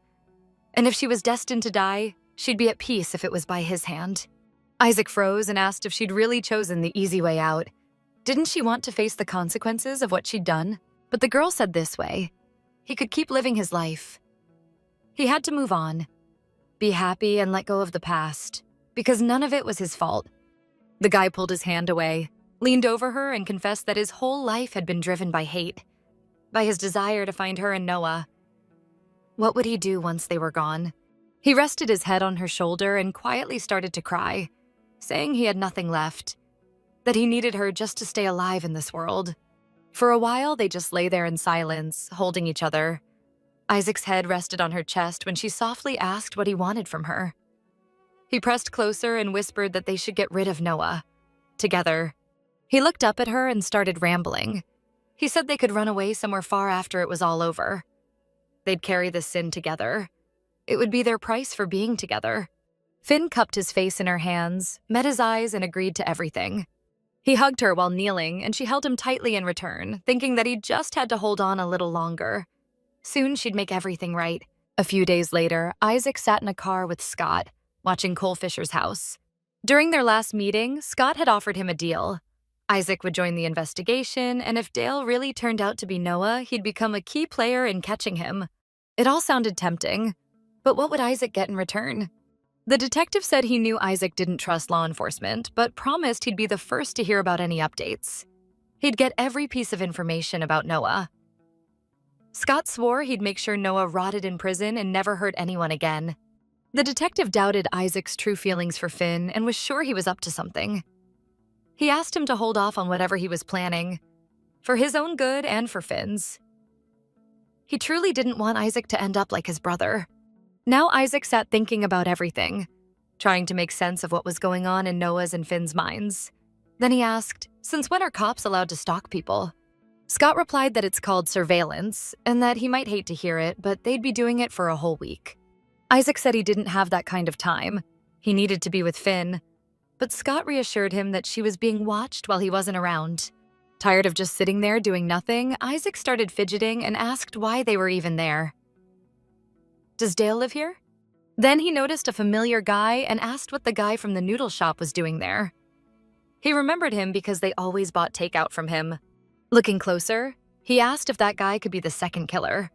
And if she was destined to die, she'd be at peace if it was by his hand. Isaac froze and asked if she'd really chosen the easy way out. Didn't she want to face the consequences of what she'd done? But the girl said this way. He could keep living his life. He had to move on, be happy and let go of the past, because none of it was his fault. The guy pulled his hand away, leaned over her, and confessed that his whole life had been driven by hate, by his desire to find her and Noah. What would he do once they were gone? He rested his head on her shoulder and quietly started to cry, saying he had nothing left, that he needed her just to stay alive in this world. For a while, they just lay there in silence, holding each other. Isaac's head rested on her chest when she softly asked what he wanted from her. He pressed closer and whispered that they should get rid of Noah, together. He looked up at her and started rambling. He said they could run away somewhere far after it was all over. They'd carry the sin together. It would be their price for being together. Finn cupped his face in her hands, met his eyes, and agreed to everything. He hugged her while kneeling, and she held him tightly in return, thinking that he just had to hold on a little longer. Soon she'd make everything right. A few days later, Isaac sat in a car with Scott, watching Cole Fisher's house. During their last meeting, Scott had offered him a deal. Isaac would join the investigation, and if Dale really turned out to be Noah, he'd become a key player in catching him. It all sounded tempting, but what would Isaac get in return? The detective said he knew Isaac didn't trust law enforcement, but promised he'd be the first to hear about any updates. He'd get every piece of information about Noah. Scott swore he'd make sure Noah rotted in prison and never hurt anyone again. The detective doubted Isaac's true feelings for Finn and was sure he was up to something. He asked him to hold off on whatever he was planning, for his own good and for Finn's. He truly didn't want Isaac to end up like his brother. Now Isaac sat thinking about everything, trying to make sense of what was going on in Noah's and Finn's minds. Then he asked, since when are cops allowed to stalk people? Scott replied that it's called surveillance, and that he might hate to hear it, but they'd be doing it for a whole week. Isaac said he didn't have that kind of time. He needed to be with Finn. But Scott reassured him that she was being watched while he wasn't around. Tired of just sitting there doing nothing, Isaac started fidgeting and asked why they were even there. Does Dale live here? Then he noticed a familiar guy and asked what the guy from the noodle shop was doing there. He remembered him because they always bought takeout from him. Looking closer, he asked if that guy could be the second killer.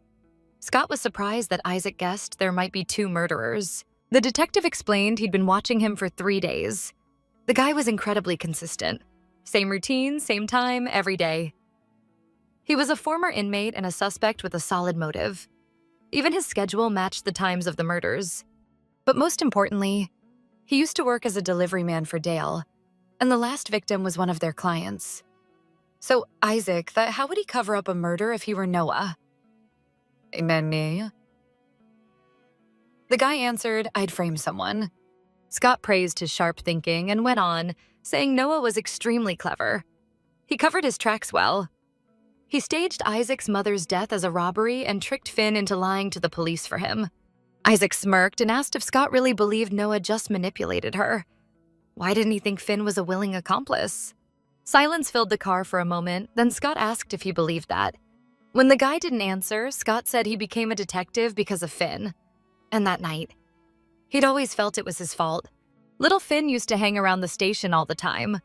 Scott was surprised that Isaac guessed there might be two murderers. The detective explained he'd been watching him for 3 days. The guy was incredibly consistent. Same routine, same time, every day. He was a former inmate and a suspect with a solid motive. Even his schedule matched the times of the murders. But most importantly, he used to work as a delivery man for Dale, and the last victim was one of their clients. So Isaac thought, how would he cover up a murder if he were Noah? Me? The guy answered, I'd frame someone. Scott praised his sharp thinking and went on, saying Noah was extremely clever. He covered his tracks well. He staged Isaac's mother's death as a robbery and tricked Finn into lying to the police for him. Isaac smirked and asked if Scott really believed Noah just manipulated her. Why didn't he think Finn was a willing accomplice? Silence filled the car for a moment, then Scott asked if he believed that. When the guy didn't answer, Scott said he became a detective because of Finn. And that night, he'd always felt it was his fault. Little Finn used to hang around the station all the time.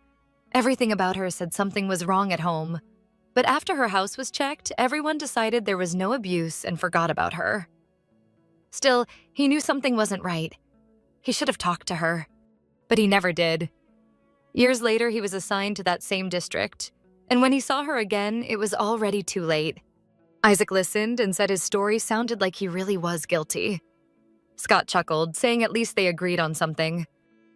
Everything about her said something was wrong at home. But after her house was checked, everyone decided there was no abuse and forgot about her. Still, he knew something wasn't right. He should have talked to her. But he never did. Years later, he was assigned to that same district. And when he saw her again, it was already too late. Isaac listened and said his story sounded like he really was guilty. Scott chuckled, saying at least they agreed on something.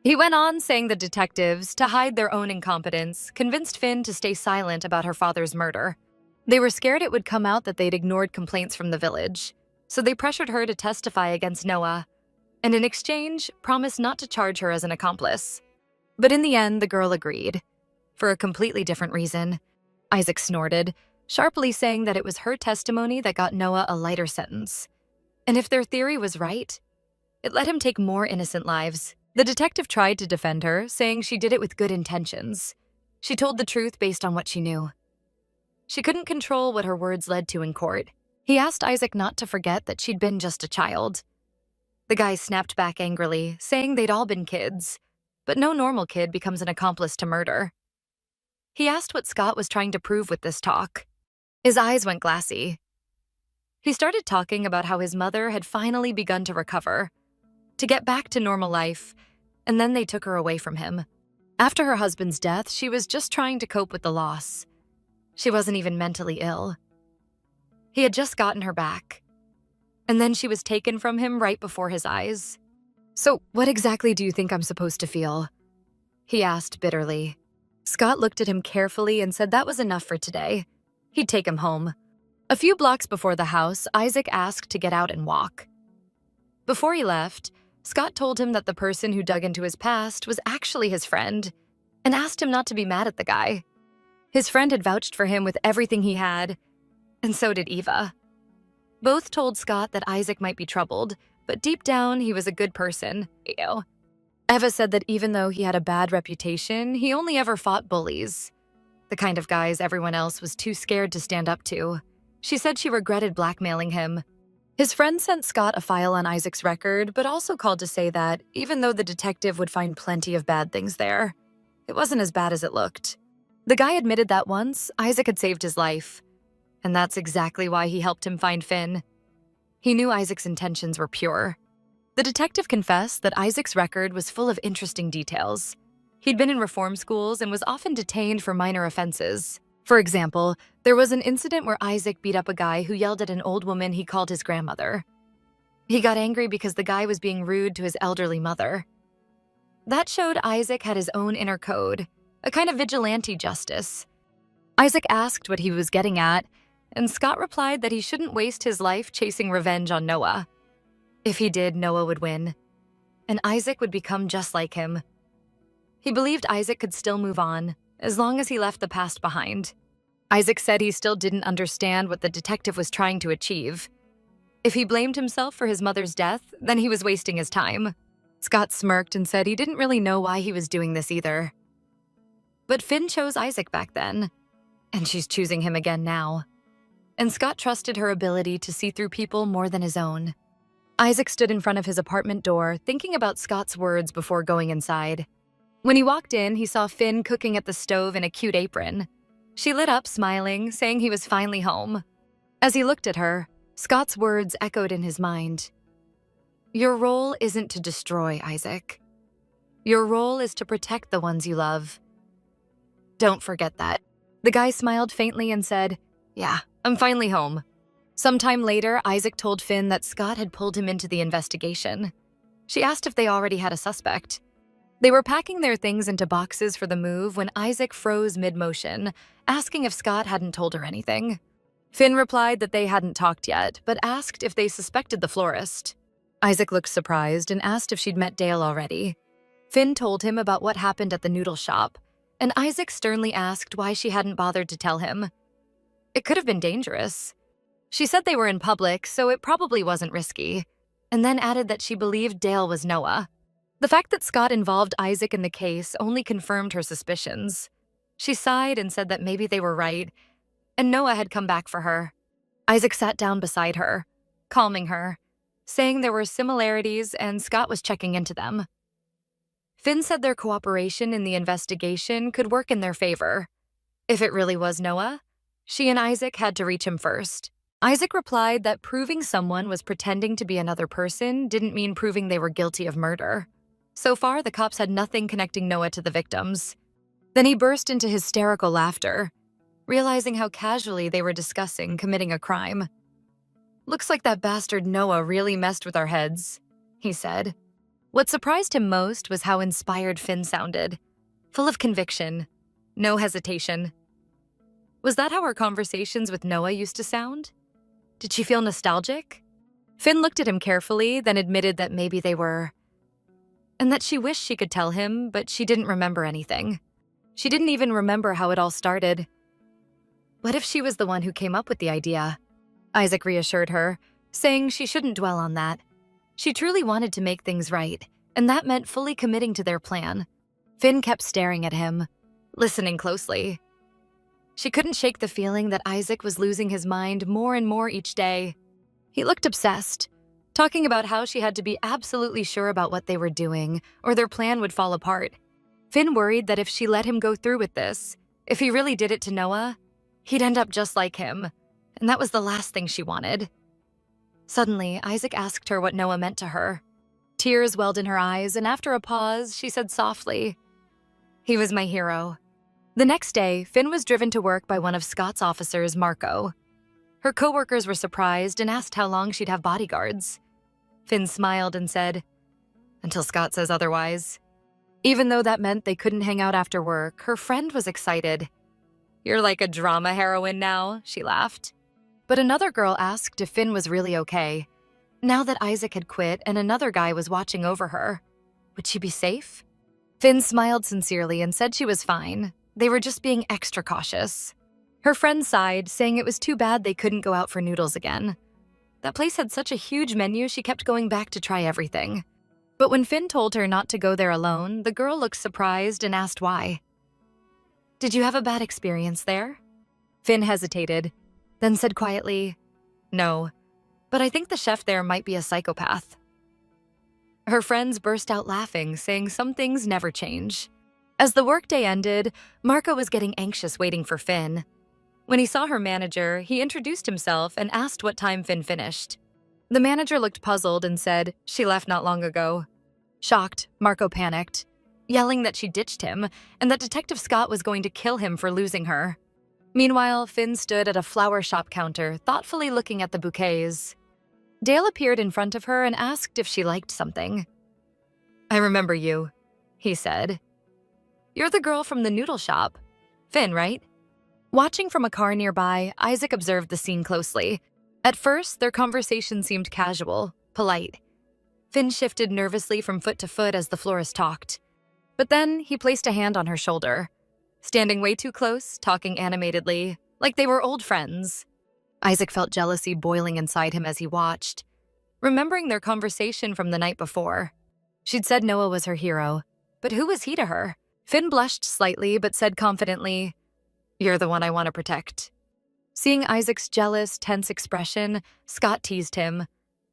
He went on saying the detectives, to hide their own incompetence, convinced Finn to stay silent about her father's murder. They were scared it would come out that they'd ignored complaints from the village, so they pressured her to testify against Noah, and in exchange, promised not to charge her as an accomplice. But in the end, the girl agreed, for a completely different reason. Isaac snorted, sharply saying that it was her testimony that got Noah a lighter sentence. And if their theory was right, it let him take more innocent lives. The detective tried to defend her, saying she did it with good intentions. She told the truth based on what she knew. She couldn't control what her words led to in court. He asked Isaac not to forget that she'd been just a child. The guy snapped back angrily, saying they'd all been kids, but no normal kid becomes an accomplice to murder. He asked what Scott was trying to prove with this talk. His eyes went glassy. He started talking about how his mother had finally begun to recover, to get back to normal life, and then they took her away from him. After her husband's death, she was just trying to cope with the loss. She wasn't even mentally ill. He had just gotten her back, and then she was taken from him right before his eyes. So what exactly do you think I'm supposed to feel? He asked bitterly. Scott looked at him carefully and said that was enough for today. He'd take him home. A few blocks before the house, Isaac asked to get out and walk. Before he left, Scott told him that the person who dug into his past was actually his friend and asked him not to be mad at the guy. His friend had vouched for him with everything he had, and so did Eva. Both told Scott that Isaac might be troubled, but deep down, he was a good person. Ew. Eva said that even though he had a bad reputation, he only ever fought bullies, the kind of guys everyone else was too scared to stand up to. She said she regretted blackmailing him. His friend sent Scott a file on Isaac's record, but also called to say that, even though the detective would find plenty of bad things there, it wasn't as bad as it looked. The guy admitted that once, Isaac had saved his life, and that's exactly why he helped him find Finn. He knew Isaac's intentions were pure. The detective confessed that Isaac's record was full of interesting details. He'd been in reform schools and was often detained for minor offenses. For example, there was an incident where Isaac beat up a guy who yelled at an old woman he called his grandmother. He got angry because the guy was being rude to his elderly mother. That showed Isaac had his own inner code, a kind of vigilante justice. Isaac asked what he was getting at, and Scott replied that he shouldn't waste his life chasing revenge on Noah. If he did, Noah would win, and Isaac would become just like him. He believed Isaac could still move on, as long as he left the past behind. Isaac said he still didn't understand what the detective was trying to achieve. If he blamed himself for his mother's death, then he was wasting his time. Scott smirked and said he didn't really know why he was doing this either. But Finn chose Isaac back then, and she's choosing him again now. And Scott trusted her ability to see through people more than his own. Isaac stood in front of his apartment door, thinking about Scott's words before going inside. When he walked in, he saw Finn cooking at the stove in a cute apron. She lit up, smiling, saying he was finally home. As he looked at her, Scott's words echoed in his mind. Your role isn't to destroy, Isaac. Your role is to protect the ones you love. Don't forget that. The guy smiled faintly and said, Yeah, I'm finally home. Sometime later, Isaac told Finn that Scott had pulled him into the investigation. She asked if they already had a suspect. They were packing their things into boxes for the move when Isaac froze mid-motion, asking if Scott hadn't told her anything. Finn replied that they hadn't talked yet, but asked if they suspected the florist. Isaac looked surprised and asked if she'd met Dale already. Finn told him about what happened at the noodle shop, and Isaac sternly asked why she hadn't bothered to tell him. It could have been dangerous. She said they were in public, so it probably wasn't risky, and then added that she believed Dale was Noah. The fact that Scott involved Isaac in the case only confirmed her suspicions. She sighed and said that maybe they were right, and Noah had come back for her. Isaac sat down beside her, calming her, saying there were similarities and Scott was checking into them. Finn said their cooperation in the investigation could work in their favor. If it really was Noah, she and Isaac had to reach him first. Isaac replied that proving someone was pretending to be another person didn't mean proving they were guilty of murder. So far, the cops had nothing connecting Noah to the victims. Then he burst into hysterical laughter, realizing how casually they were discussing committing a crime. Looks like that bastard Noah really messed with our heads, he said. What surprised him most was how inspired Finn sounded, full of conviction, no hesitation. Was that how her conversations with Noah used to sound? Did she feel nostalgic? Finn looked at him carefully, then admitted that maybe they were, and that she wished she could tell him, but she didn't remember anything. She didn't even remember how it all started. What if she was the one who came up with the idea? Isaac reassured her, saying she shouldn't dwell on that. She truly wanted to make things right, and that meant fully committing to their plan. Finn kept staring at him, listening closely. She couldn't shake the feeling that Isaac was losing his mind more and more each day. He looked obsessed, talking about how she had to be absolutely sure about what they were doing, or their plan would fall apart. Finn worried that if she let him go through with this, if he really did it to Noah, he'd end up just like him, and that was the last thing she wanted. Suddenly, Isaac asked her what Noah meant to her. Tears welled in her eyes, and after a pause, she said softly, He was my hero. The next day, Finn was driven to work by one of Scott's officers, Marco. Her coworkers were surprised and asked how long she'd have bodyguards. Finn smiled and said, Until Scott says otherwise. Even though that meant they couldn't hang out after work, her friend was excited. You're like a drama heroine now, she laughed. But another girl asked if Finn was really okay. Now that Isaac had quit and another guy was watching over her, would she be safe? Finn smiled sincerely and said she was fine. They were just being extra cautious. Her friend sighed, saying it was too bad they couldn't go out for noodles again. That place had such a huge menu, she kept going back to try everything. But when Finn told her not to go there alone, the girl looked surprised and asked why. Did you have a bad experience there? Finn hesitated, then said quietly, No, but I think the chef there might be a psychopath. Her friends burst out laughing, saying some things never change. As the workday ended, Marco was getting anxious waiting for Finn. When he saw her manager, he introduced himself and asked what time Finn finished. The manager looked puzzled and said she left not long ago. Shocked, Marco panicked, yelling that she ditched him and that Detective Scott was going to kill him for losing her. Meanwhile, Finn stood at a flower shop counter, thoughtfully looking at the bouquets. Dale appeared in front of her and asked if she liked something. I remember you, he said. You're the girl from the noodle shop. Finn, right? Watching from a car nearby, Isaac observed the scene closely. At first, their conversation seemed casual, polite. Finn shifted nervously from foot to foot as the florist talked. But then he placed a hand on her shoulder, standing way too close, talking animatedly, like they were old friends. Isaac felt jealousy boiling inside him as he watched, remembering their conversation from the night before. She'd said Noah was her hero, but who was he to her? Finn blushed slightly but said confidently, You're the one I want to protect. Seeing Isaac's jealous, tense expression, Scott teased him,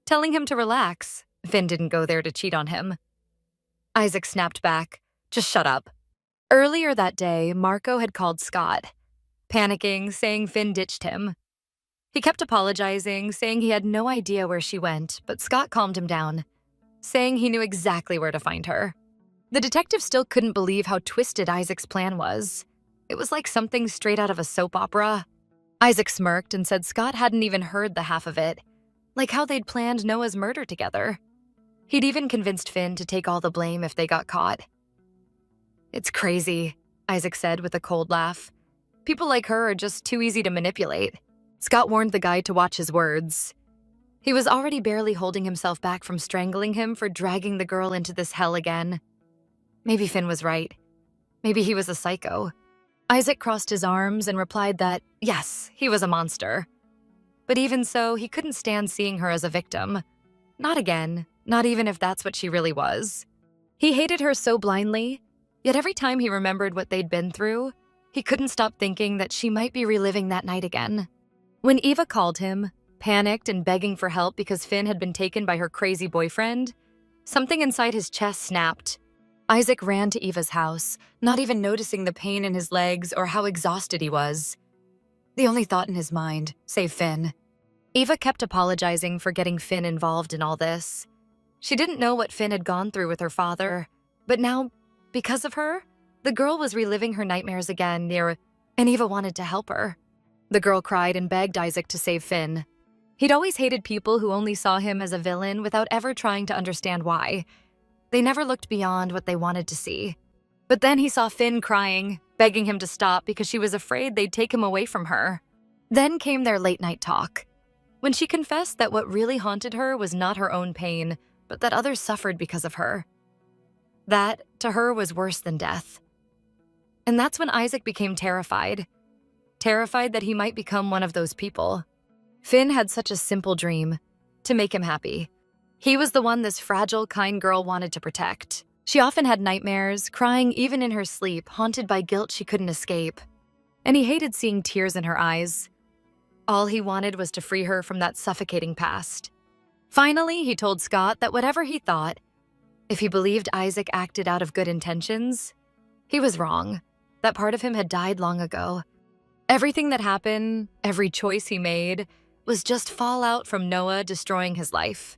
telling him to relax. Finn didn't go there to cheat on him. Isaac snapped back. Just shut up. Earlier that day, Marco had called Scott, panicking, saying Finn ditched him. He kept apologizing, saying he had no idea where she went, but Scott calmed him down, saying he knew exactly where to find her. The detective still couldn't believe how twisted Isaac's plan was. It was like something straight out of a soap opera. Isaac smirked and said Scott hadn't even heard the half of it, like how they'd planned Noah's murder together. He'd even convinced Finn to take all the blame if they got caught. It's crazy, Isaac said with a cold laugh. People like her are just too easy to manipulate. Scott warned the guy to watch his words. He was already barely holding himself back from strangling him for dragging the girl into this hell again. Maybe Finn was right. Maybe he was a psycho. Isaac crossed his arms and replied that, yes, he was a monster. But even so, he couldn't stand seeing her as a victim. Not again, not even if that's what she really was. He hated her so blindly, yet every time he remembered what they'd been through, he couldn't stop thinking that she might be reliving that night again. When Eva called him, panicked and begging for help because Finn had been taken by her crazy boyfriend, something inside his chest snapped. Isaac ran to Eva's house, not even noticing the pain in his legs or how exhausted he was. The only thought in his mind, save Finn. Eva kept apologizing for getting Finn involved in all this. She didn't know what Finn had gone through with her father, but now, because of her, the girl was reliving her nightmares again, and Eva wanted to help her. The girl cried and begged Isaac to save Finn. He'd always hated people who only saw him as a villain without ever trying to understand why. They never looked beyond what they wanted to see. But then he saw Finn crying, begging him to stop because she was afraid they'd take him away from her. Then came their late-night talk, when she confessed that what really haunted her was not her own pain, but that others suffered because of her. That, to her, was worse than death. And that's when Isaac became terrified. Terrified that he might become one of those people. Finn had such a simple dream, to make him happy. He was the one this fragile, kind girl wanted to protect. She often had nightmares, crying even in her sleep, haunted by guilt she couldn't escape. And he hated seeing tears in her eyes. All he wanted was to free her from that suffocating past. Finally, he told Scott that whatever he thought, if he believed Isaac acted out of good intentions, he was wrong. That part of him had died long ago. Everything that happened, every choice he made, was just fallout from Noah destroying his life.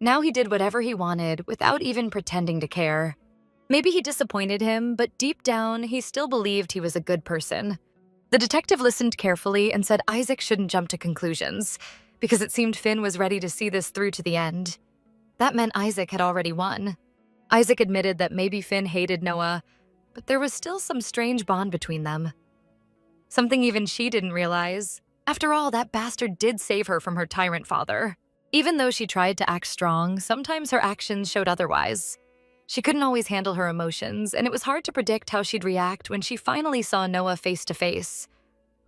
Now he did whatever he wanted without even pretending to care. Maybe he disappointed him, but deep down, he still believed he was a good person. The detective listened carefully and said Isaac shouldn't jump to conclusions, because it seemed Finn was ready to see this through to the end. That meant Isaac had already won. Isaac admitted that maybe Finn hated Noah, but there was still some strange bond between them. Something even she didn't realize. After all, that bastard did save her from her tyrant father. Even though she tried to act strong, sometimes her actions showed otherwise. She couldn't always handle her emotions, and it was hard to predict how she'd react when she finally saw Noah face to face,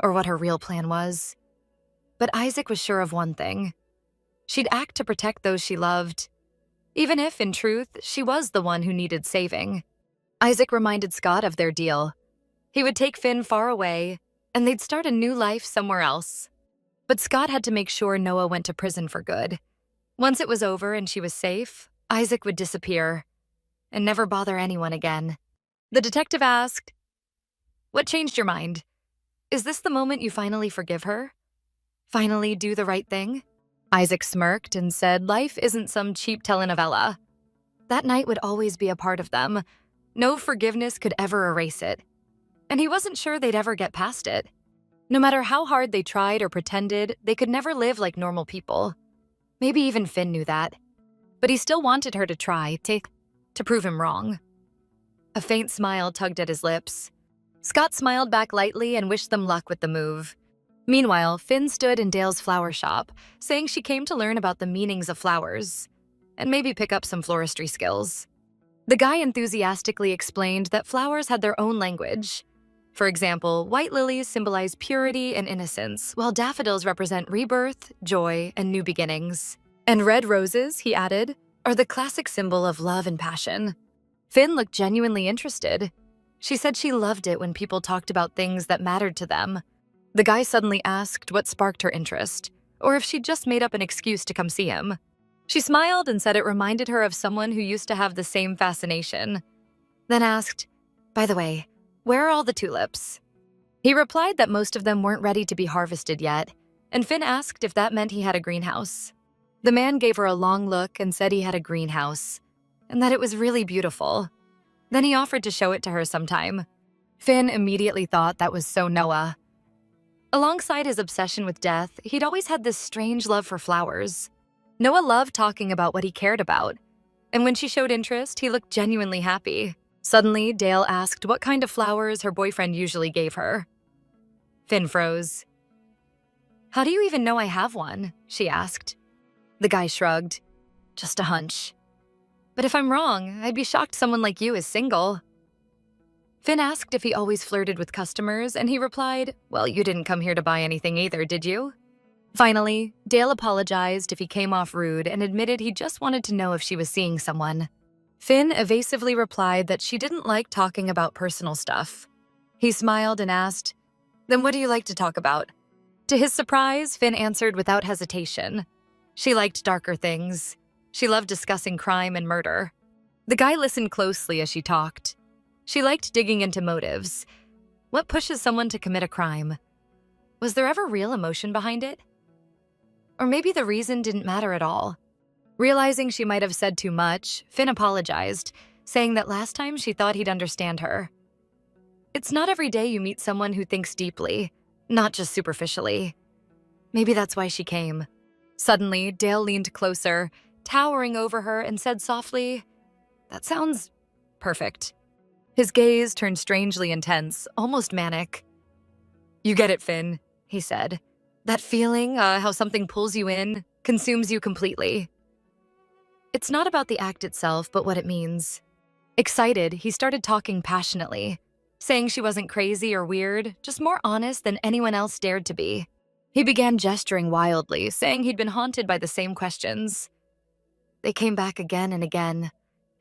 or what her real plan was. But Isaac was sure of one thing. She'd act to protect those she loved, even if, in truth, she was the one who needed saving. Isaac reminded Scott of their deal. He would take Finn far away, and they'd start a new life somewhere else. But Scott had to make sure Noah went to prison for good. Once it was over and she was safe, Isaac would disappear and never bother anyone again. The detective asked, "What changed your mind? Is this the moment you finally forgive her? Finally do the right thing?" Isaac smirked and said life isn't some cheap telenovela. That night would always be a part of them. No forgiveness could ever erase it. And he wasn't sure they'd ever get past it. No matter how hard they tried or pretended, they could never live like normal people. Maybe even Finn knew that. But he still wanted her to try, to prove him wrong. A faint smile tugged at his lips. Scott smiled back lightly and wished them luck with the move. Meanwhile, Finn stood in Dale's flower shop, saying she came to learn about the meanings of flowers, and maybe pick up some floristry skills. The guy enthusiastically explained that flowers had their own language. For example, white lilies symbolize purity and innocence, while daffodils represent rebirth, joy, and new beginnings. And red roses, he added, are the classic symbol of love and passion. Finn looked genuinely interested. She said she loved it when people talked about things that mattered to them. The guy suddenly asked what sparked her interest, or if she'd just made up an excuse to come see him. She smiled and said it reminded her of someone who used to have the same fascination, then asked, "By the way, where are all the tulips?" He replied that most of them weren't ready to be harvested yet, and Finn asked if that meant he had a greenhouse. The man gave her a long look and said he had a greenhouse, and that it was really beautiful. Then he offered to show it to her sometime. Finn immediately thought that was so Noah. Alongside his obsession with death, he'd always had this strange love for flowers. Noah loved talking about what he cared about, and when she showed interest, he looked genuinely happy. Suddenly, Dale asked what kind of flowers her boyfriend usually gave her. Finn froze. "How do you even know I have one?" she asked. The guy shrugged. "Just a hunch. But if I'm wrong, I'd be shocked someone like you is single." Finn asked if he always flirted with customers, and he replied, "Well, you didn't come here to buy anything either, did you?" Finally, Dale apologized if he came off rude and admitted he just wanted to know if she was seeing someone. Finn evasively replied that she didn't like talking about personal stuff. He smiled and asked, "Then what do you like to talk about?" To his surprise, Finn answered without hesitation. She liked darker things. She loved discussing crime and murder. The guy listened closely as she talked. She liked digging into motives. What pushes someone to commit a crime? Was there ever real emotion behind it? Or maybe the reason didn't matter at all. Realizing she might have said too much, Finn apologized, saying that last time she thought he'd understand her. It's not every day you meet someone who thinks deeply, not just superficially. Maybe that's why she came. Suddenly, Dale leaned closer, towering over her, and said softly, "That sounds perfect." His gaze turned strangely intense, almost manic. "You get it, Finn," he said. "That feeling, how something pulls you in, consumes you completely." It's not about the act itself, but what it means. Excited, he started talking passionately, saying she wasn't crazy or weird, just more honest than anyone else dared to be. He began gesturing wildly, saying he'd been haunted by the same questions. They came back again and again,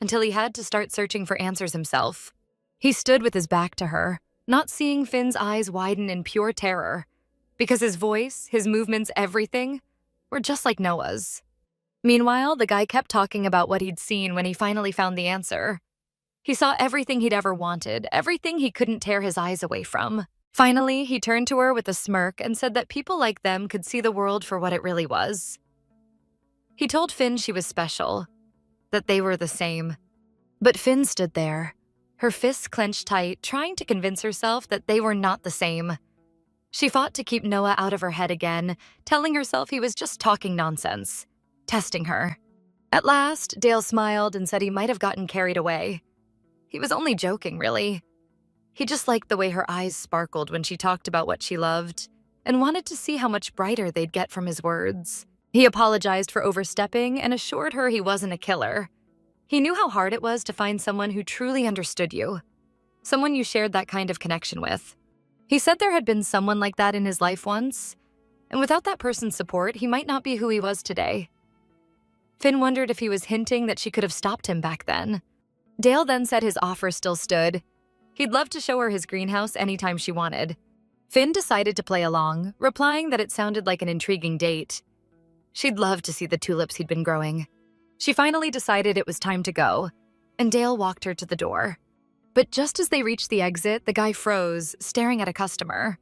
until he had to start searching for answers himself. He stood with his back to her, not seeing Finn's eyes widen in pure terror, because his voice, his movements, everything, were just like Noah's. Meanwhile, the guy kept talking about what he'd seen when he finally found the answer. He saw everything he'd ever wanted, everything he couldn't tear his eyes away from. Finally, he turned to her with a smirk and said that people like them could see the world for what it really was. He told Finn she was special, that they were the same. But Finn stood there, her fists clenched tight, trying to convince herself that they were not the same. She fought to keep Noah out of her head again, telling herself he was just talking nonsense, testing her. At last, Dale smiled and said he might have gotten carried away. He was only joking, really. He just liked the way her eyes sparkled when she talked about what she loved, and wanted to see how much brighter they'd get from his words. He apologized for overstepping and assured her he wasn't a killer. He knew how hard it was to find someone who truly understood you, someone you shared that kind of connection with. He said there had been someone like that in his life once, and without that person's support, he might not be who he was today. Finn wondered if he was hinting that she could have stopped him back then. Dale then said his offer still stood. He'd love to show her his greenhouse anytime she wanted. Finn decided to play along, replying that it sounded like an intriguing date. She'd love to see the tulips he'd been growing. She finally decided it was time to go, and Dale walked her to the door. But just as they reached the exit, the guy froze, staring at a customer.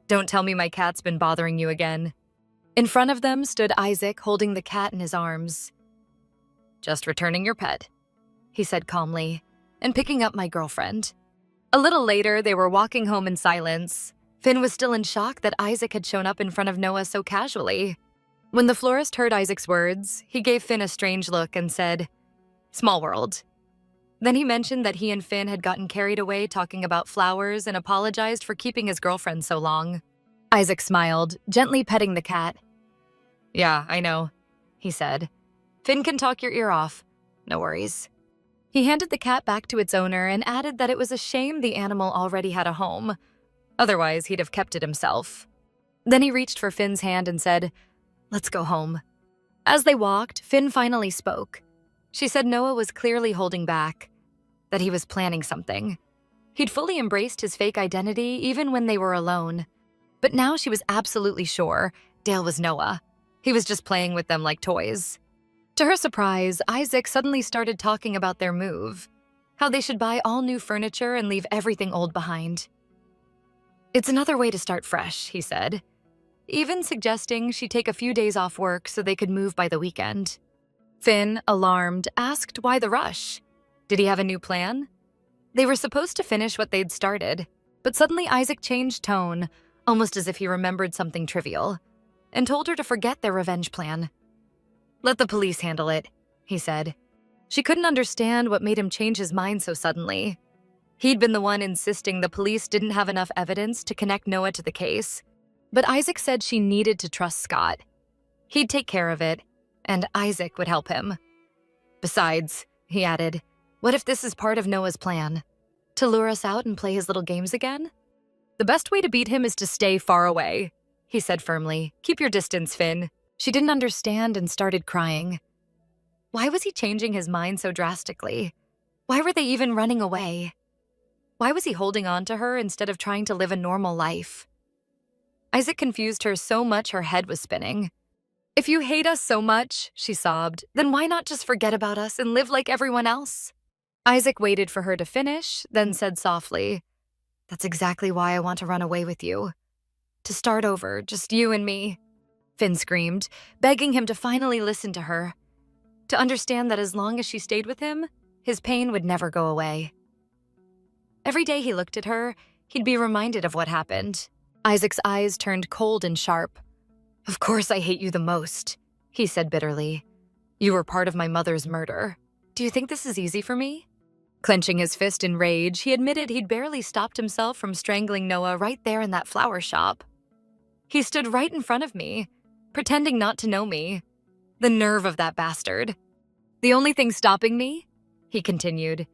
"Don't tell me my cat's been bothering you again." In front of them stood Isaac, holding the cat in his arms. "Just returning your pet," he said calmly, "and picking up my girlfriend." A little later, they were walking home in silence. Finn was still in shock that Isaac had shown up in front of Noah so casually. When the florist heard Isaac's words, he gave Finn a strange look and said, "Small world." Then he mentioned that he and Finn had gotten carried away talking about flowers and apologized for keeping his girlfriend so long. Isaac smiled, gently petting the cat. "Yeah, I know," he said. "Finn can talk your ear off. No worries." He handed the cat back to its owner and added that it was a shame the animal already had a home. Otherwise, he'd have kept it himself. Then he reached for Finn's hand and said, "Let's go home." As they walked, Finn finally spoke. She said Noah was clearly holding back, that he was planning something. He'd fully embraced his fake identity even when they were alone. But now she was absolutely sure Dale was Noah. He was just playing with them like toys. To To her surprise, Isaac suddenly started talking about their move, how they should buy all new furniture and leave everything old behind. It's another way to start fresh, he said, even suggesting she take a few days off work so they could move by the weekend. Finn, alarmed, asked why the rush. Did he have a new plan? They were supposed to finish what they'd started, but suddenly Isaac changed tone, almost as if he remembered something trivial, and told her to forget their revenge plan. Let the police handle it, he said. She couldn't understand what made him change his mind so suddenly. He'd been the one insisting the police didn't have enough evidence to connect Noah to the case, but Isaac said she needed to trust Scott. He'd take care of it, and Isaac would help him. Besides, he added, what if this is part of Noah's plan? To lure us out and play his little games again? The best way to beat him is to stay far away, he said firmly. Keep your distance, Finn. She didn't understand and started crying. Why was he changing his mind so drastically? Why were they even running away? Why was he holding on to her instead of trying to live a normal life? Isaac confused her so much her head was spinning. If you hate us so much, she sobbed, then why not just forget about us and live like everyone else? Isaac waited for her to finish, then said softly, That's exactly why I want to run away with you. To start over, just you and me. Finn screamed, begging him to finally listen to her. To understand that as long as she stayed with him, his pain would never go away. Every day he looked at her, he'd be reminded of what happened. Isaac's eyes turned cold and sharp. Of course I hate you the most, he said bitterly. You were part of my mother's murder. Do you think this is easy for me? Clenching his fist in rage, he admitted he'd barely stopped himself from strangling Noah right there in that flower shop. He stood right in front of me, pretending not to know me. The nerve of that bastard. The only thing stopping me, he continued,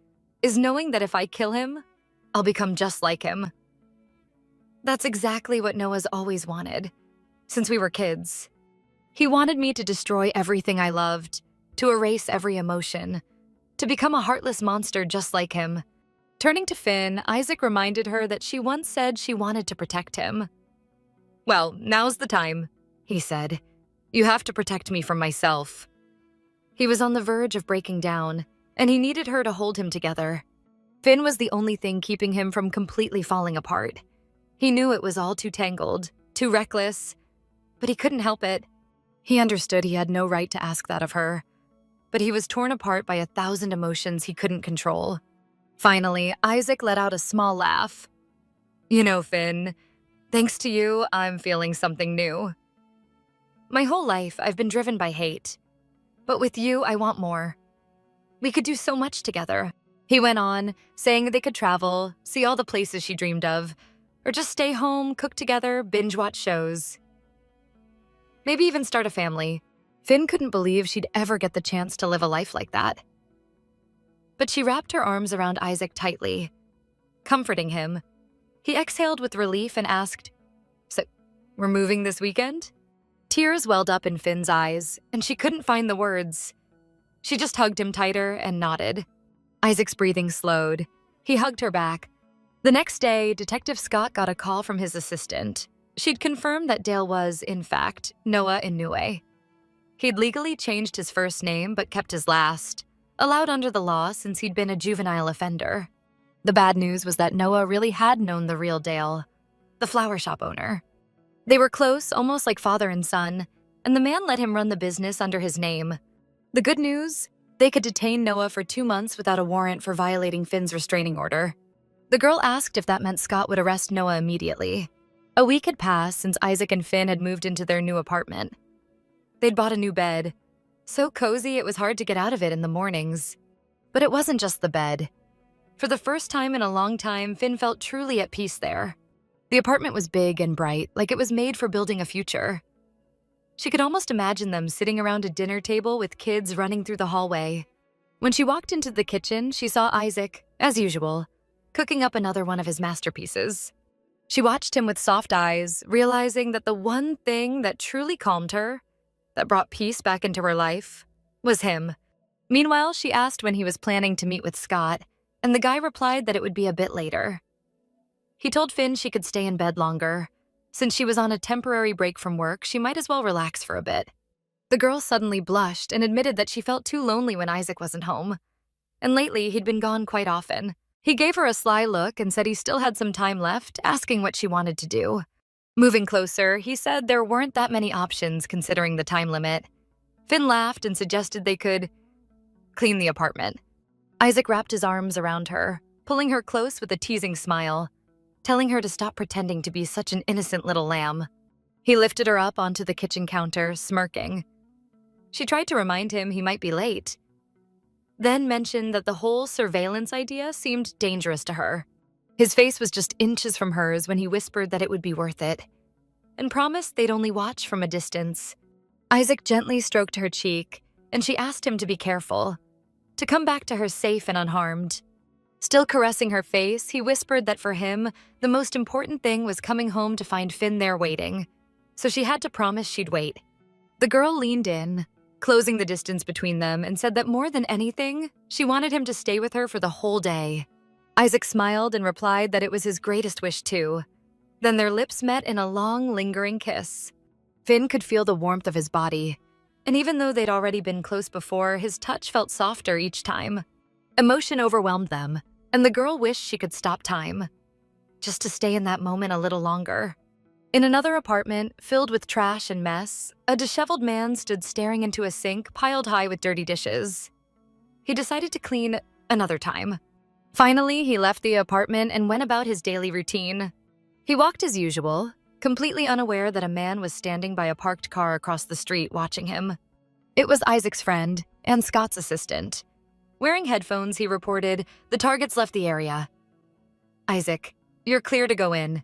is knowing that if I kill him, I'll become just like him. That's exactly what Noah's always wanted, since we were kids. He wanted me to destroy everything I loved, to erase every emotion, to become a heartless monster just like him. Turning to Finn, Isaac reminded her that she once said she wanted to protect him. Well, now's the time, he said. You have to protect me from myself. He was on the verge of breaking down, and he needed her to hold him together. Finn was the only thing keeping him from completely falling apart. He knew it was all too tangled, too reckless, but he couldn't help it. He understood he had no right to ask that of her, but he was torn apart by 1,000 emotions he couldn't control. Finally, Isaac let out a small laugh. You know, Finn, thanks to you, I'm feeling something new. My whole life, I've been driven by hate. But with you, I want more. We could do so much together. He went on, saying they could travel, see all the places she dreamed of, or just stay home, cook together, binge-watch shows. Maybe even start a family. Finn couldn't believe she'd ever get the chance to live a life like that. But she wrapped her arms around Isaac tightly, comforting him. He exhaled with relief and asked, So, we're moving this weekend? Tears welled up in Finn's eyes, and she couldn't find the words. She just hugged him tighter and nodded. Isaac's breathing slowed. He hugged her back. The next day, Detective Scott got a call from his assistant. She'd confirmed that Dale was, in fact, Noah Inoue. He'd legally changed his first name but kept his last, allowed under the law since he'd been a juvenile offender. The bad news was that Noah really had known the real Dale, the flower shop owner. They were close, almost like father and son, and the man let him run the business under his name. The good news? They could detain Noah for 2 months without a warrant for violating Finn's restraining order. The girl asked if that meant Scott would arrest Noah immediately. A week had passed since Isaac and Finn had moved into their new apartment. They'd bought a new bed. So cozy it was hard to get out of it in the mornings. But it wasn't just the bed. For the first time in a long time, Finn felt truly at peace there. The apartment was big and bright, like it was made for building a future. She could almost imagine them sitting around a dinner table with kids running through the hallway. When she walked into the kitchen, she saw Isaac, as usual, cooking up another one of his masterpieces. She watched him with soft eyes, realizing that the one thing that truly calmed her, that brought peace back into her life, was him. Meanwhile, she asked when he was planning to meet with Scott, and the guy replied that it would be a bit later. He told Finn she could stay in bed longer. Since she was on a temporary break from work, she might as well relax for a bit. The girl suddenly blushed and admitted that she felt too lonely when Isaac wasn't home. And lately, he'd been gone quite often. He gave her a sly look and said he still had some time left, asking what she wanted to do. Moving closer, he said there weren't that many options considering the time limit. Finn laughed and suggested they could clean the apartment. Isaac wrapped his arms around her, pulling her close with a teasing smile, telling her to stop pretending to be such an innocent little lamb. He lifted her up onto the kitchen counter, smirking. She tried to remind him he might be late, then mentioned that the whole surveillance idea seemed dangerous to her. His face was just inches from hers when he whispered that it would be worth it, and promised they'd only watch from a distance. Isaac gently stroked her cheek, and she asked him to be careful, to come back to her safe and unharmed. Still caressing her face, he whispered that for him, the most important thing was coming home to find Finn there waiting, so she had to promise she'd wait. The girl leaned in, closing the distance between them, and said that more than anything, she wanted him to stay with her for the whole day. Isaac smiled and replied that it was his greatest wish too. Then their lips met in a long, lingering kiss. Finn could feel the warmth of his body, and even though they'd already been close before, his touch felt softer each time. Emotion overwhelmed them, and the girl wished she could stop time, just to stay in that moment a little longer. In another apartment, filled with trash and mess, a disheveled man stood staring into a sink piled high with dirty dishes. He decided to clean another time. Finally, he left the apartment and went about his daily routine. He walked as usual, completely unaware that a man was standing by a parked car across the street watching him. It was Isaac's friend and Scott's assistant. Wearing headphones, he reported, "The target's left the area. Isaac, you're clear to go in."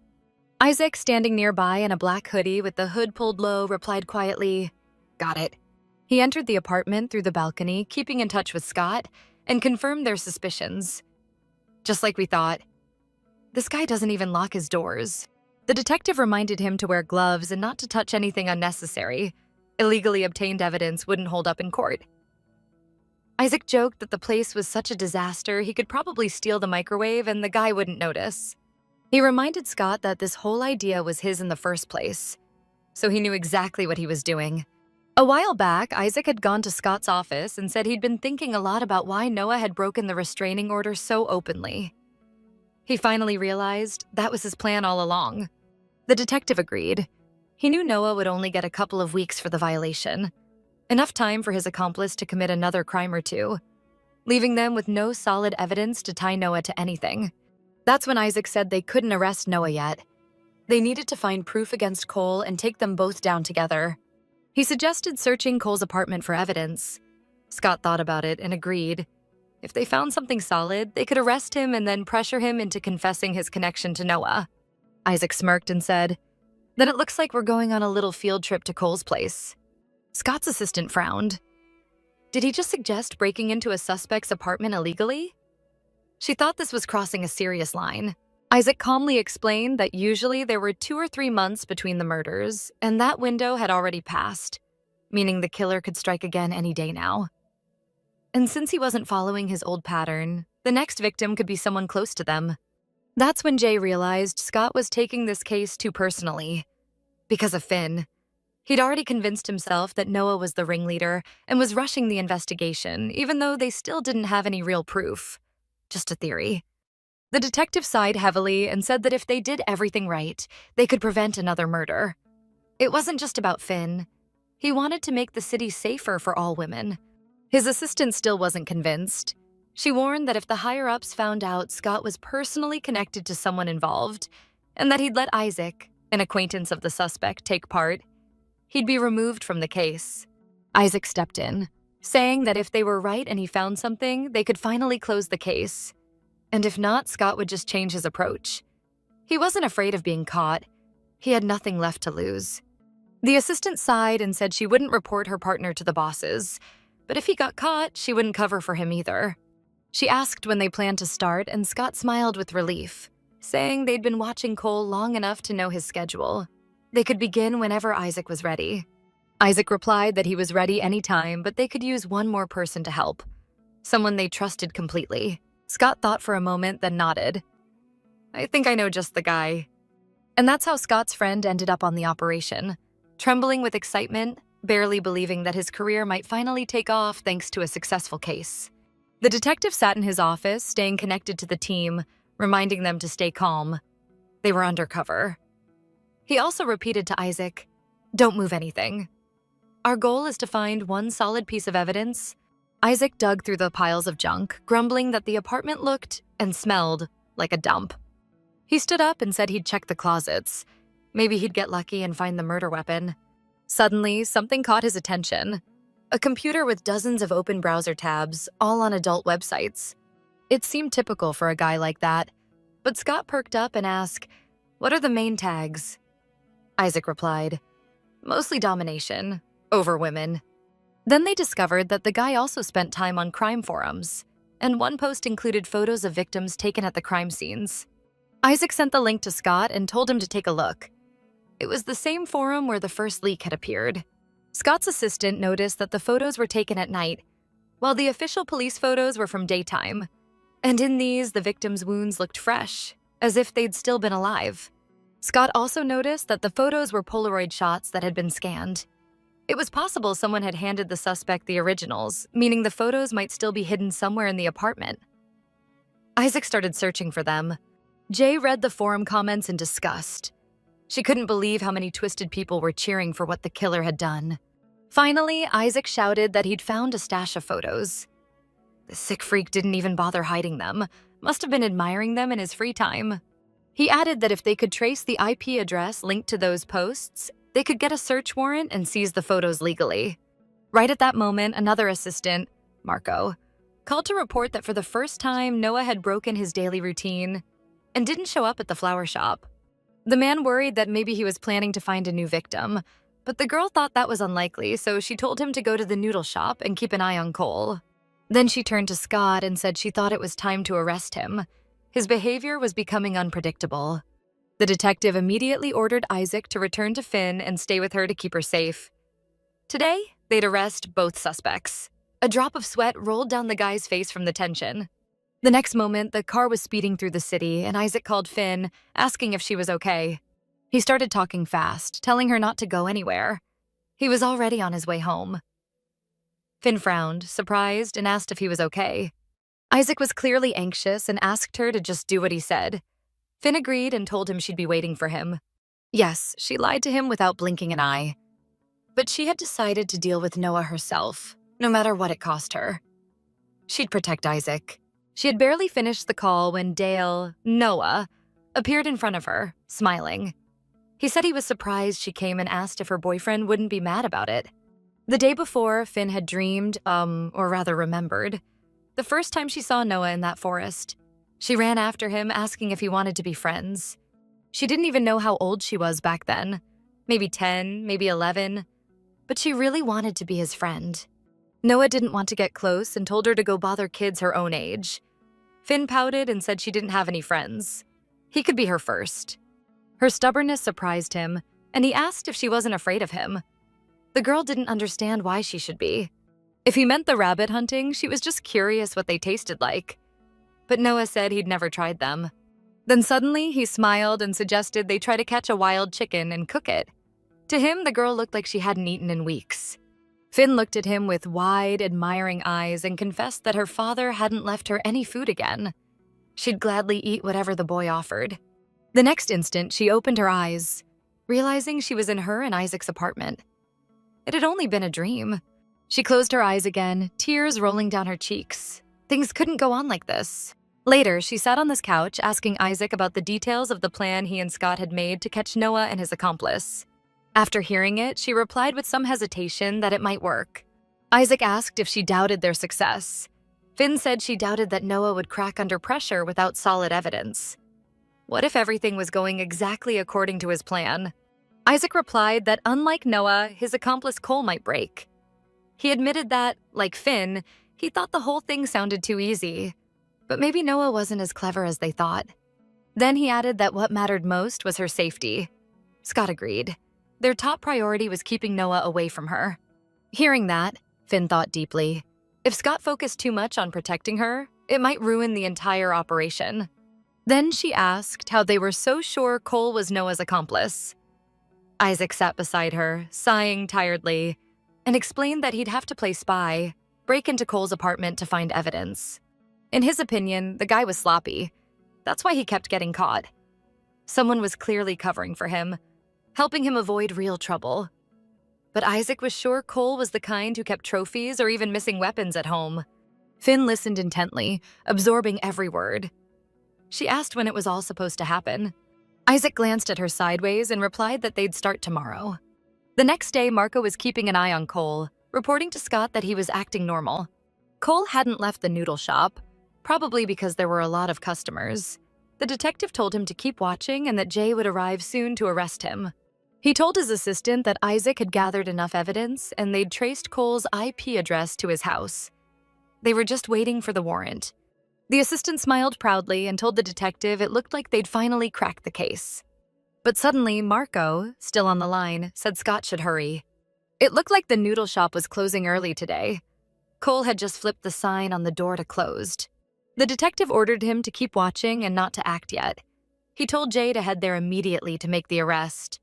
Isaac, standing nearby in a black hoodie with the hood pulled low, replied quietly, "Got it." He entered the apartment through the balcony, keeping in touch with Scott, and confirmed their suspicions. "Just like we thought. This guy doesn't even lock his doors." The detective reminded him to wear gloves and not to touch anything unnecessary. Illegally obtained evidence wouldn't hold up in court. Isaac joked that the place was such a disaster he could probably steal the microwave and the guy wouldn't notice. He reminded Scott that this whole idea was his in the first place, so he knew exactly what he was doing. A while back, Isaac had gone to Scott's office and said he'd been thinking a lot about why Noah had broken the restraining order so openly. He finally realized that was his plan all along. The detective agreed. He knew Noah would only get a couple of weeks for the violation, enough time for his accomplice to commit another crime or two, leaving them with no solid evidence to tie Noah to anything. That's when Isaac said they couldn't arrest Noah yet. They needed to find proof against Cole and take them both down together. He suggested searching Cole's apartment for evidence. Scott thought about it and agreed. If they found something solid, they could arrest him and then pressure him into confessing his connection to Noah. Isaac smirked and said, "Then it looks like we're going on a little field trip to Cole's place." Scott's assistant frowned. Did he just suggest breaking into a suspect's apartment illegally? She thought this was crossing a serious line. Isaac calmly explained that usually there were 2 or 3 months between the murders, and that window had already passed, meaning the killer could strike again any day now. And since he wasn't following his old pattern, the next victim could be someone close to them. That's when Jay realized Scott was taking this case too personally. Because of Finn. He'd already convinced himself that Noah was the ringleader and was rushing the investigation, even though they still didn't have any real proof. Just a theory. The detective sighed heavily and said that if they did everything right, they could prevent another murder. It wasn't just about Finn. He wanted to make the city safer for all women. His assistant still wasn't convinced. She warned that if the higher-ups found out Scott was personally connected to someone involved, and that he'd let Isaac, an acquaintance of the suspect, take part, he'd be removed from the case. Isaac stepped in, saying that if they were right and he found something, they could finally close the case. And if not, Scott would just change his approach. He wasn't afraid of being caught. He had nothing left to lose. The assistant sighed and said she wouldn't report her partner to the bosses, but if he got caught, she wouldn't cover for him either. She asked when they planned to start, and Scott smiled with relief, saying they'd been watching Cole long enough to know his schedule. They could begin whenever Isaac was ready. Isaac replied that he was ready anytime, but they could use one more person to help. Someone they trusted completely. Scott thought for a moment, then nodded. "I think I know just the guy." And that's how Scott's friend ended up on the operation, trembling with excitement, barely believing that his career might finally take off thanks to a successful case. The detective sat in his office, staying connected to the team, reminding them to stay calm. They were undercover. He also repeated to Isaac, "Don't move anything. Our goal is to find one solid piece of evidence." Isaac dug through the piles of junk, grumbling that the apartment looked and smelled like a dump. He stood up and said he'd check the closets. Maybe he'd get lucky and find the murder weapon. Suddenly, something caught his attention. A computer with dozens of open browser tabs, all on adult websites. It seemed typical for a guy like that, but Scott perked up and asked, "What are the main tags?" Isaac replied, "Mostly domination, over women." Then they discovered that the guy also spent time on crime forums, and one post included photos of victims taken at the crime scenes. Isaac sent the link to Scott and told him to take a look. It was the same forum where the first leak had appeared. Scott's assistant noticed that the photos were taken at night, while the official police photos were from daytime. And in these, the victims' wounds looked fresh, as if they'd still been alive. Scott also noticed that the photos were Polaroid shots that had been scanned. It was possible someone had handed the suspect the originals, meaning the photos might still be hidden somewhere in the apartment. Isaac started searching for them. Jay read the forum comments in disgust. She couldn't believe how many twisted people were cheering for what the killer had done. Finally, Isaac shouted that he'd found a stash of photos. The sick freak didn't even bother hiding them, must have been admiring them in his free time. He added that if they could trace the IP address linked to those posts, they could get a search warrant and seize the photos legally. Right at that moment, another assistant, Marco, called to report that for the first time, Noah had broken his daily routine and didn't show up at the flower shop. The man worried that maybe he was planning to find a new victim, but the girl thought that was unlikely, so she told him to go to the noodle shop and keep an eye on Cole. Then she turned to Scott and said she thought it was time to arrest him. His behavior was becoming unpredictable. The detective immediately ordered Isaac to return to Finn and stay with her to keep her safe. Today, they'd arrest both suspects. A drop of sweat rolled down the guy's face from the tension. The next moment, the car was speeding through the city, and Isaac called Finn, asking if she was okay. He started talking fast, telling her not to go anywhere. He was already on his way home. Finn frowned, surprised, and asked if he was okay. Isaac was clearly anxious and asked her to just do what he said. Finn agreed and told him she'd be waiting for him. Yes, she lied to him without blinking an eye. But she had decided to deal with Noah herself, no matter what it cost her. She'd protect Isaac. She had barely finished the call when Noah, appeared in front of her, smiling. He said he was surprised she came and asked if her boyfriend wouldn't be mad about it. The day before, Finn had dreamed, or rather remembered, the first time she saw Noah in that forest. She ran after him, asking if he wanted to be friends. She didn't even know how old she was back then. Maybe 10, maybe 11. But she really wanted to be his friend. Noah didn't want to get close and told her to go bother kids her own age. Finn pouted and said she didn't have any friends. He could be her first. Her stubbornness surprised him, and he asked if she wasn't afraid of him. The girl didn't understand why she should be. If he meant the rabbit hunting, she was just curious what they tasted like. But Noah said he'd never tried them. Then suddenly, he smiled and suggested they try to catch a wild chicken and cook it. To him, the girl looked like she hadn't eaten in weeks. Finn looked at him with wide, admiring eyes and confessed that her father hadn't left her any food again. She'd gladly eat whatever the boy offered. The next instant, she opened her eyes, realizing she was in her and Isaac's apartment. It had only been a dream. She closed her eyes again, tears rolling down her cheeks. Things couldn't go on like this. Later, she sat on this couch asking Isaac about the details of the plan he and Scott had made to catch Noah and his accomplice. After hearing it, she replied with some hesitation that it might work. Isaac asked if she doubted their success. Finn said she doubted that Noah would crack under pressure without solid evidence. What if everything was going exactly according to his plan? Isaac replied that unlike Noah, his accomplice Cole might break. He admitted that, like Finn, he thought the whole thing sounded too easy. But maybe Noah wasn't as clever as they thought. Then he added that what mattered most was her safety. Scott agreed. Their top priority was keeping Noah away from her. Hearing that, Finn thought deeply. If Scott focused too much on protecting her, it might ruin the entire operation. Then she asked how they were so sure Cole was Noah's accomplice. Isaac sat beside her, sighing tiredly. and explained that he'd have to play spy, break into Cole's apartment to find evidence. In his opinion, the guy was sloppy. That's why he kept getting caught. Someone was clearly covering for him, helping him avoid real trouble. But Isaac was sure Cole was the kind who kept trophies or even missing weapons at home. Finn listened intently, absorbing every word. She asked when it was all supposed to happen. Isaac glanced at her sideways and replied that they'd start tomorrow. The next day, Marco was keeping an eye on Cole, reporting to Scott that he was acting normal. Cole hadn't left the noodle shop, probably because there were a lot of customers. The detective told him to keep watching and that Jay would arrive soon to arrest him. He told his assistant that Isaac had gathered enough evidence and they'd traced Cole's IP address to his house. They were just waiting for the warrant. The assistant smiled proudly and told the detective it looked like they'd finally cracked the case. But suddenly, Marco, still on the line, said Scott should hurry. It looked like the noodle shop was closing early today. Cole had just flipped the sign on the door to closed. The detective ordered him to keep watching and not to act yet. He told Jay to head there immediately to make the arrest.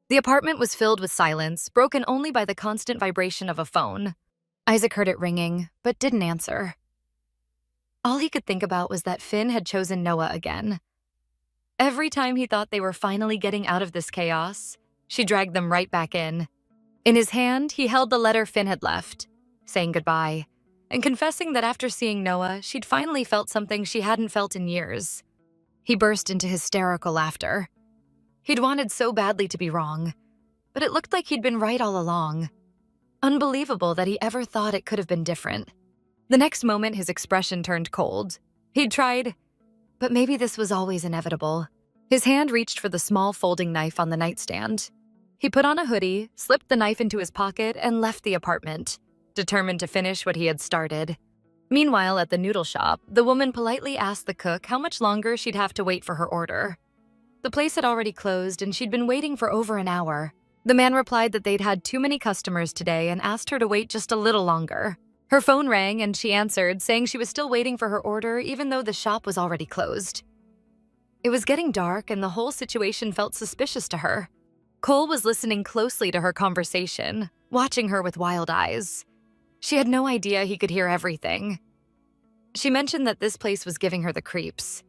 The apartment was filled with silence, broken only by the constant vibration of a phone. Isaac heard it ringing, but didn't answer. All he could think about was that Finn had chosen Noah again. Every time he thought they were finally getting out of this chaos, she dragged them right back in. In his hand, he held the letter Finn had left, saying goodbye, and confessing that after seeing Noah, she'd finally felt something she hadn't felt in years. He burst into hysterical laughter. He'd wanted so badly to be wrong, but it looked like he'd been right all along. Unbelievable that he ever thought it could have been different. The next moment, his expression turned cold. He'd tried, but maybe this was always inevitable. His hand reached for the small folding knife on the nightstand. He put on a hoodie, slipped the knife into his pocket, and left the apartment, determined to finish what he had started. Meanwhile, at the noodle shop, the woman politely asked the cook how much longer she'd have to wait for her order. The place had already closed, and she'd been waiting for over an hour. The man replied that they'd had too many customers today and asked her to wait just a little longer. Her phone rang, and she answered, saying she was still waiting for her order even though the shop was already closed. It was getting dark, and the whole situation felt suspicious to her. Cole was listening closely to her conversation, watching her with wild eyes. She had no idea he could hear everything. She mentioned that this place was giving her the creeps.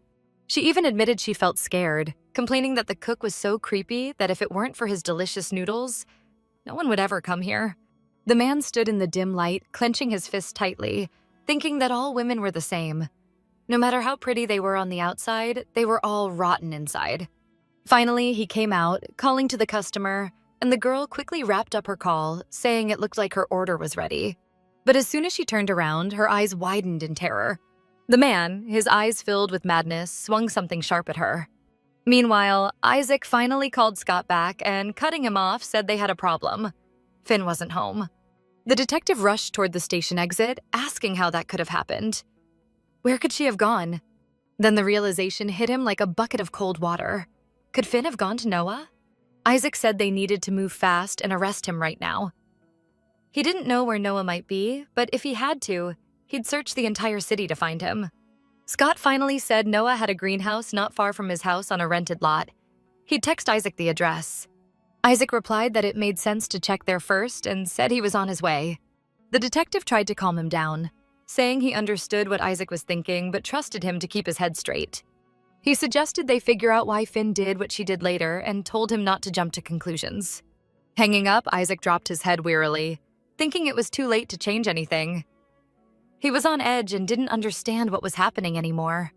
She even admitted she felt scared, complaining that the cook was so creepy that if it weren't for his delicious noodles, no one would ever come here. The man stood in the dim light, clenching his fists tightly, thinking that all women were the same. No matter how pretty they were on the outside, they were all rotten inside. Finally, he came out, calling to the customer, and the girl quickly wrapped up her call, saying it looked like her order was ready. But as soon as she turned around, her eyes widened in terror. The man, his eyes filled with madness, swung something sharp at her. Meanwhile, Isaac finally called Scott back and, cutting him off, said they had a problem. Finn wasn't home. The detective rushed toward the station exit, asking how that could have happened. Where could she have gone? Then the realization hit him like a bucket of cold water. Could Finn have gone to Noah? Isaac said they needed to move fast and arrest him right now. He didn't know where Noah might be, but if he had to, he'd search the entire city to find him. Scott finally said Noah had a greenhouse not far from his house on a rented lot. He'd text Isaac the address. Isaac replied that it made sense to check there first and said he was on his way. The detective tried to calm him down, saying he understood what Isaac was thinking but trusted him to keep his head straight. He suggested they figure out why Finn did what she did later and told him not to jump to conclusions. Hanging up, Isaac dropped his head wearily, thinking it was too late to change anything. He was on edge and didn't understand what was happening anymore.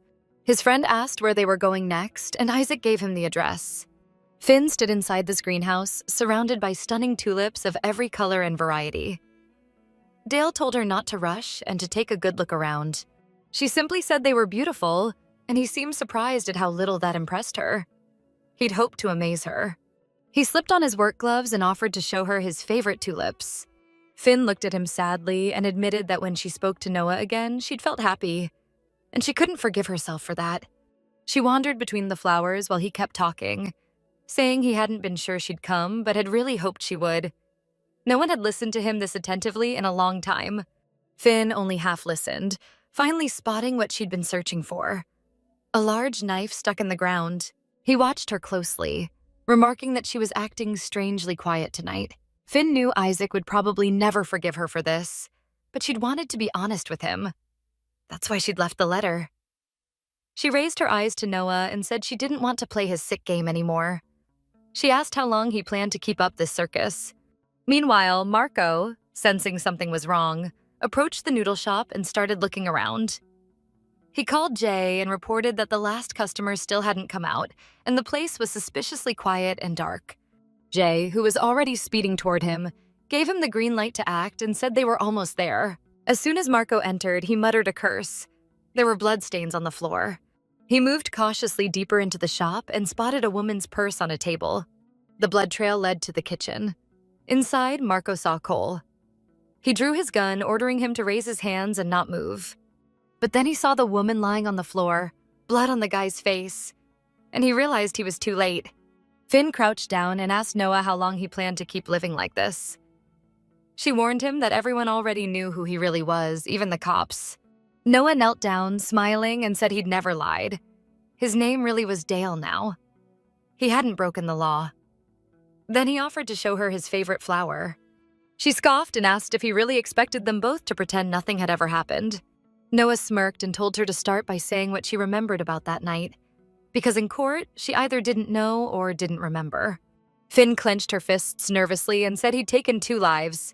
His friend asked where they were going next, and Isaac gave him the address. Finn stood inside this greenhouse, surrounded by stunning tulips of every color and variety. Dale told her not to rush and to take a good look around. She simply said they were beautiful, and he seemed surprised at how little that impressed her. He'd hoped to amaze her. He slipped on his work gloves and offered to show her his favorite tulips. Finn looked at him sadly and admitted that when she spoke to Noah again, she'd felt happy, and she couldn't forgive herself for that. She wandered between the flowers while he kept talking, saying he hadn't been sure she'd come, but had really hoped she would. No one had listened to him this attentively in a long time. Finn only half listened, finally spotting what she'd been searching for. A large knife stuck in the ground. He watched her closely, remarking that she was acting strangely quiet tonight. Finn knew Isaac would probably never forgive her for this, but she'd wanted to be honest with him. That's why she'd left the letter. She raised her eyes to Noah and said she didn't want to play his sick game anymore. She asked how long he planned to keep up this circus. Meanwhile, Marco, sensing something was wrong, approached the noodle shop and started looking around. He called Jay and reported that the last customer still hadn't come out, and the place was suspiciously quiet and dark. Jay, who was already speeding toward him, gave him the green light to act and said they were almost there. As soon as Marco entered, he muttered a curse. There were bloodstains on the floor. He moved cautiously deeper into the shop and spotted a woman's purse on a table. The blood trail led to the kitchen. Inside, Marco saw Cole. He drew his gun, ordering him to raise his hands and not move. But then he saw the woman lying on the floor, blood on the guy's face, and he realized he was too late. Finn crouched down and asked Noah how long he planned to keep living like this. She warned him that everyone already knew who he really was, even the cops. Noah knelt down, smiling, and said he'd never lied. His name really was Dale now. He hadn't broken the law. Then he offered to show her his favorite flower. She scoffed and asked if he really expected them both to pretend nothing had ever happened. Noah smirked and told her to start by saying what she remembered about that night, because in court, she either didn't know or didn't remember. Finn clenched her fists nervously and said he'd taken 2 lives.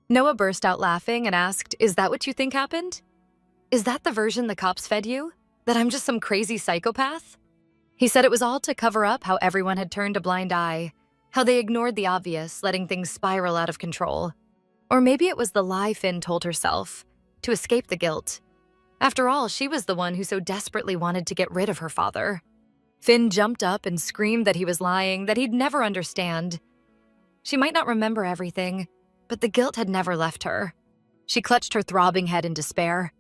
Noah burst out laughing and asked, "Is that what you think happened? Is that the version the cops fed you? That I'm just some crazy psychopath?" He said it was all to cover up how everyone had turned a blind eye, how they ignored the obvious, letting things spiral out of control. Or maybe it was the lie Finn told herself, to escape the guilt. After all, she was the one who so desperately wanted to get rid of her father. Finn jumped up and screamed that he was lying, that he'd never understand. She might not remember everything, but the guilt had never left her. She clutched her throbbing head in despair.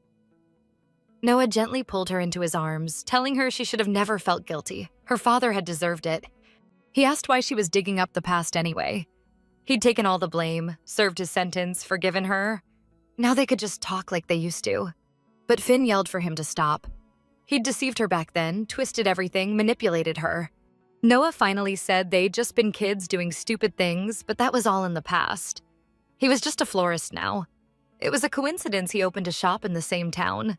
Noah gently pulled her into his arms, telling her she should have never felt guilty. Her father had deserved it. He asked why she was digging up the past anyway. He'd taken all the blame, served his sentence, forgiven her. Now they could just talk like they used to. But Finn yelled for him to stop. He'd deceived her back then, twisted everything, manipulated her. Noah finally said they'd just been kids doing stupid things, but that was all in the past. He was just a florist now. It was a coincidence he opened a shop in the same town.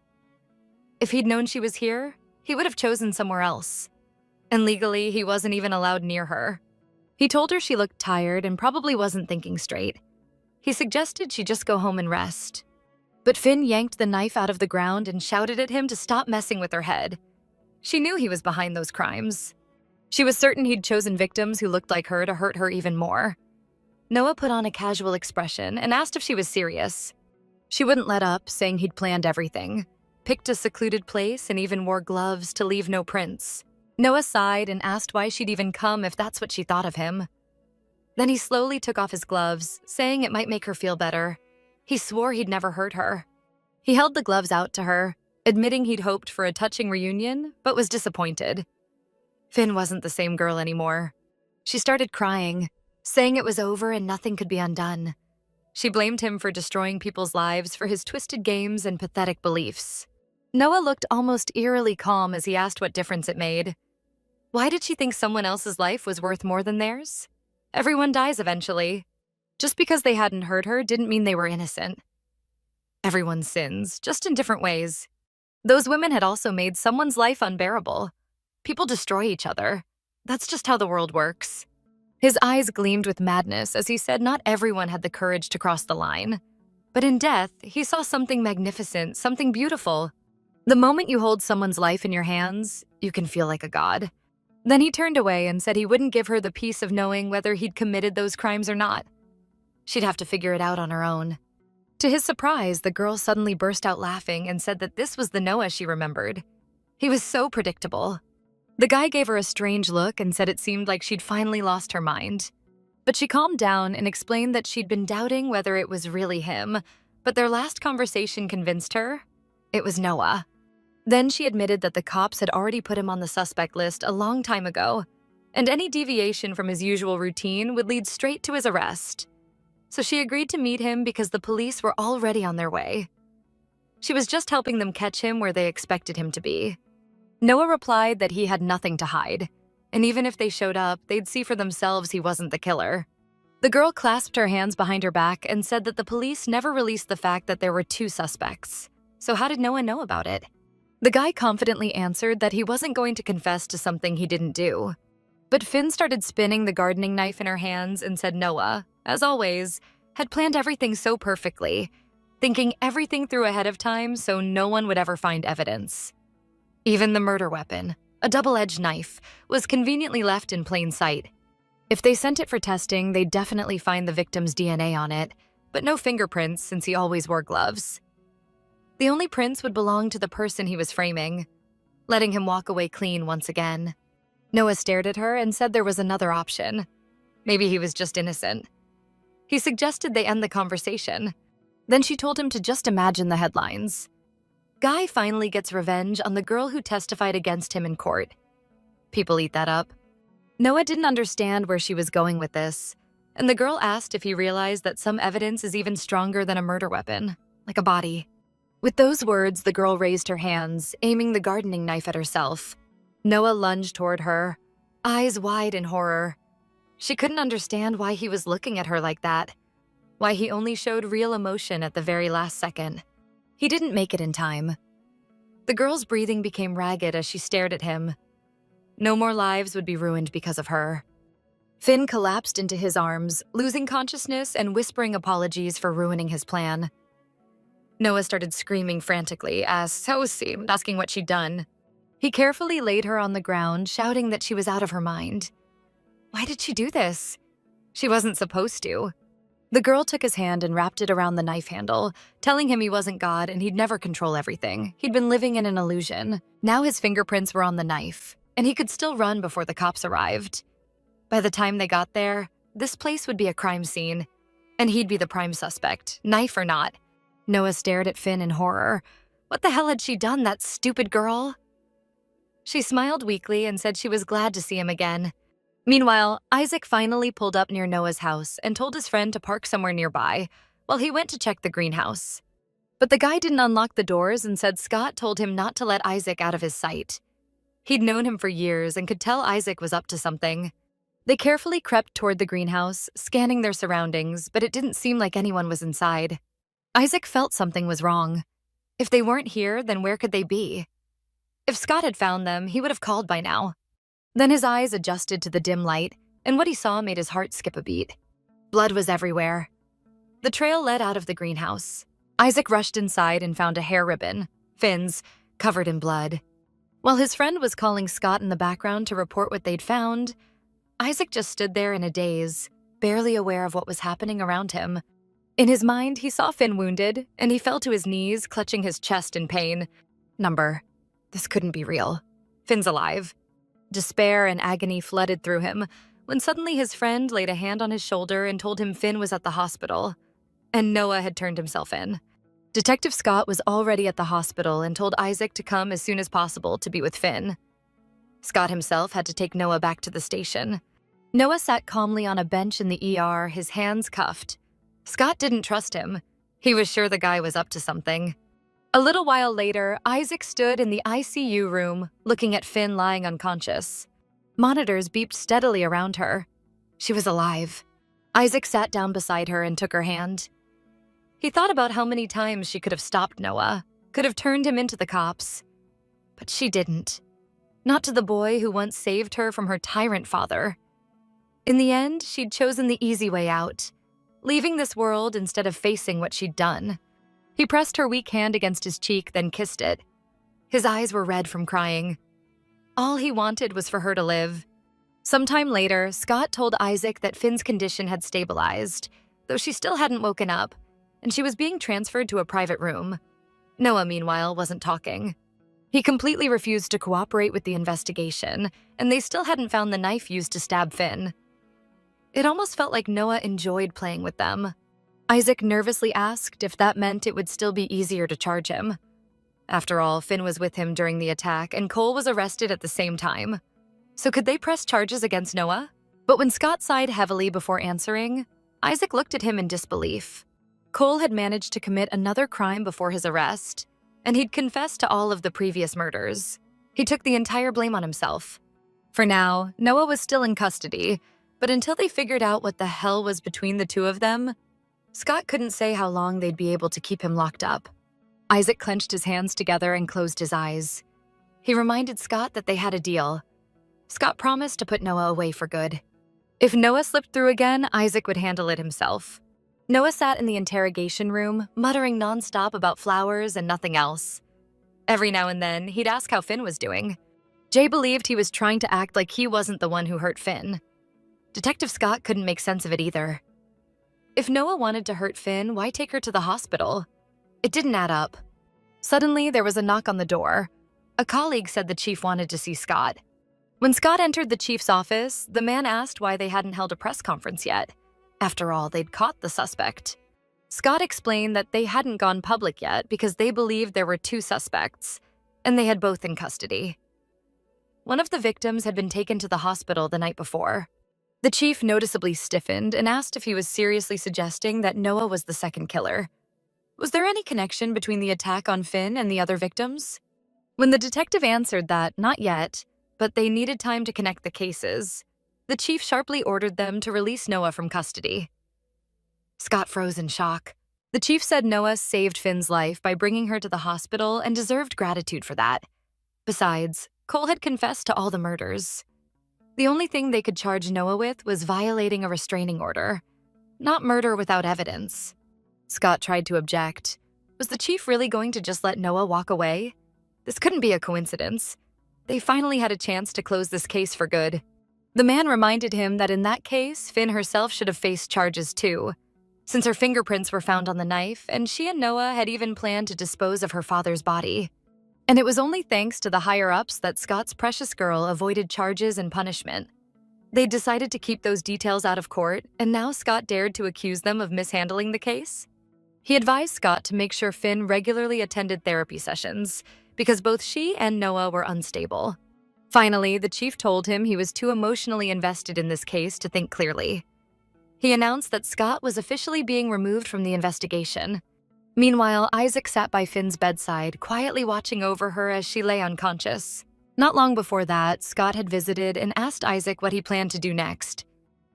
If he'd known she was here, he would have chosen somewhere else. And legally, he wasn't even allowed near her. He told her she looked tired and probably wasn't thinking straight. He suggested she just go home and rest. But Finn yanked the knife out of the ground and shouted at him to stop messing with her head. She knew he was behind those crimes. She was certain he'd chosen victims who looked like her to hurt her even more. Noah put on a casual expression and asked if she was serious. She wouldn't let up, saying he'd planned everything, picked a secluded place, and even wore gloves to leave no prints. Noah sighed and asked why she'd even come if that's what she thought of him. Then he slowly took off his gloves, saying it might make her feel better. He swore he'd never hurt her. He held the gloves out to her, admitting he'd hoped for a touching reunion, but was disappointed. Finn wasn't the same girl anymore. She started crying, saying it was over and nothing could be undone. She blamed him for destroying people's lives for his twisted games and pathetic beliefs. Noah looked almost eerily calm as he asked what difference it made. Why did she think someone else's life was worth more than theirs? Everyone dies eventually. Just because they hadn't hurt her didn't mean they were innocent. Everyone sins, just in different ways. Those women had also made someone's life unbearable. People destroy each other. That's just how the world works. His eyes gleamed with madness as he said not everyone had the courage to cross the line. But in death, he saw something magnificent, something beautiful. The moment you hold someone's life in your hands, you can feel like a god. Then he turned away and said he wouldn't give her the peace of knowing whether he'd committed those crimes or not. She'd have to figure it out on her own. To his surprise, the girl suddenly burst out laughing and said that this was the Noah she remembered. He was so predictable. The guy gave her a strange look and said it seemed like she'd finally lost her mind. But she calmed down and explained that she'd been doubting whether it was really him, but their last conversation convinced her it was Noah. Then she admitted that the cops had already put him on the suspect list a long time ago, and any deviation from his usual routine would lead straight to his arrest. So she agreed to meet him because the police were already on their way. She was just helping them catch him where they expected him to be. Noah replied that he had nothing to hide, and even if they showed up, they'd see for themselves he wasn't the killer. The girl clasped her hands behind her back and said that the police never released the fact that there were 2 suspects. So how did Noah know about it? The guy confidently answered that he wasn't going to confess to something he didn't do. But Finn started spinning the gardening knife in her hands and said Noah, as always, had planned everything so perfectly, thinking everything through ahead of time so no one would ever find evidence. Even the murder weapon, a double-edged knife, was conveniently left in plain sight. If they sent it for testing, they'd definitely find the victim's DNA on it, but no fingerprints since he always wore gloves. The only prints would belong to the person he was framing, letting him walk away clean once again. Noah stared at her and said there was another option. Maybe he was just innocent. He suggested they end the conversation. Then she told him to just imagine the headlines. Guy finally gets revenge on the girl who testified against him in court. People eat that up. Noah didn't understand where she was going with this, and the girl asked if he realized that some evidence is even stronger than a murder weapon, like a body. With those words, the girl raised her hands, aiming the gardening knife at herself. Noah lunged toward her, eyes wide in horror. She couldn't understand why he was looking at her like that, why he only showed real emotion at the very last second. He didn't make it in time. The girl's breathing became ragged as she stared at him. No more lives would be ruined because of her. Finn collapsed into his arms, losing consciousness and whispering apologies for ruining his plan. Noah started screaming frantically as so seemed, asking what she'd done. He carefully laid her on the ground, shouting that she was out of her mind. Why did she do this? She wasn't supposed to. The girl took his hand and wrapped it around the knife handle, telling him he wasn't God and he'd never control everything. He'd been living in an illusion. Now his fingerprints were on the knife, and he could still run before the cops arrived. By the time they got there, this place would be a crime scene, and he'd be the prime suspect, knife or not. Noah stared at Finn in horror. What the hell had she done, that stupid girl? She smiled weakly and said she was glad to see him again. Meanwhile, Isaac finally pulled up near Noah's house and told his friend to park somewhere nearby while he went to check the greenhouse. But the guy didn't unlock the doors and said Scott told him not to let Isaac out of his sight. He'd known him for years and could tell Isaac was up to something. They carefully crept toward the greenhouse, scanning their surroundings, but it didn't seem like anyone was inside. Isaac felt something was wrong. If they weren't here, then where could they be? If Scott had found them, he would have called by now. Then his eyes adjusted to the dim light, and what he saw made his heart skip a beat. Blood was everywhere. The trail led out of the greenhouse. Isaac rushed inside and found a hair ribbon, Finn's, covered in blood. While his friend was calling Scott in the background to report what they'd found, Isaac just stood there in a daze, barely aware of what was happening around him. In his mind, he saw Finn wounded, and he fell to his knees, clutching his chest in pain. This couldn't be real. Finn's alive. Despair and agony flooded through him when suddenly his friend laid a hand on his shoulder and told him Finn was at the hospital, and Noah had turned himself in. Detective Scott was already at the hospital and told Isaac to come as soon as possible to be with Finn. Scott himself had to take Noah back to the station. Noah sat calmly on a bench in the ER, his hands cuffed. Scott didn't trust him. He was sure the guy was up to something. A little while later, Isaac stood in the ICU room, looking at Finn lying unconscious. Monitors beeped steadily around her. She was alive. Isaac sat down beside her and took her hand. He thought about how many times she could have stopped Noah, could have turned him into the cops. But she didn't. Not to the boy who once saved her from her tyrant father. In the end, she'd chosen the easy way out, leaving this world instead of facing what she'd done. He pressed her weak hand against his cheek, then kissed it. His eyes were red from crying. All he wanted was for her to live. Sometime later, Scott told Isaac that Finn's condition had stabilized, though she still hadn't woken up, and she was being transferred to a private room. Noah, meanwhile, wasn't talking. He completely refused to cooperate with the investigation, and they still hadn't found the knife used to stab Finn. It almost felt like Noah enjoyed playing with them. Isaac nervously asked if that meant it would still be easier to charge him. After all, Finn was with him during the attack, and Cole was arrested at the same time. So could they press charges against Noah? But when Scott sighed heavily before answering, Isaac looked at him in disbelief. Cole had managed to commit another crime before his arrest, and he'd confessed to all of the previous murders. He took the entire blame on himself. For now, Noah was still in custody, But until they figured out what the hell was between the two of them, Scott couldn't say how long they'd be able to keep him locked up. Isaac clenched his hands together and closed his eyes. He reminded Scott that they had a deal. Scott promised to put Noah away for good. If Noah slipped through again, Isaac would handle it himself. Noah sat in the interrogation room, muttering nonstop about flowers and nothing else. Every now and then, he'd ask how Finn was doing. Jay believed he was trying to act like he wasn't the one who hurt Finn. Detective Scott couldn't make sense of it either. If Noah wanted to hurt Finn, why take her to the hospital? It didn't add up. Suddenly, there was a knock on the door. A colleague said the chief wanted to see Scott. When Scott entered the chief's office, the man asked why they hadn't held a press conference yet. After all, they'd caught the suspect. Scott explained that they hadn't gone public yet because they believed there were two suspects, and they had both in custody. One of the victims had been taken to the hospital the night before. The chief noticeably stiffened and asked if he was seriously suggesting that Noah was the second killer. Was there any connection between the attack on Finn and the other victims? When the detective answered that not yet, but they needed time to connect the cases, the chief sharply ordered them to release Noah from custody. Scott froze in shock. The chief said Noah saved Finn's life by bringing her to the hospital and deserved gratitude for that. Besides, Cole had confessed to all the murders. The only thing they could charge Noah with was violating a restraining order, not murder without evidence. Scott tried to object. Was the chief really going to just let Noah walk away? This couldn't be a coincidence. They finally had a chance to close this case for good. The man reminded him that in that case, Finn herself should have faced charges too, since her fingerprints were found on the knife and she and Noah had even planned to dispose of her father's body. And it was only thanks to the higher-ups that Scott's precious girl avoided charges and punishment. They decided to keep those details out of court, and now Scott dared to accuse them of mishandling the case. He advised Scott to make sure Finn regularly attended therapy sessions, because both she and Noah were unstable. Finally, the chief told him he was too emotionally invested in this case to think clearly. He announced that Scott was officially being removed from the investigation. Meanwhile, Isaac sat by Finn's bedside, quietly watching over her as she lay unconscious. Not long before that, Scott had visited and asked Isaac what he planned to do next.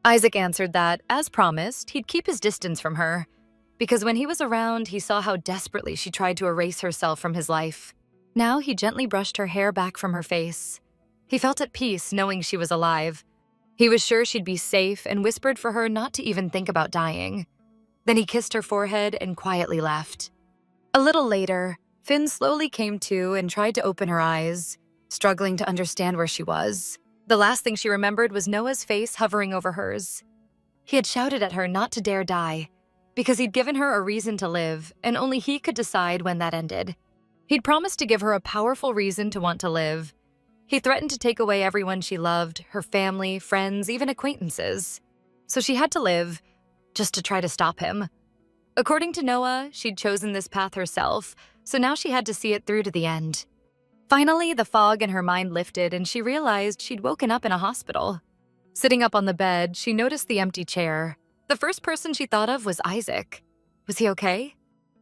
Isaac answered that, as promised, he'd keep his distance from her, because when he was around, he saw how desperately she tried to erase herself from his life. Now he gently brushed her hair back from her face. He felt at peace knowing she was alive. He was sure she'd be safe and whispered for her not to even think about dying. Then he kissed her forehead and quietly left. A little later, Finn slowly came to and tried to open her eyes, struggling to understand where she was. The last thing she remembered was Noah's face hovering over hers. He had shouted at her not to dare die, because he'd given her a reason to live, and only he could decide when that ended. He'd promised to give her a powerful reason to want to live. He threatened to take away everyone she loved, her family, friends, even acquaintances. So she had to live, just to try to stop him. According to Noah, she'd chosen this path herself, so now she had to see it through to the end. Finally, the fog in her mind lifted and she realized she'd woken up in a hospital. Sitting up on the bed, she noticed the empty chair. The first person she thought of was Isaac. Was he okay?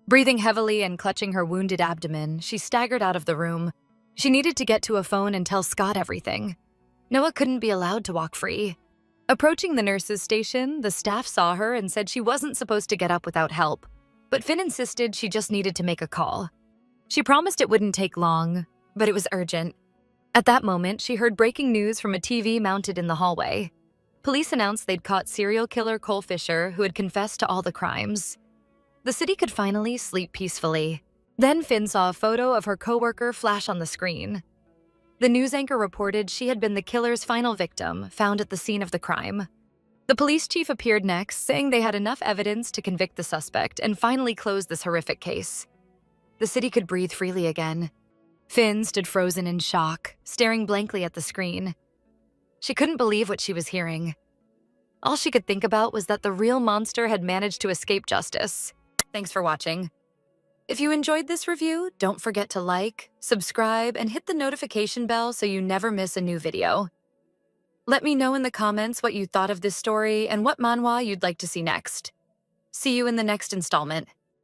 Breathing heavily and clutching her wounded abdomen, she staggered out of the room. She needed to get to a phone and tell Scott everything. Noah couldn't be allowed to walk free. Approaching the nurse's station, the staff saw her and said she wasn't supposed to get up without help, but Finn insisted she just needed to make a call. She promised it wouldn't take long, but it was urgent. At that moment, she heard breaking news from a TV mounted in the hallway. Police announced they'd caught serial killer Cole Fisher, who had confessed to all the crimes. The city could finally sleep peacefully. Then Finn saw a photo of her coworker flash on the screen. The news anchor reported she had been the killer's final victim, found at the scene of the crime. The police chief appeared next, saying they had enough evidence to convict the suspect and finally close this horrific case. The city could breathe freely again. Finn stood frozen in shock, staring blankly at the screen. She couldn't believe what she was hearing. All she could think about was that the real monster had managed to escape justice. Thanks for watching. If you enjoyed this review, don't forget to like, subscribe, and hit the notification bell so you never miss a new video. Let me know in the comments what you thought of this story and what manhwa you'd like to see next. See you in the next installment.